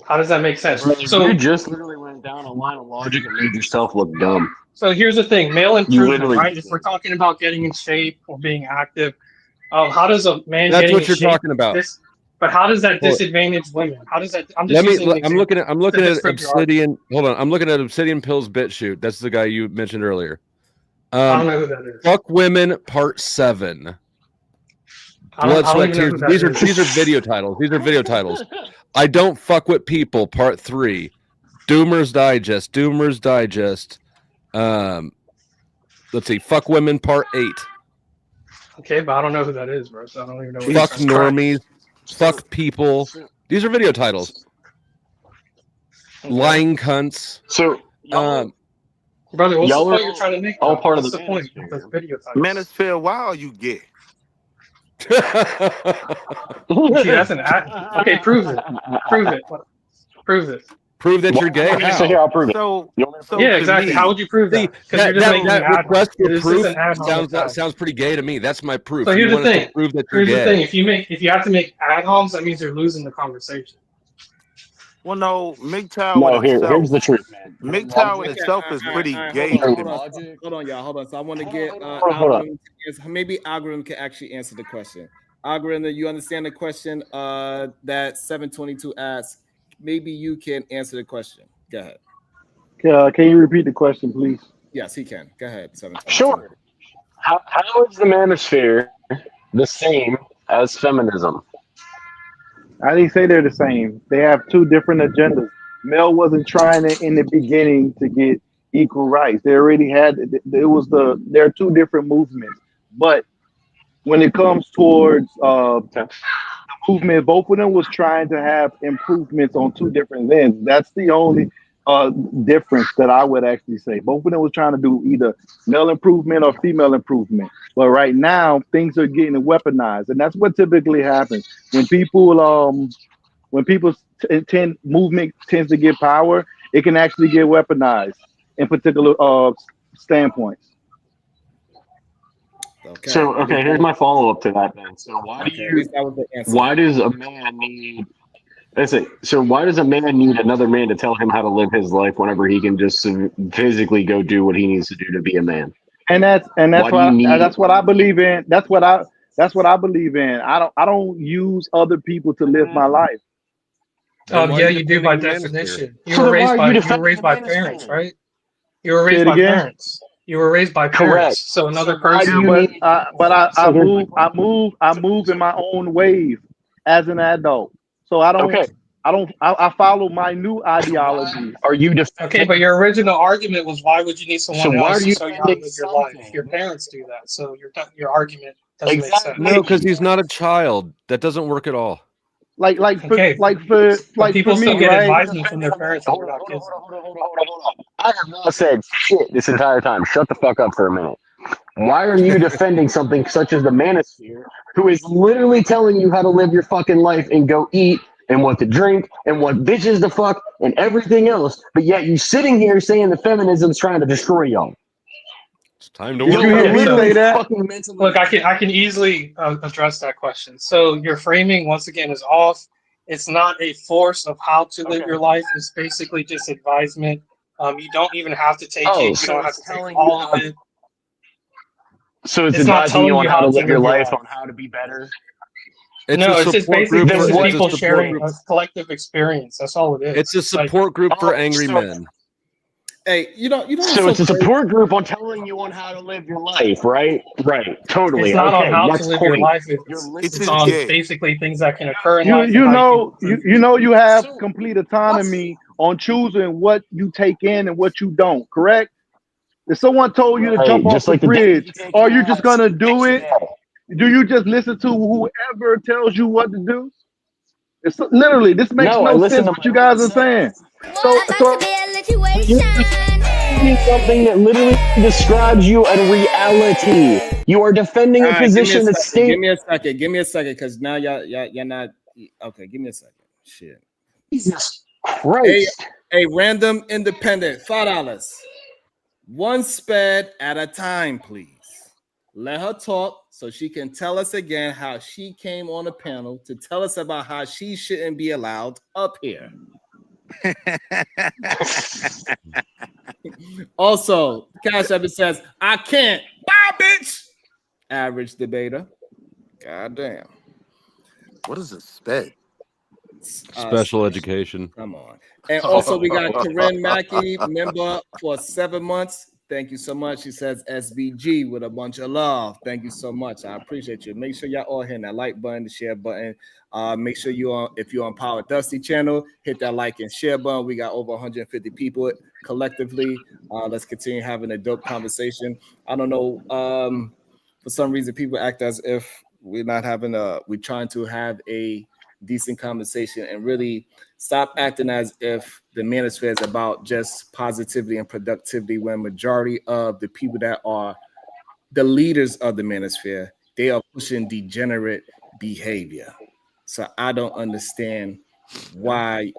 How does that make sense? Bro, So you just literally went down a line of logic and made yourself look dumb. So here's the thing: male You improvement, literally right? If we're talking about getting in shape or being active, how does a man That's getting what in you're shape talking about. But how does that Well, disadvantage women? How does that? I'm just using an I'm looking example. at to disprove your argument. Obsidian. Hold on. I'm looking at Obsidian Pills BitChute. That's the guy you mentioned earlier. I don't know who that is. Fuck Women Part 7. I don't Blood, Sweat, even know Tears. who that These are is. video titles. These are video titles. I Don't Fuck With People Part 3. Doomer's Digest. Let's see. Fuck Women Part 8. Okay, but I don't know who that is, bro. So I don't even know what Fuck he's trying. Normies. Fuck People. These are video titles. Okay. Lying Cunts. So, brother, what's the y'all point are you're trying to make? all though? part of What's the the point of those video titles? Manosphere, why are you gay? You see, that's an act. Okay, prove it. Prove it. Prove it. Prove that you're gay. Okay, How? so here, I'll prove it. So Yeah, exactly. How would you prove that? Because you're just making an ad request for This proof is an ad hominem. sounds pretty gay to me. That's my proof. So You here's the want us to thing. prove that you're Here's the gay. thing. If you have to make ad homs, that means you're losing the conversation. Well, no, MGTOW No, in itself. here's the truth, man. MGTOW in itself is pretty gay. Hold on, y'all. Hold on. So I want to get hold on. Algorithm to answer. Maybe Algorithm can actually answer the question. Algorithm, you understand the question that 722 asked? Maybe you can answer the question. Go ahead. Can you repeat the question, please? Yes, he can. Go ahead, 722. Sure. How is the manosphere the same as feminism? I didn't say they're the same. They have two different agendas. Mel wasn't trying to, in the beginning, to get equal rights. They already had. There are two different movements. But when it comes towards the movement, both of them was trying to have improvements on two different ends. That's the only difference that I would actually say. Both of them was trying to do either male improvement or female improvement. But right now, things are getting weaponized, and that's what typically happens when movement tends to get power. It can actually get weaponized in particular standpoints. Okay. So, okay, here's my follow up to that then. So, why does a man need? So why does a man need another man to tell him how to live his life whenever he can just physically go do what he needs to do to be a man? And that's what I believe in. That's what I believe in. I don't use other people to live my life. Yeah, you do by definition. You were raised by parents, right? You were raised by parents. You were raised by parents. Correct. So another person. I move in my own wave as an adult. So I don't. Okay. I follow my new ideology. Are you Okay, but your original argument was why would you need someone else to show you how to live your life? something? Your parents do that, so your argument doesn't make sense. No, because he's not a child. That doesn't work at all. Like people for still me, get right? advisement from their parents. Hold on. I have not said shit this entire time. Shut the fuck up for a minute. Why are you defending something such as the manosphere, who is literally telling you how to live your fucking life and go eat and what to drink and what bitches to fuck and everything else, but yet you sitting here saying the feminism's trying to destroy y'all? It's time to Did work. you hear me say that? Look, I can easily address that question. So your framing once again is off. It's not a force of how to live your life. It's basically just advisement. You don't even have to take it. You don't have to take all of it. So it's not advising you telling on you how to how to live your live your life, life. on how to be better. It's No, a it's just support basically group just for- it's a people support sharing group. a collective experience. That's all it is. It's a support group for angry men. Hey, you know what's So so it's a crazy? support group on telling you on how to live your life, right? Right. Totally. It's not on Okay. how to Next live your point. life. You're It's It's just listening on to. gay. basically things that can occur in You life and you how you can know improve. you have So complete what's autonomy on choosing what you take in and what you don't. Correct? If someone told you to jump right? off Just the like the days bridge, you take are you just naps. gonna do Next it? day. Do you just listen to whoever tells you what to do? It's literally this makes No, I no listen sense to what my you own guys are self. saying. So But you're defending something that literally describes you in reality. You are defending All a right, give me a position that second. Give states. me a second. Give me a second, because now you're not okay. Give me a second. Shit. Jesus A Christ. a random independent, $5. One sped at a time, please. Let her talk so she can tell us again how she came on the panel to tell us about how she shouldn't be allowed up here. Also, Cash App, it says, I can't. Bye, bitch. Average debater. God damn. What is a sped? Special education. Come on. And also, we got Corinne Mackey, member for 7 months. Thank you so much. She says SBG with a bunch of love. Thank you so much. I appreciate you. Make sure y'all all hit that like button, the share button. Make sure if you're on Power Dusty channel, hit that like and share button. We got over 150 people collectively. Let's continue having a dope conversation. I don't know. For some reason, people act as if we're trying to have a decent conversation and really stop acting as if the manosphere is about just positivity and productivity, when majority of the people that are the leaders of the manosphere, they are pushing degenerate behavior. So I don't understand why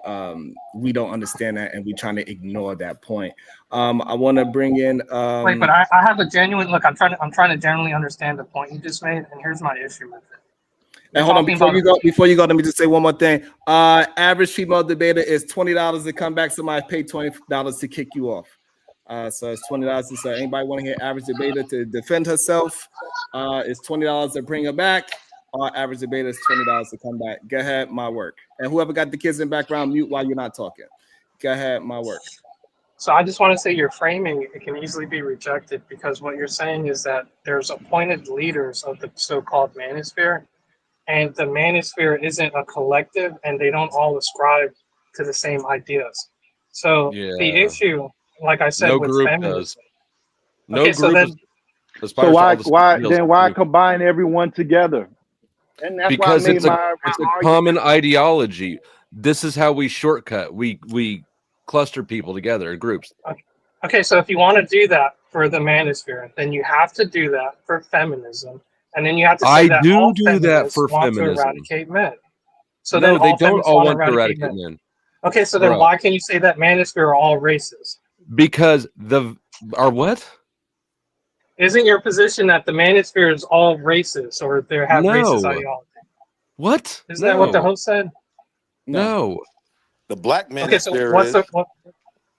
we don't understand that, and we're trying to ignore that point. I want to bring in Wait, but I have a genuine look. I'm trying to genuinely understand the point you just made, and here's my issue with it. And hold on, before you go, let me just say one more thing. Average female debater is $20 to come back. Somebody paid $20 to kick you off. So it's $20. So anybody want to hear average debater to defend herself? It's $20 to bring her back. Our average debater is $20 to come back. Go ahead, my work. And whoever got the kids in the background, mute while you're not talking. Go ahead, my work. So I just want to say your framing, it can easily be rejected, because what you're saying is that there's appointed leaders of the so-called manosphere, and the manosphere isn't a collective, and they don't all ascribe to the same ideas. So the issue, like I said, No with group feminism. does. No Okay, so group then aspires So to why all the same ideals. why combine everyone together? And that's why I Because made it's a my argument. common ideology. This is how we shortcut. We cluster people together in groups. okay, so if you want to do that for the manosphere, then you have to do that for feminism, and then you have to say I that do all do that feminists for want to feminism. eradicate men. So No, then they all don't feminists all want to want to eradicate eradicate men. men. Okay, so then Bruh. why can you say that manosphere are all racist? Because are what? Isn't your position that the manosphere is all racist, or they have racist No. ideology? What? Isn't that what the No. host said? No. The black Okay, so manosphere is.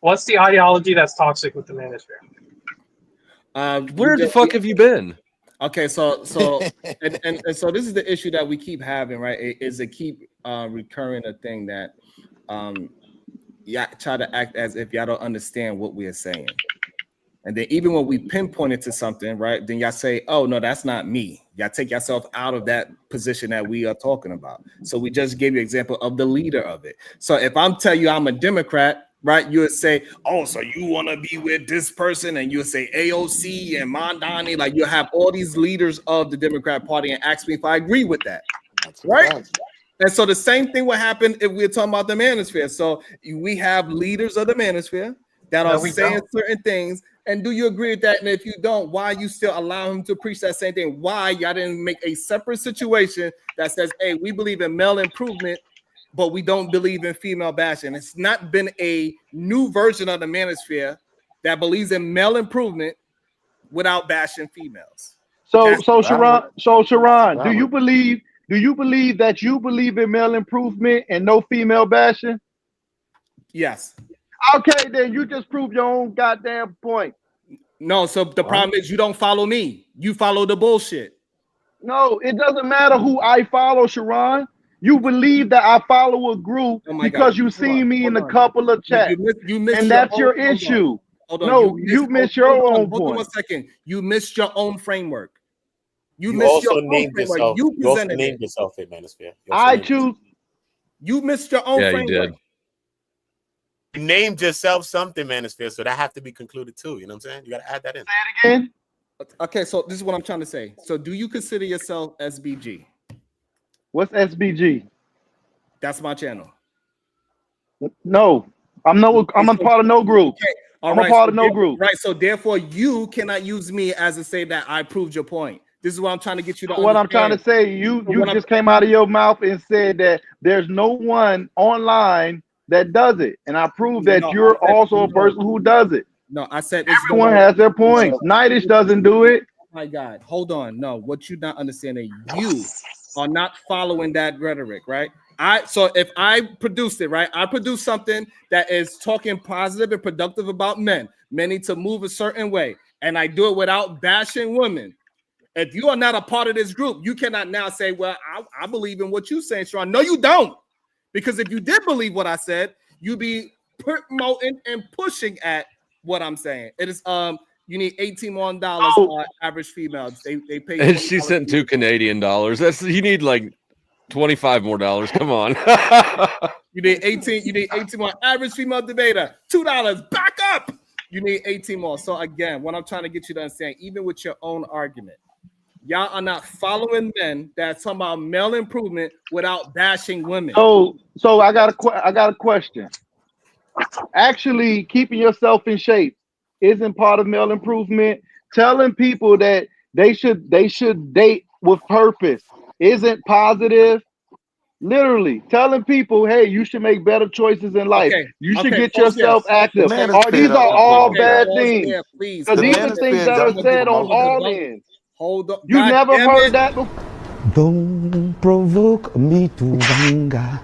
what's the ideology that's toxic with the manosphere? Where the fuck have you been? Okay, so and so this is the issue that we keep having, right? Is it keep recurring a thing that try to act as if y'all don't understand what we are saying. And then even when we pinpoint it to something, right, then y'all say, oh, no, that's not me. Y'all take yourself out of that position that we are talking about. So we just gave you an example of the leader of it. So if I'm telling you I'm a Democrat, right, you would say, oh, so you want to be with this person, and you'll say AOC and Mondani, like you have all these leaders of the Democrat Party, and ask me if I agree with that, right? And so the same thing would happen if we're talking about the manosphere. So we have leaders of the manosphere that are saying certain things. And do you agree with that? And if you don't, why you still allow him to preach that same thing? Why y'all didn't make a separate situation that says, hey, we believe in male improvement, but we don't believe in female bashing? It's not been a new version of the manosphere that believes in male improvement without bashing females. So Sharon, do you believe that you believe in male improvement and no female bashing? Yes. Okay, then you just prove your own goddamn point. No, so the problem is you don't follow me. You follow the bullshit. No, it doesn't matter who I follow, Sharon. You believe that I follow a group because you see me in a couple of chats. You missed and that's your issue. Hold on. No, you missed your own Hold on 1 point. second. You missed your own framework. You You missed also your own named framework. yourself. You You also presented named it. yourself a manosphere. I choose. You missed your own Yeah, you framework. did. You named yourself something manosphere, so that have to be concluded too. You know what I'm saying? You got to add that in. Again? Okay, so this is what I'm trying to say. So, do you consider yourself SBG? What's SBG? That's my channel. No, I'm a part of no group. Okay, I'm a part of no group. Right, so therefore, you cannot use me as to say that I proved your point. This is what I'm trying to get you to What I'm trying to understand. say, you just came out of your mouth and said that there's no one online that does it, and I proved that No, you're I said also a no. person who does it. No, I said it's Everyone has their points. Nightish doesn't do it. Oh my God, hold on. No, what you're not understanding, you are not following that rhetoric, right? So if I produced it, right? I produced something that is talking positive and productive about men. Men need to move a certain way, and I do it without bashing women. If you are not a part of this group, you cannot now say, well, I believe in what you're saying, Sean. No, you don't. Because if you did believe what I said, you'd be promoting and pushing at what I'm saying. It is you need $18 average females. They pay. And she sent $2 Canadian. You need like $25 more. Come on. You need 18. You need 18 more. Average female debater, $2. Back up. You need 18 more. So again, what I'm trying to get you to understand, even with your own argument, y'all are not following men that's talking about male improvement without bashing women. So I got a question. Actually, keeping yourself in shape isn't part of male improvement. Telling people that they should date with purpose isn't positive. Literally telling people, hey, you should make better choices in life. You should get yourself active. These are all bad things. Because these are things that are said on all ends. Hold on. You never heard that before. Don't provoke me to anger,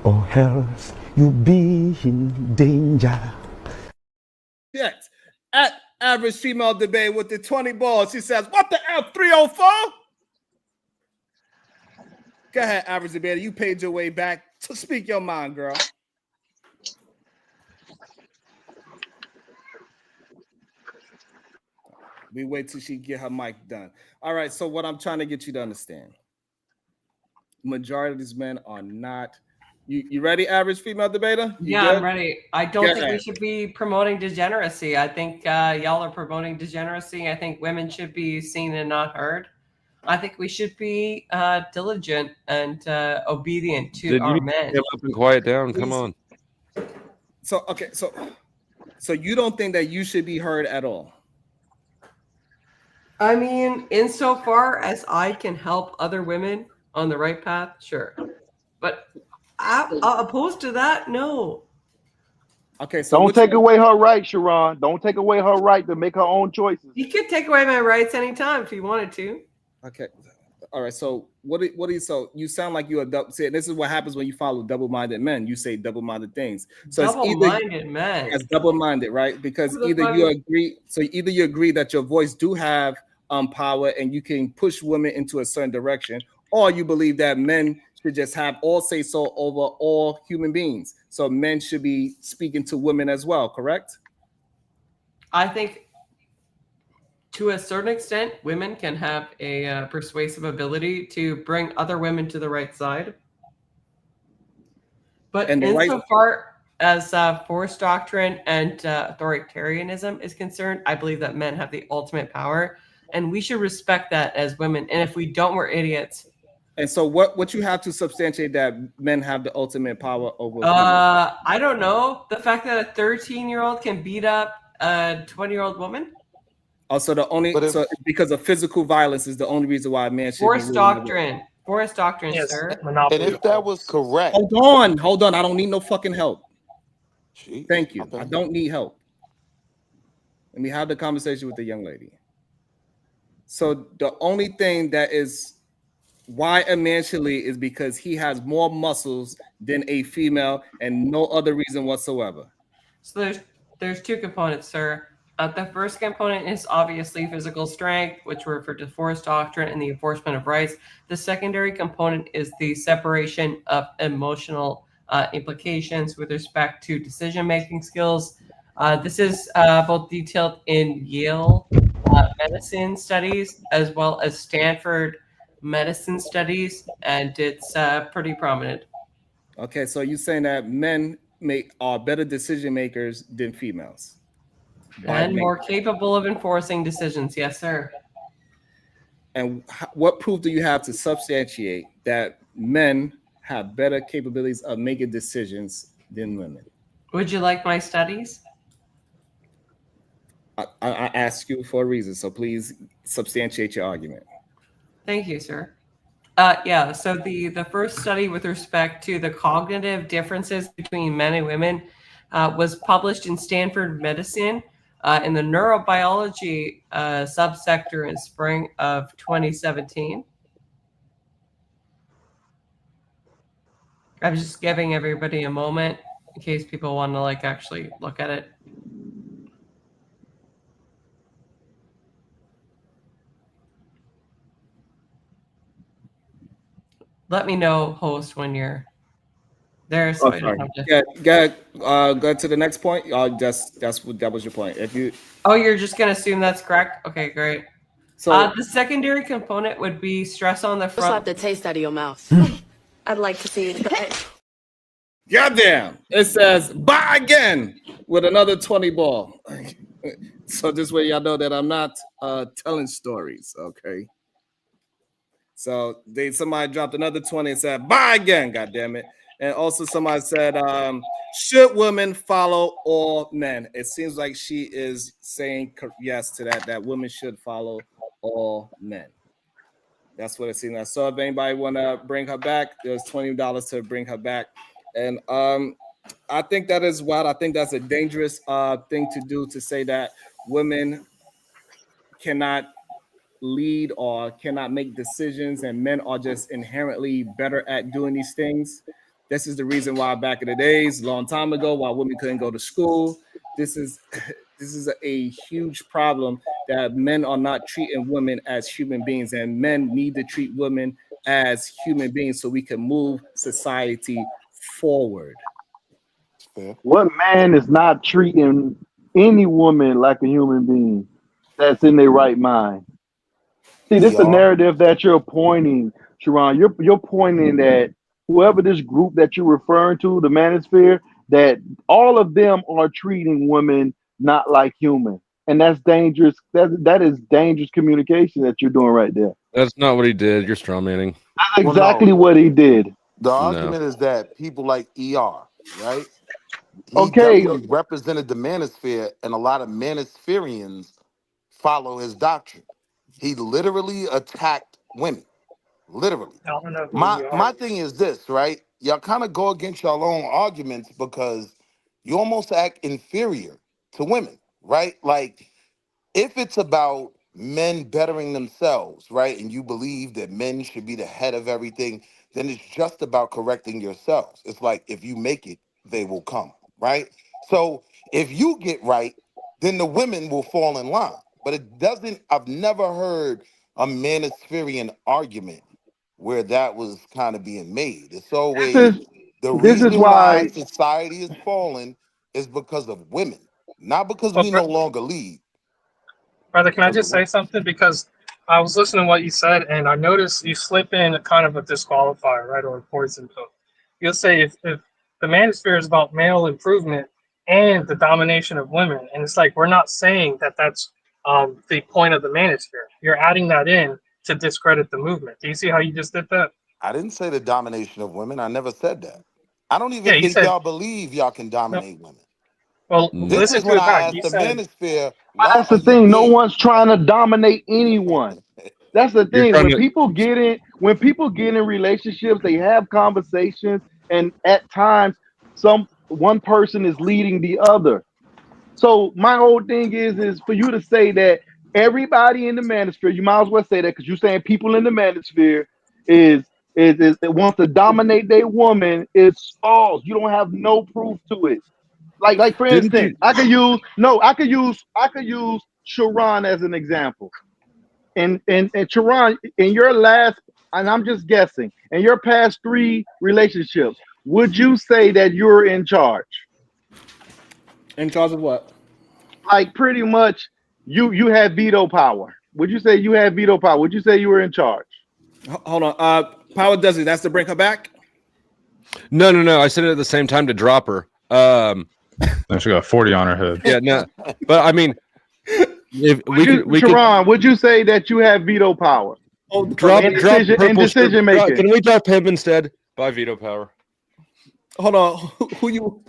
or else you be in danger. Yes. At average female debate with the 20 balls, she says, what the F304? Go ahead, average debater. You paid your way back to speak your mind, girl. We wait till she get her mic done. All right, so what I'm trying to get you to understand, majority of these men are not. You ready, average female debater? You Yeah, good? I'm ready. I don't think we should be promoting degeneracy. I think y'all are promoting degeneracy. I think women should be seen and not heard. I think we should be diligent and obedient to Did our you men. get up and quiet down? Come on. So okay, so you don't think that you should be heard at all? I mean, insofar as I can help other women on the right path, sure. But opposed to that, no. Okay, so don't take away her right, Sharon. Don't take away her right to make her own choices. You could take away my rights anytime if you wanted to. Okay. All right. So what do you so you sound like you are see, this is what happens when you follow double-minded men. You say double-minded things. So Double-minded men. As double-minded, right? Because either you agree that your voice do have power and you can push women into a certain direction, or you believe that men should just have all say so over all human beings. So men should be speaking to women as well, correct? I think to a certain extent, women can have a persuasive ability to bring other women to the right side. But insofar as force doctrine and authoritarianism is concerned, I believe that men have the ultimate power, and we should respect that as women. And if we don't, we're idiots. And so what you have to substantiate that men have the ultimate power over women? I don't know. The fact that a 13-year-old can beat up a 20-year-old woman? Also, so because of physical violence is the only reason why a man should force be doctrine. Force doctrine, Yes, sir. and if that was correct, hold on. I don't need no fucking help. Jeez, thank you. I don't need help. Let me have the conversation with the young lady. So the only thing that is why a man should lead is because he has more muscles than a female and no other reason whatsoever. So there's two components, sir. The first component is obviously physical strength, which we refer to force doctrine and the enforcement of rights. The secondary component is the separation of emotional implications with respect to decision-making skills. This is both detailed in Yale medicine studies as well as Stanford medicine studies, and it's pretty prominent. Okay, so you're saying that men are better decision makers than females, And more capable of enforcing decisions. Yes, sir. And what proof do you have to substantiate that men have better capabilities of making decisions than women? Would you like my studies? I asked you for a reason, so please substantiate your argument. Thank you, sir. Yeah, so the first study with respect to the cognitive differences between men and women was published in Stanford Medicine in the neurobiology subsector in spring of 2017. I'm just giving everybody a moment in case people want to like actually look at it. Let me know, host, when you're there. So I don't have to... Go to the next point. That was your point. If you... Oh, you're just gonna assume that's correct? Okay, great. So the secondary component would be stress on the front. Slap the taste out of your mouth. I'd like to see it. Goddamn! It says buy again with another 20 ball. So this way y'all know that I'm not telling stories, okay? So somebody dropped another 20 and said buy again, goddamn it. And also somebody said, should women follow all men? It seems like she is saying yes to that women should follow all men. That's what it seems like. So if anybody want to bring her back, there's $20 to bring her back. And I think that is wild. I think that's a dangerous thing to do, to say that women cannot lead or cannot make decisions and men are just inherently better at doing these things. This is the reason why back in the days, a long time ago, why women couldn't go to school. This is a huge problem, that men are not treating women as human beings, and men need to treat women as human beings so we can move society forward. What man is not treating any woman like a human being that's in their right mind? See, this is the narrative that you're pointing, Sharon. You're pointing that whoever this group that you're referring to, the manosphere, that all of them are treating women not like human. And that's dangerous. That is dangerous communication that you're doing right there. That's not what he did. You're straw manning. That's exactly what he did. The argument is that people like ER, right? He Okay. definitely represented the manosphere, and a lot of manospherians follow his doctrine. He literally attacked women. Literally. I don't know who My thing is this, right? Y'all kind of go against your own arguments because you almost act inferior to women, right? Like, if it's about men bettering themselves, right, and you believe that men should be the head of everything, then it's just about correcting yourselves. It's like, if you make it, they will come, right? So if you get right, then the women will fall in line. But it doesn't, I've never heard a manospherian argument where that was kind of being made. It's always the reason why society is falling is because of women, not because we no longer lead. Brother, can I just say something? Because I was listening to what you said, and I noticed you slip in a kind of a disqualifier, right, or a poison pill. You'll say if the manosphere is about male improvement and the domination of women, and it's like we're not saying that that's the point of the manosphere. You're adding that in to discredit the movement. Do you see how you just did that? I didn't say the domination of women. I never said that. I don't even think y'all believe y'all can dominate women. Well, this is what I asked the manosphere. That's the thing. No one's trying to dominate anyone. That's the thing. When people get in relationships, they have conversations, and at times, one person is leading the other. So my whole thing is for you to say that everybody in the manosphere, you might as well say that, because you're saying people in the manosphere is wants to dominate their woman is false. You don't have no proof to it. Like for instance, I could use Sharon as an example. And Sharon, in your last, and I'm just guessing, in your past 3 relationships, would you say that you're in charge? In charge of what? Like pretty much, you had veto power. Would you say you had veto power? Would you say you were in charge? Hold on. Power does it. That's to bring her back. No. I said it at the same time to drop her. And she got 40 on her head. Yeah, no. But I mean, if Sharon, would you say that you have veto power? Oh, drop in purple decision making. Can we drop him instead? By veto power. Hold on. Who you?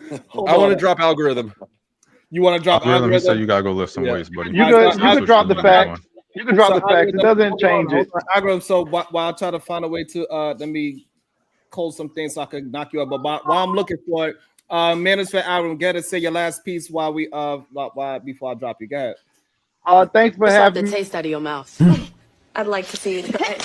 I want to drop algorithm. You want to drop Algorithm? He said algorithm? you gotta go lift some weights, buddy. You could drop the facts. You can drop the facts. It doesn't change it. Algorithm. So while I try to find a way to let me code some things so I can knock you up. But while I'm looking for it, Manosphere Algorithm, get to say your last piece while we before I drop you. Go ahead. Thanks for Just like having the me. taste out of your mouth. I'd like to see you try.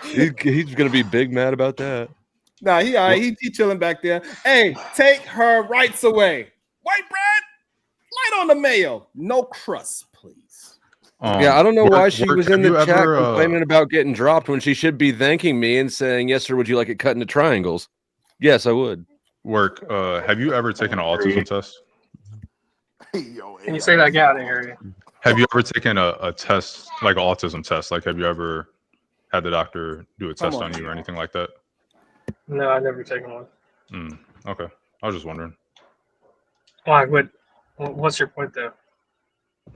He's gonna be big mad about that. Nah, he all right. He chilling back there. Hey, take her rights away. White bread, light on the mayo. No crust, please. Yeah, I don't know why she was in the chat ever, complaining about getting dropped when she should be thanking me and saying, "Yes, sir. Would you like it cut into triangles?" Yes, I would. Work. Have you ever taken an autism test? Can you say that again? I didn't hear you. Have you ever taken a test, like an autism test? Like, have you ever had the doctor do a test on you or anything like that? No, I've never taken one. Okay. I was just wondering. Why? What's your point there?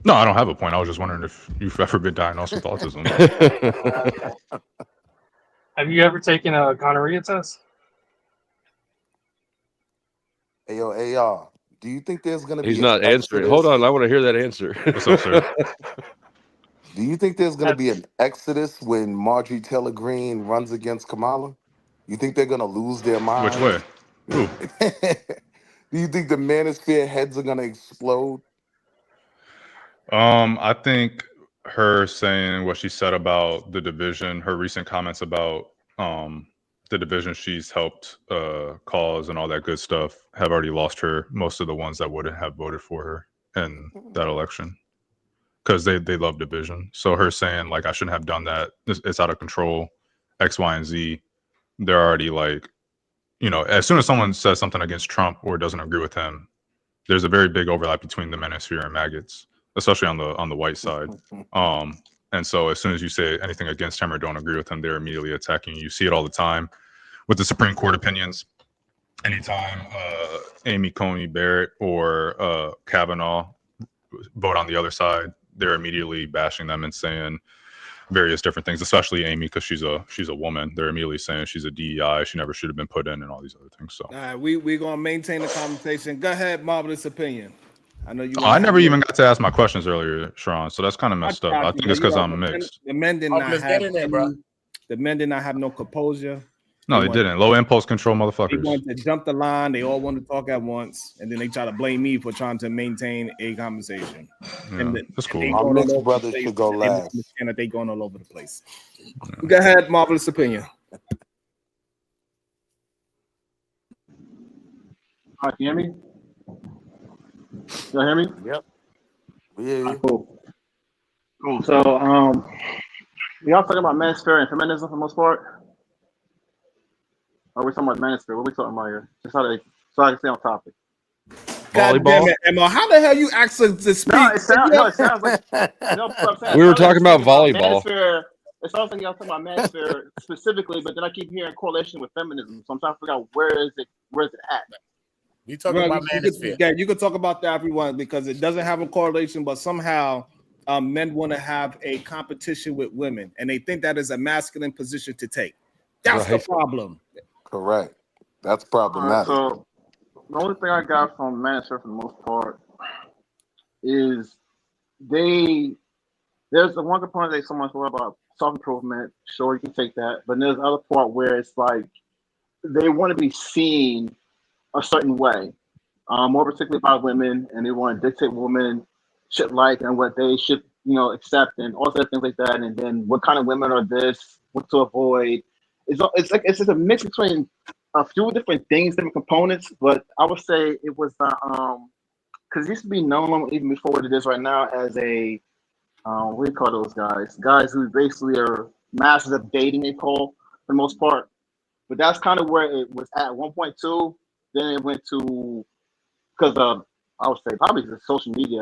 No, I don't have a point. I was just wondering if you've ever been diagnosed with autism. Have you ever taken a gonorrhea test? Hey, yo, AR, do you think there's going to be He's an not answering. exodus? Hold on, I want to hear that answer. What's up, sir? Do you think there's going to be an exodus when Marjorie Taylor Greene runs against Kamala? You think they're going to lose their minds? Which way? Who? Do you think the manosphere heads are going to explode? I think her saying what she said about the division, her recent comments about the division she's helped cause and all that good stuff have already lost her most of the ones that wouldn't have voted for her in that election because they love division. So her saying like I shouldn't have done that, it's out of control, X, Y, and Z. They're already like, you know, as soon as someone says something against Trump or doesn't agree with him, there's a very big overlap between the manosphere and maggots, especially on the white side. And so as soon as you say anything against him or don't agree with him, they're immediately attacking you. You see it all the time with the Supreme Court opinions. Anytime Amy Coney Barrett or Kavanaugh vote on the other side, they're immediately bashing them and saying various different things, especially Amy, because she's a woman. They're immediately saying she's a DEI, she never should have been put in, and all these other things. So All right, we're gonna maintain the conversation. Go ahead, Marvelous Opinion. I know you. I never even got to ask my questions earlier, Sharon. So that's kind of messed up. I think it's because I'm mixed. The men did not have the men did not have no composure. No, they didn't. Low impulse control, They motherfuckers. wanted to jump the line. They all wanted to talk at once, and then they try to blame me for trying to maintain a conversation. Yeah, that's cool. Our mixed brothers should go last. And that they going all over the place. Go ahead, Marvelous Opinion. Hi, can you hear me? Y'all hear me? Yep. We hear you. Cool. So, y'all talking about manosphere and feminism for the most part? Or are we talking about manosphere? What are we talking about here? Just so I can stay on topic. God damn it, Emma! How the hell you asked us to speak? No, it sounds like We were talking about volleyball. It sounds like y'all talking about manosphere specifically, but then I keep hearing correlation with feminism. So I'm trying to figure out where is it at? You talking about manosphere? You could talk about that, everyone, because it doesn't have a correlation, but somehow men want to have a competition with women, and they think that is a masculine position to take. That's the problem. Correct. That's problematic. So the only thing I got from manosphere for the most part is there's the one component that someone's worried about self-improvement. Sure, you can take that, but there's the other part where it's like they want to be seen a certain way, more particularly by women, and they want to dictate what women should like and what they should, accept, and all sorts of things like that. And then what kind of women are this, what to avoid. It's just a mix between a few different things, different components. But I would say it was because it used to be known even before what it is right now as a what do you call those guys? Guys who basically are masters of dating. They call for the most part. But that's kind of where it was at 1.2. Then it went to because I would say probably the social media,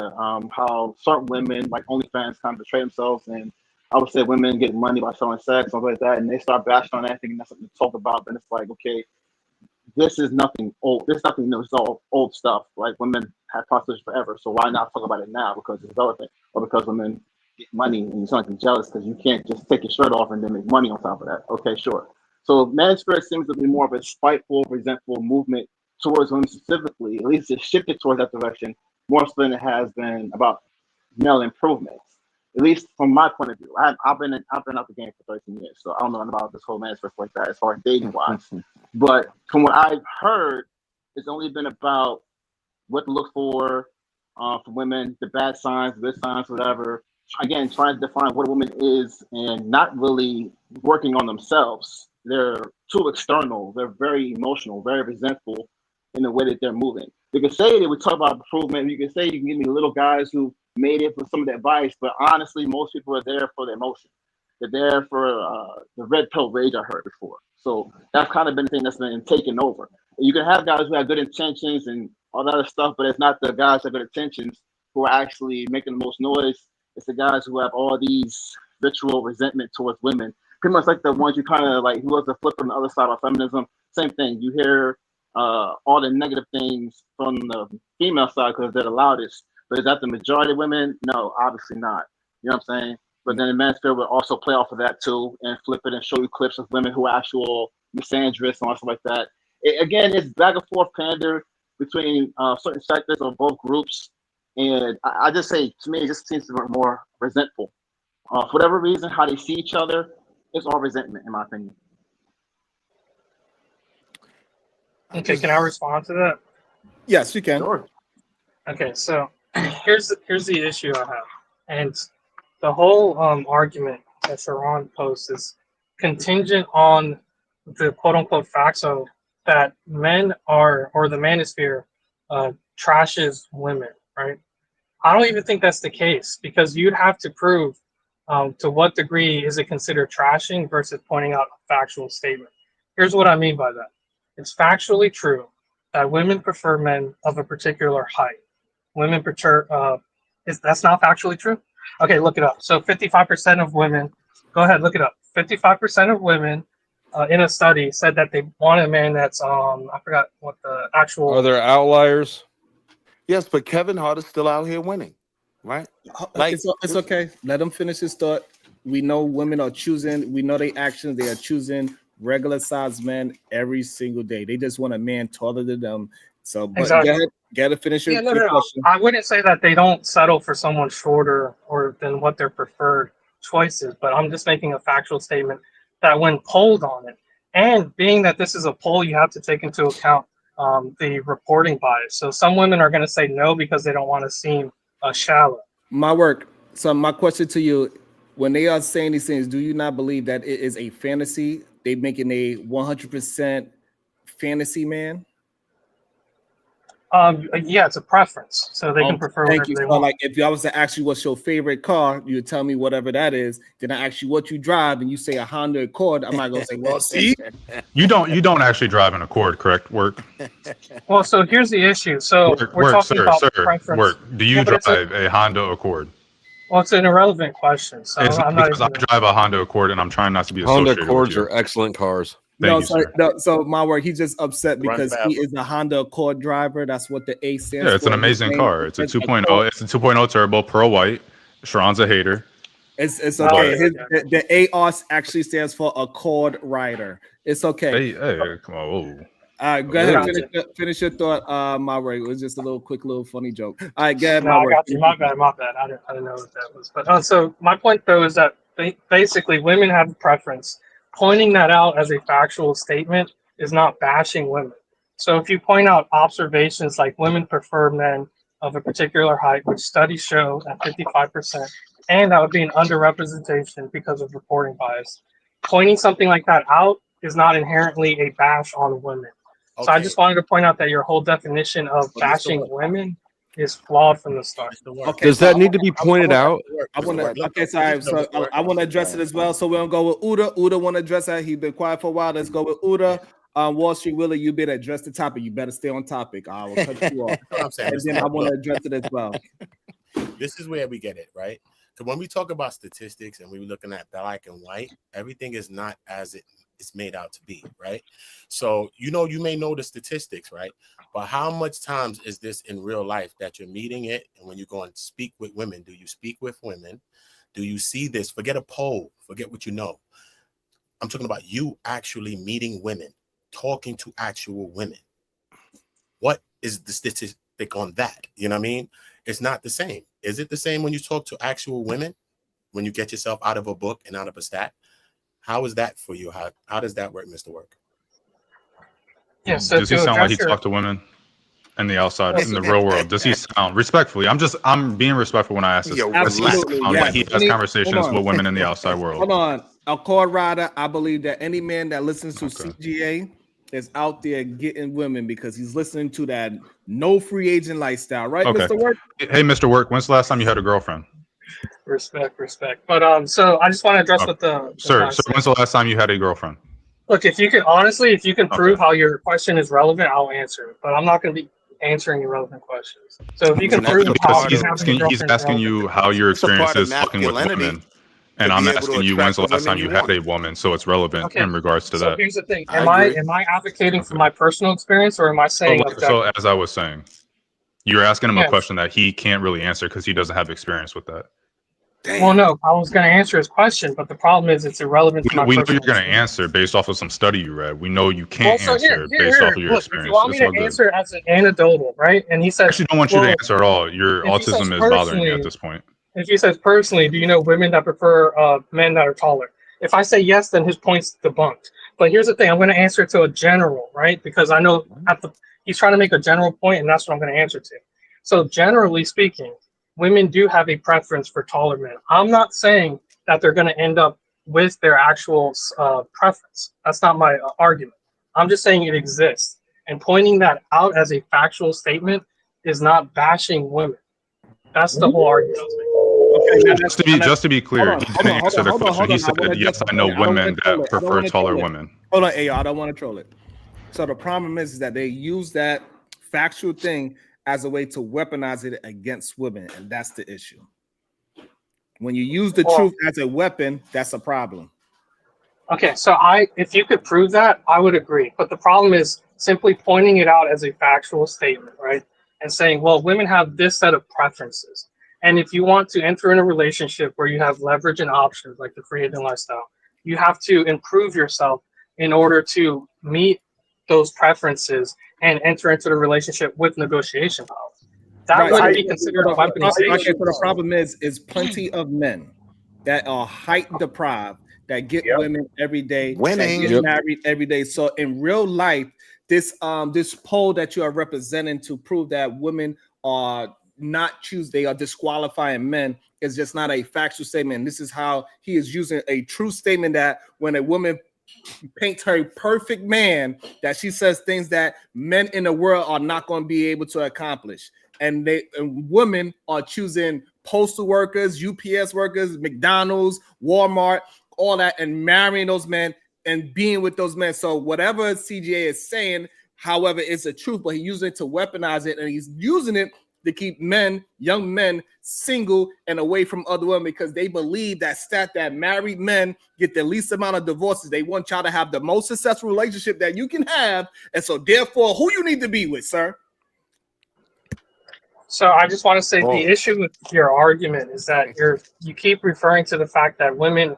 how certain women like OnlyFans kind of betray themselves, and I would say women get money by selling sex, something like that, and they start bashing on that, thinking that's something to talk about. But it's like, okay, this is nothing old. This is nothing new. It's all old stuff. Like women have prostitution forever, so why not talk about it now because it's relevant, or because women get money and you sound like you're jealous because you can't just take your shirt off and then make money on top of that. Okay, sure. So manosphere seems to be more of a spiteful, resentful movement towards women specifically. At least it's shifted towards that direction more so than it has been about male improvements. At least from my point of view, I've been out the game for 13 years, so I don't know nothing about this whole manosphere like that as far as dating wise. But from what I've heard, it's only been about what to look for women, the bad signs, the good signs, whatever. Again, trying to define what a woman is and not really working on themselves. They're too external. They're very emotional, very resentful in the way that they're moving. You can say that we talk about improvement. You can say you can give me little guys who made it for some of the advice, but honestly, most people are there for the emotion. They're there for the red pill rage I heard before. So that's kind of been the thing that's been taken over. You can have guys who have good intentions and all that other stuff, but it's not the guys that have good intentions who are actually making the most noise. It's the guys who have all these ritual resentment towards women. Pretty much like the ones you kind of like, who was the flip on the other side of feminism. Same thing. You hear all the negative things from the female side because they're the loudest. But is that the majority of women? No, obviously not. You know what I'm saying? But then the manosphere will also play off of that too and flip it and show you clips of women who are actual misandrists and stuff like that. Again, it's back and forth pander between certain sectors or both groups. And I just say, to me, it just seems to be more resentful. For whatever reason, how they see each other, it's all resentment, in my opinion. Okay, can I respond to that? Yes, you can. Sure. Okay, so here's the issue I have, and the whole argument that Sharon posed is contingent on the quote unquote facto that men are, or the manosphere trashes women, right? I don't even think that's the case because you'd have to prove to what degree is it considered trashing versus pointing out a factual statement. Here's what I mean by that. It's factually true that women prefer men of a particular height. Women prefer, that's not factually true? Okay, look it up. So 55% of women, go ahead, look it up. 55% of women in a study said that they want a man that's, I forgot what the actual. Are there outliers? Yes, but Kevin Hart is still out here winning, right? Like It's okay. Let him finish his thought. We know women are choosing. We know their actions. They are choosing regular sized men every single day. They just want a man taller than them. So, but Exactly. get to finish your, Yeah, your question. I wouldn't say that they don't settle for someone shorter or than what their preferred choice is, but I'm just making a factual statement that when polled on it, and being that this is a poll, you have to take into account the reporting bias. So some women are going to say no because they don't want to seem shallow. My work. So my question to you, when they are saying these things, do you not believe that it is a fantasy? They making a 100% fantasy man? Yeah, it's a preference, so they can prefer Thank whatever you. they So, want. like, if I was to ask you what's your favorite car, you would tell me whatever that is. Then I ask you what you drive, and you say a Honda Accord. I'm not gonna say, well, see, You don't actually drive an Accord, correct? Work. Well, so here's the issue. So we're talking about preference. Work. Do you Yeah, but drive a Honda Accord? Well, it's an irrelevant question, so It's I'm not because even. I drive a Honda Accord, and I'm trying not to be Honda associated Accords with you. are excellent cars. Thank you, sir. No, so my word, he's just upset because Runs he is a Honda Accord driver. That's what the A stands for. Yeah, it's an amazing car. It's a 2.0. It's a 2.0 turbo, pearl white. Sharon's a hater. It's okay. The AOS actually stands for Accord Rider. It's okay. Hey, come on. Whoa. All right, go ahead. Finish your thought, my word. It was just a little quick, little funny joke. All right, go ahead, No, I got you. My bad. I didn't know what that was. But so my point though is that basically women have a preference. Pointing that out as a factual statement is not bashing women. So if you point out observations like women prefer men of a particular height, which studies show at 55%, and that would be an underrepresentation because of reporting bias. Pointing something like that out is not inherently a bash on women. So I just wanted to point out that your whole definition of bashing women is flawed from the start. Okay, Does so that need to be pointed out? I want to. Okay, sorry. So I want to address it as well. So we're gonna go with Uda. Uda want to address that. He's been quiet for a while. Let's go with Uda. Wall Street Willie, you better address the topic. You better stay on topic. I will cut you off. That's what I'm saying. And then I want to address it as well. This is where we get it, right? So when we talk about statistics and we're looking at black and white, everything is not as it's made out to be, right? So, you may know the statistics, right? But how much times is this in real life that you're meeting it? And when you go and speak with women, do you speak with women? Do you see this? Forget a poll, forget what you know. I'm talking about you actually meeting women, talking to actual women. What is the statistic on that? You know what I mean? It's not the same. Is it the same when you talk to actual women? When you get yourself out of a book and out of a stat? How is that for you? How does that work, Mr. Work? Yeah, so does he sound like he talked to women in the outside, in the real world? Does he sound respectfully? I'm being respectful when I ask this. Does he sound like he has conversations with women in the outside world? Hold on. A core rider, I believe that any man that listens to CGA is out there getting women because he's listening to that no free agent lifestyle, right, Okay. Mr. Work? Hey, Mr. Work, when's the last time you had a girlfriend? Respect. But so I just want to address what the Sir, when's the last time you had a girlfriend? Look, if you can prove how your question is relevant, I'll answer it. But I'm not going to be answering irrelevant questions. So if you can prove how he's asking you how your experience is fucking with women, and I'm asking you when's the last time you had a woman, so it's relevant in regards to that. So here's the thing: am I advocating for my personal experience, or am I saying? So as I was saying, you're asking him a question that he can't really answer because he doesn't have experience with that. Well, no, I was going to answer his question, but the problem is it's irrelevant to my We know personal you're going to answer based off of some study you read. We know you can't answer based off of your Look, experience. if you want me to answer as an anecdotal, right? And he says, I actually don't want you to answer at all. Your autism is bothering me at this point. If he says personally, do you know women that prefer men that are taller? If I say yes, then his point's debunked. But here's the thing: I'm going to answer to a general, right? Because I know he's trying to make a general point, and that's what I'm going to answer to. So generally speaking, women do have a preference for taller men. I'm not saying that they're going to end up with their actual preference. That's not my argument. I'm just saying it exists. And pointing that out as a factual statement is not bashing women. That's the whole argument. Okay, just to be clear, he didn't answer the question. He said, yes, I know women that prefer taller women. Hold on, I don't want to troll it. So the problem is that they use that factual thing as a way to weaponize it against women, and that's the issue. When you use the truth as a weapon, that's a problem. Okay, so if you could prove that, I would agree. But the problem is simply pointing it out as a factual statement, right? And saying, well, women have this set of preferences. And if you want to enter in a relationship where you have leverage and options like the free agent lifestyle, you have to improve yourself in order to meet those preferences and enter into the relationship with negotiation power. That wouldn't be considered weaponization. Okay, so the problem is plenty of men that are height deprived that get women every day, that get married every day. So in real life, this poll that you are representing to prove that women are they are disqualifying men is just not a factual statement. This is how he is using a true statement that when a woman paints her perfect man, that she says things that men in the world are not going to be able to accomplish. And women are choosing postal workers, UPS workers, McDonald's, Walmart, all that, and marrying those men and being with those men. So whatever CGA is saying, however, it's the truth, but he's using it to weaponize it, and he's using it to keep young men single and away from other women because they believe that married men get the least amount of divorces. They want y'all to have the most successful relationship that you can have. And so therefore, who you need to be with, sir? So I just want to say the issue with your argument is that you keep referring to the fact that women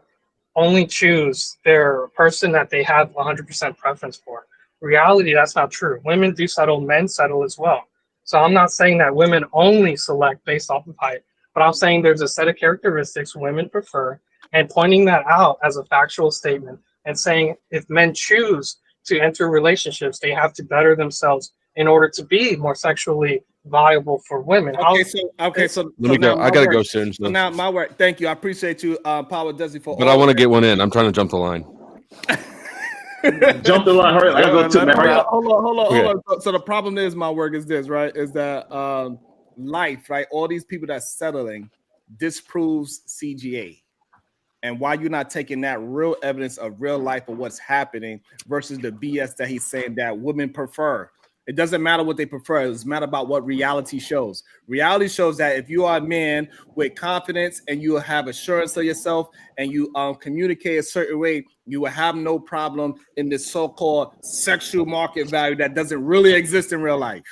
only choose their person that they have 100% preference for. Reality, that's not true. Women do settle, men settle as well. So I'm not saying that women only select based off of height, but I'm saying there's a set of characteristics women prefer, and pointing that out as a factual statement and saying if men choose to enter relationships, they have to better themselves in order to be more sexually viable for women. So let me go. I gotta go soon. So now my work. Thank you. I appreciate you, Power Desi, for. But I want to get one in. I'm trying to jump the line. Jump the line. Hurry up. I gotta go too, man. Hurry up. Hold on. So the problem is my work is this, right? Is that life, right? All these people that's settling disproves CGA. And why you're not taking that real evidence of real life of what's happening versus the BS that he's saying that women prefer. It doesn't matter what they prefer. It's matter about what reality shows. Reality shows that if you are a man with confidence and you have assurance of yourself and you communicate a certain way, you will have no problem in this so-called sexual market value that doesn't really exist in real life.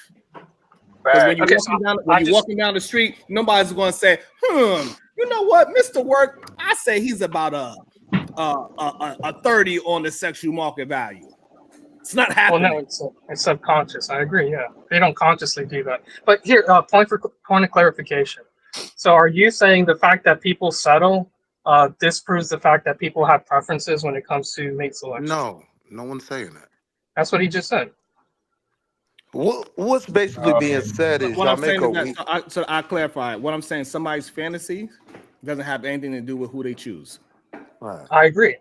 Because when you're walking down the street, nobody's going to say, you know what, Mr. Work, I say he's about a 30 on the sexual market value. It's not happening. Well, no, it's subconscious. I agree. Yeah, they don't consciously do that. But here, point of clarification. So, are you saying the fact that people settle disproves the fact that people have preferences when it comes to mate selection? No, no one's saying that. That's what he just said. What's basically being said is what y'all I'm make saying a is that, so I clarify. What I'm saying, somebody's fantasy doesn't have anything to do with who they choose. Right. I agree.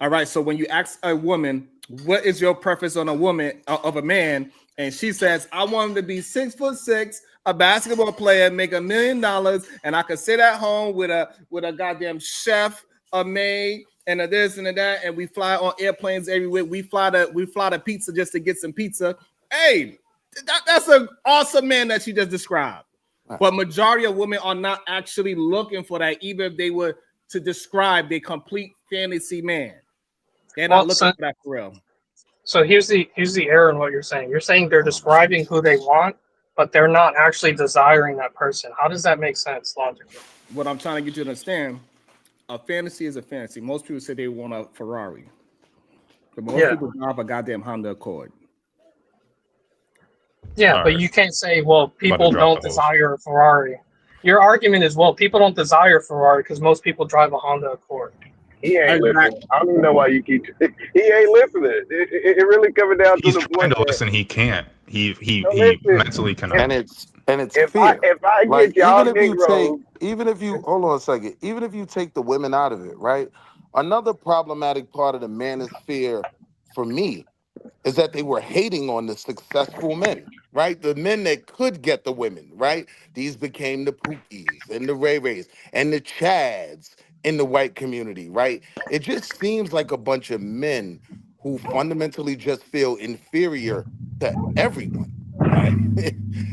All right. So when you ask a woman, what is your preference on a woman of a man, and she says, I want him to be 6'6", a basketball player, make $1 million, and I could sit at home with a goddamn chef, a maid, and a this and a that, and we fly on airplanes everywhere. We fly to pizza just to get some pizza. Hey, that's an awesome man that she just described. But majority of women are not actually looking for that, even if they were to describe their complete fantasy man. They're not looking for that for real. So here's the error in what you're saying. You're saying they're describing who they want, but they're not actually desiring that person. How does that make sense logically? What I'm trying to get you to understand, a fantasy is a fantasy. Most people say they want a Ferrari. But most people drive a goddamn Honda Accord. Yeah, but you can't say, well, people don't desire a Ferrari. Your argument is, well, people don't desire a Ferrari because most people drive a Honda Accord. He ain't listening. I don't even know why you keep. He ain't listening. It really coming down He's to the trying point. to listen. He can't. He listen. mentally cannot. And it's If fear. I Like get y'all even if you hold on a second, even if you take the women out of it, right? Another problematic part of the manosphere for me is that they were hating on the successful men, right? The men that could get the women, right? These became the Pookies and the Ray Rays and the Chads in the white community, right? It just seems like a bunch of men who fundamentally just feel inferior to everyone, right?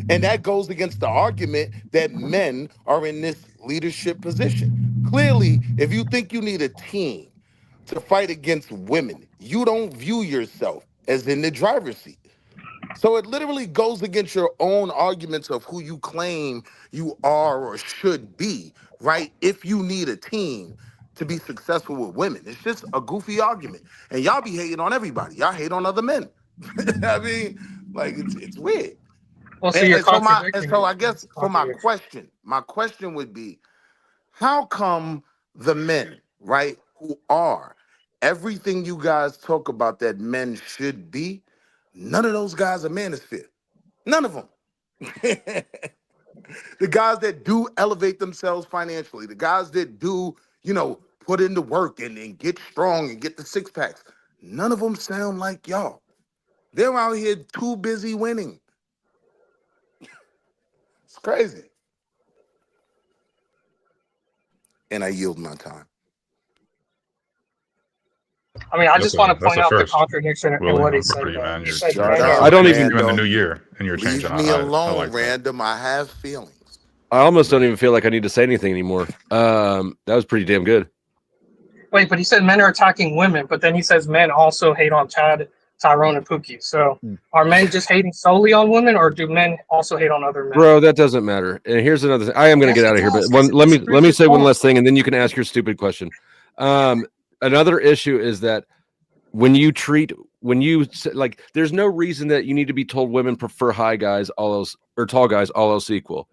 And that goes against the argument that men are in this leadership position. Clearly, if you think you need a team to fight against women, you don't view yourself as in the driver's seat. So it literally goes against your own arguments of who you claim you are or should be, right? If you need a team to be successful with women, it's just a goofy argument. And y'all be hating on everybody. Y'all hate on other men. I mean, like it's weird. Well, so you're I guess for my question would be, how come the men, right, who are everything you guys talk about that men should be, none of those guys are manosphere. None of them. The guys that do elevate themselves financially, the guys that do, put in the work and get strong and get the six packs, none of them sound like y'all. They're out here too busy winning. It's crazy. And I yield my time. I mean, I just want to point out the contradiction in what he said. I don't even in the new year, and you're changing. Leave me alone, I like Random. I have feelings. I almost don't even feel like I need to say anything anymore. That was pretty damn good. Wait, but he said men are attacking women, but then he says men also hate on Chad, Tyrone, and Pookie. So are men just hating solely on women, or do men also hate on other men? Bro, that doesn't matter. And here's another thing. I am going to get out of here, but let me say one last thing, and then you can ask your stupid question. Another issue is that there's no reason that you need to be told women prefer high guys, tall guys, all else equal.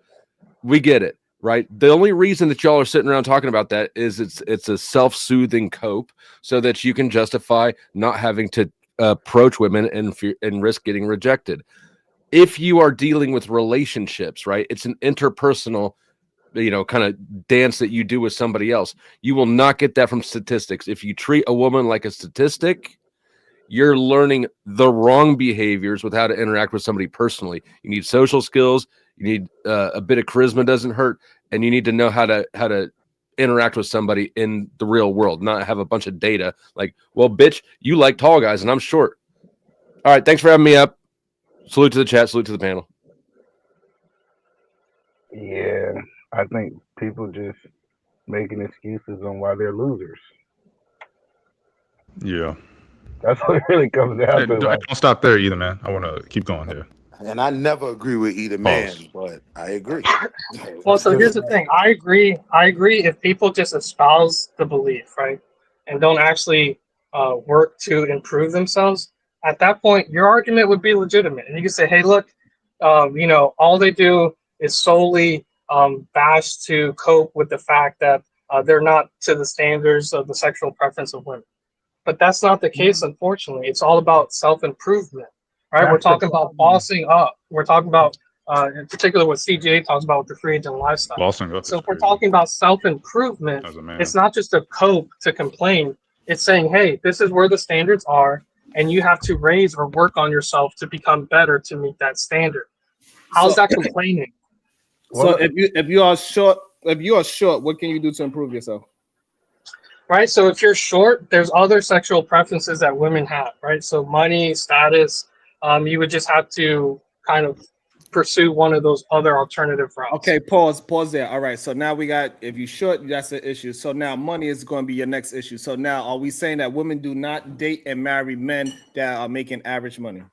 We get it, right? The only reason that y'all are sitting around talking about that is it's a self-soothing cope so that you can justify not having to approach women and risk getting rejected. If you are dealing with relationships, right? It's an interpersonal, kind of dance that you do with somebody else. You will not get that from statistics. If you treat a woman like a statistic, you're learning the wrong behaviors with how to interact with somebody personally. You need social skills. You need a bit of charisma doesn't hurt, and you need to know how to interact with somebody in the real world, not have a bunch of data like, well, bitch, you like tall guys and I'm short. All right, thanks for having me up. Salute to the chat, salute to the panel. Yeah, I think people just making excuses on why they're losers. Yeah. That's what it really comes down Hey, to. Like, don't stop there either, man. I want to keep going here. And I never agree with either man, Pause. but I agree. Well, so here's the thing. I agree if people just espouse the belief, right, and don't actually work to improve themselves. At that point, your argument would be legitimate, and you can say, "Hey, look, all they do is solely bash to cope with the fact that they're not to the standards of the sexual preference of women." But that's not the case, unfortunately. It's all about self-improvement, right? We're that's the talking about problem. bossing up. We're talking about, in particular, what CGA talks about with the free agent lifestyle. Bossing up So is if we're crazy talking about self-improvement, as a man. it's not just a cope to complain. It's saying, hey, this is where the standards are, and you have to raise or work on yourself to become better to meet that standard. How's that complaining? So if you are short, what can you do to improve yourself? Right, so if you're short, there's other sexual preferences that women have, right? So money, status, you would just have to kind of pursue one of those other alternative routes. Okay, pause there. All right, so now we got, if you short, that's an issue. So now money is going to be your next issue. So now are we saying that women do not date and marry men that are making average money?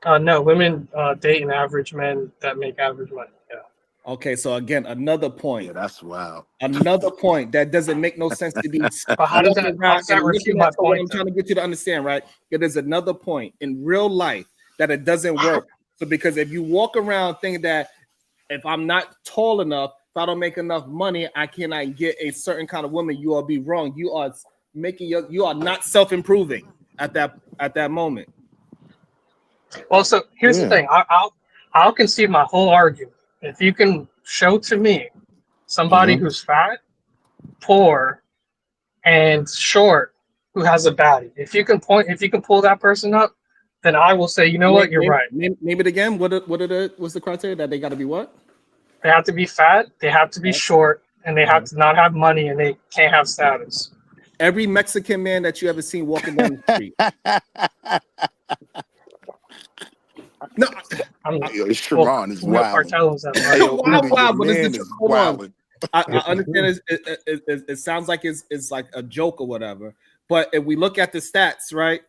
No, women date and average men that make average money. Yeah. Okay, so again, another point. Yeah, that's wild. Another point that doesn't make no sense to be. But how does that refute my What I'm point? trying to get you to understand, right? It is another point in real life that it doesn't work. So because if you walk around thinking that if I'm not tall enough, if I don't make enough money, I cannot get a certain kind of woman, you will be wrong. You are you are not self-improving at that moment. Well, so here's the thing. I'll concede my whole argument. If you can show to me somebody who's fat, poor, and short who has a baddie, if you can pull that person up, then I will say, you know what, you're right. Name it again. What's the criteria that they got to be what? They have to be fat, they have to be short, and they have to not have money, and they can't have status. Every Mexican man that you ever seen walking down the street. No, Sharon is wild. I understand it sounds like it's like a joke or whatever. But if we look at the stats, right?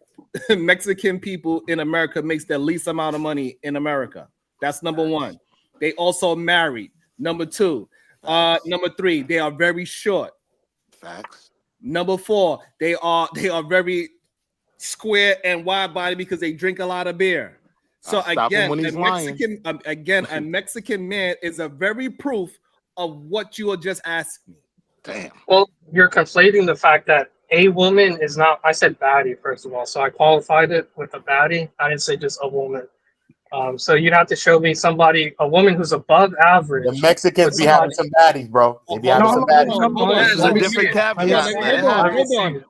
Mexican people in America makes the least amount of money in America. That's number one. They also married. Number two. Number three, they are very short. Facts. Number four, they are very square and wide body because they drink a lot of beer. So again, a Mexican man is a very proof of what you are just asking me. Damn. Well, you're conflating the fact that a woman is not. I said baddie first of all, so I qualified it with a baddie. I didn't say just a woman. So you'd have to show me a woman who's above average. The Mexicans be having some baddies, bro. They be having some baddies.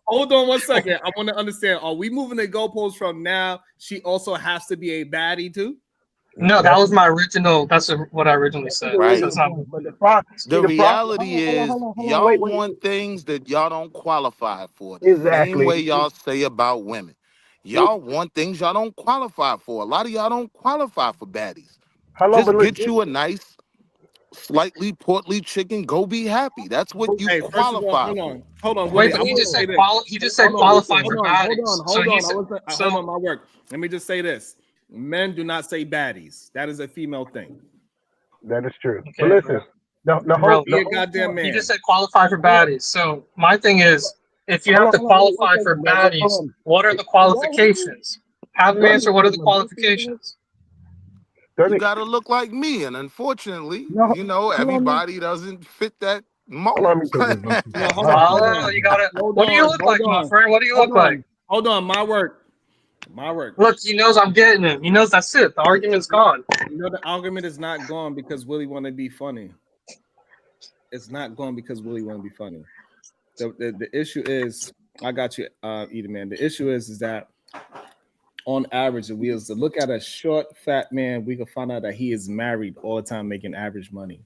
Hold on 1 second. I want to understand. Are we moving the goalposts from now? She also has to be a baddie too? No, that was my original. That's what I originally said. Right. That's not, The reality is, y'all want things that y'all don't qualify for. The same way y'all say about women. Y'all want things y'all don't qualify for. A lot of y'all don't qualify for baddies. Just get you a nice, slightly portly chicken. Go be happy. That's what you qualify for. Hold on. Wait, but he just said qualify for baddies. Hold on, my work. Let me just say this. Men do not say baddies. That is a female thing. That is true. Okay, But listen, the whole goddamn man. You just said qualify for baddies. So my thing is, if you have to qualify for baddies, what are the qualifications? Have them answer what are the qualifications. You gotta look like me, and unfortunately, everybody doesn't fit that mold. You gotta. What do you look like, my friend? What do you look like? Hold on, my work. Look, he knows I'm getting him. He knows that's it. The argument's gone. The argument is not gone because Willie want to be funny. It's not gone because Willie want to be funny. The issue is, I got you, Eden Man. The issue is that on average, if we was to look at a short, fat man, we could find out that he is married all the time, making average money.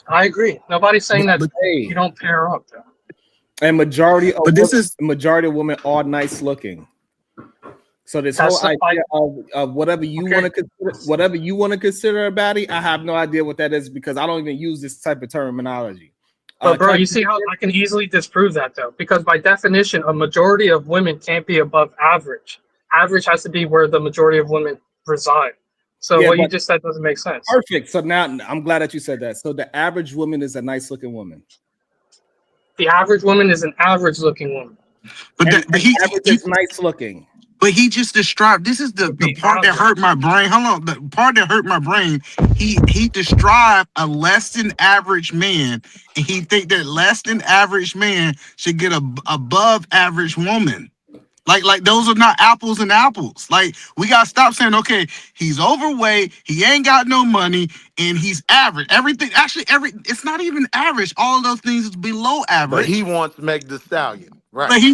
I agree. Nobody's saying that Hey, you don't pair up. Though. and majority of But women are nice looking. So this whole idea of whatever you want to consider, whatever you want to consider a baddie, I have no idea what that is because I don't even use this type of terminology. But bro, you see how I can easily disprove that though, because by definition, a majority of women can't be above average. Average has to be where the majority of women reside. So Yeah, what you but- just said doesn't make sense. Perfect. So now I'm glad that you said that. So the average woman is a nice looking woman. The average woman is an average looking woman. But he is nice looking. But he just described, this is the part that hurt my brain. Hold on, the part that hurt my brain. He described a less than average man, and he think that less than average man should get a above average woman. Like those are not apples and apples. Like we gotta stop saying, okay, he's overweight, he ain't got no money, and he's average. Everything, actually, it's not even average. All of those things is below average. But he wants Meg the Stallion, right? But he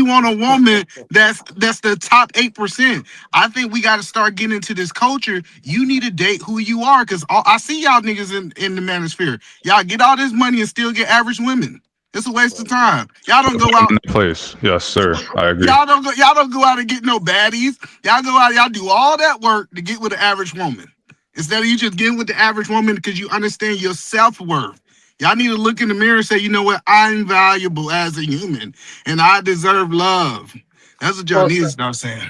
want a woman that's the top 8%. I think we got to start getting into this culture. You need to date who you are, because I see y'all niggas in the manosphere. Y'all get all this money and still get average women. It's a waste of time. Y'all don't go out. In that place. Yes, sir. I agree. Y'all don't go out and get no baddies. Y'all go out. Y'all do all that work to get with an average woman instead of you just getting with the average woman because you understand your self-worth. Y'all need to look in the mirror and say, you know what? I'm valuable as a human, and I deserve love. That's what y'all need to start saying.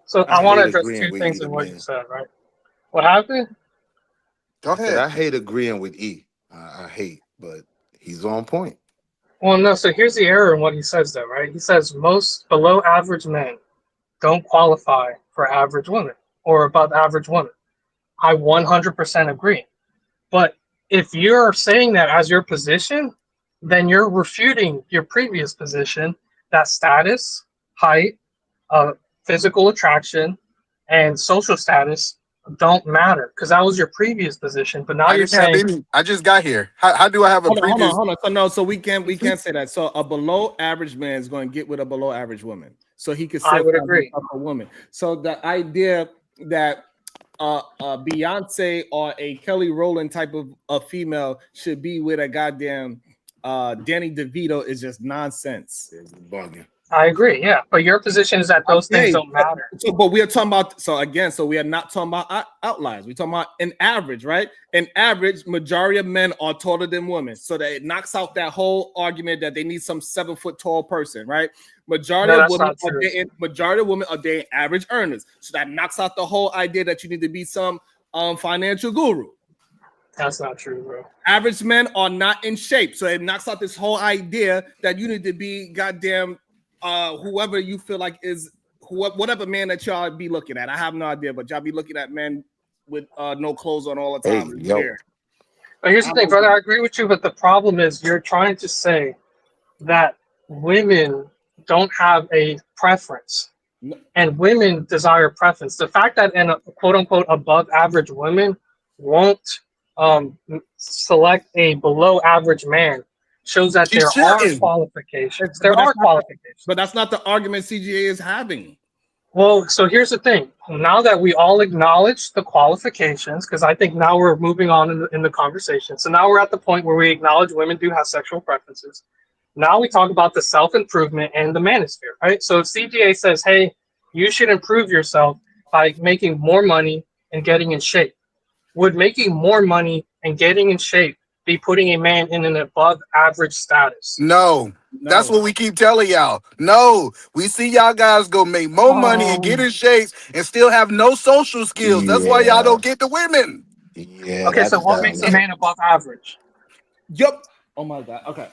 So I want to address two things in what you said, right? What happened? Go ahead. I hate agreeing with E. I hate, but he's on point. Well, no, so here's the error in what he says, though, right? He says most below average men don't qualify for average women or above average women. I 100% agree. But if you're saying that as your position, then you're refuting your previous position that status, height, physical attraction, and social status don't matter because that was your previous position. But now you're saying I just got here. How do I have a previous? Hold on. So we can't say that. So a below average man is going to get with a below average woman, so he can I would agree. a woman. So the idea that Beyonce or a Kelly Rowland type of a female should be with a goddamn Danny DeVito is just nonsense. It's bugging. I agree, yeah, but your position is that those things don't matter. So, but we are talking about so we are not talking about outliers. We're talking about an average, right? An average majority of men are taller than women, so that it knocks out that whole argument that they need some 7 foot tall person, right? Majority of women are dating average earners, so that knocks out the whole idea that you need to be some financial guru. That's not true, bro. Average men are not in shape, so it knocks out this whole idea that you need to be goddamn. Whoever you feel like is whatever man that y'all be looking at. I have no idea, but y'all be looking at men with no clothes on all the time. But here's the thing, brother. I agree with you, but the problem is you're trying to say that women don't have a preference, and women desire preference. The fact that in a quote unquote above average woman won't select a below average man shows that there are qualifications. There are qualifications. But that's not the argument CGA is having. Well, so here's the thing. Now that we all acknowledge the qualifications, because I think now we're moving on in the conversation. So now we're at the point where we acknowledge women do have sexual preferences. Now we talk about the self-improvement and the manosphere, right? So if CGA says, hey, you should improve yourself by making more money and getting in shape. Would making more money and getting in shape be putting a man in an above average status? No, that's what we keep telling y'all. No, we see y'all guys go make more money and get in shape and still have no social skills. That's why y'all don't get the women. Yeah. Okay, so what makes a man above average? Yep. Oh my God. Okay.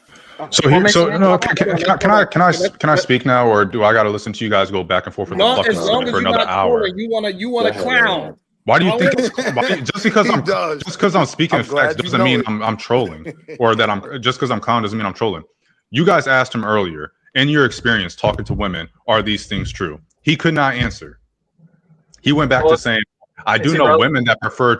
Can I speak now, or do I got to listen to you guys go back and forth with the fucking for another hour? You want to clown. Why do you think just because I'm speaking facts doesn't mean I'm trolling, or that just because I'm clown doesn't mean I'm trolling. You guys asked him earlier, in your experience talking to women, are these things true? He could not answer. He went back to saying, I do know women that prefer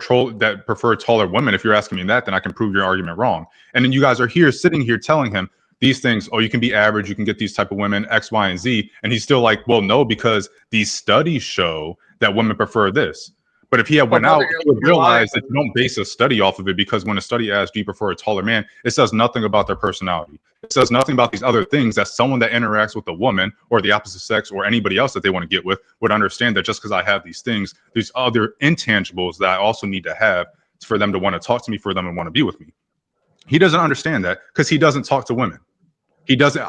taller women. If you're asking me that, then I can prove your argument wrong. And then you guys are sitting here telling him these things, oh, you can be average, you can get these type of women, X, Y, and Z. And he's still like, well, no, because these studies show that women prefer this. But if he had But went out, brother, he would you're lying. realize that you don't base a study off of it, because when a study asks, do you prefer a taller man, it says nothing about their personality. It says nothing about these other things that someone that interacts with a woman or the opposite sex or anybody else that they want to get with would understand, that just because I have these things, there's other intangibles that I also need to have for them to want to talk to me, for them to want to be with me. He doesn't understand that because he doesn't talk to women. It doesn't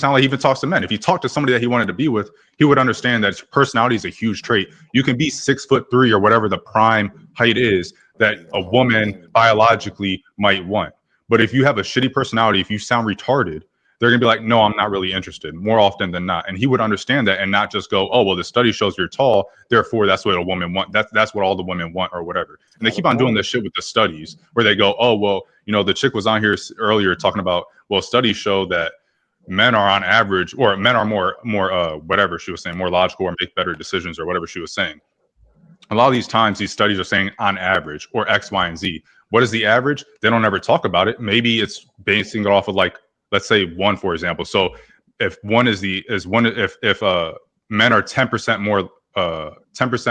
sound like he even talks to men. If he talked to somebody that he wanted to be with, he would understand that personality is a huge trait. You can be 6'3" or whatever the prime height is that a woman biologically might want. But if you have a shitty personality, if you sound retarded, they're gonna be like, no, I'm not really interested, more often than not. And he would understand that and not just go, oh, well, the study shows you're tall, therefore that's what a woman want. That's what all the women want or whatever. And they keep on doing this shit with the studies where they go, oh, well, you know, the chick was on here earlier talking about, well, studies show that men are on average, or men are more whatever she was saying, more logical or make better decisions or whatever she was saying. A lot of these times, these studies are saying on average or X, Y, and Z. What is the average? They don't ever talk about it. Maybe it's basing it off of, like, let's say 1, for example. So if men are 10%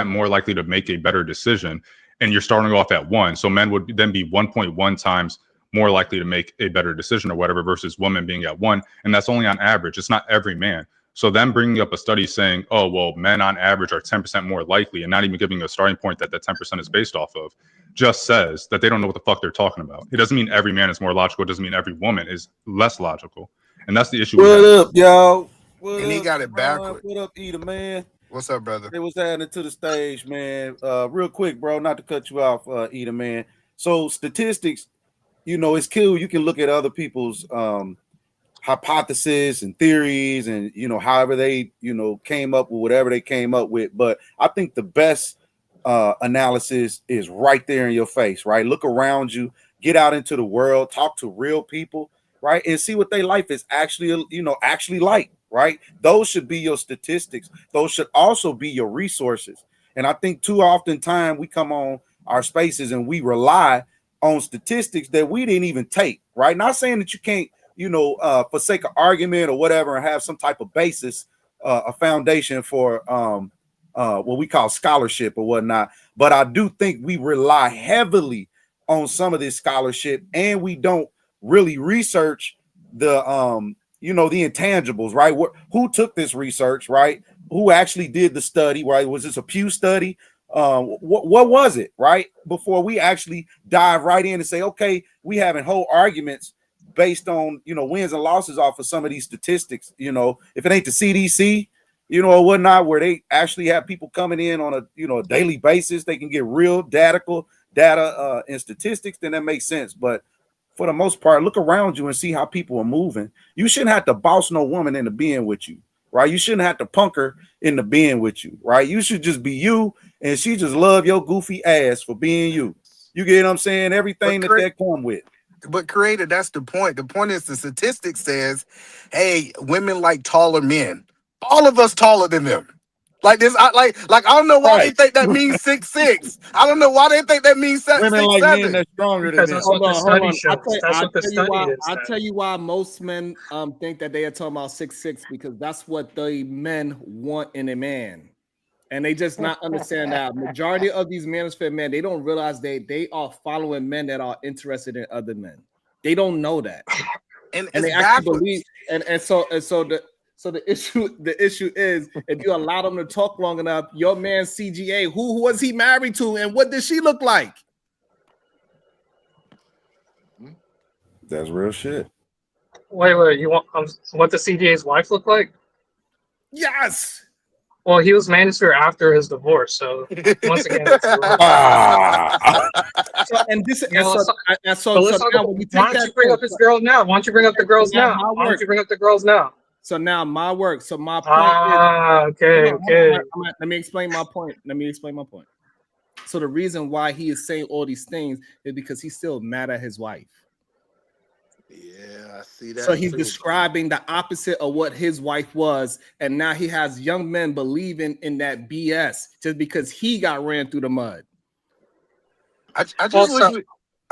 more likely to make a better decision, and you're starting off at 1, so men would then be 1.1 times more likely to make a better decision or whatever, versus women being at 1, and that's only on average. It's not every man. So them bringing up a study saying, oh, well, men on average are 10% more likely, and not even giving a starting point that 10% is based off of, just says that they don't know what the fuck they're talking about. It doesn't mean every man is more logical. It doesn't mean every woman is less logical. And that's the issue. What up, y'all? What And he up, got it Ron? backwards. What up, Eda, man? What's up, brother? Hey, what's happening to the stage, man? Real quick, bro, not to cut you off, Eda, man. So statistics, you know, it's cool. You can look at other people's hypotheses and theories, and, you know, however they, you know, came up with whatever they came up with. But I think the best analysis is right there in your face, right? Look around you, get out into the world, talk to real people, right? And see what their life is actually, you know, actually like, right? Those should be your statistics. Those should also be your resources. And I think too often time we come on our spaces and we rely on statistics that we didn't even take, right? Not saying that you can't, you know, for sake of argument or whatever, and have some type of basis, a foundation for what we call scholarship or whatnot. But I do think we rely heavily on some of this scholarship, and we don't really research the you know, the intangibles, right? Who took this research, right? Who actually did the study, right? Was this a Pew study? What was it, right? Before we actually dive right in and say, okay, we having whole arguments based on, you know, wins and losses off of some of these statistics. You know, if it ain't the CDC, you know, or whatnot, where they actually have people coming in on a, you know, a daily basis, they can get real data and statistics, then that makes sense. But for the most part, look around you and see how people are moving. You shouldn't have to boss no woman into being with you, right? You shouldn't have to punk her into being with you, right? You should just be you, and she just love your goofy ass for being you. You get what I'm saying? Everything that come with. But creator, that's the point. The point is the statistics says, hey, women like taller men. All of us taller than them. Like this, I don't know why they think that means 6'6". I don't know why they think that means 6'7". Women like men that's stronger than them. Hold on. I'll tell you why most men think that they are talking about 6'6", because that's what the men want in a man. And they just not understand that majority of these manosphere men, they don't realize they are following men that are interested in other men. They don't know that. And they actually believe, so the issue is, if you allow them to talk long enough, your man CGA, who was he married to, and what did she look like? That's real shit. Wait, you want what the CGA's wife look like? Yes. Well, he was manosphere after his divorce, so once again, that's so now when you take why don't you bring up his girls now? Why don't you bring up the girls now? Why don't you bring up the girls now? So now my work. So my point is okay. Let me explain my point. So the reason why he is saying all these things is because he's still mad at his wife. Yeah, I see that. So he's describing the opposite of what his wife was, and now he has young men believing in that BS just because he got ran through the mud. I just wish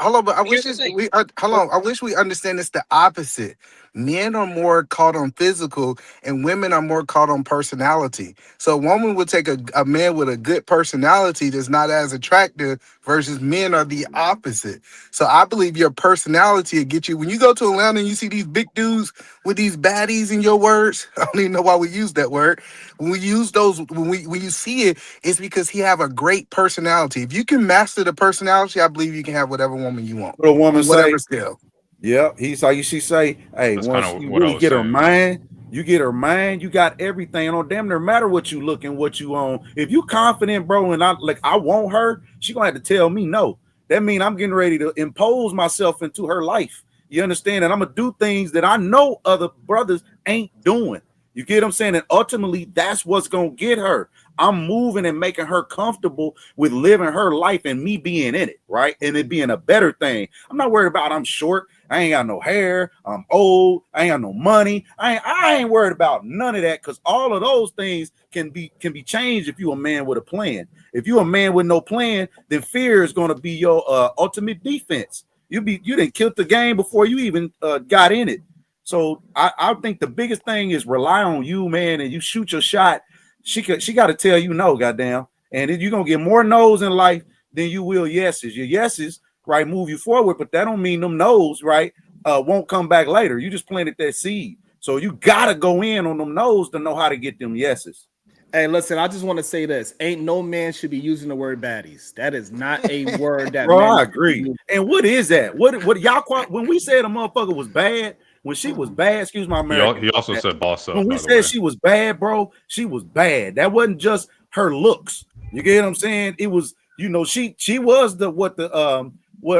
hold on, but I wish Here's the thing. hold on. I wish we understand it's the opposite. Men are more caught on physical, and women are more caught on personality. So a woman would take a man with a good personality that's not as attractive, versus men are the opposite. So I believe your personality will get you. When you go to Atlanta and you see these big dudes with these baddies in your words, I don't even know why we use that word. When we use those, when you see it, it's because he have a great personality. If you can master the personality, I believe you can have whatever woman you want. What a woman On whatever say, scale. yeah, he's like she say, hey, That's kind once of you what I really was get her saying. mind, you get her mind, you got everything on damn near matter what you look and what you own. If you confident, bro, and I want her, she gonna have to tell me no. That mean I'm getting ready to impose myself into her life. You understand? And I'm gonna do things that I know other brothers ain't doing. You get what I'm saying? And ultimately, that's what's gonna get her. I'm moving and making her comfortable with living her life and me being in it, right? And it being a better thing. I'm not worried about I'm short. I ain't got no hair. I'm old. I ain't got no money. I ain't worried about none of that, because all of those things can be changed if you a man with a plan. If you a man with no plan, then fear is going to be your ultimate defense. You didn't kill the game before you even got in it. So I think the biggest thing is rely on you, man, and you shoot your shot. She got to tell you no, goddamn, and then you're gonna get more no's in life than you will yeses. Your yeses, right, move you forward, but that don't mean them no's, right, won't come back later. You just planted that seed, so you gotta go in on them no's to know how to get them yeses. Hey, listen, I just want to say this. Ain't no man should be using the word baddies. That is not a word that Bro, men I should be agree. using. And what is that? What y'all when we said a motherfucker was bad, when she was bad, excuse my American. He also said boss When up, we by the said way. she was bad, bro, she was bad. That wasn't just her looks. You get what I'm saying? It was, she was what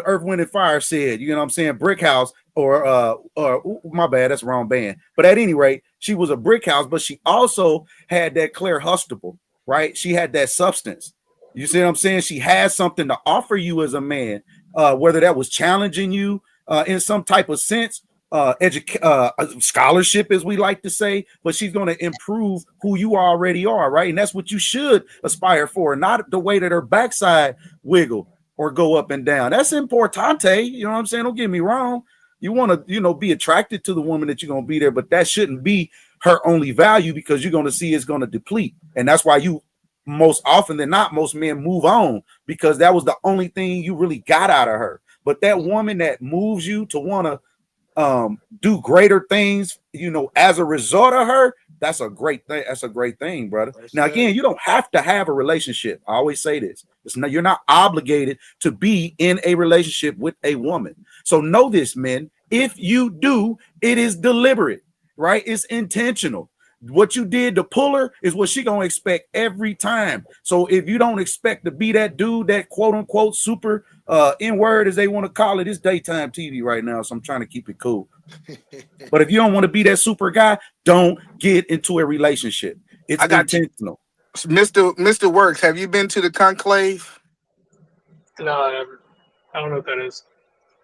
Earth, Wind, and Fire said. You know what I'm saying? Brick house my bad, that's the wrong band. But at any rate, she was a brick house, but she also had that Claire Hustable, right? She had that substance. You see what I'm saying? She has something to offer you as a man, whether that was challenging you in some type of sense, scholarship, as we like to say, but she's going to improve who you already are, right? And that's what you should aspire for, not the way that her backside wiggle or go up and down. That's importante. You know what I'm saying? Don't get me wrong. You want to, be attracted to the woman that you're going to be there, but that shouldn't be her only value, because you're going to see it's going to deplete. And that's why most often than not, most men move on, because that was the only thing you really got out of her. But that woman that moves you to want to do greater things, as a result of her, that's a great thing. That's a great thing, brother. Now, again, you don't have to have a relationship. I always say this. You're not obligated to be in a relationship with a woman. So know this, men. If you do, it is deliberate, right? It's intentional. What you did to pull her is what she gonna expect every time. So if you don't expect to be that dude, that quote unquote super N-word, as they want to call it, it's daytime TV right now, so I'm trying to keep it cool. But if you don't want to be that super guy, don't get into a relationship. It's intentional. Mr. Works, have you been to the conclave? No, never. I don't know what that is.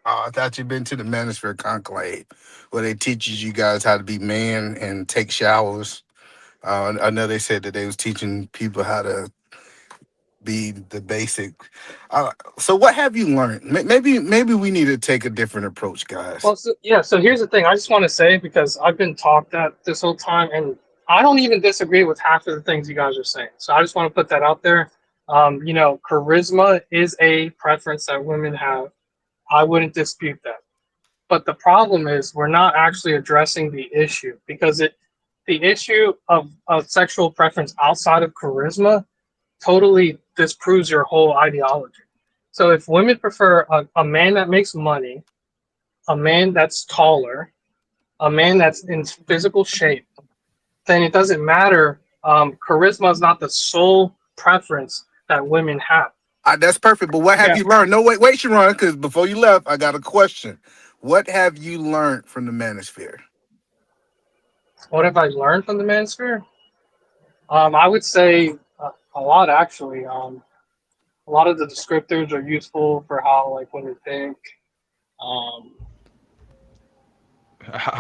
Oh, I thought you'd been to the Manosphere Conclave, where they teaches you guys how to be man and take showers. I know they said that they was teaching people how to be the basic. So what have you learned? Maybe we need to take a different approach, guys. Well, so here's the thing. I just want to say, because I've been taught that this whole time, and I don't even disagree with half of the things you guys are saying. So I just want to put that out there. Charisma is a preference that women have. I wouldn't dispute that. But the problem is we're not actually addressing the issue, because the issue of sexual preference outside of charisma totally disproves your whole ideology. So if women prefer a man that makes money, a man that's taller, a man that's in physical shape, then it doesn't matter. Charisma is not the sole preference that women have. That's perfect. But what have you learned? No, wait, Sharon, because before you left, I got a question. What have you learned from the Manosphere? What have I learned from the Manosphere? I would say a lot, actually. A lot of the descriptors are useful for how women think. How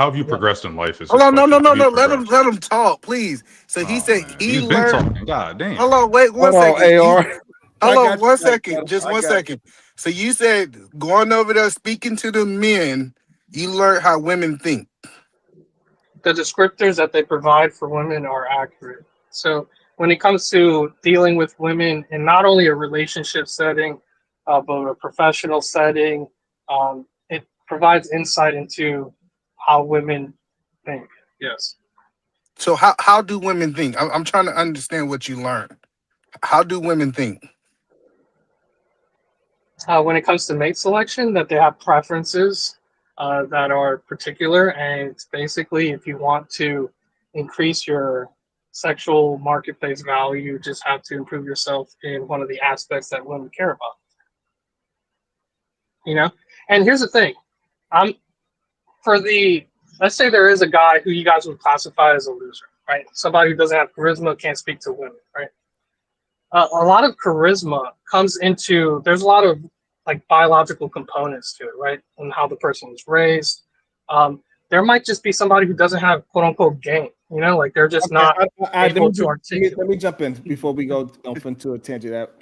have you progressed in life? Hold on, no. Let him talk, please. So he said he He's been learned. talking. God damn. Hold on, wait one Hold on, second. AR. Hold on got you. one I got second. you. Just I one got you. second. So you said going over there speaking to the men, you learned how women think. The descriptors that they provide for women are accurate. So when it comes to dealing with women in not only a relationship setting, but a professional setting, it provides insight into how women think. Yes. So how do women think? I'm trying to understand what you learned. How do women think? When it comes to mate selection, that they have preferences that are particular, and basically, if you want to increase your sexual marketplace value, you just have to improve yourself in one of the aspects that women care about. You know, and here's the thing: I'm for the let's say there is a guy who you guys would classify as a loser, right? Somebody who doesn't have charisma, can't speak to women, right? A lot of charisma comes into there's a lot of like biological components to it, right? And how the person was raised. There might just be somebody who doesn't have quote unquote game, you know, like they're just Okay, not able to let articulate. me jump in before we go off into a tangent that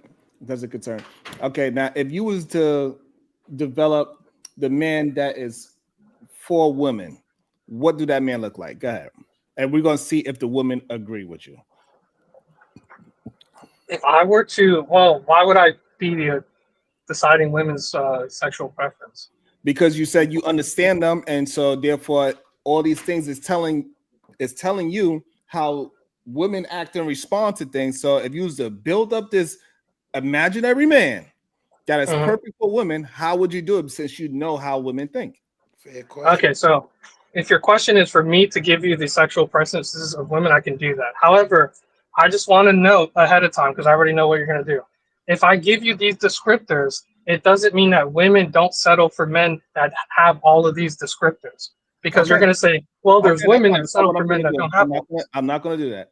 doesn't concern. Okay, now if you was to develop the man that is for women, what do that man look like? Go ahead, and we're gonna see if the women agree with you. If I were to, well, why would I be deciding women's sexual preference? Because you said you understand them, and so therefore all these things is telling you how women act and respond to things. So if you was to build up this imaginary man that is perfect for women, how would you do it since you know how women think? Fair question. Okay, so if your question is for me to give you the sexual preferences of women, I can do that. However, I just want to know ahead of time because I already know what you're going to do. If I give you these descriptors, it doesn't mean that women don't settle for men that have all of these descriptors. Because you're going to say, well, there's Okay, women that's that settle what for I'm men gonna that do. don't have all. I'm not gonna do that.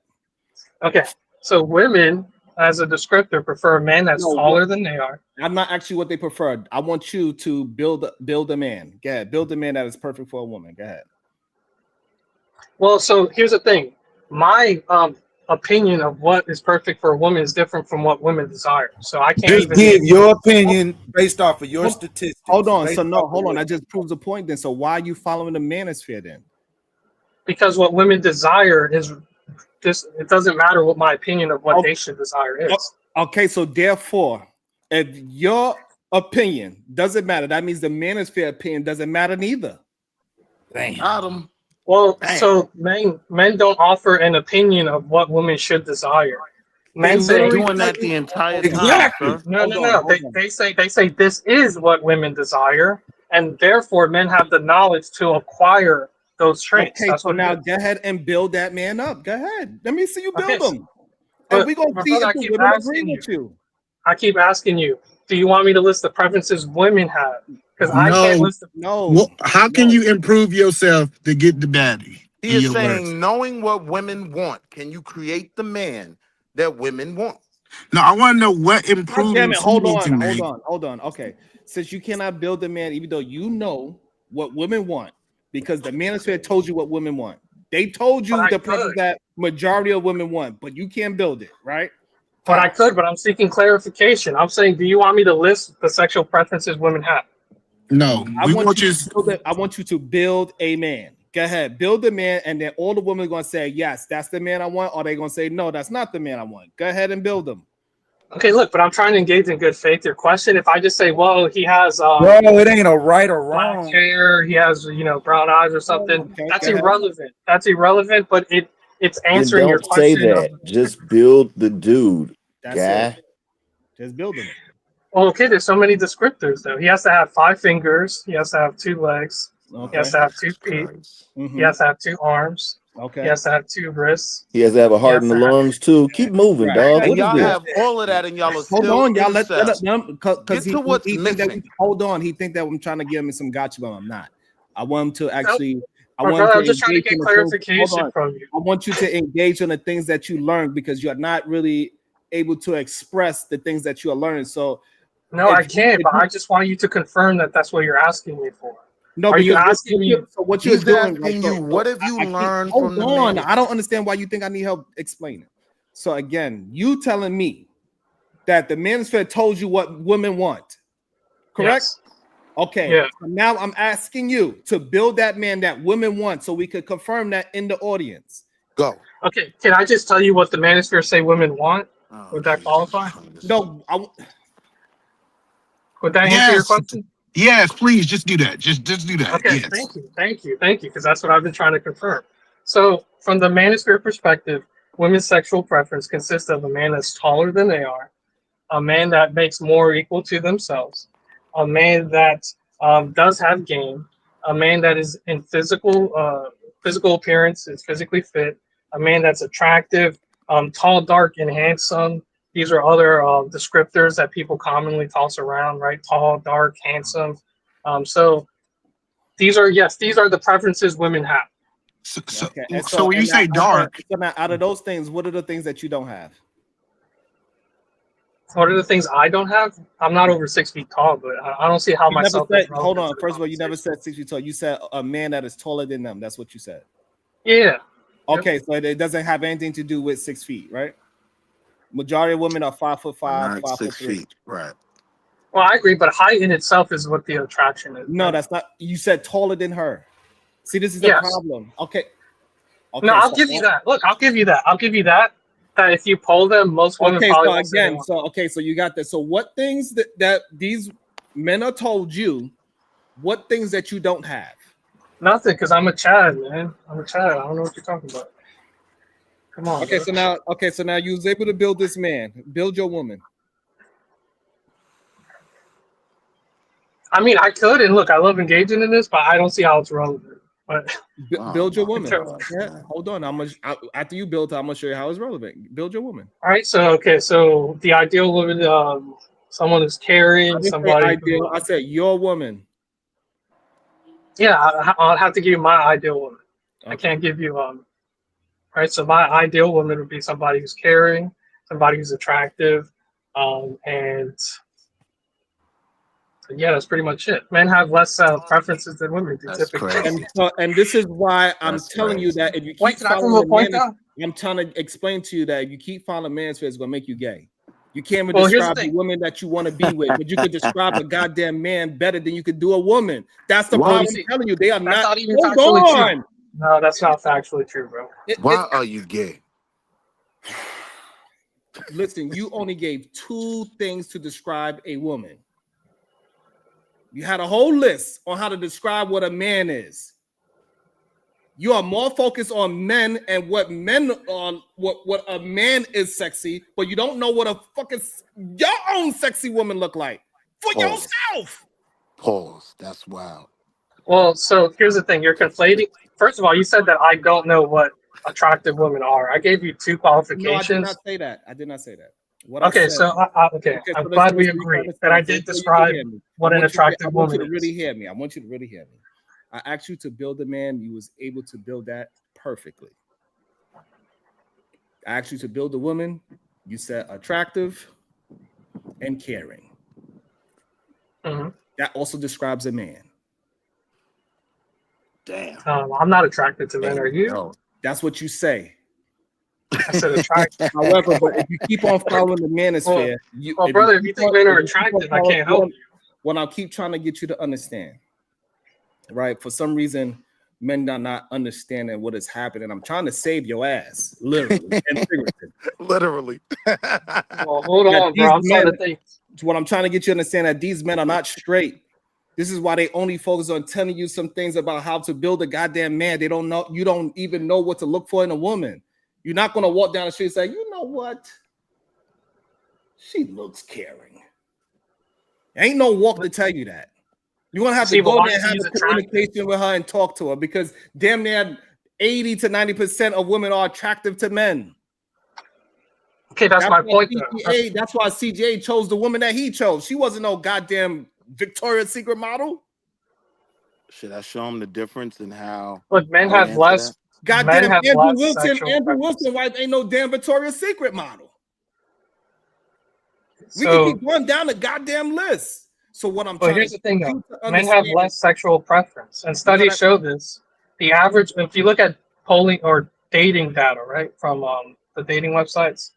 Okay, so women, as a descriptor, prefer a man that's taller than they are. I'm not actually what they prefer. I want you to build a man. Go ahead, build a man that is perfect for a woman. Go ahead. Well, so here's the thing. My opinion of what is perfect for a woman is different from what women desire. So I can't Just even. give your opinion based off of your statistics. Hold on. based So no, off of hold on. what- That just proves the point then. So why are you following the manosphere then? Because what women desire is this. It doesn't matter what my opinion of what they should desire is. Okay, so therefore, if your opinion doesn't matter, that means the manosphere opinion doesn't matter neither. Adam. Well, so men don't offer an opinion of what women should desire. Men They've say been doing that the entire time, Exactly. sir. no. They say this is what women desire, and therefore men have the knowledge to acquire those traits. Okay, That's so what now it is. go ahead and build that man up. Go ahead. Let me see you Okay, build them. And we're gonna my see brother, if I the keep women agree asking you. with you. I keep asking you. Do you want me to list the preferences women have? Because I can't No. list them. No. How can you improve yourself to get the baddie? He In is your saying, words. knowing what women want, can you create the man that women want? No, I want to know what God damn it. improvements you need to make. Hold on. Okay. Since you cannot build a man, even though you know what women want, because the manosphere told you what women want. They told you the preference that majority of women want, but you can't build it, right? But I could, but I'm seeking clarification. I'm saying, do you want me to list the sexual preferences women have? No, I want you to build a man. Go ahead, build a man, and then all the women are going to say, yes, that's the man I want, or they're going to say, no, that's not the man I want. Go ahead and build them. Okay, look, but I'm trying to engage in good faith. Your question, if I just say, well, he has Bro, it ain't a right or black wrong. hair, he has brown eyes or something, that's irrelevant. That's irrelevant, but it's Then answering your don't say question. that. Just build the dude, That's guy. it. Just build him. Well, okay, there's so many descriptors though. He has to have 5 fingers. He has to have 2 legs. He has to have 2 feet. He has to have 2 arms. Okay. He has to have 2 wrists. He has to have a heart in the lungs too. Keep moving, dog. And What is y'all this? have all of that, and y'all are Hold still on, y'all. Let incest. them because Get to what's he think that missing. hold on. He think that I'm trying to give him some gotcha, but I'm not. I want him to actually. I My want him brother, to I'm just trying to engage get in the clarification hold on. from you. I want you to engage on the things that you learned because you are not really able to express the things that you are learning. So No, I can't, but I just want you to confirm that that's what you're asking me for. No, Are you because asking me? what you're He's doing? asking you, what have you learned Hold from the on, man? I don't understand why you think I need help explaining. So again, you telling me that the manosphere told you what women want. Correct? Yes. Okay. Yeah. So now I'm asking you to build that man that women want so we could confirm that in the audience. Go. Okay, can I just tell you what the manosphere say women want? Oh, Would that qualify? No, Would that answer your Yes, question? yes, please, just do that. Just do that. Okay, Yes. thank you, because that's what I've been trying to confirm. So, from the manosphere perspective, women's sexual preference consists of a man that's taller than they are, a man that makes more equal to themselves, a man that does have game, a man that is in physical appearance, is physically fit, a man that's attractive, tall, dark, and handsome. These are other descriptors that people commonly toss around, right? Tall, dark, handsome. So these are the preferences women have. Okay. And So when you say dark, so now out of those things, what are the things that you don't have? What are the things I don't have? I'm not over 6 feet tall, but I don't see how You never myself said, is relevant hold to on. the First of all, you never conversation. said 6 feet tall. You said a man that is taller than them. That's what you said. Yeah. Okay, so it doesn't have anything to do with 6 feet, right? Majority of women are 5'5", Not 5'3". 6 feet. Right. Well, I agree, but height in itself is what the attraction is. No, Right? that's not. You said taller than her. See, this is the Yes. problem. Okay. No, Okay. I'll give you that. Look, I'll give you that. I'll give you that. That if you poll them, most women Okay. probably So won't say they again, want. so you got that. So what things that these men are told you? What things that you don't have? Nothing, because I'm a Chad, man. I'm a Chad. I don't know what you're talking about. Come on, Okay. bro. So now you was able to build this man, build your woman. I mean, I could, and look, I love engaging in this, but I don't see how it's relevant. But Build your woman. all Yeah, hold on. After you build her, I'm gonna show you how it's relevant. Build your woman. right, so the ideal woman, someone who's I caring, didn't say somebody ideal. who, I said your woman. yeah, I'll have to give you my ideal woman. I Okay. can't give you right. So my ideal woman would be somebody who's caring, somebody who's attractive, and yeah, that's pretty much it. Men have less preferences than women do That's typically. crazy. And this is why I'm That's telling you crazy. that if you Wait, keep can I prove following a the point man, though? I'm trying to explain to you that if you keep following manosphere, it's gonna make you gay. You can't even Well, here's the describe the thing. woman that you want to be with, but you could describe a goddamn man better than you could do a woman. That's the Well, you problem. see, I'm telling you, they are that's not. not even Hold factually true. on. No, that's not factually true, bro. Why are you gay? Listen, you only gave 2 things to describe a woman. You had a whole list on how to describe what a man is. You are more focused on men and what men on what a man is sexy, but you don't know what a fucking your own sexy woman look like for Pause. yourself. Pause. That's wild. Well, so here's the thing. You're conflating. First of all, you said that I don't know what attractive women are. I gave you 2 No, I did qualifications. not say that. I did not say that. What I Okay, said. so okay, Okay, I'm so listen, glad we you can agree that I understand. did So you can describe hear me. what an I attractive want you woman to really is. hear me. I want you to really hear me. I asked you to build a man. You was able to build that perfectly. I asked you to build a woman. You said attractive and caring. Mm-hmm. That also describes a man. Damn. I'm not attracted to men. Are you? That's what you say. I said attractive. However, but if you keep on following the manosphere, Well, brother, if you think men are attractive, I can't help you. What I'll keep trying to get you to understand, right? For some reason, men are not understanding what is happening. I'm trying to save your ass, literally and figuratively. Literally. Well, hold on, bro. I'm trying to think. What I'm trying to get you to understand that these men are not straight. This is why they only focus on telling you some things about how to build a goddamn man. They don't know. You don't even know what to look for in a woman. You're not going to walk down the street and say, you know what? She looks caring. Ain't no walk to tell you that. You're going to have to go there and have a communication with her and talk to her because damn near 80 to 90% of women are attractive to men. Okay, that's my point. That's why CJ chose the woman that he chose. She wasn't no goddamn Victoria's Secret model. Should I show him the difference in how? Look, men have less. Goddamn Andrew Wilson. Sexual Andrew Wilson, wife ain't no damn Victoria's Secret model. We So, can keep going down the goddamn list. So what I'm well, trying here's to the thing, though. Men have understand- less sexual preference, and studies show this. The average, if you look at polling or dating data, right, from the dating websites,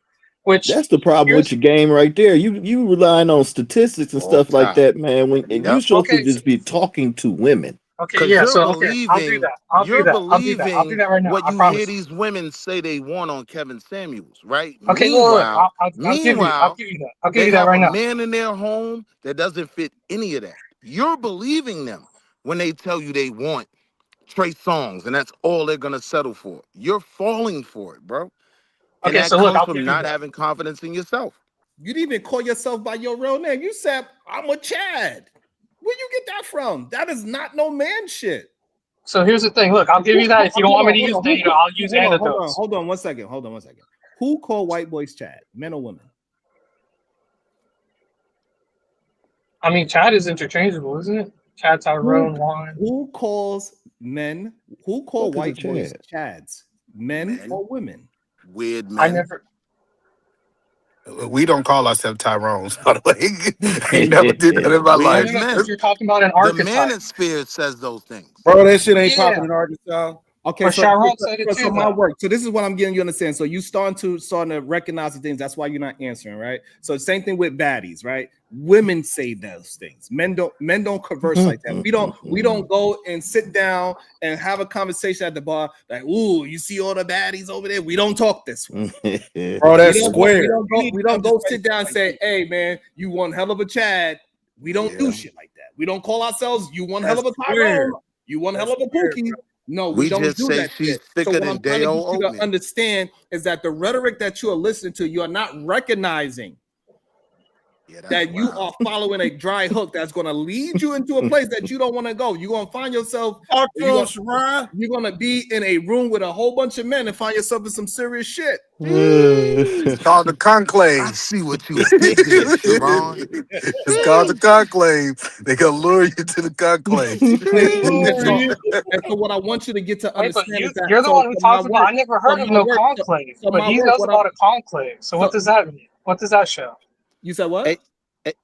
Which That's the problem with your game right there. You relying on statistics and All stuff like time. that, man. When and you Yep. supposed to just be talking to women. Okay, Because yeah. you're So okay, I'll do believing that. I'll do that. I'll do that right now. what I you hear promise you. these women say they want on Kevin Samuels, right? Okay, look. I'll give you. I'll Meanwhile, give you that. I'll give they you that have right a now. man in their home that doesn't fit any of that. You're believing them when they tell you they want Trey Songz, and that's all they're gonna settle for. You're falling for it, bro. And Okay, that so look, comes I'll from give you not that. having confidence in yourself. You didn't even call yourself by your real name. You said, I'm a Chad. Where you get that from? That is not no man shit. So here's the thing. Look, I'll give you that. If you don't want me to use data, I'll use anecdotes. Hold on 1 second. Hold on 1 second. Who called white boys Chad? Men or women? I mean, Chad is interchangeable, isn't it? Chad, Tyrone, Juan. Who calls men? Who call Fuck is a white boys Chad? Chads? Men or women? Weird men. I never. We don't call ourselves Tyrones, by the way. I ain't never did that in my Weird life. No, men. because you're talking about an The archetype. manosphere says those things. Bro, that shit ain't Yeah. popping in Arkansas. Okay, But Sharon said it so too, my though. work. So this is what I'm getting you to understand. So you starting to recognize the things. That's why you're not answering, right? So same thing with baddies, right? Women say those things. Men don't converse like that. We don't go and sit down and have a conversation at the bar like, ooh, you see all the baddies over there. We don't talk this way. Bro, that's square. We don't go sit down and say, hey man, you one hell of a Chad. We don't do shit like that. We don't call ourselves you one hell of a Tyrone. You one hell of a Pookie. No, we don't just do say that she's shit. thicker So what than I'm trying to day-old get you to oatmeal. understand is that the rhetoric that you are listening to, you are not recognizing that you are following a dry hook that's going to lead you into a place that you don't want to go. You're going to find yourself, you're going to be in a room with a whole bunch of men and find yourself in some serious shit. It's called the conclave. I see what you did there, Sharon. It's called the conclave. They gonna lure you to the conclave. And so what I want you to get to Wait, but understand is that you're the one who so my talks about. work- I never so heard of my no work- conclave, so but my he work, knows what about a conclave. So what does that mean? What does that show? You said what?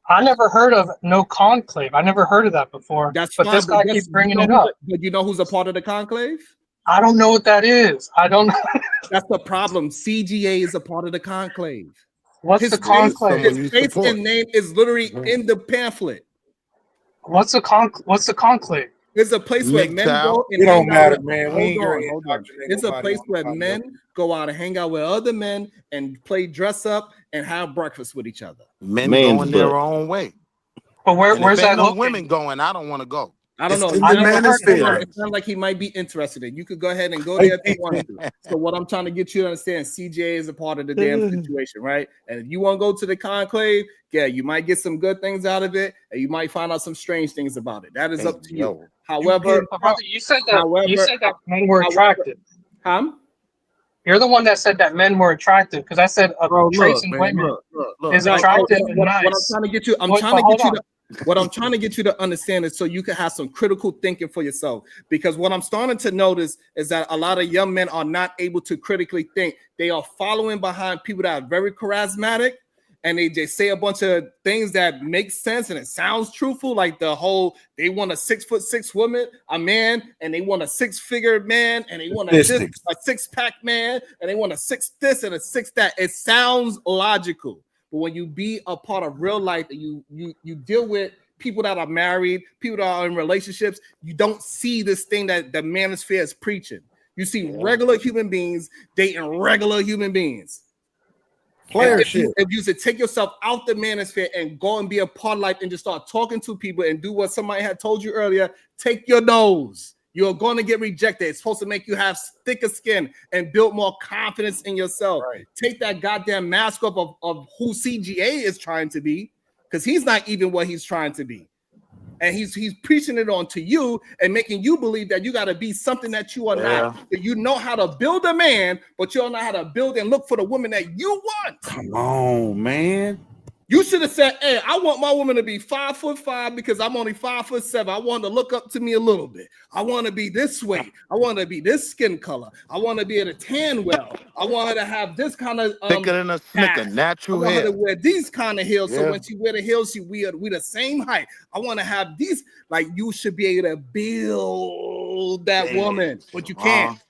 I never heard of no conclave. I never heard of that before. That's but fine. this guy guess- keeps bringing you it know up. But you know who's a part of the conclave? I don't know what that is. I don't know. That's the problem. CGA is a part of the conclave. What's the conclave? His face and name is literally in the pamphlet. What's the conclave? It's a place where men go and It don't hang out matter, with, man. We ain't gonna hold on. indoctrinate It's a nobody place on where nobody men go out and hang out with other men and play dress up and have breakfast with each other. Men Man's going their butt. own way. But And where's if ain't that no located? women going, I don't want to go. I don't know. in the manosphere. It sounds like he might be interested in. You could go ahead and go there if you want to. So what I'm trying to get you to understand, CJ is a part of the damn situation, right? And if you want to go to the conclave, yeah, you might get some good things out of it, and you might find out some strange things about it. That is up to you. However, you said that men were attractive. You're the one that said that men were attractive because I said tracing women is attractive and nice. What I'm trying to get you, what I'm trying to get you to understand is so you can have some critical thinking for yourself. Because what I'm starting to notice is that a lot of young men are not able to critically think. They are following behind people that are very charismatic, and they just say a bunch of things that make sense and it sounds truthful, like the whole they want a 6'6" woman, a man, and they want a 6-figure man, and they want a 6-pack man, and they want a 6 this and a 6 that. It sounds logical. But when you be a part of real life and you deal with people that are married, people that are in relationships, you don't see this thing that the manosphere is preaching. You see regular human beings dating regular human beings. If you should take yourself out the manosphere and go and be a part of life and just start talking to people and do what somebody had told you earlier, take your nose. You're going to get rejected. It's supposed to make you have thicker skin and build more confidence in yourself. Right. Take that goddamn mask up of who CGA is trying to be, because he's not even what he's trying to be. And he's preaching it on to you and making you believe that you got to be something that you are not. That you know how to build a man, but you don't know how to build and look for the woman that you want. Come on, man. You should have said, hey, I want my woman to be 5'5" because I'm only 5'7". I want her to look up to me a little bit. I want to be this way. I want to be this skin color. I want to be able to tan well. I want her to have this kind of thicker than a snicker, natural I want hair. her to wear these kind of heels. So when she wear the heels, we the same height. I want to have these. Like, you should be able to build that woman, but you can't.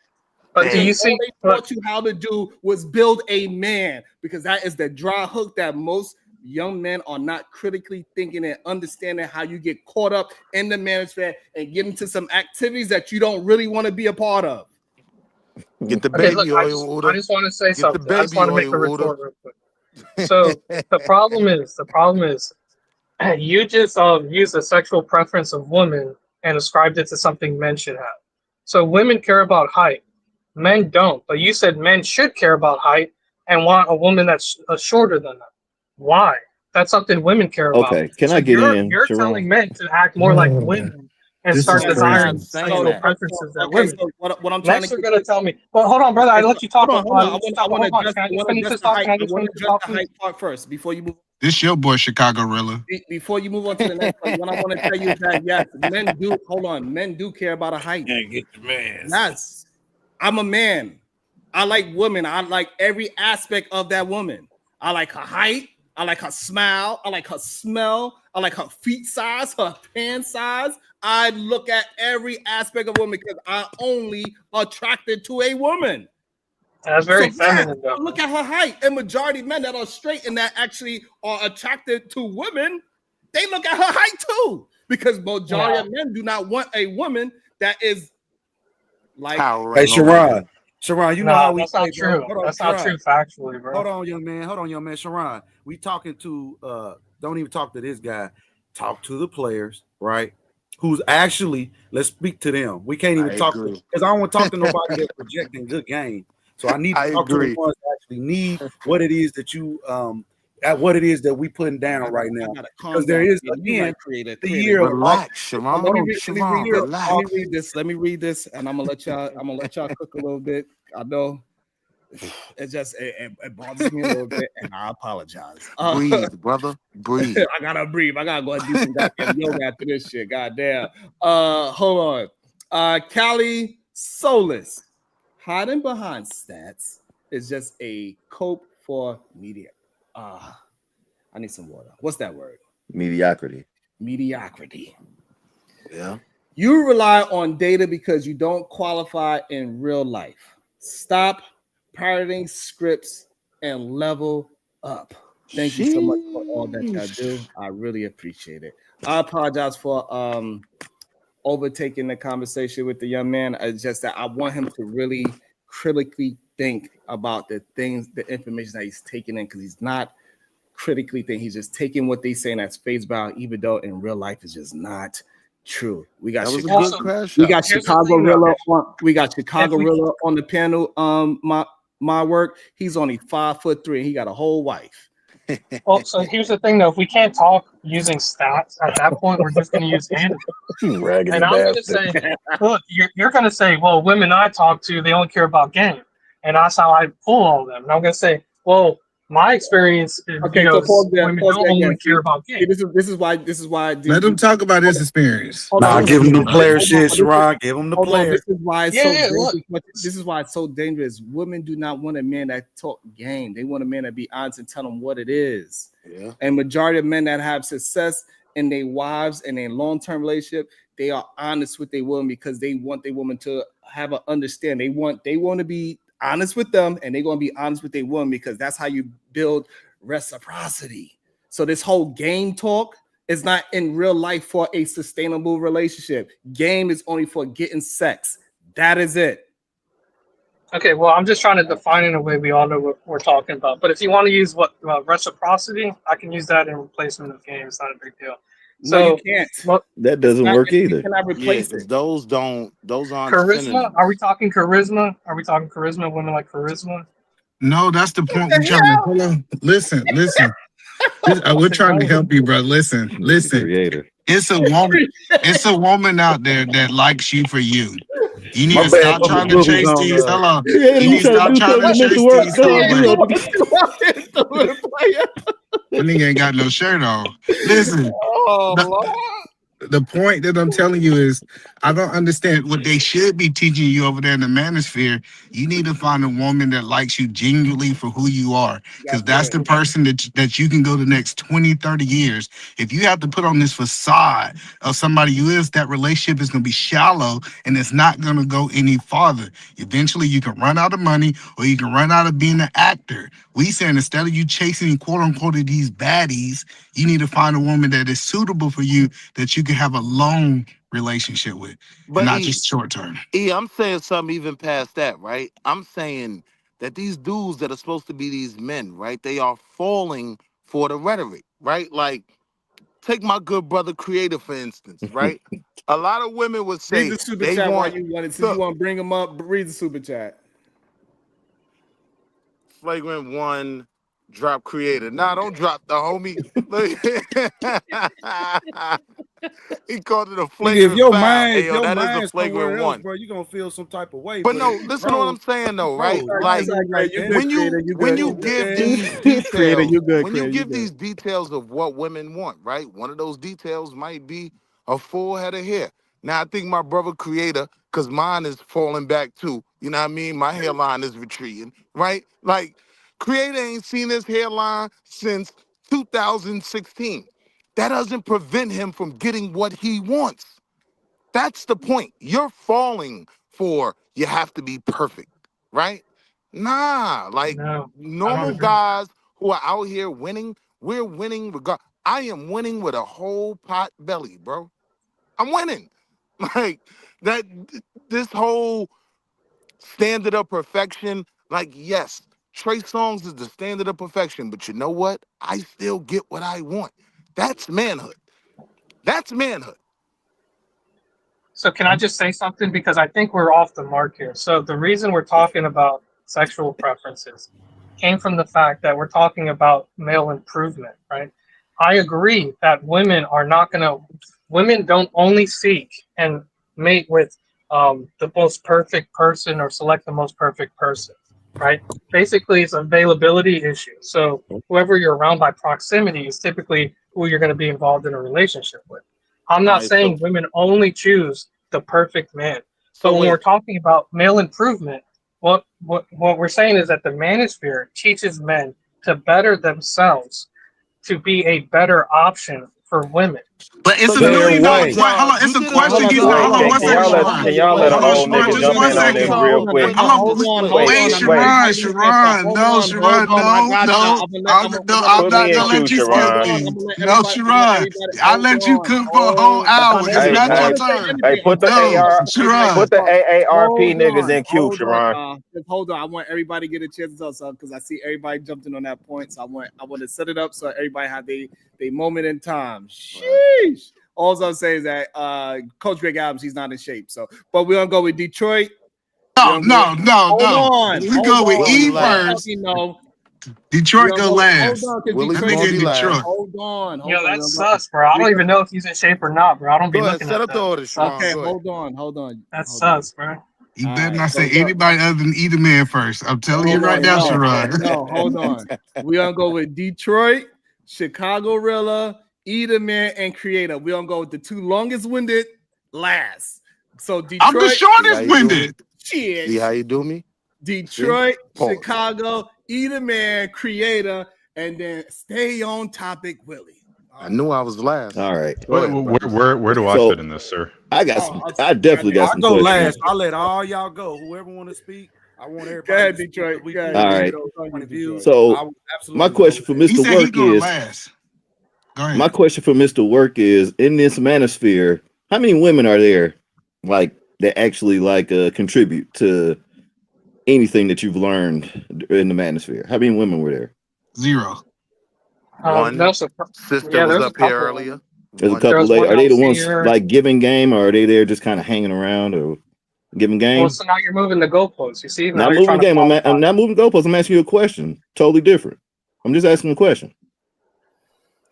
But do you All see? they taught you how to do was build a man, because that is the dry hook that most young men are not critically thinking and understanding how you get caught up in the manosphere and get into some activities that you don't really want to be a part of. Get the Okay, baby look, oil, I Uda. just want to say Get the something. I just baby want to make oil, a Uda. retort real quick. So the problem is, you just used the sexual preference of women and ascribed it to something men should have. So women care about height, men don't. But you said men should care about height and want a woman that's shorter than them. Why? That's something women care about. Okay, can So I get in, you're Sharon? telling men to act more like women and This start is I'm not desiring crazy. saying sexual that. preferences that Okay, women. so what I'm trying to Next, you're get gonna tell me. Well, hold on, brother. I let you talk. hold on. I let you talk. I want to Hold on. address Can I just finish this talk? Can I I just want finish to this address talk, the please? height part first before you move. This your boy Chicago Rilla. Before you move on to the next one, what I want to tell you is that yes, men do. Hold on, men do care about a height. Can't get your man. Yes, I'm a man. I like women. I like every aspect of that woman. I like her height. I like her smile. I like her smell. I like her feet size, her pant size. I look at every aspect of woman because I'm only attracted to a woman. That's very So yeah, feminine, though. look at her height. And majority of men that are straight and that actually are attracted to women, they look at her height too. Because majority of men do not want a woman that is like Hey, Sharon. Sharon, you know how we that's not say, bro. true. Hold on, That's not Sharon. true factually, bro. Hold on, young man. Hold on, young man. Sharon, we talking to don't even talk to this guy. Talk to the players, right? Who's actually, let's speak to them. We can't even I talk to, agree. because I don't want to talk to nobody that's projecting good game. So I need to I talk to the agree. ones that actually need what it is that you at what it is that we putting down right now. Because there is again the year of Relax, Sharon. Let me read Sharon, this. relax. Let me read this. Let me read this, and I'm gonna let y'all cook a little bit. I know it bothers me a little bit, and I apologize. Breathe, brother. Breathe. I gotta breathe. I gotta go and do some goddamn yoga after this shit. Goddamn. Hold on. Callie Solis, hiding behind stats is just a cope for media. I need some water. What's that word? Mediocrity. Mediocrity. Yeah. You rely on data because you don't qualify in real life. Stop parroting scripts and level up. Thank you so much for all that y'all do. I really appreciate it. I apologize for overtaking the conversation with the young man. It's just that I want him to really critically think about the things, the information that he's taking in, because he's not critically thinking. He's just taking what they saying as face value, even though in real life it's just not true. We got That was a Chicago, good crash we out. got Chicago Rilla on the panel. My work. He's only 5'3" and he got a whole wife. Well, so here's the thing, though. If we can't talk using stats at that point, we're just going to use anecdotes. Raggedy And I'm going to bastard. say, look, you're going to say, well, women I talk to, they only care about game. And that's how I pull all of them. And I'm going to say, well, my experience is, Okay, so pause there. women Pause don't there only again. care about game. This is why Let them talk about his experience. Nah, give them the player shit, Sharon. Give them the player. This is why it's Yeah, so look. dangerous. This is why it's so dangerous. Women do not want a man that talk game. They want a man that be honest and tell them what it is. Yeah. And majority of men that have success in their wives and their long-term relationship, they are honest with their woman because they want their woman to have an understanding. They want to be honest with them, and they're going to be honest with their woman because that's how you build reciprocity. So this whole game talk is not in real life for a sustainable relationship. Game is only for getting sex. That is it. Okay, well, I'm just trying to define it in a way we all know what we're talking about. But if you want to use reciprocity, I can use that in replacement of game. It's not a big deal. No, you can't. Well, That doesn't work You either. cannot replace Yeah, it. those aren't charisma? synonyms. Are we talking charisma? Are we talking charisma? Women like charisma? No, that's the point we're trying to hold on. Listen. We're trying to help you, bro. Listen. Creator. It's a woman out there that likes you for you. You need My to bad, stop put my trying to boobies chase on, these. Hold on. Yeah, You you need to trying to stop do trying something to to make the chase work these go. That nigga ain't got no shirt on. Listen. Oh, Lord. The point that I'm telling you is, I don't understand what they should be teaching you over there in the manosphere. You need to find a woman that likes you genuinely for who you are, because that's the person that you can go the next 20, 30 years. If you have to put on this facade of somebody you is, that relationship is going to be shallow and it's not going to go any farther. Eventually, you can run out of money or you can run out of being an actor. We saying instead of you chasing quote unquote these baddies, you need to find a woman that is suitable for you, that you can have a long relationship with, and But not just short term. I'm saying something even past that, right? I'm saying that these dudes that are supposed to be these men, right? They are falling for the rhetoric, right? Like, take my good brother Creator, for instance, right? A lot of women would Read say the super they chat while want you want it. Since you want to bring them up, read the super chat. Flagrant One, drop Creator. Nah, don't drop the homie. Look, he called it a Nigga, if flagrant your foul. mind, Hey, if yo, your that is a mind's somewhere flagrant else, one. bro, you gonna feel some type of way. But But no, if you listen to what bro, I'm saying though, bro, right? mind Like ain't like You that. good, when Creator. you You when good. you You good. give these Creator, details, you good. when you Creator, you give good. these details of what women want, right? One of those details might be a full head of hair. Now I think my brother Creator, because mine is falling back too. You know what I mean? My hairline is retreating, right? Like Creator ain't seen his hairline since 2016. That doesn't prevent him from getting what he wants. That's the point. You're falling for you have to be perfect, right? Nah, like No, I don't normal agree. guys who are out here winning, we're winning regard. I am winning with a whole pot belly, bro. I'm winning. Like that this whole standard of perfection, like yes, Trey Songz is the standard of perfection, but you know what? I still get what I want. That's manhood. That's manhood. So can I just say something, because I think we're off the mark here. So the reason we're talking about sexual preferences came from the fact that we're talking about male improvement, right? I agree that women don't only seek and mate with the most perfect person or select the most perfect person, right? Basically, it's an availability issue. So whoever you're around by proximity is typically who you're going to be involved in a relationship with. I'm All not right, so saying women only choose the perfect man, but so when we're wait. talking about male improvement, what we're saying is that the manosphere teaches men to better themselves, to be a better option for women. But it's So a you no, did Fair a you good don't. way. Wait, hold job. on. It's You a did a question. good You job. hold Wait, on. can, One can Hold second, y'all on, let hold Sharon. can on. y'all Wait, let Hold an on, old Sharon. nigga Just jump one in on hold this second. real on. quick? Wait, Hold Hold on. on, hold Wait, Wait, on. I'm gonna wait. Sharon. everybody to answer. Sharon. Hold No, on, hold Sharon. on. I No, got you. no. I'm Put not me in gonna queue, let you skip Sharon. me. I'm gonna let No, everybody. I'm gonna let Sharon. everybody. I Hold let you on, cook for a whole hold hour. on. It's Hey, Everybody not don't your want hey, to say turn. hey, anything. put the No, AR, Everybody Sharon. put the talk. AARP Hold niggas on, in queue, hold on, Sharon. y'all. Just hold on. I want everybody to get a chance to talk something because I see everybody jumped in on that point. So I want to set it up so everybody have they moment in time. Sheesh. All I'm saying is that Coach Greg Adams, he's not in shape. So, but we're gonna go with Detroit. We're No, gonna go with, no, no, hold no. on, We hold go with on. Willie E Nobody last. first. talking no. We're Detroit gonna go go. Hold last. on, because Willie's That Detroit gonna nigga is be in last. Detroit. last. Yo, Hold on. that's sus, bro. I We don't go, even know if he's in shape or not, bro. I don't be Go ahead, looking set at up the that. order, Sucks. Sharon. okay, Go ahead. hold on, That's hold on. sus, bro. You All better right, not so say we go. anybody other than E the man first. I'm telling you Hold right on, now, no, Sharon. hold on. We're gonna go with Detroit, Chicago Rilla, Edelman, and Creator. We're gonna go with the two longest winded last. So I'm the Detroit, See how shortest you do me? winded. shit. See how you do me? See? Detroit, Pause. Chicago, Edelman, Creator, and then stay on topic, Willie. I knew I was last. All right. Go ahead, brother. Where do I So fit in this, sir? I got Oh, some. I'm I sorry. definitely got I some go questions. last. I let all y'all go. Whoever want to speak, I want Go everybody ahead, to speak Detroit. because we Go clearly ahead. All hear right. those On you, point of views. Detroit. I So will my absolutely go question for last. He Mr. said he Work going is last. Go my ahead. question for Mr. Work is in this manosphere, how many women are there like that actually like contribute to anything that you've learned in the manosphere? How many women were there? 0. One There's a sister yeah, was there's a up here couple of earlier. them. There's a One. There couple was late. one Are that they the was ones here. like giving game or are they there just kind of hanging around or giving Well, game? so now you're moving the goalposts. You see, now Not you're moving trying the to game. qualify. I'm not moving goalposts. I'm asking you a question. Totally different. I'm just asking a question.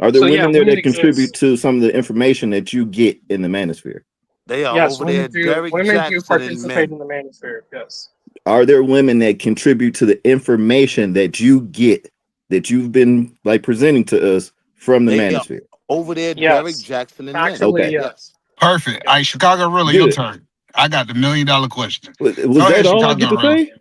Are there So yeah, women there women that contribute exist. to some of the information that you get in the manosphere? They are Yes, over there, Derek women do Jackson and participate men. in the manosphere. Yes. Are there women that contribute to the information that you get that you've been like presenting to us from the They are manosphere? over there, Derek Yes. Jackson and men. Actually, Okay, yes. Perfect. All right, Chicago Gorilla, your good. turn. I got the $1 million question. Was Go ahead, that all I Chicago get to Gorilla. say?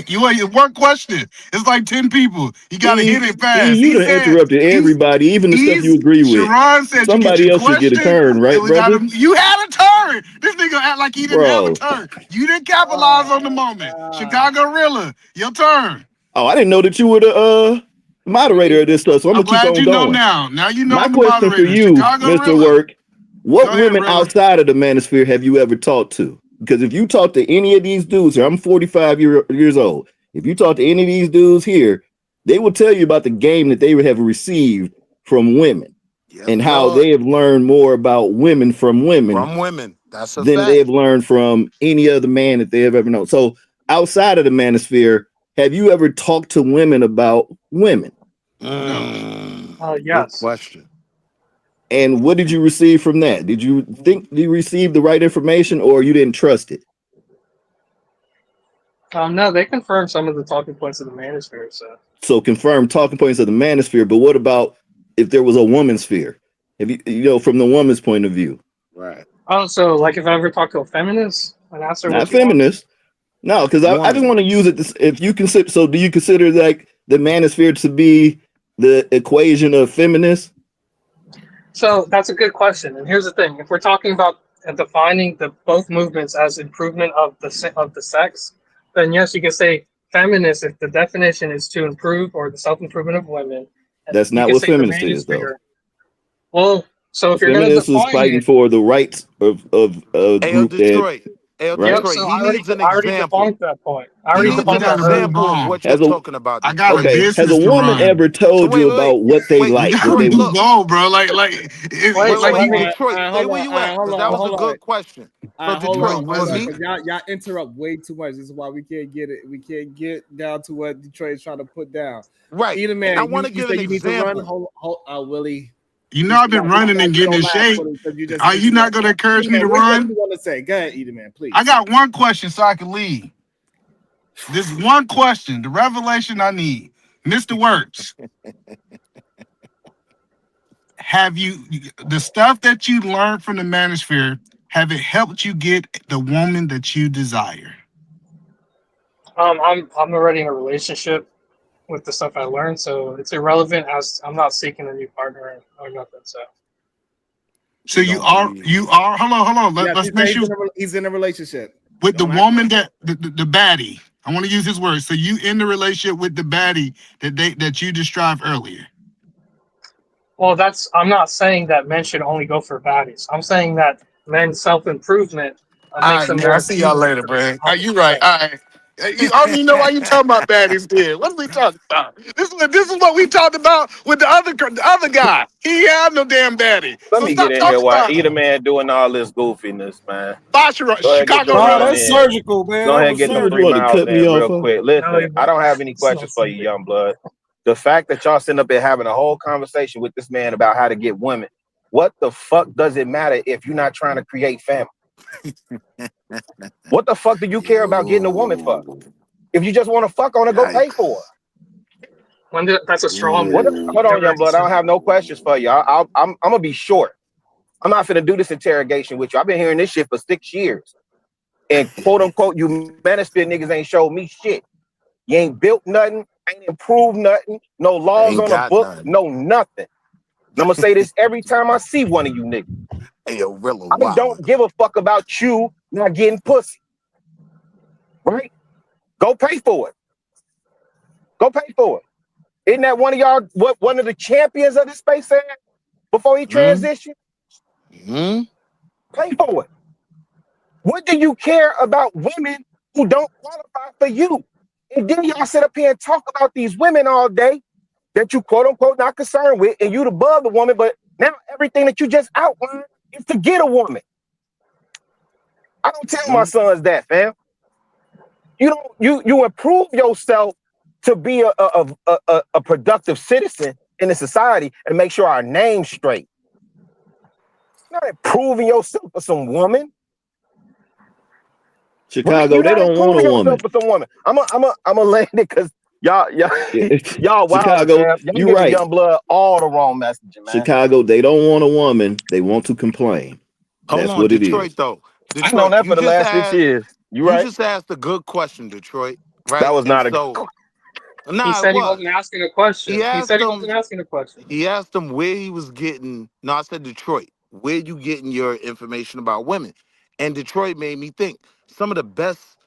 You one question. It's like 10 people. You got to hit it fast. You He done said interrupted everybody, even the stuff you agree with. Sharon said you get Somebody your else should get a question, turn, right, and we got brother? him. You had a turn. This nigga act like he didn't have a Bro. turn. You didn't capitalize on the moment. Chicago Gorilla, your turn. Oh, I didn't know that you were the moderator of this stuff, so I'm I'm gonna keep glad on you know going. now. Now you know My I'm the question for moderator. you, Chicago Mr. Gorilla. Work, what Go ahead, women brother. outside of the manosphere have you ever talked to? Because if you talk to any of these dudes here, I'm 45 years old. If you talk to any of these dudes here, they will tell you about the game that they have received from women and how Lord. they have learned more about women from women From women. That's a than they fact. have learned from any other man that they have ever known. So outside of the manosphere, have you ever talked to women about women? Good Yes. question. And what did you receive from that? Did you think you received the right information or you didn't trust it? No, they confirmed some of the talking points of the manosphere. So confirm talking points of the manosphere, but what about if there was a woman's sphere? If you from the woman's point of view. Right. Oh, so like if I ever talk to a feminist and ask her what Not she wants? feminist. No, because I just want to use it. If you consider, so do you consider like the manosphere to be the equation of feminist? So that's a good question. And here's the thing: if we're talking about defining the both movements as improvement of the sex, then yes, you can say feminist if the definition is to improve or the self improvement of women. And That's you not can what say the feminist is, though. manosphere. Well, so A if you're going to feminist is define fighting it, for the rights of a Ayo, group that, Detroit. Ayo, right? yep. Detroit. So He needs an I already example. defined that point. I He already needs You an defined that got it really earlier. example of wrong. what you're Has a talking about, I got a Detroit. okay? Has business a to woman run. ever So told you about what they You like, gotta what Detroit, they let me look. go, bro. Wait, so Like let you. me. Detroit, stay Hold where on, you at, hold because on, that was a hold on. good question. So Hold Bro, on, Detroit, hold when on, listen. me, because y'all interrupt way too much. This is why we can't get it. We can't get down to what Detroit is trying to put down. right, Either and I man, want to you give an said you need to run. example. Willie. You know I've been running and getting in Don't laugh, shape. Willie, because you just Are you not gonna encourage Either me man, to what do run? you want to say? Go ahead, Either man, please. I got one question so I can leave. This one question, the revelation I need. Mr. Works, have you the stuff that you learned from the manosphere, have it helped you get the woman that you desire? I'm already in a relationship with the stuff I learned, so it's irrelevant as I'm not seeking a new partner or nothing. So you are hold on. Yes, Let's make sure he's in a relationship with the Don't act- woman that the baddie. I want to use his words. So you in the relationship with the baddie that you described earlier. Well, I'm not saying that men should only go for baddies. I'm saying that men's self improvement All makes right, them man. more I see y'all appealing later, to man. the You right. All right. I don't even know why you talking about baddies then. What are we talking about? This is what we talked about with the other guy. He ain't have no damn baddie. Let So me get stop in here talking while about either him. man doing all this goofiness, man. Bye, Go ahead and get Chicago your Gorilla. run That's in. surgical, man. Go That ahead and was get them You 3 surgical. want to miles cut me in off? real Huh? quick. Listen, I don't have any questions for you, young blood. The fact that y'all sitting up there having a whole conversation with this man about how to get women, what the fuck does it matter if you're not trying to create family? What the fuck do you care about getting a woman for? If you just want to fuck on her, go pay for her. That's a strong man. Hold on, young blood. I don't have no questions for you. I'm gonna be short. I'm not finna do this interrogation with you. I've been hearing this shit for 6 years. And quote unquote, you manosphere niggas ain't showed me shit. You ain't built nothing, ain't improved nothing, no laws Ain't on the got book, none. no nothing. And I'm gonna say this every time I see one of you niggas. Hey, yo, Rilla, I wow. don't give a fuck about you not getting pussy. Right? Go pay for it. Go pay for it. Isn't that one of y'all, one of the champions of this space said before he transitioned? Pay for it. What do you care about women who don't qualify for you? And then y'all sit up here and talk about these women all day that you quote unquote not concerned with, and you above the woman, but now everything that you just outlined is to get a woman. I don't tell my sons that, fam. You improve yourself to be a productive citizen in the society and make sure our name's straight. Not improving yourself for some woman. Chicago, You're they not don't want improving a woman. yourself for some woman. I'm a land it because Y'all wild, Chicago, man. Y'all you giving right. young blood all the wrong messaging, man. Chicago, they don't want a woman. They want to complain. Hold That's on, what it Detroit is. though. I've known Detroit, that for the last 6 years. You right? just asked a good question, Detroit. That Right? was And not a so He nah, it said he was. wasn't asking a question. He He asked said he him. wasn't asking a question. He asked him where he was getting. No, I said Detroit. Where you getting your information about women? And Detroit made me think. Some of the best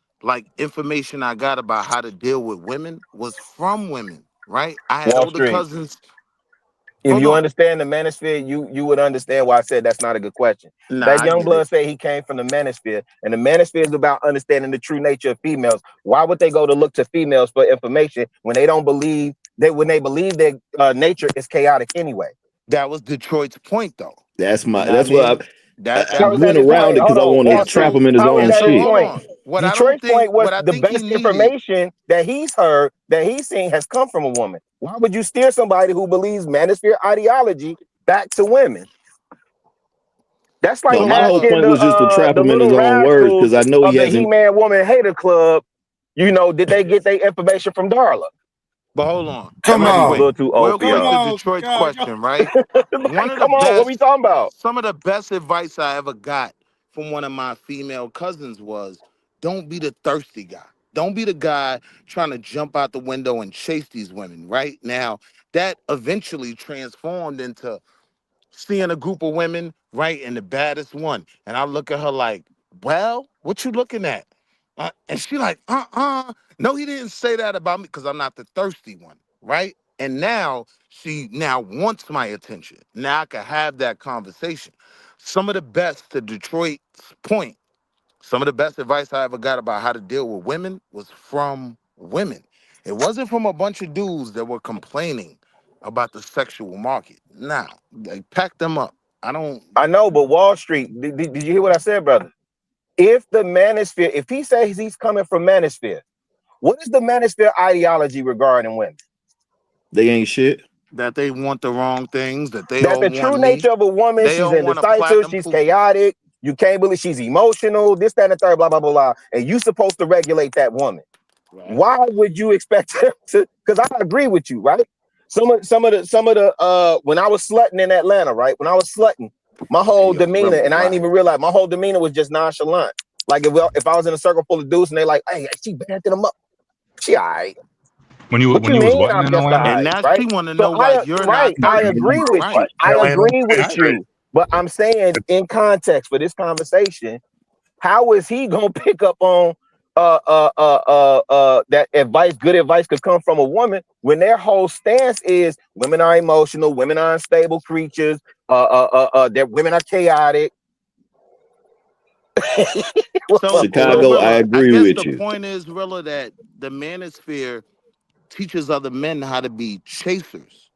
information I got about how to deal with women was from women. Right? I had Wall older Street. cousins. If Hold you on. understand the manosphere, you would understand why I said that's not a good question. Nah, That I young get blood it. said he came from the manosphere, and the manosphere is about understanding the true nature of females. Why would they go to look to females for information when they don't believe when they believe their nature is chaotic anyway? That was Detroit's point, though. That's You my. know what I That's what mean? I How is that went his around point? it because Hold I on, want to Wall trap Street. him in his How is own that his shit. hold point? on. What I don't Detroit's think, point was what I the think he best needed. information that he's heard, that he's seen, has come from a woman. Why would you steer somebody who believes manosphere ideology back to women? That's like No, my whole asking point was just to trap the him in his little own words rascals because I know of he the hasn't. He-Man Woman Hater Club, did they get their information from Darla? But hold on, That might be a quick, little too old real for quick y'all. to Detroit's question, right? One of the Come on, what we best, talking about? some of the best advice I ever got from one of my female cousins was, don't be the thirsty guy. Don't be the guy trying to jump out the window and chase these women, right? Now, that eventually transformed into seeing a group of women, right, and the baddest one. And I look at her like, well, what you looking at? And she like, no, he didn't say that about me because I'm not the thirsty one, right? And now she wants my attention. Now I can have that conversation. Some of the best, to Detroit's point, some of the best advice I ever got about how to deal with women was from women. It wasn't from a bunch of dudes that were complaining about the sexual market. Nah, they packed them up. I know, but Wall Street, did you hear what I said, brother? If the manosphere, if he says he's coming from manosphere, what is the manosphere ideology regarding women? They ain't shit. That they want the wrong things, that they That all the want true me. nature of a woman, They she's all want a indecisive, platinum she's cookie. chaotic, you can't believe she's emotional, this, that, and the third, blah, blah, blah, blah. And you supposed to regulate that woman. Right. Why would you expect her to? Because I agree with you, right? Some of the when I was slutting in Atlanta, right? When I was slutting, my whole demeanor, and I didn't even realize my whole demeanor was just nonchalant. Like if I was in a circle full of dudes and they like, hey, she banding them up, she all right. When you What you was mean? what in I'm just all Atlanta? And right, now right? she want to So know why you're not I thirsty. agree with you. Right. I agree with Right. you. But I'm saying in context for this conversation, how is he gonna pick up on that advice, good advice could come from a woman when their whole stance is women are emotional, women are unstable creatures, that women are chaotic. So Chicago, I Rilla, I agree guess with the you. point is, Rilla, that the manosphere teaches other men how to be chasers,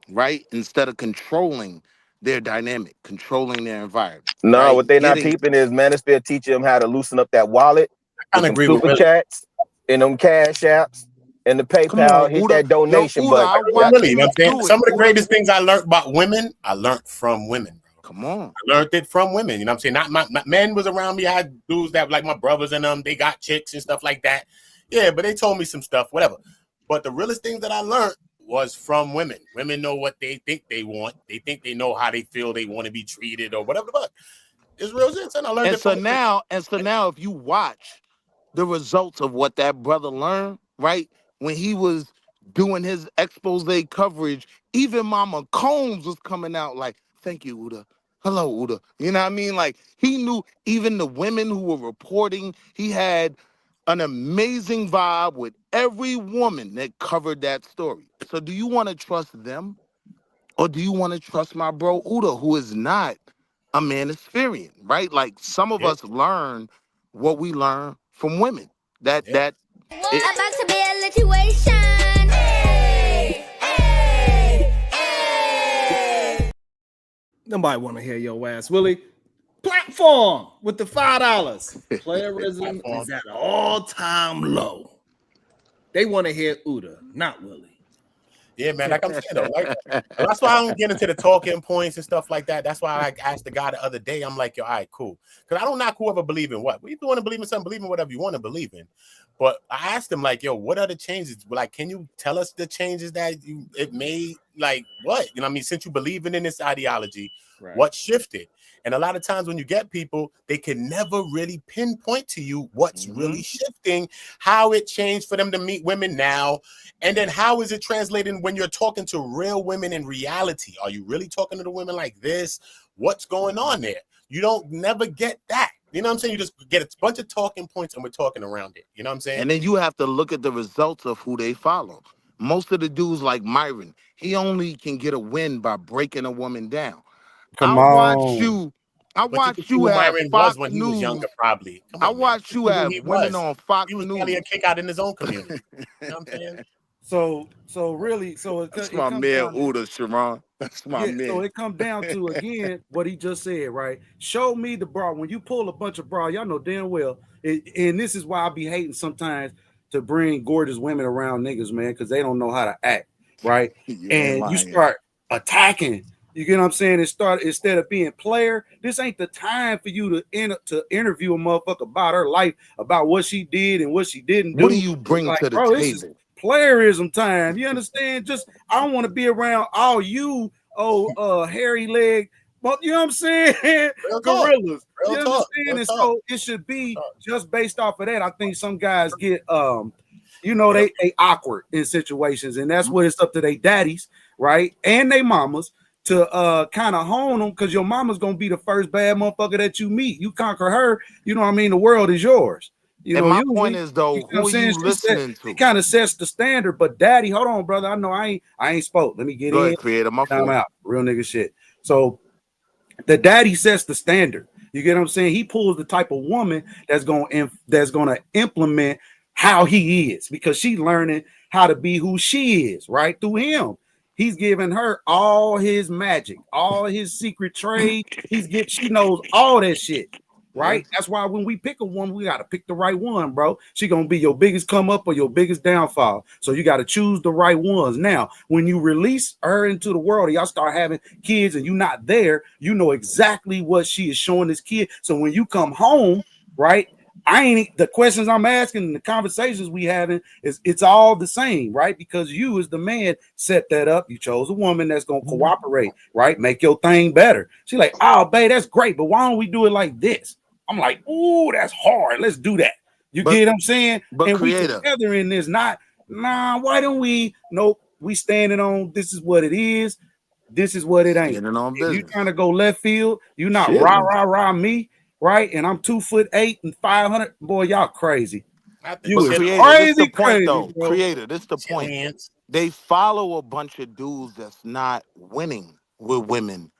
right? Instead of controlling their dynamic, controlling their environment, No, right? what they're not Getting peeping is manosphere teaching them how to loosen up that wallet I with kind of them agree with super Willie. chats and them cash apps and the Come on, PayPal, hit Uda. that Yo, donation Uda, button. I watch Willie, you know you what I'm saying? do it, Some of the Uda. greatest things I learned about women, I learned from women. Come on. I learned it from women. You know what I'm saying? Not my men was around me. I had dudes that like my brothers and them. They got chicks and stuff like that. Yeah, but they told me some stuff, whatever. But the realest things that I learned was from women. Women know what they think they want. They think they know how they feel they want to be treated or whatever. But it's real shit. And I learned And it so from women. now, if you watch the results of what that brother learned, right? When he was doing his expose coverage, even Mama Combs was coming out like, thank you, Uda. Hello, Uda. You know what I mean? Like, he knew even the women who were reporting, he had an amazing vibe with every woman that covered that story. So do you want to trust them? Or do you want to trust my bro Uda, who is not a manispherian, right? Like some of us learn what we learn from women. That it, About to be a situation. Hey, hey, hey. Nobody want to hear your ass, Willie. Platform with the $5. Playerism is at an all-time low. They want to hear Uda, not Willie. Yeah, man. Like I'm saying though, like that's why I don't get into the talking points and stuff like that. That's why I asked the guy the other day. I'm like, yo, all right, cool. Because I don't knock whoever believe in what. If you want to believe in something, believe in whatever you want to believe in. But I asked him, like, yo, what are the changes? Like, can you tell us the changes that it made? Like, what? You know what I mean? Since you believing in this ideology, what shifted? And a lot of times when you get people, they can never really pinpoint to you what's really shifting, how it changed for them to meet women now, and then how is it translating when you're talking to real women in reality? Are you really talking to the women like this? What's going on there? You don't never get that. You know what I'm saying? You just get a bunch of talking points and we're talking around it. You know what I'm saying? And then you have to look at the results of who they follow. Most of the dudes like Myron, he only can get a win by breaking a woman down. Come on. I But you can watched see you who have Myron was Fox when he was News. younger, probably. Come I on, man. watched you See who have he women was. on Fox He was probably a News. kick out in his own community. You know what I'm saying? So really, That's it my comes man down. Uda, Sharon. That's my Yeah, so man. it comes down to again what he just said, right? Show me the bra. When you pull a bunch of bra, y'all know damn well, and this is why I be hating sometimes to bring gorgeous women around niggas, man, because they don't know how to act, right? You ain't And you lying. start attacking. You get what I'm saying? Instead of being player, this ain't the time for you to interview a motherfucker about her life, about what she did and what she didn't do. What do you bring Like, to the bro, this is table? playerism time. You understand? Just I don't want to be around all you hairy leg, but you know what I'm saying? Real talk. Gorillas. Real You talk. understand? Real And talk. so it should be just based off of that. I think some guys get they awkward in situations, and that's what it's up to their daddies, right? And they mamas to kind of hone them, because your mama's gonna be the first bad motherfucker that you meet. You conquer her, you know what I mean? The world is yours. You And know, my usually, point is though, you know what who I'm are saying? you listening She to? kind of sets the standard. But daddy, hold on, brother. I know I ain't spoke. Let me get Go in. ahead, creator. My I'm fault. out. Real nigga shit. So the daddy sets the standard. You get what I'm saying? He pulls the type of woman that's gonna implement how he is, because she's learning how to be who she is, right? Through him. He's giving her all his magic, all his secret trade. She knows all that shit. Right? That's why when we pick a woman, we gotta pick the right one, bro. She gonna be your biggest come up or your biggest downfall. So you gotta choose the right ones. Now, when you release her into the world and y'all start having kids and you're not there, you know exactly what she is showing this kid. So when you come home, right? The questions I'm asking and the conversations we having it's all the same, right? Because you as the man set that up. You chose a woman that's gonna cooperate, right? Make your thing better. She's like, oh, babe, that's great, but why don't we do it like this? I'm like, ooh, that's hard. Let's do that. You get what I'm saying? But And we creator, together in this, why don't we? Nope, we standing on this is what it is. This is what it ain't. standing on If you business. trying to go left field, you not Shit. rah me, right? And I'm 2'8" and 500. Boy, y'all crazy. You is creator, this the crazy, point though. bro. Creator, this the point. They follow a bunch of dudes that's not winning with women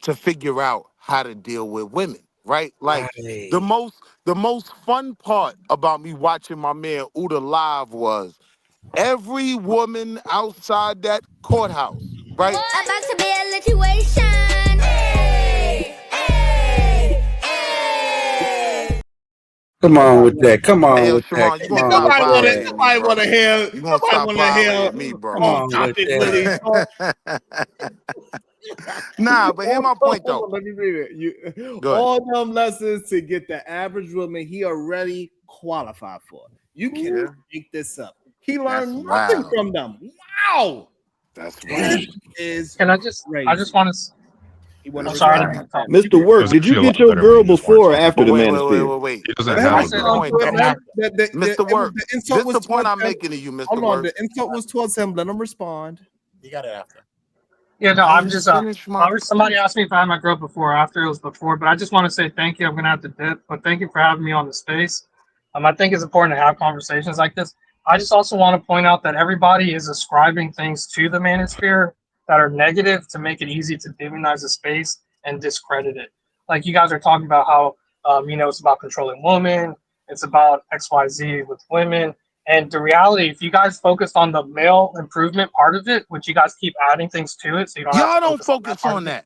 to figure out how to deal with women, right? Like the most fun part about me watching my man Uda live was every woman outside that courthouse, right? About to be a situation. Hey, hey, hey. Come on with that. Come on Hey, yo, with that. Sharon, you Come gonna on stop with that. violating me, bro. You gonna stop violating me, bro. Come on with that. Nah, but hear my point though. Let me read it. Go ahead. All them lessons to get the average woman he already qualified for. You can't make this up. He learned nothing wild. from them. Wow. That's This is Can I just want to I'm sorry, I didn't mean to talk. Mr. Work, did you get your girl before or after the manosphere? Wait. He doesn't Let him have make a the girl. point though. Mr. Work, The this insult was the point towards I'm him. making to you, Mr. Hold on, Work. the insult was towards him. Let him respond. You got it after. Yeah, no, I'm just finish my somebody asked me if I had my girl before or after. It was before, but I just want to say thank you. I'm gonna have to dip, but thank you for having me on the space. I think it's important to have conversations like this. I just also want to point out that everybody is ascribing things to the manosphere that are negative to make it easy to demonize the space and discredit it. Like you guys are talking about how it's about controlling women, it's about XYZ with women. And the reality, if you guys focused on the male improvement part of it, which you guys keep adding things to it, so you don't have Y'all to don't focus on that focus part on of it. that.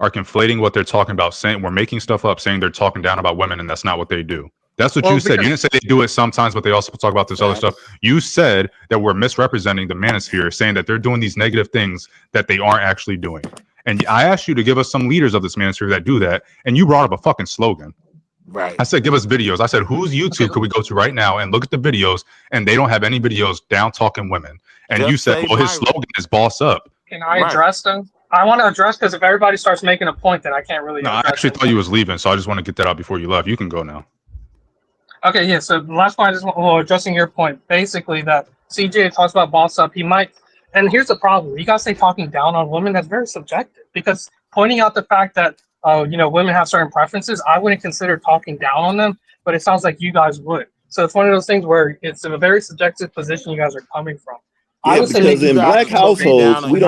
are conflating what they're talking about, saying we're making stuff up, saying they're talking down about women, and that's not what they do. That's what you said. You didn't say they do it sometimes, but they also talk about this other stuff. You said that we're misrepresenting the manosphere, saying that they're doing these negative things that they aren't actually doing. And I asked you to give us some leaders of this manosphere that do that, and you brought up a fucking slogan. Right. I said, give us videos. I said, whose YouTube could we go to right now and look at the videos? And they don't have any videos down talking women. And Just you said, say well, his Myron. slogan is boss up. Can I address them? I want to address because if everybody starts making a point, then I can't really. No, I address actually it. thought you was leaving, so I just want to get that out before you left. You can go now. Okay, yeah. So the last point, I just want addressing your point, basically that CJ talks about boss up. He might, and here's the problem: you guys say talking down on women. That's very subjective because pointing out the fact that women have certain preferences, I wouldn't consider talking down on them, but it sounds like you guys would. So it's one of those things where it's a very subjective position you guys are coming from. Yeah, Yeah, because in black households, we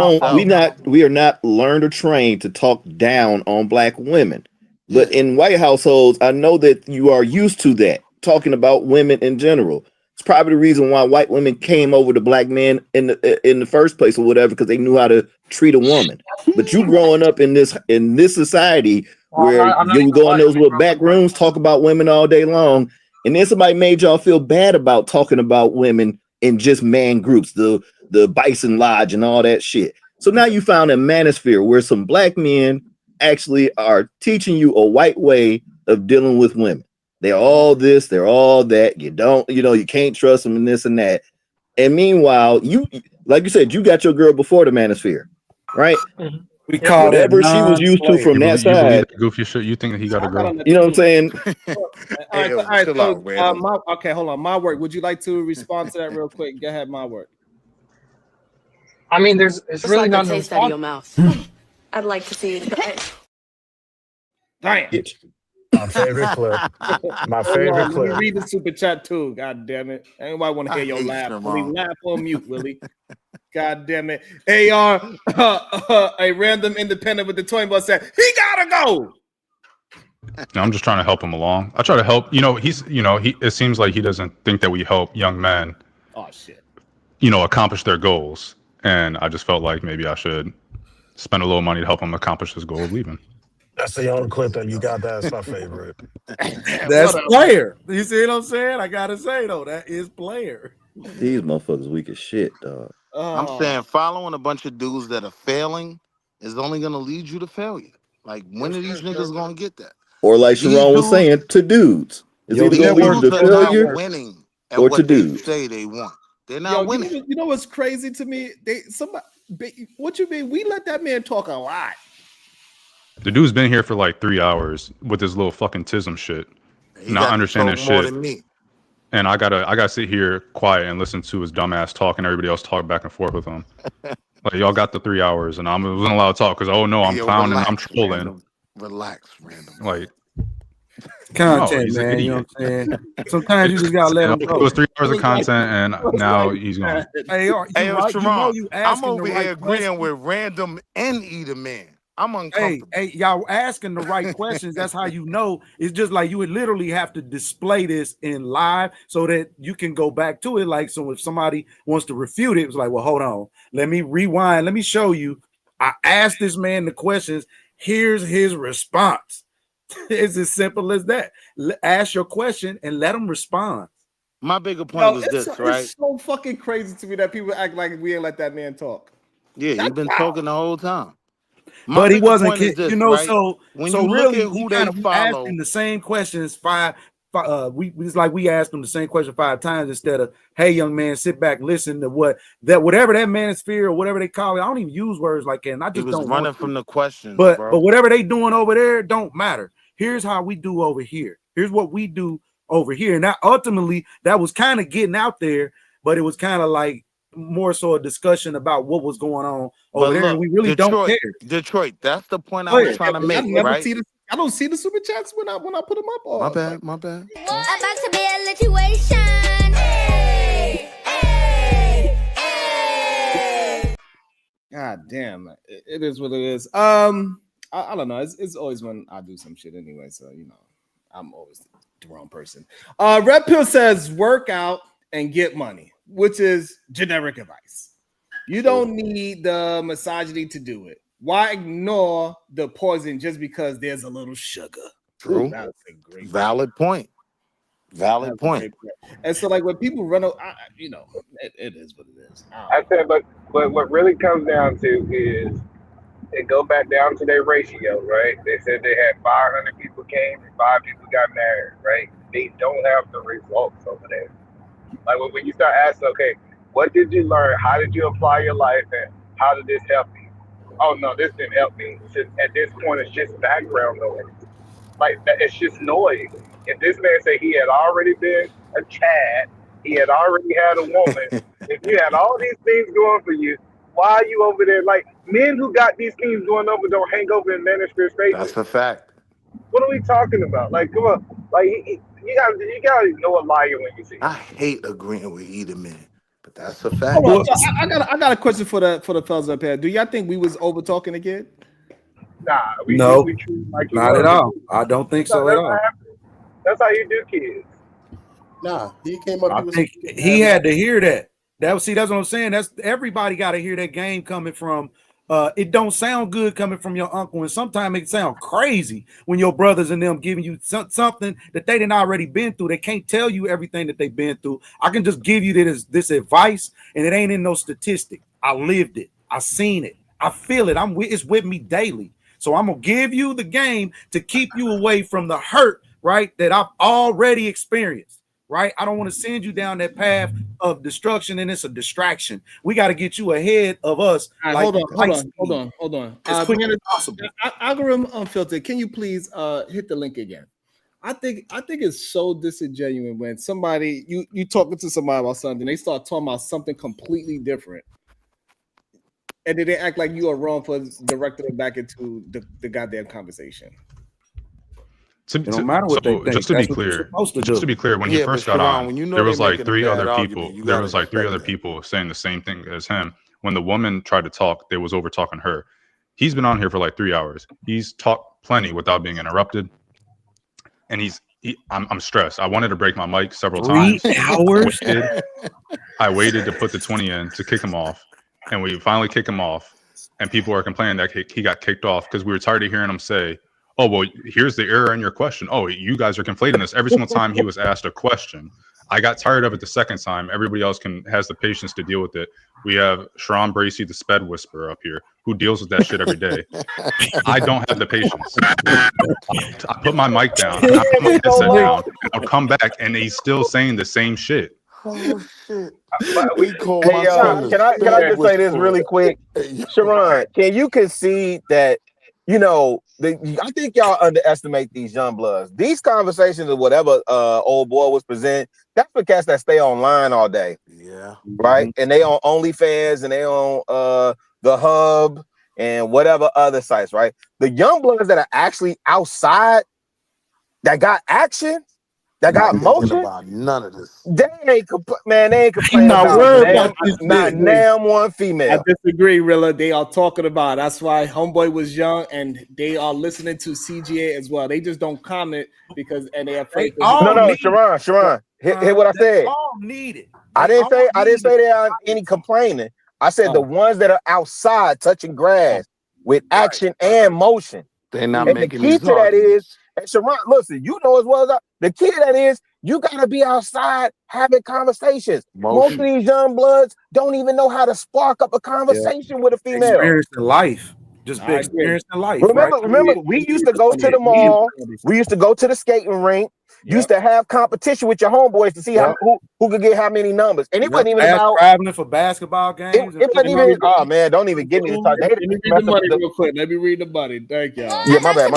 are not learned or trained to talk down on black women. But in white households, I know that you are used to that, talking about women in general. It's probably the reason why white women came over to black men in the first place or whatever, because they knew how to treat a woman. But you growing up in this society where I'm not you even go in white. those little back rooms, talk about women all day long, and then somebody made y'all feel bad about talking about women in just man groups, the Bison Lodge and all that shit. So now you found a manosphere where some black men actually are teaching you a white way of dealing with women. They're all this, they're all that. You can't trust them and this and that. And meanwhile, you, like you said, you got your girl before the manosphere, right? We call that whatever she was used to from that You believe side. that goofy shit? You think that he got a girl? You know what I'm saying? All right, so okay, hold on. My work. Would you like to respond to that real quick? Go ahead, my work. I mean, it's Just really like not the to taste out of your respond. mouth. I'd like to see you try it. Damn. My favorite clip. My favorite Let me clip. read the super chat too. God damn it. Anybody want to hear I your hate laugh? Sharon. Willie, laugh on mute, Willie. God damn it. AR, a random independent with the 20 bus said, he gotta go. I'm just trying to help him along. I try to help. It seems like he doesn't think that we help young men, Oh shit. accomplish their goals. And I just felt like maybe I should spend a little money to help him accomplish his goal of leaving. That's the only clip that you got. That's my favorite. That's player. You see what I'm saying? I gotta say though, that is player. These motherfuckers weak as shit, dog. I'm saying following a bunch of dudes that are failing is only gonna lead you to failure. Like, when are these niggas gonna get that? Or like These Sharon was dudes, saying, to dudes. It's these either gonna lead you dudes to are not failure winning at or to what they dudes. say they want. They're Yo, not winning. you know what's crazy to me? What you mean? We let that man talk a lot. The dude's been here for like 3 hours with his little fucking tism shit, He not got to understanding talk more shit. than me. And I gotta sit here quiet and listen to his dumbass talk and everybody else talk back and forth with him. Like, y'all got the 3 hours and I wasn't allowed to talk because I'm Yo, clowning, I'm relax, trolling. random. Relax, random. Like, Content, he's an man. You know idiot. what I'm saying? Sometimes you just gotta let them It go. was 3 hours of content and now he's gone. Hey, you right? You know Sharon, you I'm asking over the here right agreeing questions. with random and Eater Man. I'm uncomfortable. Hey, y'all asking the right questions. That's how you know. It's just like you would literally have to display this in live so that you can go back to it. Like, so if somebody wants to refute it, it's like, well, hold on. Let me rewind. Let me show you. I asked this man the questions. Here's his response. It's as simple as that. Ask your question and let them respond. My bigger point was this, right? It's so fucking crazy to me that people act like we ain't let that man talk. Yeah, you've been talking the whole time. My But he bigger wasn't, point is this, you know. right? So When so you look really, at who we they we asked follow, him the same questions it's like we asked him the same question 5 times instead of, hey, young man, sit back, listen to whatever that manosphere or whatever they call it. I don't even use words like that, and I he just was don't running want to. from the questions, But bro. whatever they doing over there don't matter. Here's how we do over here. Here's what we do over here. And that ultimately that was kind of getting out there, but it was kind of like more so a discussion about what was going on over But there, and look, we really don't care. Detroit. That's the point I Go was ahead. trying to make, right? I don't see the super chats when I put them up. My bad, my bad. About to be a situation. Hey, hey, hey. God damn, it is what it is. I don't know. It's always when I do some shit anyway, so I'm always the wrong person. Red Pill says work out and get money, which is generic advice. You don't need the misogyny to do it. Why ignore the poison just because there's a little sugar? True. Ooh, that's a great Valid point. Valid point. And so, like, when people run, it is what it is. I said, but what really comes down to is they go back down to their ratio, right? They said they had 500 people came and 5 people got married, right? They don't have the results over there. Like when you start asking, okay, what did you learn? How did you apply your life, and how did this help you? Oh no, this didn't help me. It's just, at this point, it's just background noise. Like it's just noise. If this man said he had already been a Chad, he had already had a woman. If you had all these things going for you, why are you over there? Like, men who got these things going over don't hang over in manosphere spaces. That's a fact. What are we talking about? Like, come on, like you gotta know a liar when you see it. I hate agreeing with Eater Man. But that's a fact. Hold on, so I got a question for the fellas up here. Do y'all think we was over talking the kid? Nah, we No, treat him like he not at was. all. I don't think so at all. That's how you do kids. Nah, he came up. I think he had to hear that. That's what I'm saying. That's everybody got to hear that game coming from. It don't sound good coming from your uncle, and sometimes it sound crazy when your brothers and them giving you something that they didn't already been through. They can't tell you everything that they've been through. I can just give you this advice, and it ain't in no statistic. I lived it. I seen it. I feel it. It's with me daily. So I'm gonna give you the game to keep you away from the hurt, right? That I've already experienced. Right? I don't want to send you down that path of destruction, and it's a distraction. We got to get you ahead of us. All right, like hold on. As quick as possible. Algorithm Unfiltered. Can you please hit the link again? I think it's so disingenuous when somebody you talking to somebody about something, they start talking about something completely different, and then they act like you are wrong for directing it back into the goddamn conversation. It don't matter what they think. Just to be clear, when he first got on, there was like three other people. There was like three other people saying the same thing as him. When the woman tried to talk, they was over talking her. He's been on here for like 3 hours. He's talked plenty without being interrupted, and I'm stressed. I wanted to break my mic several times. 3 hours. I waited to put the 20 in to kick him off, and we finally kick him off. And people are complaining that he got kicked off because we were tired of hearing him say, "Oh, well, here's the error in your question. Oh, you guys are conflating this." Every single time he was asked a question, I got tired of it the second time. Everybody else has the patience to deal with it. We have Sharon Bracey, the sped whisperer up here, who deals with that shit every day. I don't have the patience. I put my mic down, I put my headset down, I'll come back, and he's still saying the same shit. Oh shit! We call Hey, can I just say this really quick? Sharon, can you concede that, I think y'all underestimate these young bloods. These conversations or whatever old boy was presenting, that's for cats that stay online all day. Yeah. Right? And they on OnlyFans and they on the Hub and whatever other sites, right? The young bloods that are actually outside, that got action, that got motion, about none of this. they ain't complaining about not damn one female. I disagree, Rilla. They are talking about. That's why Homeboy was young, and they are listening to CGA as well. They just don't comment because they are afraid. No, Sharon. Hear what I said. All need it. I didn't say there are any complaining. I said the ones that are outside touching grass with action and motion. They're not and making the key these to that arguments. is, and Sharon, listen, you know as well as I, the key to that is you gotta be outside having conversations. Most of these young bloods don't even know how to spark up a conversation with a female. Experiencing life. Just be experiencing life. Remember, we used to go to the mall. We used to go to the skating rink. Used to have competition with your homeboys to see who could get how many numbers. And it wasn't even about traveling for basketball games. It wasn't even. Oh man, don't even get me to talk. Let me read the money real quick. Let me read the money. Thank y'all. Yeah, my bad.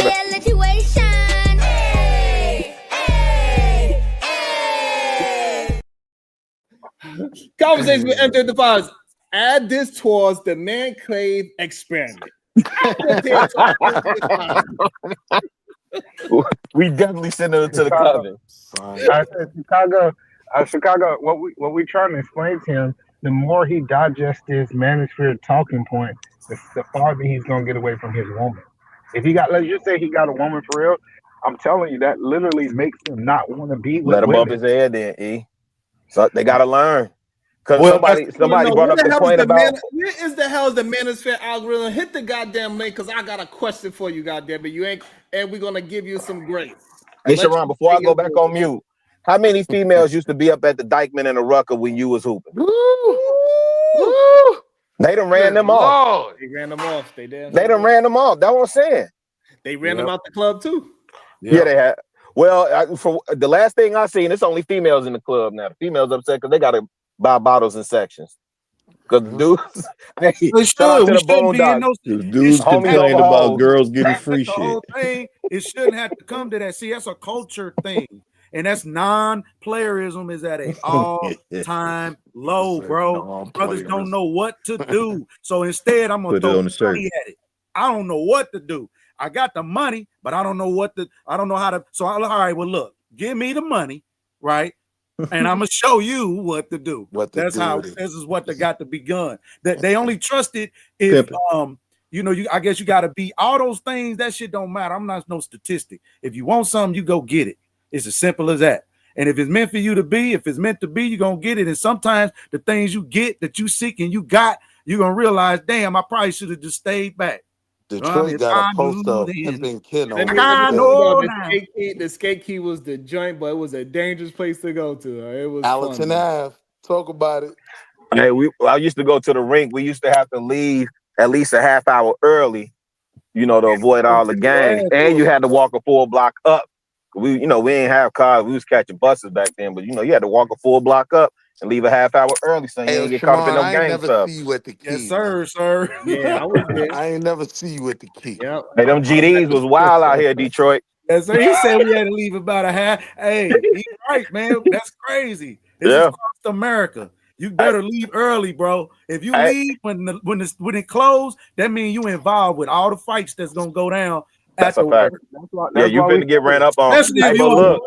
Conversation with M35. Add this towards the man cave experiment. We definitely send it to the coven. I said Chicago. What we trying to explain to him, the more he digests this manosphere talking point, the farther he's gonna get away from his woman. If he got, let's just say he got a woman for real, I'm telling you that literally makes him not want to be with Let him women. bump his head then, E. So they gotta learn. Because somebody brought up the point about where is the hell is the manosphere algorithm? Hit the goddamn link because I got a question for you, goddamn it. You ain't, and we're gonna give you some grace. Hey Sharon, before I go back on mute, how many females used to be up at the Dykeman and the Rucker when you was hooping? They done ran them off. They ran them off. They done ran them off. That's what I'm saying. They ran them out the club too. Yeah, they had. Well, for the last thing I seen, it's only females in the club now. The females upset because they got to buy bottles in sections. Because dudes, hey, shout out to the Bone Dogs. Dudes complain about girls getting free shit. The whole thing, it shouldn't have to come to that. See, that's a culture thing. And that's non-playerism is at an all-time low, bro. Brothers don't know what to do. So instead, I'm gonna throw money at it. I don't know what to do. I got the money, but I don't know how to. So all right, well, look, give me the money, right? and I'm gonna show you what to do. What to That's do how with it. this is what they got to be done. That they only trust it if you know, I guess you gotta be all those things, that shit don't matter. I'm not no statistic. If you want something, you go get it. It's as simple as that. And if it's meant for you to be, if it's meant to be, you're gonna get it. And sometimes the things you get that you seek and you got, you're gonna realize, damn, I probably should have just stayed back. Detroit got a poster of Pimpin' Ken Let over me his tell you bed. about the skate key was the joint, but it was a dangerous place to go to. It was Allerton fun. Ave. Talk about it. Hey, I used to go to the rink. We used to have to leave at least a half hour early, you know, to avoid all the gangs. And you had to walk a full block up. We ain't have cars. We was catching buses back then, but you had to walk a full block up and leave a half hour early so you Hey, ain't get caught up in Shimon, no I ain't gang never stuff. see you at the key. Yes, sir. Yeah, I was there. I ain't never see you at the key. Yep. Hey, them GDs was wild out here, Detroit. Yes, sir. He said we had to leave about a half. Hey, he's right, man. That's crazy. This is across America. You better leave early, bro. If you leave when it closed, that means you involved with all the fights that's gonna go down. That's a fact. Yeah, you finna get ran up on. Especially Hey, if but you look,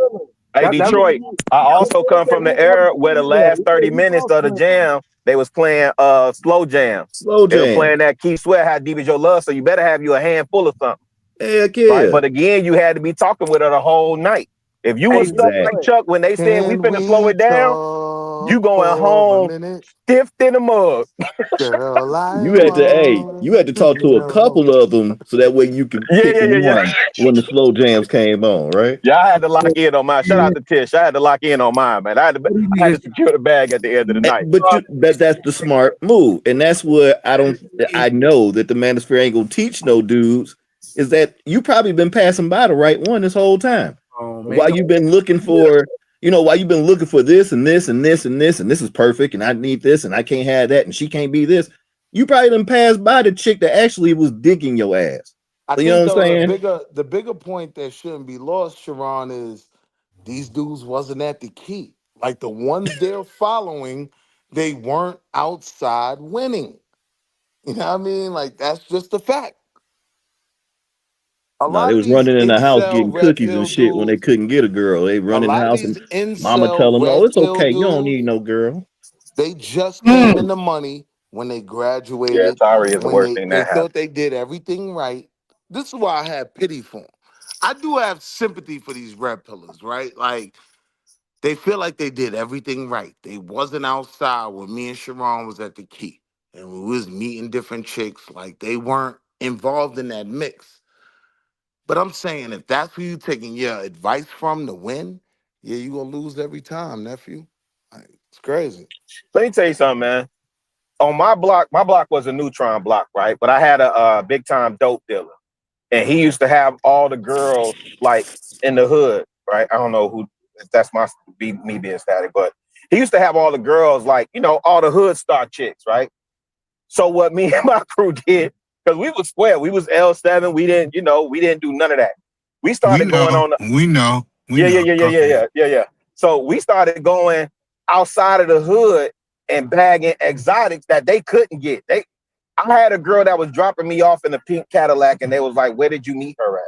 hey, Detroit, I also come from the era where the last 30 minutes of the jam, they was playing slow jams. Slow They were jam. playing that Keith Sweat, How Deep Is Your Love, so you better have you a handful of something. Heck yeah. Right? But again, you had to be talking with her the whole night. If you was stuck like Chuck when they said we finna slow it down, you going home stiff in the mug. You had to talk to a couple of them so that way you could pick one when the slow jams came on, right? Yeah, I had to lock in on mine. Shout out to Tish. I had to lock in on mine, man. I had to secure the bag at the end of the night. But that's the smart move, and that's what I know that the manosphere ain't gonna teach no dudes is that you probably been passing by the right one this whole time. While you've been looking for, while you've been looking for this and this and this and this and this is perfect and I need this and I can't have that and she can't be this. You probably done passed by the chick that actually was digging your ass. I You know what I'm saying? The bigger point that shouldn't be lost, Sharon, is these dudes wasn't at the key. Like the ones they're following, they weren't outside winning. You know what I mean? Like that's just a fact. A No, lot they of was these running in the house getting incel red cookies and pill shit when they dudes, couldn't get a girl. They run a in the lot of house these and mama tell incel them, "Oh, red it's pill okay. You don't dudes, need no girl." they just came into money when they graduated, sorry is the when worst thing they that happened. thought they did everything right. This is why I have pity for them. I do have sympathy for these red pillars, right? Like they feel like they did everything right. They wasn't outside when me and Sharon was at the key and we was meeting different chicks. Like they weren't involved in that mix. But I'm saying if that's who you taking your advice from to win, yeah, you gonna lose every time, nephew. Like, it's crazy. Let me tell you something, man. On my block was a neutron block, right? But I had a big time dope dealer. And he used to have all the girls like in the hood, right? I don't know if that's me being static, but he used to have all the girls like, all the hood star chicks, right? So what me and my crew did, because we was square, we was L7, we didn't do none of that. We started going on. We know. Yeah. So we started going outside of the hood and bagging exotics that they couldn't get. I had a girl that was dropping me off in a pink Cadillac, and they was like, "Where did you meet her at?"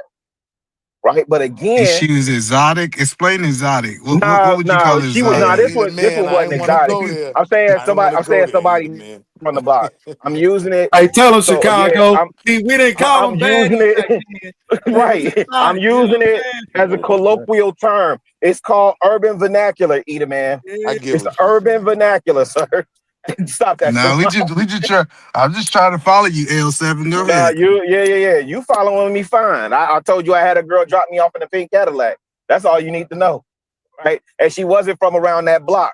Right, but again, and she was exotic. Explain exotic. What would you call exotic? She was not. This one wasn't exotic. I'm saying somebody from the block. I'm using it. Hey, tell them so, Chicago. Yeah, we didn't call them bad. I'm using it. Right. I'm using it as a colloquial term. It's called urban vernacular, Eater man. It's the urban vernacular, sir. Stop that. No, we just try. I'm just trying to follow you, L7. Go ahead. You following me fine. I told you I had a girl drop me off in a pink Cadillac. That's all you need to know, right? And she wasn't from around that block,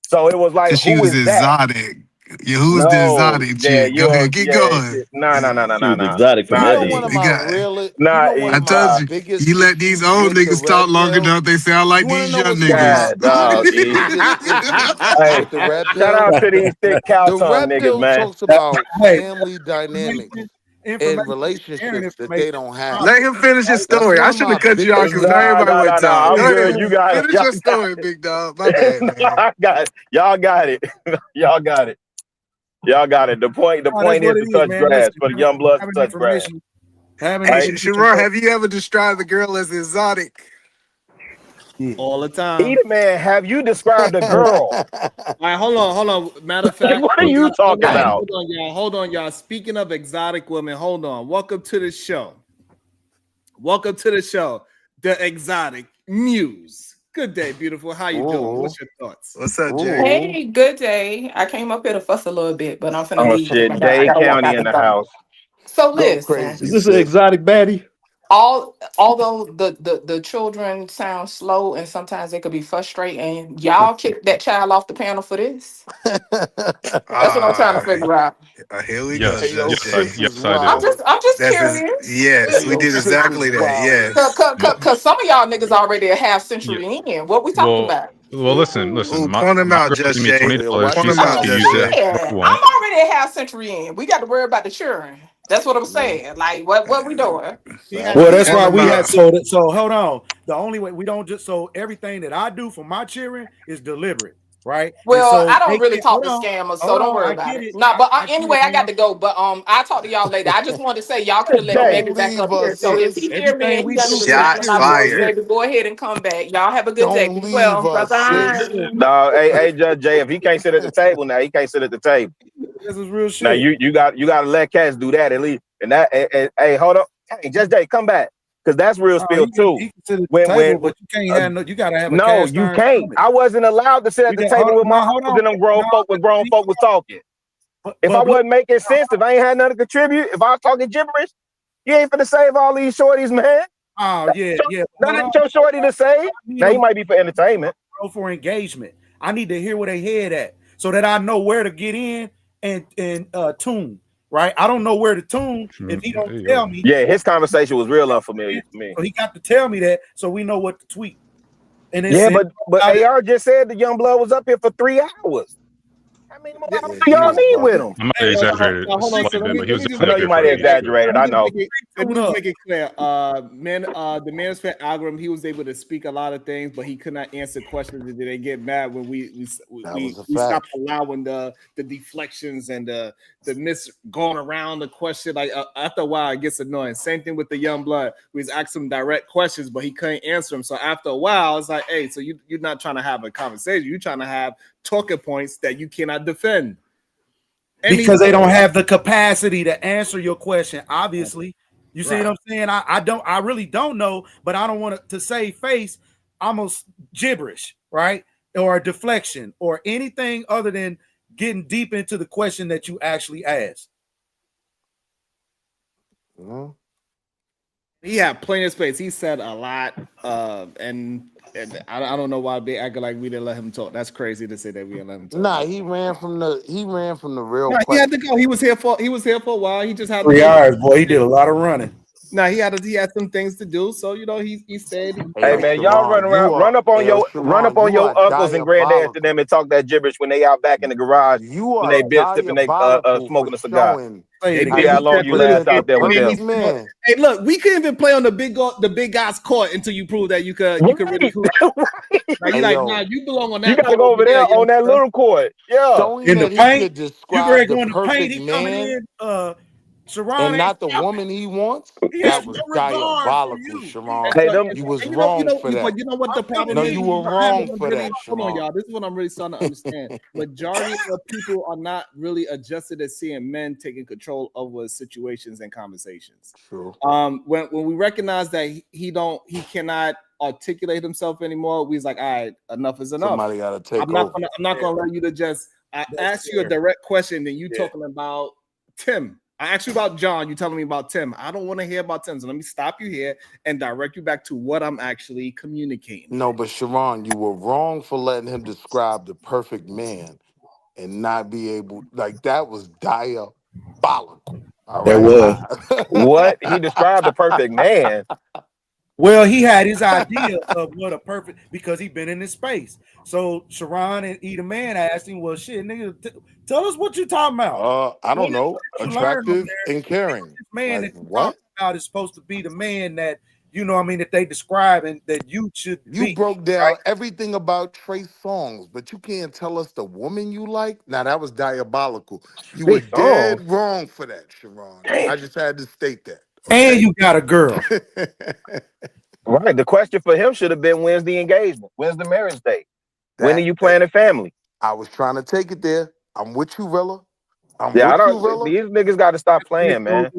so it was like, she who was is exotic. That? Yeah, who's the exotic chick? Go ahead, keep going. No. Exotic from that one of my realest. I told you, you let these old niggas talk long enough, they sound like these young niggas. Hey, with the red pill. Shout out to these thick cow The tongue red niggas, pill man. talks about family dynamics and relationships that they don't have. Let him finish his That's story. I one of shouldn't have my cut you off biggest. because everybody would talk. I'm Go good. ahead. You got it. Finish your story, big dog. My bad, man. Y'all got it. Y'all got it. The point is to touch grass for the young bloods to touch grass. Hey, Sharon, have you ever described the girl as exotic? all the time. Eat man, have you described a girl? All right, hold on. Matter of fact, What are you talking about? Hold on, y'all. Speaking of exotic women, hold on. Welcome to the show. The Exotic Muse. Good day, beautiful. How you doing? What's your thoughts? What's up, Jay? Hey, good day. I came up here to fuss a little bit, but I'm finna Oh leave. shit, I Dade gotta walk County out in the the door. house. So Go listen, crazy. Is this an exotic baddie? although the children sound slow and sometimes they could be frustrating, y'all kicked that child off the panel for this. That's what I'm trying to figure out. Here we go, Yes, Hey, yo, Judge Jay. sis is yes, I did. wild. I'm just That's curious. yes, Hey, we yo, did sis is exactly that. wildin'. Cause some of y'all niggas already a half Yeah. century in. What we talking Well, about? listen. Ooh, My point him out, girl Judge gave me Jay. Yeah, $20. watch Point She him your said out, to mouth, Judge use it sis. Jay. however Yeah, I I'm want. already a half century in. We got to worry about the children. That's what I'm Yeah. saying. Like, what we doing? Well, Exactly. that's Point why him we out. had so hold on. The only way we don't just so everything that I do for my children is deliberate, right? And Well, so I don't they really can't talk to scammers, so hold don't on, worry I about get it. it. No, but I get anyway, it, I got ma'am. to go. But I'll talk to y'all later. I just wanted to say y'all could have let the Jay, baby Don't back leave up here. us, So if he sis. hear me Everything and he we do for understand our my Shots children is voice, fired. deliberate. baby, go ahead and come back. Y'all have a good day. Don't Be leave well. Bye us, sis. bye. no, hey, Judge Jay, if he can't sit at the table now, he can't sit at the table. This is real Now shit. you got to let cats do that at least. And that hey, hold up. Hey, Judge Jay, come back. Because that's real spill too. He can sit at the When table, but you can't have no. You gotta have a no, cast you iron can't. stomach. I wasn't allowed to sit at You the got hold table on, with my now hold uncles on. and them grown No, folk when grown folk was talking. If I but look, wasn't making sense, if I ain't had nothing to contribute, if I was talking gibberish, you ain't finna save all these shorties, man. oh yeah. That Hold ain't on. your shorty to save. I need Now he them might be for entertainment. for engagement. I need to hear where they head at so that I know where to get in and tune. Right, I don't know where to tune if he don't tell me. Yeah, his conversation was real unfamiliar to me. So he got to tell me that so we know what to tweet. And then Yeah, send but out AR just said the young blood was up here for 3 hours. I mean, what Yeah, do he y'all was need with bugging. him? I might have Hey, exaggerated now, hold on. So slightly, let me but he let was me just I definitely know up make you here it might for have a clear. minute for sure. exaggerated. I know. Let me just make it clear. The manosphere algorithm, he was able to speak a lot of things, but he could not answer questions, and they get mad when That was a we stop fact. allowing the deflections and the miss going around the question. Like after a while, it gets annoying. Same thing with the young blood. We was asking him direct questions, but he couldn't answer them. So after a while, it's like, hey, so you're not trying to have a conversation. You're trying to have talking points that you cannot defend. because they don't have the capacity to answer your question. Obviously, you see what I'm saying? I really don't know, but I don't want to save face almost gibberish, right? Or a deflection or anything other than getting deep into the question that you actually asked. Mm-hmm. He had plenty of space. He said a lot, and I don't know why they acting like we didn't let him talk. That's crazy to say that we didn't let him talk. Nah, he ran from the real No, he question. had to go. He was here for a while. He just had 3 to go. hours, boy. He did a lot of running. No, he had some things to do. So he stayed. Hey, Hey yo, man, y'all run Sharon, around, run up on Sharon, you your are uncles and grandddads to diabolical. them and talk that gibberish when they out back in the garage You when are they been sipping they diabolical for smoking a cigar. showing They how see how you long can you last present the out there with them. perfect man. Hey, look, we couldn't even play on the big guy's court until you prove that you could really hoop. Now you Hey, like, yo, nah, you belong on You that gotta court go over over there, there young on that fella. little court. Yeah. showing In the that he paint, could you describe Greg the go in the paint. perfect He coming man in. Sharon and ain't not the stopping. woman he wants, He has that was no regard for diabolical, you. Sharon. Hey, them. You was And wrong for that. but you know what the I'm problem telling No, is? you you, were I have wrong People are for really, that, hold on, Sharon. y'all. This is what I'm really starting to understand. Majority of people are not really adjusted to seeing men taking control over situations and conversations. True. When we recognize that he cannot articulate himself anymore, we was like, all right, enough is enough. Somebody got to take I'm not over. gonna let you to just That's ask you a fair. direct question, then you Yeah. talking about Tim. I asked you about John, you telling me about Tim. I don't want to hear about Tim. So let me stop you here and direct you back to what I'm actually communicating. No, but Sharon, you were wrong for letting him describe the perfect man and not be able, like, that was diabolical. All That right. was. What? He described the perfect man. Well, he had his idea of what a perfect because he been in this space. So Sharon and Eda Man asked him, "Well, shit, nigga, tell us what you talking about. I don't What know. did you learn over Attractive there? and caring. This man Like, that you what? talking about is supposed to be the man that you know. What I mean, that they describe and that you should You be, broke right? down everything about Trey Songz, but you can't tell us the woman you like? Now, that was diabolical. You were Trey Songz. dead wrong for that, Sharon. Damn. I just had to state that, And okay? you got a girl. Right. The question for him should have been, when's the engagement? When's the marriage date? When are you planning family? I was trying to take it there. I'm with you, Rilla. I'm Yeah, I with you, don't. Rilla. These niggas got to stop playing, man.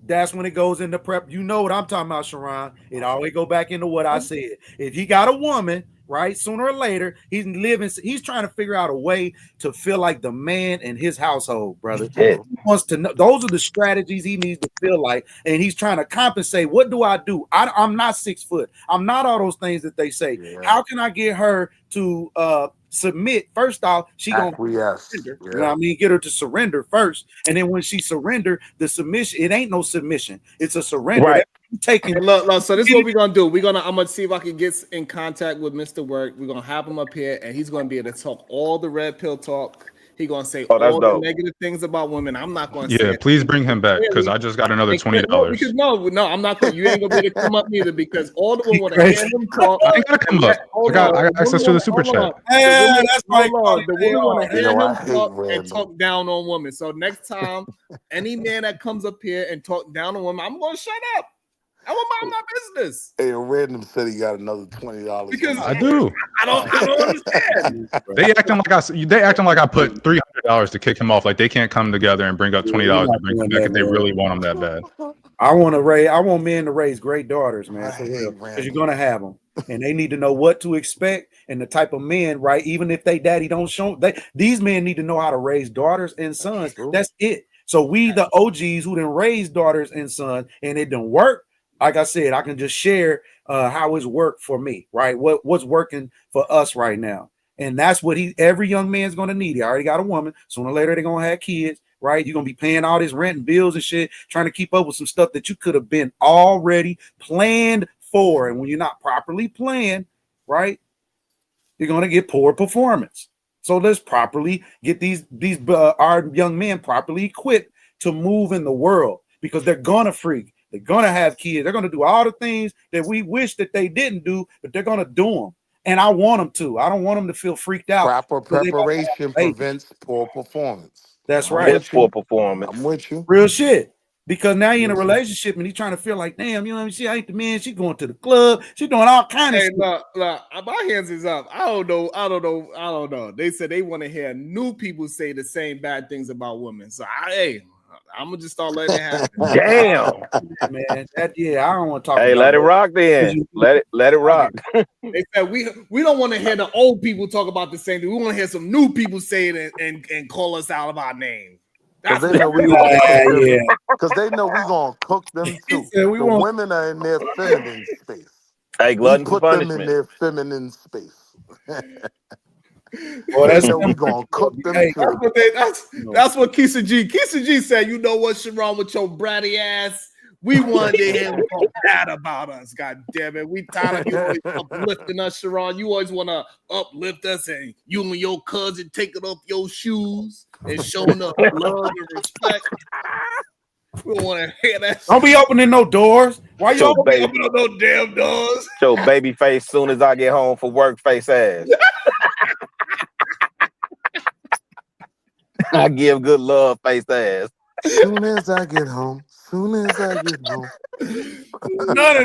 That's when it goes into prep. You know what I'm talking about, Sharon. It always go back into what I said. If he got a woman, right, sooner or later, he's trying to figure out a way to feel like the man in his household, brother. Yeah. He wants to know. Those are the strategies he needs to feel like, and he's trying to compensate. What do I do? I'm not 6 foot. I'm not all those things that they say. How can I get her to submit? First off, she gonna surrender. You know what I mean? Get her to surrender first, and then when she surrender, the submission, it ain't no submission, it's a surrender. Right. Taking look, so this is what we're gonna do. I'm gonna see if I can get in contact with Mr. Work. We're gonna have him up here, and he's gonna be able to talk all the red pill talk. He's gonna say that's all the dope. negative things about women. I'm not gonna say Yeah, it. please bring him back because I just got another $20. Because no, I'm not gonna. You ain't gonna be able to come up either because all the women want to hear him talk. I ain't gotta come up. I got access to the super chat. The women want to hear Yo, I him hate talk and random. talk down on women. So next time, any man that comes up here and talk down on women, I'm gonna shut up. I want mind my business. Hey, Random said he got another $20. Because I do. I don't understand. They acting like I put $300 to kick him off. Like they can't come together and bring up $20 to bring him back if they really want him that bad. I want men to raise great daughters, man, for real. Because you're gonna have them, and they need to know what to expect and the type of men, right? Even if they daddy don't show, these men need to know how to raise daughters and sons. That's it. So we, the OGs who didn't raise daughters and sons, and it didn't work. Like I said, I can just share how it's worked for me, right? What's working for us right now, and that's what every young man's gonna need. He already got a woman. Sooner or later, they're gonna have kids. Right, you're gonna be paying all this rent and bills and shit, trying to keep up with some stuff that you could have been already planned for. And when you're not properly planned, right, you're gonna get poor performance. So let's properly get these our young men properly equipped to move in the world, because they're gonna freak, they're gonna have kids, they're gonna do all the things that we wish that they didn't do, but they're gonna do them. And I want them to. I don't want them to feel freaked out. Proper preparation prevents poor performance. That's right. It's poor performance. I'm with you. Real shit. Because now you're in a relationship and he's trying to feel like, damn, you know what I mean? I ain't the man. She going to the club. She doing all kind of stuff. Look, my hands is up. I don't know. They said they want to hear new people say the same bad things about women. So I'm gonna just start letting it happen. Damn, man. I don't want to talk. Hey, let it rock then. Let it rock. They said we don't want to hear the old people talk about the same thing. We want to hear some new people say it and call us out of our name. Because they know we gonna cook them too. The women are in their feminine space. Hey, glutton put for them in punishment. their feminine space. Well, they know we gonna cook them too. That's what Keisha G said. You know what's wrong with your bratty ass? We wanted to hear him talk bad about us. God damn it. We tired of you always uplifting us, Sharon. You always want to uplift us, and you and your cousin taking off your shoes and showing up love and respect. We don't want to hear that. Don't be opening no doors. Why you opening no damn doors? Show baby face soon as I get home for work, face ass. I give good love, face ass. Soon as I get home. None of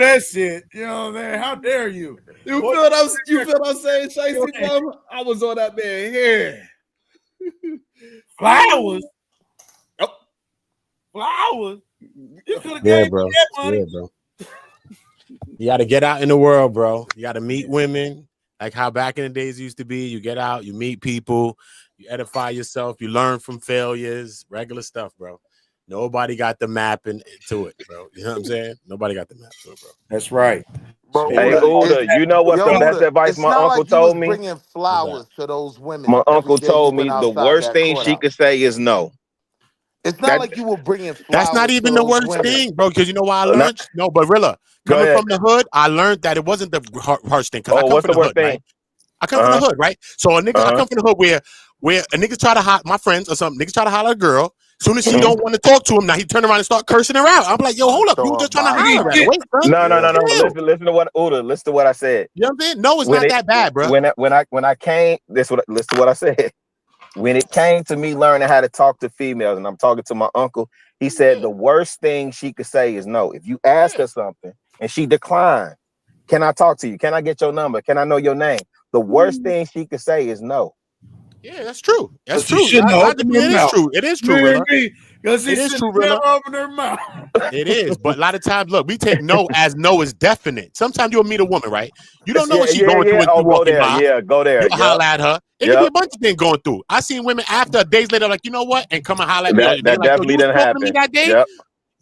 that shit. You know what I'm saying? How dare you? You feel what I'm saying, Shicey, mama? I was on that man here. Flowers. Flowers. You could have gave me that money. Yeah, bro. You got to get out in the world, bro. You got to meet women, like how back in the days used to be. You get out, you meet people, you edify yourself, you learn from failures, regular stuff, bro. Nobody got the map to it, bro. You know what I'm saying? Nobody got the map to it, bro. That's right. Bro, hey, Uda, you know what's the best advice my uncle told me? Bringing flowers to those women. My uncle told me the worst thing she could say is no. It's not like you were bringing flowers. That's not even the worst thing, bro. Because you know why I learned? No, but Rilla, coming from the hood, I learned that it wasn't the harsh thing. Because I come from the hood, right? I come from the hood, right? So a nigga, I come from the hood where a nigga try to holler, my friends or something, niggas try to holler at a girl. Soon as she don't want to talk to him, now he turn around and start cursing her out. I'm like, yo, hold up, you just trying to holler at her. Wait, bro. No. Listen to what Uda. Listen to what I said. You know what I'm saying? No, it's not that bad, bro. When I came, listen to what I said. When it came to me learning how to talk to females, and I'm talking to my uncle, he said the worst thing she could say is no. If you ask her something and she declined, Can I talk to you? Can I get your number? Can I know your name? The worst thing she could say is no. Yeah, that's true. That's But she true. shouldn't open her Logically, it is mouth. true. It is true, You hear Rilla. me? Because she It is should true, never Rilla. open her mouth. It is, but a lot of times, look, we take no as no is definite. Sometimes you'll meet a woman, right? You don't know what she's going through and Oh, you go walking there. by. Yeah, go there. You'll holler at her. It could be a bunch of things going through. I seen women after days later, like, you know what, and come and holler at me. That They like, yo, definitely you was didn't talking to me happen. that day, Yep.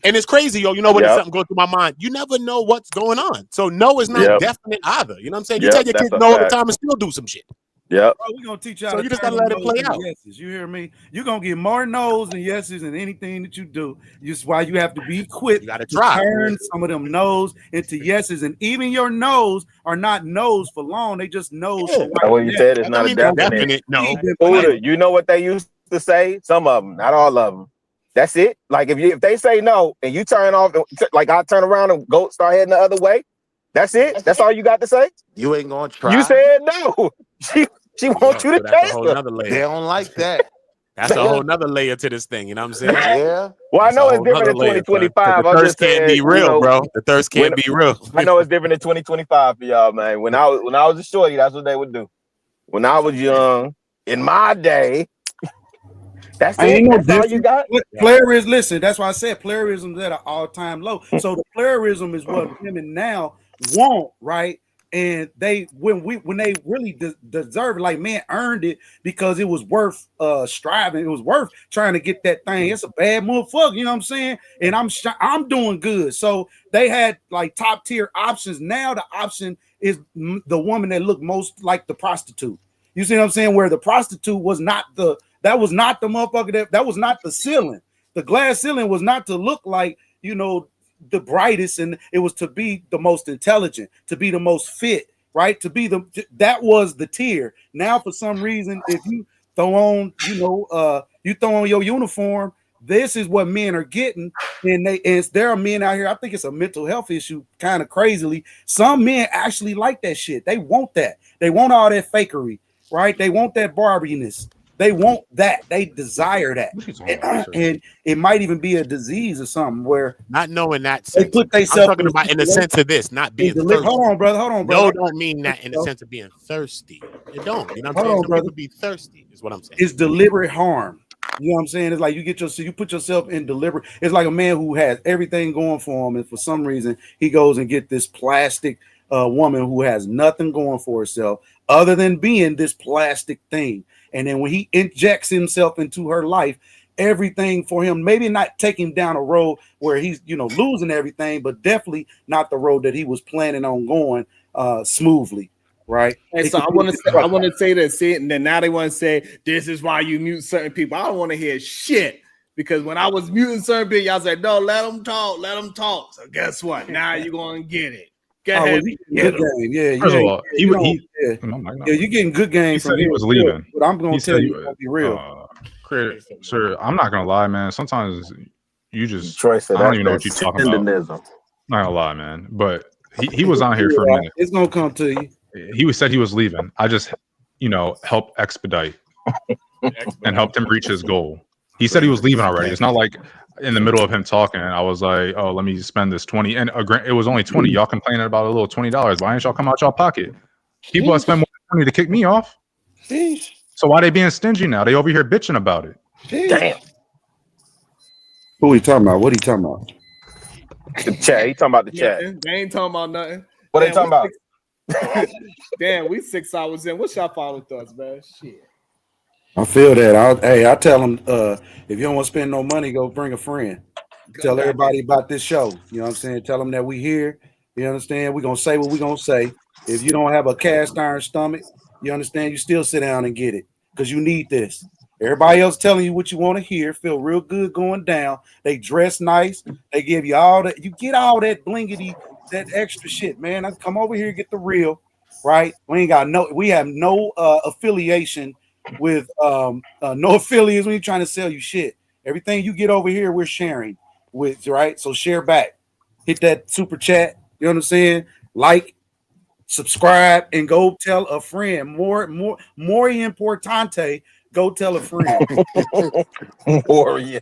and it's crazy, yo. You know what? There's Yep. something going through my mind. You never know what's going on. So no is not Yep. definite either. You know what I'm saying? You Yep, tell your that's kids a no all the fact. time and still do some shit. Yep. Bro, we're gonna teach y'all So to you just turn gotta let them it play no's into out. yeses. You hear me? You're gonna get more no's and yeses in anything that you do. Just why you have to be equipped to try. Turn some of them no's into yeses. And even your no's are not no's for long. They just no's for That's what you said. It's not a definite. Buddha, you know what they used to say? Some of them, not all of them. That's it. Like if they say no and you turn off, like I turn around and go start heading the other way. That's it. That's all you got to say. You ain't gonna try. You said no. She wants you to So that's a chase whole her. nother layer. They don't like that. That's a whole nother layer to this thing. You know what I'm saying? Yeah. Well, I That's a know it's whole different nother in layer, son. 2025. The I'm thirst just can't saying, be real, you know, bro. The thirst can't be real. I know it's different in 2025 for y'all, man. When I was a shorty, that's what they would do. When I was young, in my day, that's I it. ain't no That's all you different. got. Playerism, listen, that's why I said playerism is at an all-time low. So the playerism is what women now want, right? And they when they really deserve it, like man earned it because it was worth striving, it was worth trying to get that thing. It's a bad motherfucker, you know what I'm saying? And I'm doing good. So they had like top tier options. Now the option is the woman that looked most like the prostitute. You see what I'm saying? Where the prostitute was not the motherfucker that was not the ceiling. The glass ceiling was not to look like, you know, the brightest, and it was to be the most intelligent, to be the most fit, right? That was the tier. Now, for some reason, if you throw on, you throw on your uniform, this is what men are getting. And there are men out here. I think it's a mental health issue, kind of crazily. Some men actually like that shit. They want that. They want all that fakery, right? They want that Barbiness. They want that. They desire that. And it might even be a disease or something where not knowing that they sense. put I'm themselves talking about in the sense of this, not being thirsty. Hold on, brother. No, don't mean that in the sense of being thirsty. It don't. You know what I'm saying? Some people be thirsty, is what I'm saying. It's deliberate harm. You know what I'm saying? It's like you put yourself in deliberate. It's like a man who has everything going for him, and for some reason he goes and get this plastic woman who has nothing going for herself other than being this plastic thing. And then when he injects himself into her life, everything for him, maybe not taking down a road where he's losing everything, but definitely not the road that he was planning on going smoothly. Right. And so I want to say that. See, and then now they want to say this is why you mute certain people. I don't want to hear shit because when I was muting certain people, y'all said no, let them talk. So guess what? Now you're gonna get it. Go ahead. Good game. Yeah, First of all, you're getting good game. He said he was leaving. But I'm gonna tell you, it's be real. Sir, I'm not gonna lie, man. Sometimes you just Troy said, I don't even know what you're talking about. Not gonna lie, man. But he was on here for a minute. It's gonna come to you. He said he was leaving. I just, helped expedite and helped him reach his goal. He said he was leaving already. It's not like in the middle of him talking, I was like, oh, let me spend this 20. And it was only 20. Y'all complaining about a little $20. Why ain't y'all come out y'all pocket? People that spend more than 20 to kick me off. So why they being stingy now? They over here bitching about it. Damn. Who he talking about? What he talking about? The chat. He talking about the chat. They ain't talking about nothing. What they talking about? Damn, we 6 hours in. What's y'all final thoughts, man? Shit. I feel that. I tell them if you don't want to spend no money, go bring a friend. Tell everybody about this show. You know what I'm saying? Tell them that we here. You understand? We're gonna say what we're gonna say. If you don't have a cast iron stomach, you understand, you still sit down and get it because you need this. Everybody else telling you what you want to hear, feel real good going down. They dress nice, they give you all that, you get all that blingity, that extra shit, man. I come over here and get the real, right? We have no affiliation with no affiliates when you're trying to sell you shit. Everything you get over here, we're sharing with, right? So share back, hit that super chat, you know what I'm saying? Like, subscribe, and go tell a friend. More importante, go tell a friend. More, yeah.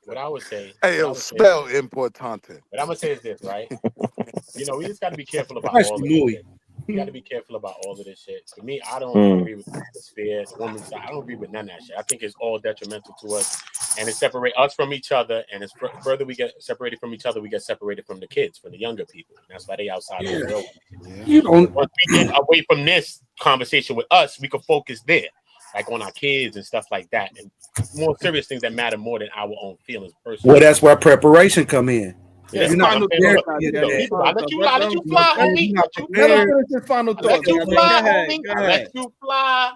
what I would say. Hey, yo, spell importante. What I'm gonna say is this, right? You know, we just got to be careful about That's all of this muy. shit. You got to be careful about all of this shit. For me, I don't agree with the manosphere, the woman's side. I don't agree with none of that shit. I think it's all detrimental to us, and it separates us from each other. And as further we get separated from each other, we get separated from the kids, from the younger people. And that's why they outside of the real one. You don't. Once we get away from this conversation with us, we can focus there, like on our kids and stuff like that, and more serious things that matter more than our own feelings personally. Well, that's where preparation come in. Yeah, You're not final prepared. thought, I let you fly, homie. Let him finish his final I let thoughts. you Go fly, ahead, homie. go I ahead. let you fly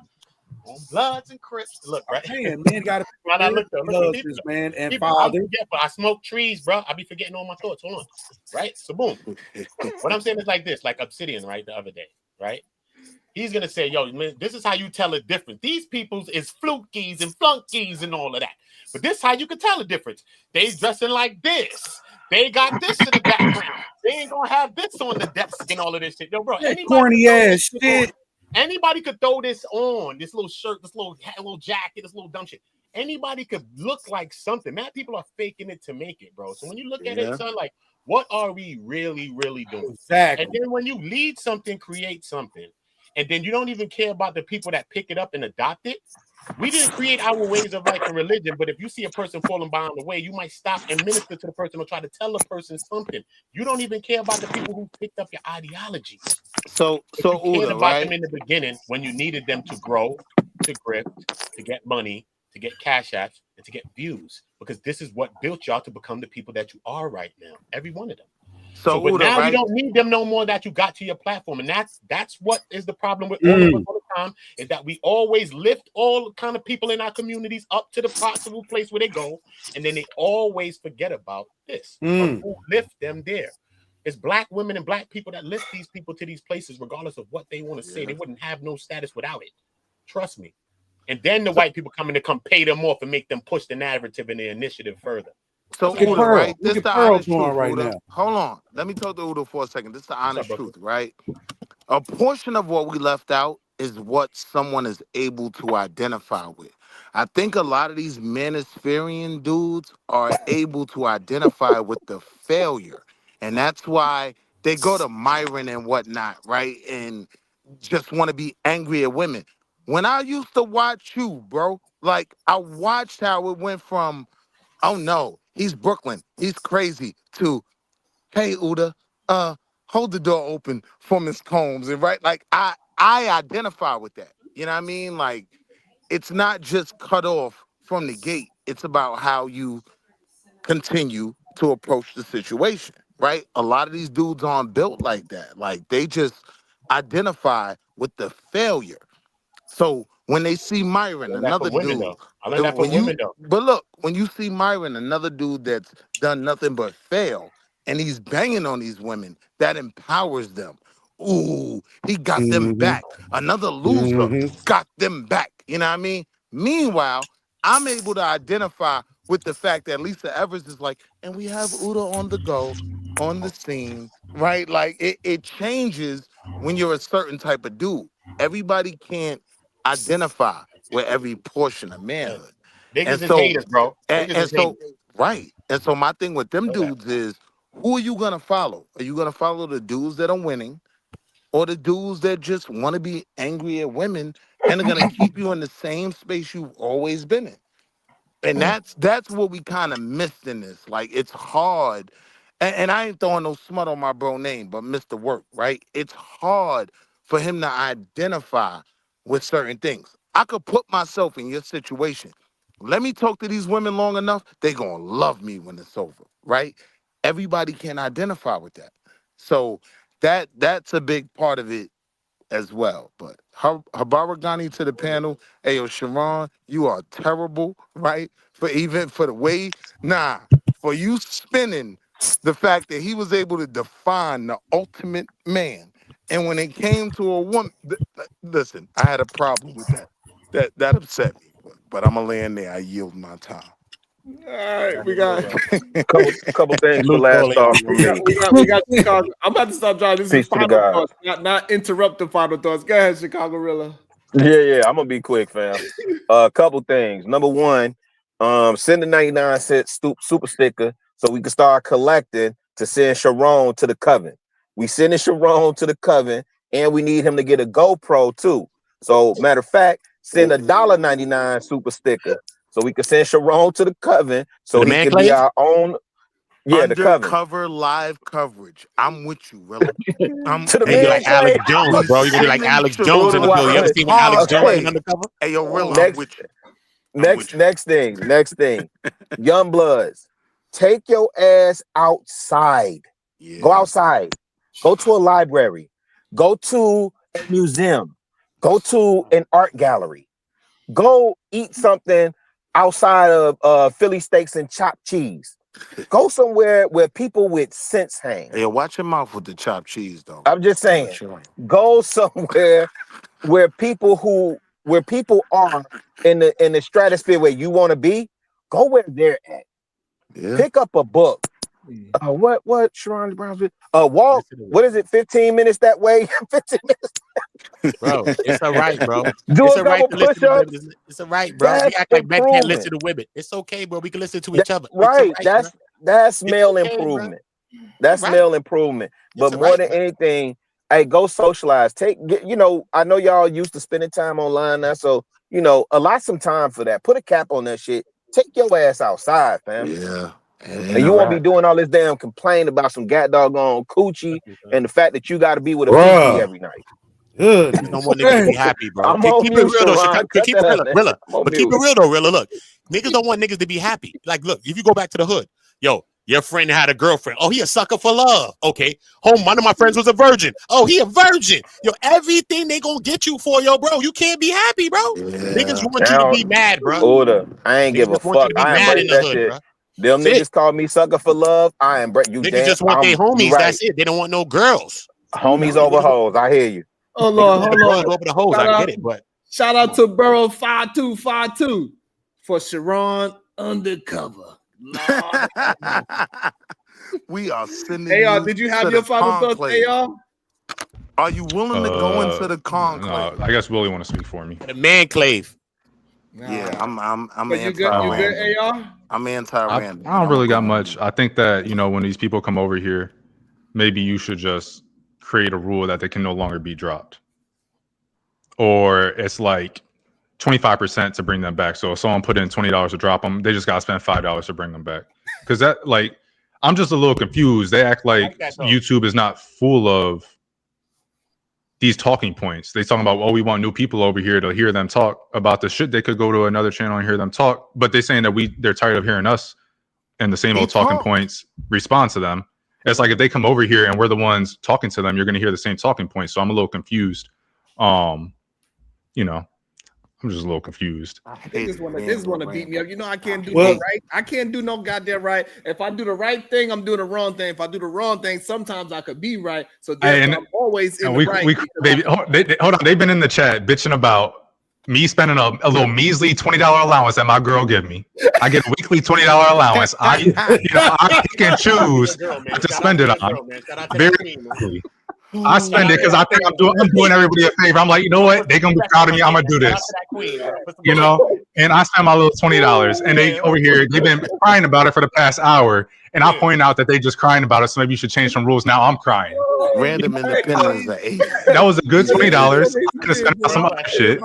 on Bloods and Crips. Look, right? Man got to Why not look though? Look, people, man, and people, I father. forget, but I smoke trees, bro. I be forgetting all my thoughts. Hold on, right? So boom. What I'm saying is like this, like Obsidian, right? The other day, right? He's gonna say, "Yo, man, this is how you tell a difference. These people's is flukies and flunkies and all of that. But this is how you can tell a difference. They dressing like this. They got this in the background. They ain't gonna have this on the desk and all of this shit. Yo, bro, Corny ass shit. Anybody could throw this on, this little shirt, this little jacket, this little dumb shit. Anybody could look like something. Mad people are faking it to make it, bro. So when you look at it, son, like, what are we really, really doing? Exactly. And then when you lead something, create something, and then you don't even care about the people that pick it up and adopt it. We didn't create our ways of life and religion, but if you see a person falling behind the way, you might stop and minister to the person or try to tell the person something. You don't even care about the people who picked up your ideology. So you cared Uda, about right? them in the beginning when you needed them to grow, to grift, to get money, to get cash apps, and to get views. Because this is what built y'all to become the people that you are right now. Every one of them. So but Uda, now right? you don't need them no more that you got to your platform. And that's what is the problem with all of us all the time, is that we always lift all kind of people in our communities up to the possible place where they go. And then they always forget about this. Who lift them there. It's black women and black people that lift these people to these places, regardless of what they want to say. They wouldn't have no status without it. Trust me. And then the white people come in to come pay them off and make them push the narrative and the initiative further. So Uda, right? This is the honest truth, Uda. Hold on. Let me talk to Uda for a second. This is the honest truth, right? A portion of what we left out is what someone is able to identify with. I think a lot of these manospherian dudes are able to identify with the failure. And that's why they go to Myron and whatnot, right? And just want to be angry at women. When I used to watch you, bro, like I watched how it went from, oh no, he's Brooklyn, he's crazy, to, hey Uda, hold the door open for Miss Combs. And right, like I identify with that. You know what I mean? Like, it's not just cut off from the gate. It's about how you continue to approach the situation, right? A lot of these dudes aren't built like that. Like, they just identify with the failure. So when they see Myron, another dude, but look, when you see Myron, another dude that's done nothing but fail, and he's banging on these women, that empowers them. Ooh, he got them back. Another loser got them back. You know what I mean? Meanwhile, I'm able to identify with the fact that Lisa Evers is like, and we have Uda on the go, on the scene, right? Like, it changes when you're a certain type of dude. Everybody can't identify with every portion of manhood. Niggas is haters, bro. And so, right. And so my thing with them dudes is, who are you gonna follow? Are you gonna follow the dudes that are winning, or the dudes that just want to be angry at women and are gonna keep you in the same space you've always been in? And that's what we kind of missed in this. Like, it's hard. And I ain't throwing no smut on my bro name, but Mr. Work, right? It's hard for him to identify with certain things. I could put myself in your situation. Let me talk to these women long enough, they gonna love me when it's over, right? Everybody can identify with that. So that's a big part of it as well. But Habaragani to the panel. Hey, yo, Sharon, you are terrible, right? For the way, for you spinning the fact that he was able to define the ultimate man. And when it came to a woman, listen, I had a problem with that. That upset me. But I'm going to land there. I yield my time. All right, we got couple things for last thoughts from me. We got Chicago. I'm about to stop drawing. This Peace is to the final guys. thoughts, not interrupt the final thoughts. Go ahead, Chicago Rilla. Yeah, I'm gonna be quick, fam. A couple things. Number one, Send a 99-cent super sticker so we can start collecting to send Sharon to the coven. We sending Sharon to the coven, and we need him to get a GoPro too. So matter of fact, send a $1.99 super sticker so we can send Sharon to the coven so he can be our own. Yeah, the coven. Undercover live coverage. I'm with you, Rilla. To the Hey, you like Alex man Jones, bro. You're gonna be like Alex Jones in the bill. You ever seen when Alex Jones in Undercover? Hey, yo, Rilla, I'm with you. Next thing. Young Bloods, take your ass outside. Yeah. Go outside. Go to a library. Go to a museum. Go to an art gallery. Go eat something outside of Philly steaks and chopped cheese. Go somewhere where people with sense hang. Hey, watch your mouth with the chopped cheese, though. I'm just saying. Go somewhere where people are in the stratosphere where you want to be. Go where they're at. Yeah. Pick up a book. What Sharon Brown's walk? What is it? 15 minutes that way? 15 minutes. Bro, it's all right, bro. Do it's a all right couple to listen to push-ups. women. It's all right, bro. We act like men can't listen to women. It's okay, bro. We can listen to each other. Right. It's That's male okay, improvement. bro. That's male improvement. But more than anything, hey, go socialize. I know y'all used to spending time online now, so allot some time for that. Put a cap on that shit. Take your ass outside, fam. Yeah. And you won't be doing all this damn complain about some god doggone coochie and the fact that you got to be with a PP every night. Good. Niggas don't want niggas to be happy, bro. I'm Keep on it mute, real though. Sharon. Keep it real, Rilla. I'm on But keep mute. it real though, Rilla. Look, niggas don't want niggas to be happy. Like, look, if you go back to the hood, yo, your friend had a girlfriend. Oh, he a sucker for love. Okay. One of my friends was a virgin. Oh, he a virgin. Yo, everything they gonna get you for, yo, bro. You can't be happy, bro. Niggas want you to be mad, bro. Order. I ain't give a Niggas want you fuck. to be I mad embrace in the that hood, shit. bro. Them That's niggas it. call me sucker for love. I embrace you. Niggas just want their homies. Right. That's it. They don't want no girls. Homies over hoes. I hear you. Hold on. Bros over the hoes. I get it, but shout out to Burrow 5252 for Sharon Undercover. We are sending AR, did you have your final thoughts, AR? Are you willing to go into the conclave? No, I guess Willie want to speak for me. The manclave. Yeah, I'm But you good, AR? I'm anti-random. I don't really got much. I think that, when these people come over here, maybe you should just create a rule that they can no longer be dropped. Or it's like 25% to bring them back. So if someone put in $20 to drop them, they just got to spend $5 to bring them back. Because that, I'm just a little confused. They act like YouTube is not full of these talking points. They talking about, we want new people over here to hear them talk about the shit. They could go to another channel and hear them talk, but they're saying that they're tired of hearing us and the same old talking points respond to them. It's like if they come over here and we're the ones talking to them, you're going to hear the same talking points. So I'm a little confused. I'm just a little confused. They just want to beat me up. I can't do no right. I can't do no goddamn right. If I do the right thing, I'm doing the wrong thing. If I do the wrong thing, sometimes I could be right. So I'm always in the right. Baby, hold on. They've been in the chat bitching about me spending a little measly $20 allowance that my girl give me. I get a weekly $20 allowance. I pick and choose what to spend it on. Very easily. I spend it because I think I'm doing everybody a favor. I'm like, you know what? They're gonna be proud of me. I'm gonna do this. And I spend my little $20. And they over here, they've been crying about it for the past hour. And I point out that they just crying about it. So maybe you should change some rules. Now I'm crying. Random independence. That was a good $20. I could have spent on some other shit.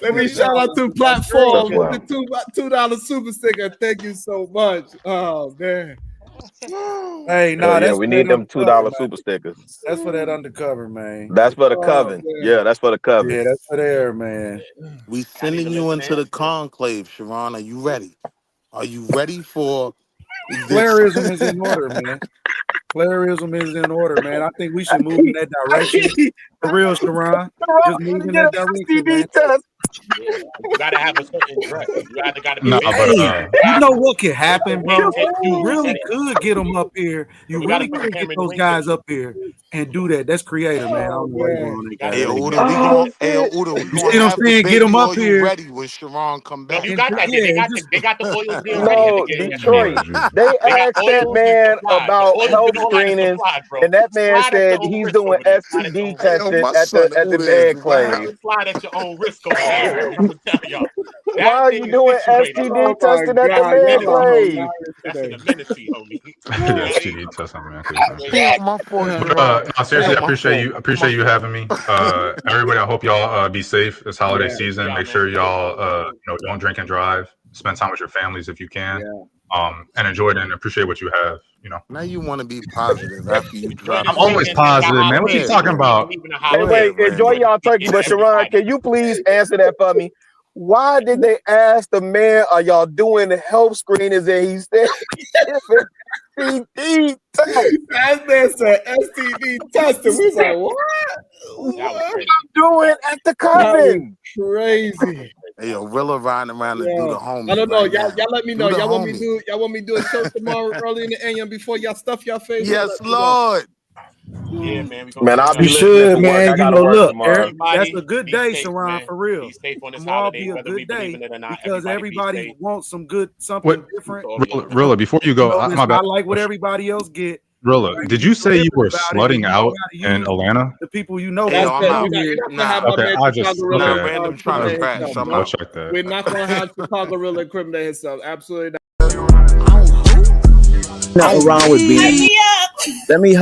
Let me shout out to Platform with the $2 super sticker. Thank you so much. Oh man. Hey, no, we need them $2 super stickers. That's for that undercover, man. That's for the coven. Yeah, that's for the coven. Yeah, that's for there, man. We sending you into the conclave, Sharon. Are you ready? Are you ready for Flairism is in order, man. Flairism is in order, man. I think we should move in that direction. For real, Sharon. Just move in that direction, man. You gotta have a certain dress. You either gotta be. You know what can happen, bro? You really could get them up here. You really could get those guys up here and do that. That's creative, man. I don't know why you're doing that. Hey, Uda, we gonna you see what I'm saying? Get them up here. Ready when Sharon come back. You got that. They got the oils there. No, Detroit. They asked that man about health screenings, and that man said he's doing STD testing at the enclave. Slide at your own risk. Why are you doing STD testing at the man place? That's in the ministry, homie. Yeah, STD testing, man. Damn, my forehead hurt. No, seriously, I Damn, my appreciate you having me. Everybody, I hope y'all be safe this holiday season. Make sure y'all don't drink and drive. Spend time with your families if you can. And enjoy it and appreciate what you have. Now you want to be positive after you drop. I'm always positive, man. What you talking about? Hey, wait, enjoy y'all turkey, but Sharon, can you please answer that for me? Why did they ask the man, are y'all doing health screenings? And he said, STD test. That man said STD testing. We was like, what? What are you doing at the coven? Crazy. Hey, yo, Rilla riding around to do the homie. I don't know. Right Y'all now. let me know. Do the Y'all want me homie. to do a show tomorrow early in the AM before y'all stuff y'all face? Yes, Lord. Yeah, man. Man, I'll be You listening should, for work. man. I You gotta know, work look, tomorrow. Eric, that's a good day, safe, Sharon, man. for real. Be safe on this Tomorrow holiday, be a whether good we believe day in it or not. because everybody wants something different. Rilla, before you go, It's my bad. not like what everybody else get. Rilla, did you say you were about it, and slutting you know out how to in use Atlanta? the people you know. Hey, yo, I'm out. You're not gonna have Nah. my man I Chicago just Gorilla Random trying to incriminate crash. himself. I'm I'll out. check that. We're not gonna have Chicago Gorilla incriminate himself. Absolutely not. Nothing wrong with being. Let me.